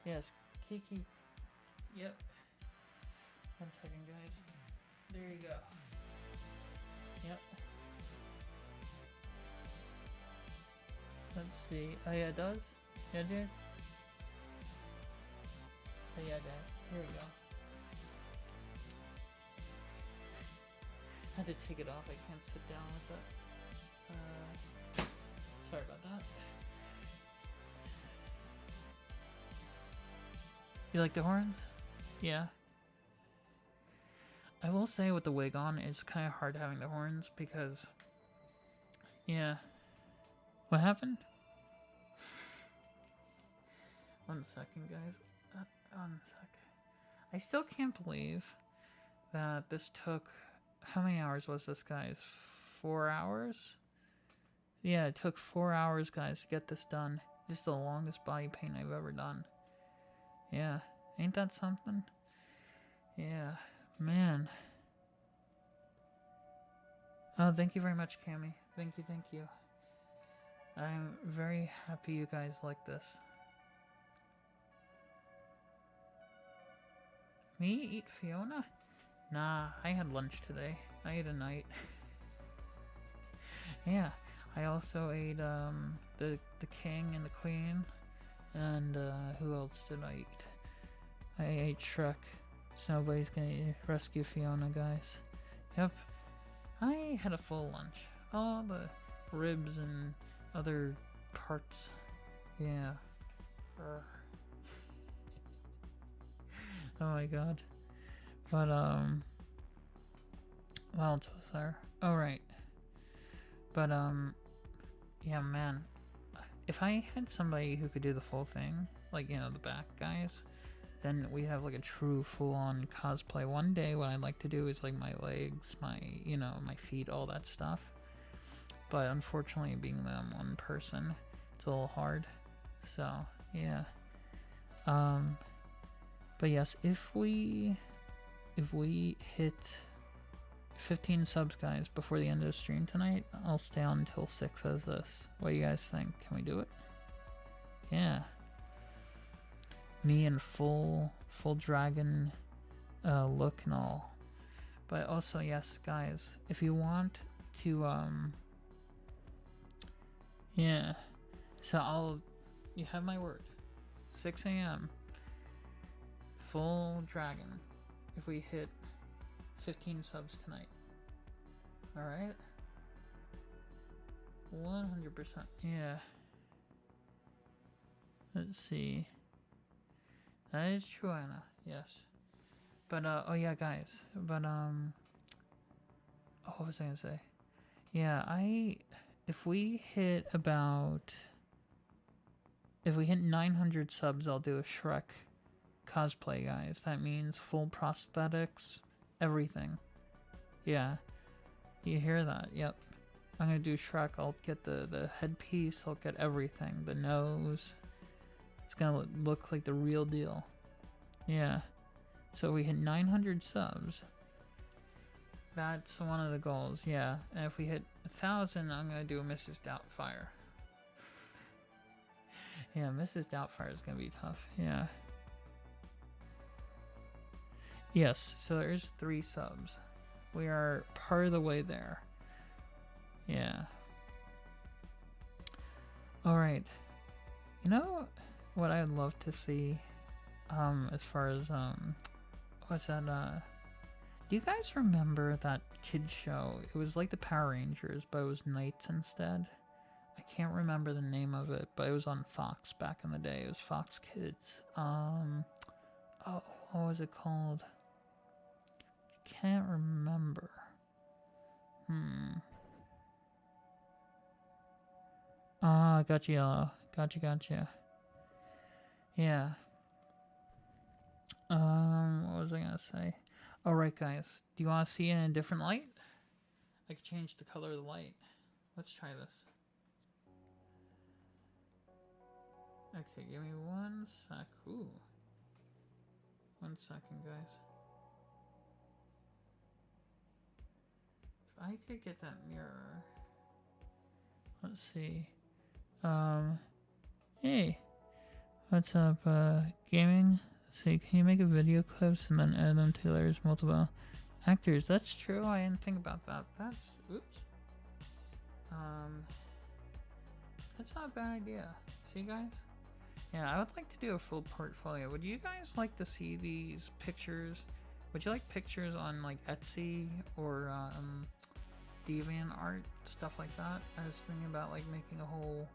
Yes, Kiki. Yep. 1 second, guys. There you go. Yep. Let's see. Oh yeah, it does? Yeah, dude? Oh yeah, guys. Here we go. I had to take it off. I can't sit down with it. Sorry about that. You like the horns? Yeah. I will say with the wig on, it's kind of hard having the horns because... Yeah. What happened? 1 second, guys. 1 sec. I still can't believe that this took... How many hours was this, guys? 4 hours? Yeah, it took 4 hours, guys, to get this done. This is the longest body paint I've ever done. Yeah. Ain't that something? Yeah. Man. Oh, thank you very much, Cammy. Thank you, thank you. I'm very happy you guys like this. Me eat Fiona? Nah, I had lunch today. I ate a night. Yeah, I also ate the king and the queen, and who else did I eat? I ate Shrek. So nobody's gonna rescue Fiona, guys. Yep, I had a full lunch. All the ribs and other parts. Yeah. Oh my god. But, what else was there? Oh, right. But, yeah, man. If I had somebody who could do the full thing, like, you know, the back guys, then we have like a true full-on cosplay. One day what I'd like to do is like my legs, my, you know, my feet, all that stuff. But unfortunately, being that I'm one person, it's a little hard. So, yeah. But yes, if we hit 15 subs, guys, before the end of the stream tonight, I'll stay on until 6 as this. What do you guys think? Can we do it? Yeah. Me in full dragon look and all. But also, yes, guys, if you want to, yeah. So you have my word. 6 a.m. Full dragon. If we hit 15 subs tonight. Alright? 100%. Yeah. Let's see. That is true, Anna. Yes. But, oh yeah, guys. But, what was I gonna say? Yeah, if we hit 900 subs, I'll do a Shrek cosplay, guys. That means full prosthetics, everything. Yeah. You hear that? Yep. I'm gonna do Shrek. I'll get the headpiece. I'll get everything. The nose. It's gonna look like the real deal. Yeah. So we hit 900 subs. That's one of the goals, yeah. And if we hit 1,000, I'm gonna do a Mrs. Doubtfire. Yeah, Mrs. Doubtfire is gonna be tough, yeah. Yes, so there's 3 subs. We are part of the way there. Yeah. Alright. You know what I'd love to see, as far as, what's that, do you guys remember that kids show? It was like the Power Rangers, but it was knights instead. I can't remember the name of it, but it was on Fox back in the day. It was Fox Kids. Oh, what was it called? Can't remember. Ah, gotcha, Yellow. Gotcha. Yeah. What was I gonna say? Alright, guys. Do you want to see it in a different light? I could change the color of the light. Let's try this. Okay, give me 1 sec. Ooh. 1 second, guys. If I could get that mirror. Let's see. Hey. What's up, gaming? Let's see, can you make a video clips and then add them to layers multiple actors? That's true, I didn't think about that. Oops. That's not a bad idea. See, guys? Yeah, I would like to do a full portfolio. Would you guys like to see these pictures? Would you like pictures on, like, Etsy or, DeviantArt, stuff like that? I was thinking about, like, making a whole,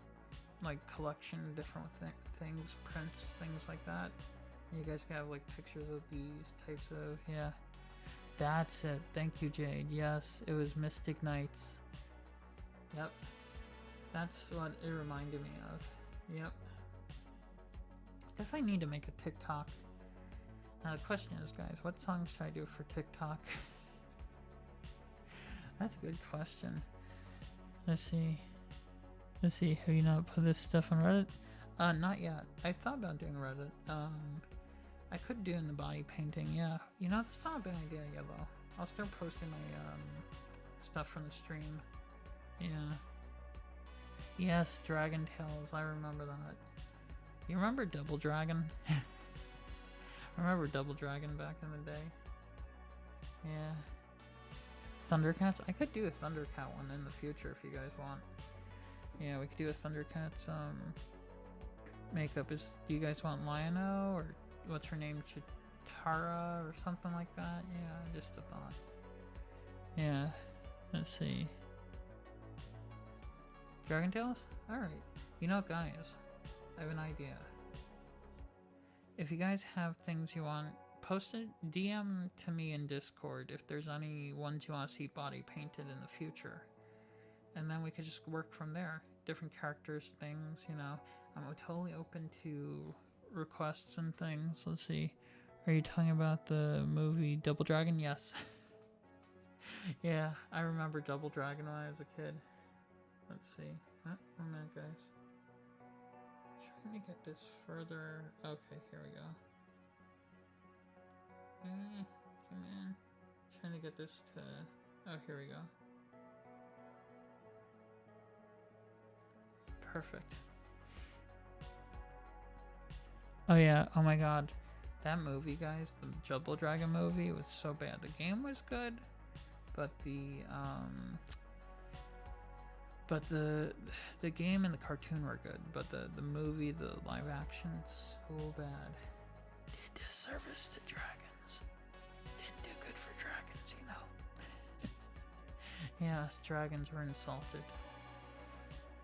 like, collection of different things, prints, things like that. And you guys can have, like, pictures of these types of, yeah. That's it. Thank you, Jade. Yes, it was Mystic Knights. Yep. That's what it reminded me of. Yep. Definitely need to make a TikTok. Now the question is, guys, what song should I do for TikTok? That's a good question. Let's see. Have you not put this stuff on Reddit? Not yet. I thought about doing Reddit. I could do in the body painting, yeah. You know, that's not a bad idea yet, though. I'll start posting my, stuff from the stream. Yeah. Yes, Dragon Tales, I remember that. You remember Double Dragon? I remember Double Dragon back in the day. Yeah. Thundercats? I could do a Thundercat one in the future if you guys want. Yeah, we could do a Thundercats, makeup. Do you guys want Lion-O, or what's her name? Chitara, or something like that? Yeah, just a thought. Yeah, let's see. Dragon Tales? Alright. You know, guys, I have an idea. If you guys have things you want post it, DM to me in Discord if there's any ones you want to see body painted in the future. And then we could just work from there. Different characters, things, you know. I'm totally open to requests and things. Let's see. Are you talking about the movie Double Dragon? Yes. Yeah, I remember Double Dragon when I was a kid. Let's see. Oh, 1 minute, guys. Trying to get this further. Okay, here we go. Come in. Trying to get this to... Oh, here we go. Perfect. Oh yeah, oh my god. That movie, guys, the Double Dragon movie, was so bad. The game was good, but the game and the cartoon were good, but the movie, the live action, so bad. Did disservice to dragons. Didn't do good for dragons, you know. Yeah, us dragons were insulted.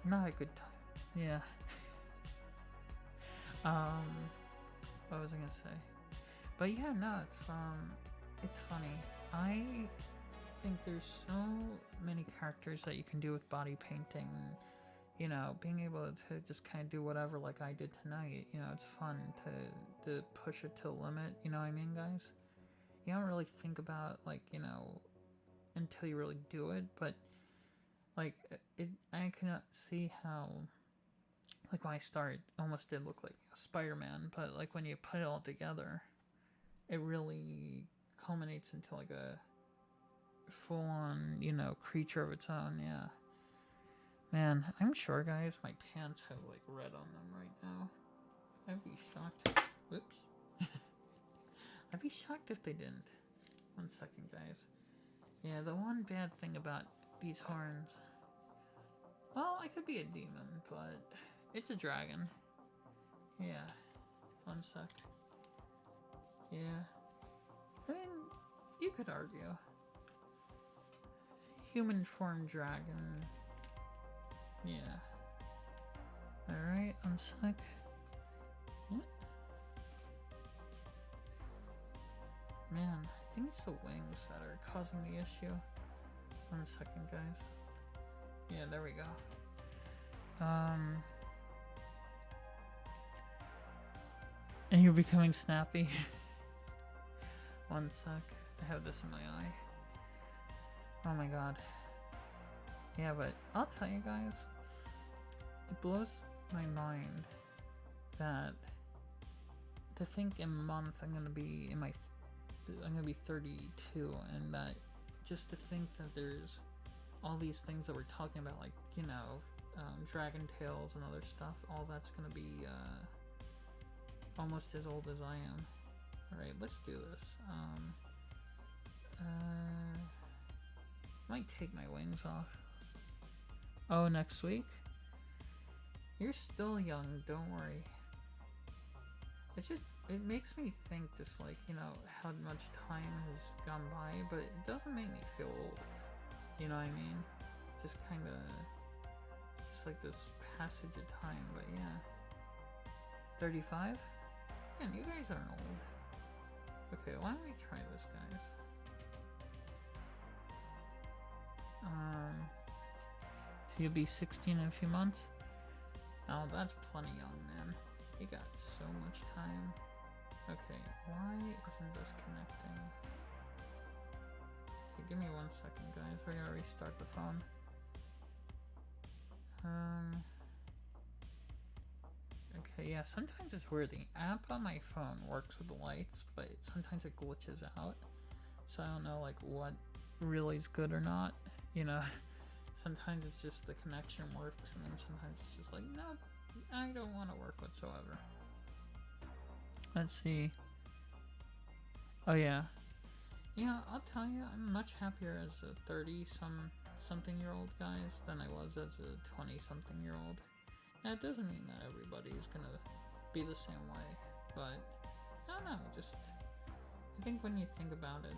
Not a good time. Yeah. What was I gonna say? But yeah, no, it's funny. I think there's so many characters that you can do with body painting. You know, being able to just kind of do whatever like I did tonight. You know, it's fun to push it to the limit. You know what I mean, guys? You don't really think about, like, you know, until you really do it. But like, I cannot see how. Like when I started, it almost did look like Spider-Man, but like when you put it all together, it really culminates into like a full-on, you know, creature of its own. Yeah, man, I'm sure, guys, my pants have like red on them right now. I'd be shocked. Whoops. I'd be shocked if they didn't. 1 second, guys. Yeah, the one bad thing about these horns. Well, I could be a demon, but it's a dragon. Yeah. 1 sec. Yeah. I mean, you could argue. Human form dragon. Yeah. Alright, 1 sec. Yeah. Man, I think it's the wings that are causing the issue. 1 second, guys. Yeah, there we go. And you're becoming snappy. 1 sec. I have this in my eye. Oh my god. Yeah, but I'll tell you guys, it blows my mind that to think in a month I'm gonna be 32, and that just to think that there's all these things that we're talking about, like, you know, Dragon Tales and other stuff, all that's gonna be almost as old as I am. Alright, let's do this. Might take my wings off. Oh, next week? You're still young, don't worry. It's just, it makes me think just like, you know, how much time has gone by, but it doesn't make me feel old. You know what I mean? Just kind of, just like this passage of time, but yeah. 35? Man, you guys aren't old. Okay, why don't we try this, guys? So you'll be 16 in a few months? Oh, that's plenty young, man. You got so much time. Okay, why isn't this connecting? Okay, give me 1 second, guys. We're gonna restart the phone. Okay, yeah, sometimes it's weird. The app on my phone works with the lights, but sometimes it glitches out. So I don't know, like, what really is good or not, you know? Sometimes it's just the connection works, and then sometimes it's just like, nope, I don't want to work whatsoever. Let's see. Oh yeah. Yeah, I'll tell you, I'm much happier as a 30-something-year-old, guys, than I was as a 20-something-year-old. Now, it doesn't mean that everybody's gonna be the same way, but I don't know, just, I think when you think about it,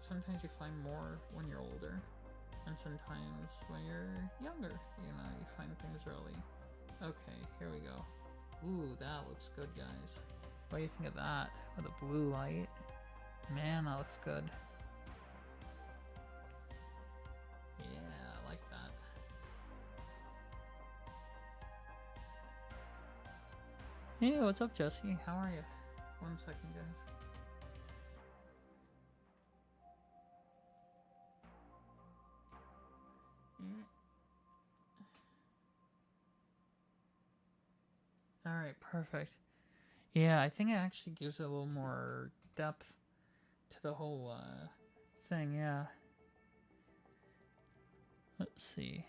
sometimes you find more when you're older, and sometimes when you're younger, you know, you find things early. Okay, here we go. Ooh, that looks good, guys. What do you think of that? With a blue light? Man, that looks good. Yeah, I like that. Hey, what's up, Jesse? How are you? 1 second, guys. Yeah. Alright, perfect. Yeah, I think it actually gives it a little more depth to the whole thing, yeah. Let's see.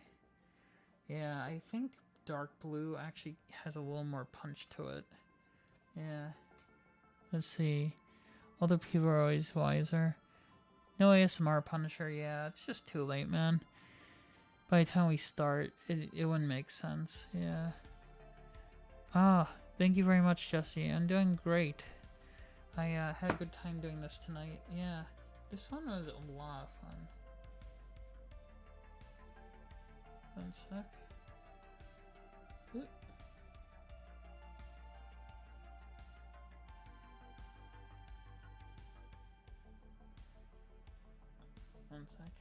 Yeah, I think dark blue actually has a little more punch to it. Yeah. Let's see. Other people are always wiser. No ASMR Punisher, yeah, it's just too late, man. By the time we start, it wouldn't make sense, yeah. Ah, thank you very much, Jesse. I'm doing great. I had a good time doing this tonight, yeah. This one was a lot of fun. 1 sec. Oop. 1 sec.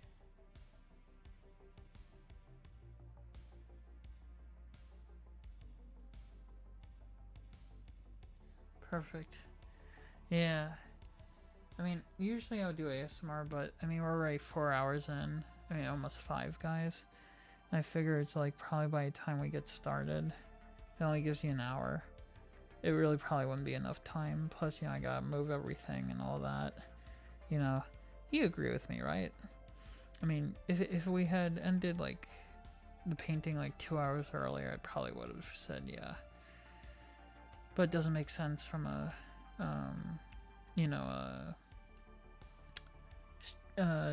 Perfect. Yeah. I mean, usually I would do ASMR, but I mean, we're already 4 hours in. I mean, almost 5, guys. I figure it's like probably by the time we get started, it only gives you an hour. It really probably wouldn't be enough time. Plus, you know, I gotta move everything and all that. You know, you agree with me, right? I mean, if we had ended like the painting like 2 hours earlier, I probably would have said yeah. But it doesn't make sense from a, you know,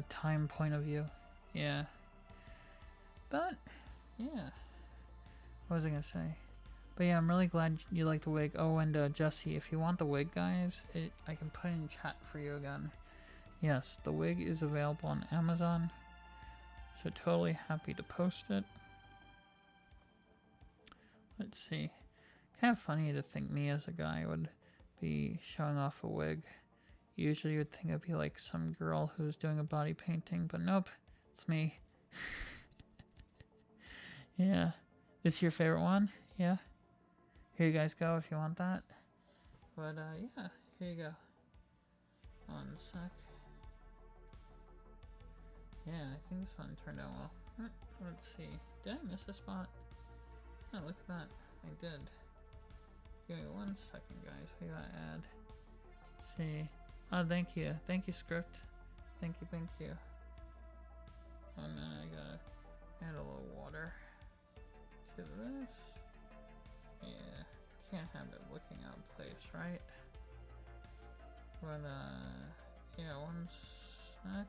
time point of view. Yeah. But, yeah. What was I gonna say? But yeah, I'm really glad you like the wig. Oh, and Jesse, if you want the wig, guys, I can put it in chat for you again. Yes, the wig is available on Amazon. So totally happy to post it. Let's see. Kind of funny to think me as a guy would be showing off a wig. Usually you'd think it'd be like some girl who's doing a body painting, but nope, it's me. Yeah. This your favorite one? Yeah? Here you guys go if you want that. But yeah, here you go. 1 sec. Yeah, I think this one turned out well. Let's see. Did I miss a spot? Oh, look at that. I did. Give me 1 second, guys. We gotta add. Let's see. Oh, thank you. Thank you, script. Thank you, thank you. Oh man, I gotta add a little water to this. Yeah, can't have it looking out of place, right? But, yeah, 1 sec.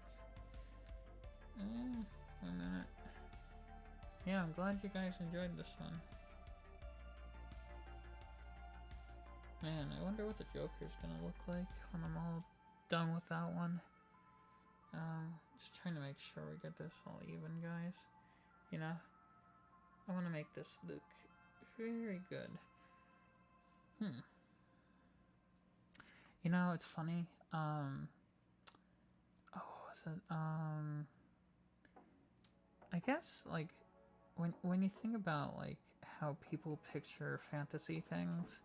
1 minute. Yeah, I'm glad you guys enjoyed this one. Man, I wonder what the Joker's gonna look like when I'm all done with that one. Just trying to make sure we get this all even, guys. You know? I want to make this look very good. You know, it's funny. Oh, was it? I guess, like, when you think about, like, how people picture fantasy things,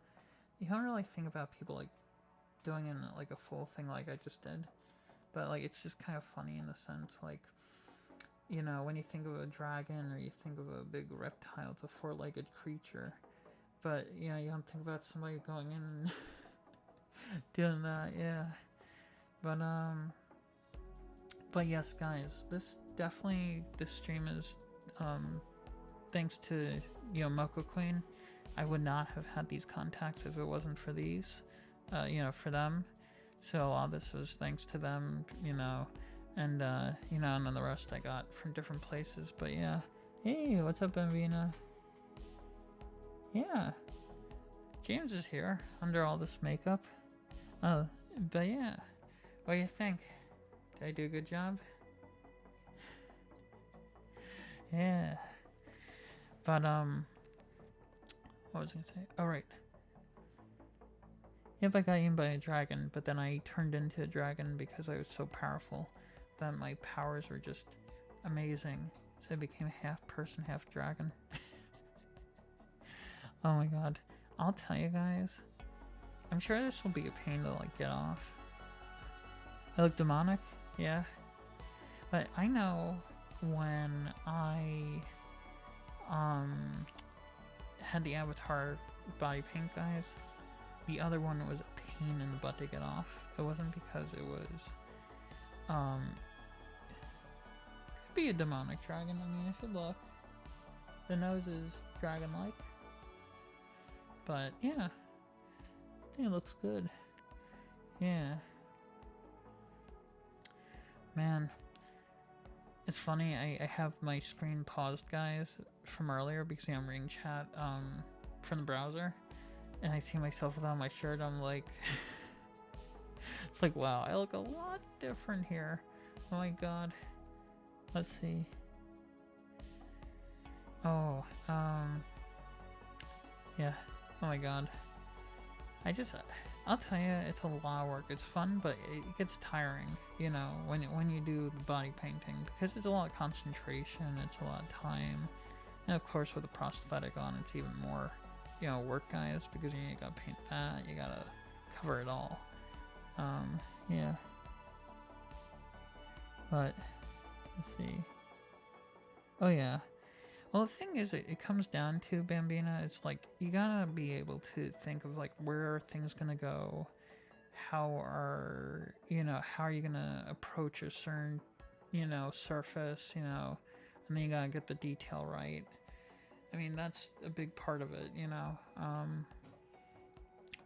you don't really think about people, like, doing in, like, a full thing like I just did. But, like, it's just kind of funny in the sense, like, you know, when you think of a dragon or you think of a big reptile, it's a 4-legged creature. But, you know, you don't think about somebody going in and doing that, yeah. But yes, guys, this stream is, thanks to, you know, MocoQueen. I would not have had these contacts if it wasn't for these, you know, for them. So a lot of this was thanks to them, you know, and, you know, and then the rest I got from different places, but yeah. Hey, what's up, Benvina? Yeah. James is here, under all this makeup. Oh, but yeah. What do you think? Did I do a good job? Yeah. But, what was I gonna say? Oh, right. Yep, I got eaten by a dragon, but then I turned into a dragon because I was so powerful that my powers were just amazing. So I became half person, half dragon. Oh my god. I'll tell you guys, I'm sure this will be a pain to like get off. I look demonic? Yeah. But I know when I had the avatar body paint, guys, the other one was a pain in the butt to get off. It wasn't because it was could be a demonic dragon. I mean, if you look, the nose is dragon-like. But yeah, I think it looks good. Yeah. Man, it's funny, I have my screen paused, guys, from earlier because I'm reading chat from the browser, and I see myself without my shirt. I'm like, it's like, wow, I look a lot different here. Oh my god. Let's see. Oh, yeah. Oh my god. I'll tell you, it's a lot of work. It's fun, but it gets tiring, you know, when you do the body painting, because it's a lot of concentration, it's a lot of time, and of course with the prosthetic on, it's even more, you know, work, guys, because you gotta paint that, you gotta cover it all. Yeah. But let's see. Oh yeah. Well, the thing is, it comes down to, Bambina, it's like, you gotta be able to think of, like, where are things gonna go, how are you gonna approach a certain, you know, surface, you know, and then you gotta get the detail right. I mean, that's a big part of it, you know,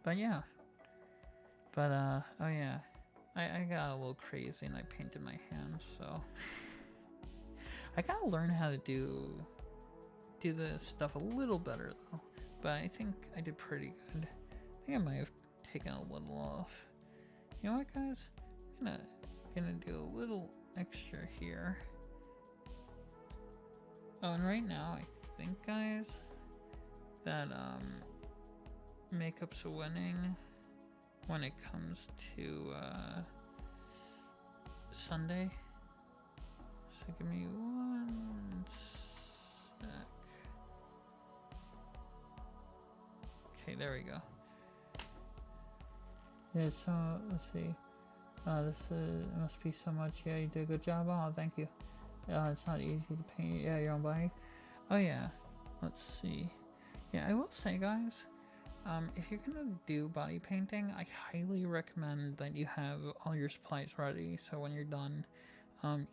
but yeah. But, oh yeah, I got a little crazy and I painted my hands, so. I gotta learn how to do this stuff a little better though, but I think I did pretty good. I think I might have taken a little off. You know what, guys? I'm gonna do a little extra here. Oh, and right now I think, guys, that makeup's winning when it comes to Sunday. So give me one sec. Okay, there we go. Yeah, so let's see. This must be so much. Yeah, you did a good job. Oh, thank you. It's not easy to paint. Yeah, your own body. Oh yeah. Let's see. Yeah, I will say, guys, if you're gonna do body painting, I highly recommend that you have all your supplies ready. So when you're done,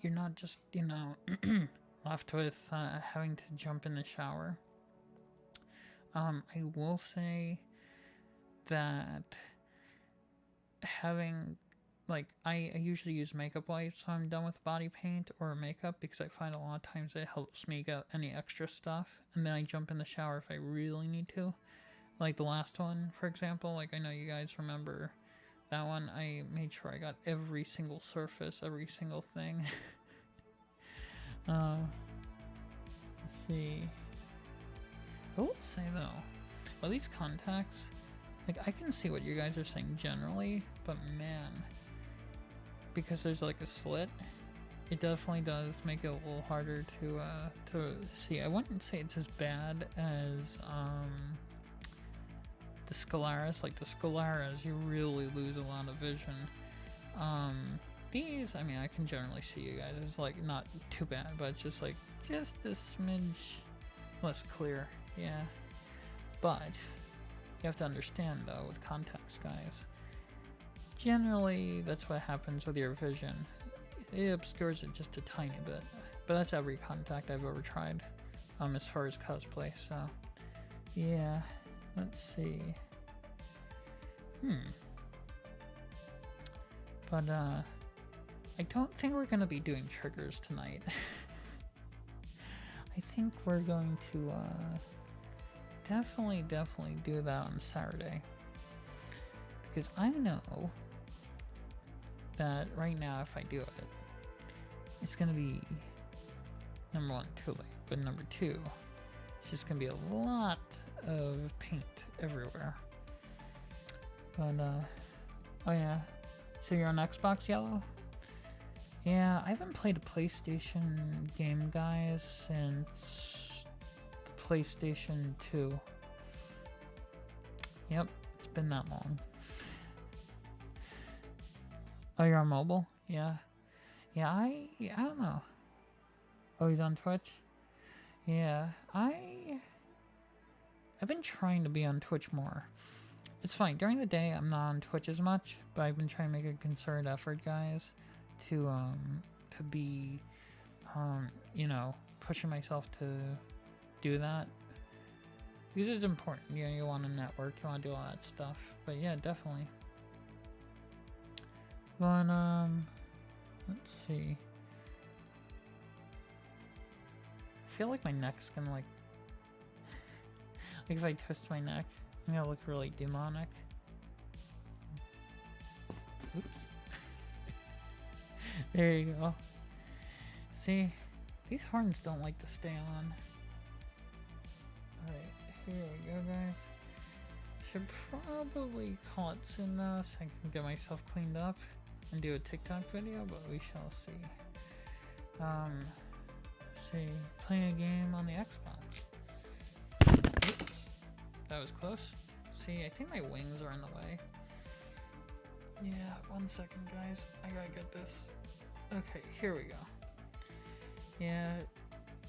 you're not just, you know, left with having to jump in the shower. I will say that having, like, I usually use makeup wipes when I'm done with body paint or makeup, because I find a lot of times it helps me get any extra stuff, and then I jump in the shower if I really need to. Like the last one, for example, like I know you guys remember that one. I made sure I got every single surface, every single thing. Let's see. I would say though, well, these contacts, like, I can see what you guys are saying generally, but man, because there's like a slit, it definitely does make it a little harder to see. I wouldn't say it's as bad as the Scalaris. Like the Scalaris, you really lose a lot of vision. These, I mean, I can generally see you guys. It's like not too bad, but it's just like just a smidge less clear. Yeah, but you have to understand though, with contacts, guys, generally that's what happens with your vision. It obscures it just a tiny bit, but that's every contact I've ever tried, as far as cosplay. So yeah, let's see. But I don't think we're gonna be doing triggers tonight. I think we're going to definitely do that on Saturday, because I know that right now if I do it, it's gonna be, number one, too late, but number two, it's just gonna be a lot of paint everywhere. But, oh yeah. So you're on Xbox, Yellow? Yeah, I haven't played a PlayStation game, guys, since PlayStation 2. Yep, it's been that long. Oh, you're on mobile? Yeah. Yeah, I don't know. Oh, he's on Twitch? Yeah, I've been trying to be on Twitch more. It's fine. During the day, I'm not on Twitch as much, but I've been trying to make a concerted effort, guys, to be, you know, pushing myself to do that. Because it's important. You know, you want to network, you want to do all that stuff. But yeah, definitely. But, let's see. I feel like my neck's gonna, like if I twist my neck, I'm gonna look really demonic. Oops. There you go. See, these horns don't like to stay on. Alright, here we go, guys. Should probably call it soon though, so I can get myself cleaned up and do a TikTok video, but we shall see. See, playing a game on the Xbox. Oops. That was close. See, I think my wings are in the way. Yeah, 1 second, guys. I gotta get this. Okay, here we go. Yeah,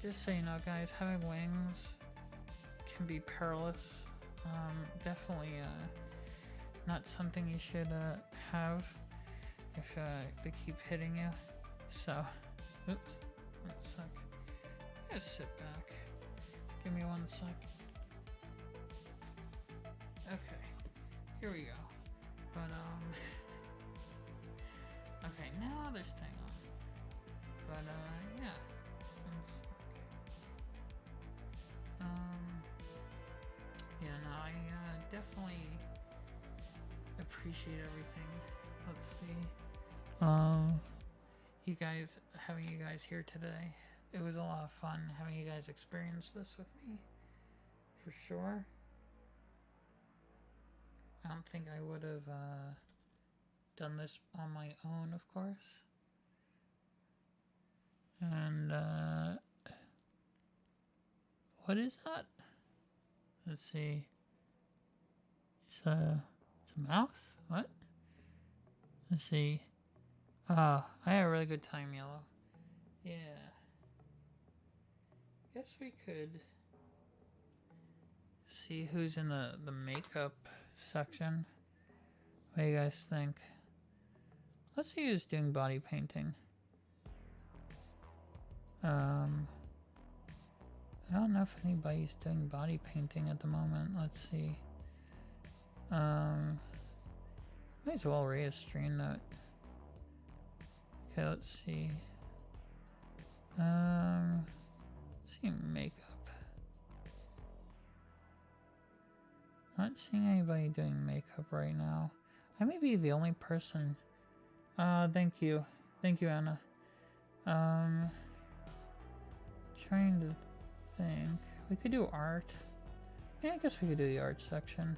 just so you know, guys, having wings can be perilous. Definitely not something you should have if they keep hitting you. So, oops, 1 sec. Just sit back. Give me 1 sec. Okay, here we go. But okay, now they're staying on. But yeah, 1 sec. Yeah, no, I definitely appreciate everything. Let's see. Having you guys here today. It was a lot of fun having you guys experience this with me. For sure. I don't think I would have done this on my own, of course. And what is that? Let's see. It's a mouse? What? Let's see. I had a really good time, Yellow. Yeah. Guess we could see who's in the makeup section. What do you guys think? Let's see who's doing body painting. I don't know if anybody's doing body painting at the moment. Let's see. Might as well read a stream note. Okay, let's see. Let's see makeup. Not seeing anybody doing makeup right now. I may be the only person. Thank you. Thank you, Anna. Trying to think. We could do art. Yeah, I guess we could do the art section.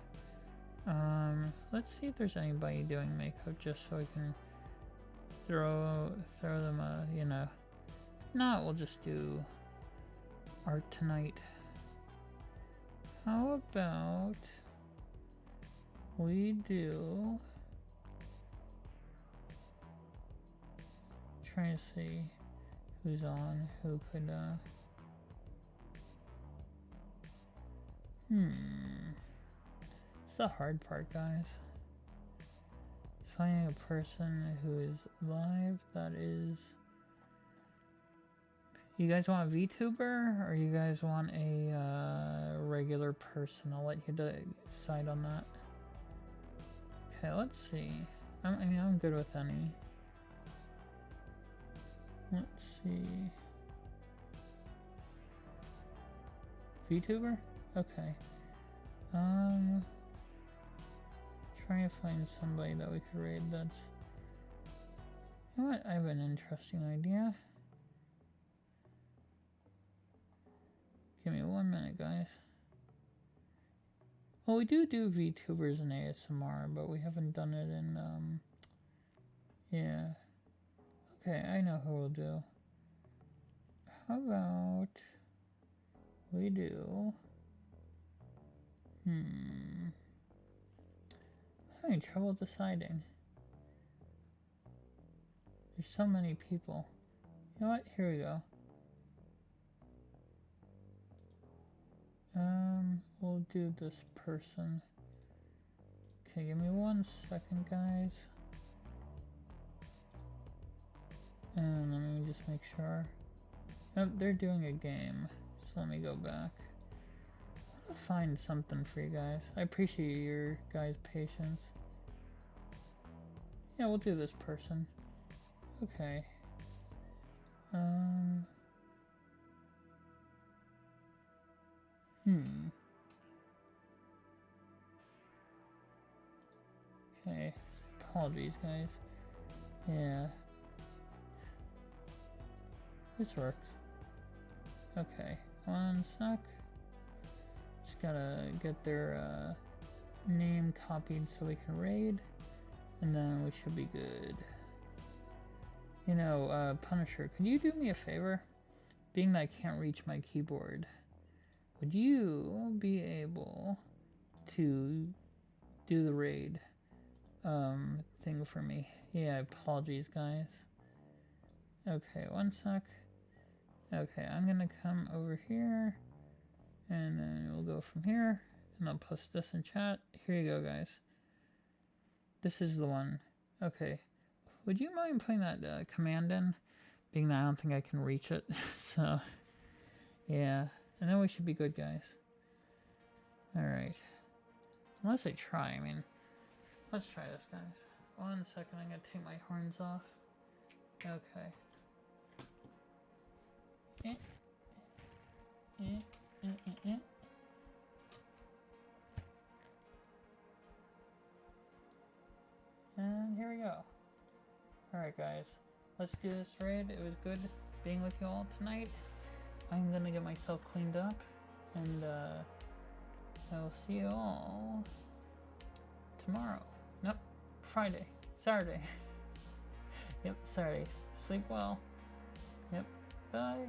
Let's see if there's anybody doing makeup just so I can throw them you know. If not, we'll just do art tonight. How about we do, trying to see who's on, who could it's the hard part, guys. Finding a person who is live that is. You guys want a VTuber or you guys want a regular person? I'll let you decide on that. Okay, let's see. I mean, I'm good with any. Let's see. VTuber? Okay. Trying to find somebody that we could raid that's. You know what? I have an interesting idea. Give me 1 minute, guys. Well, we do VTubers and ASMR, but we haven't done it in, yeah. Okay, I know who we'll do. How about we do, I'm having trouble deciding. There's so many people. You know what? Here we go. We'll do this person. Okay, give me 1 second, guys. And let me just make sure. Nope, they're doing a game. So let me go back. I'll find something for you guys. I appreciate your guys' patience. Yeah, we'll do this person. Okay. Okay. Apologies, guys. Yeah. This works. Okay. 1 sec. Just gotta get their name copied so we can raid. And then we should be good. You know, Punisher, could you do me a favor? Being that I can't reach my keyboard, would you be able to do the raid thing for me? Yeah, apologies, guys. Okay, 1 sec. Okay, I'm gonna come over here, and then we'll go from here, and I'll post this in chat. Here you go, guys. This is the one. Okay. Would you mind putting that command in? Being that I don't think I can reach it. So, yeah. And then we should be good, guys. Alright. Unless I try, I mean. Let's try this, guys. 1 second, I'm gonna take my horns off. Okay. And here we go. Alright, guys. Let's do this raid. It was good being with you all tonight. I'm gonna get myself cleaned up. And, I'll see you all tomorrow. Nope. Friday. Saturday. Yep, Saturday. Sleep well. Yep. Bye.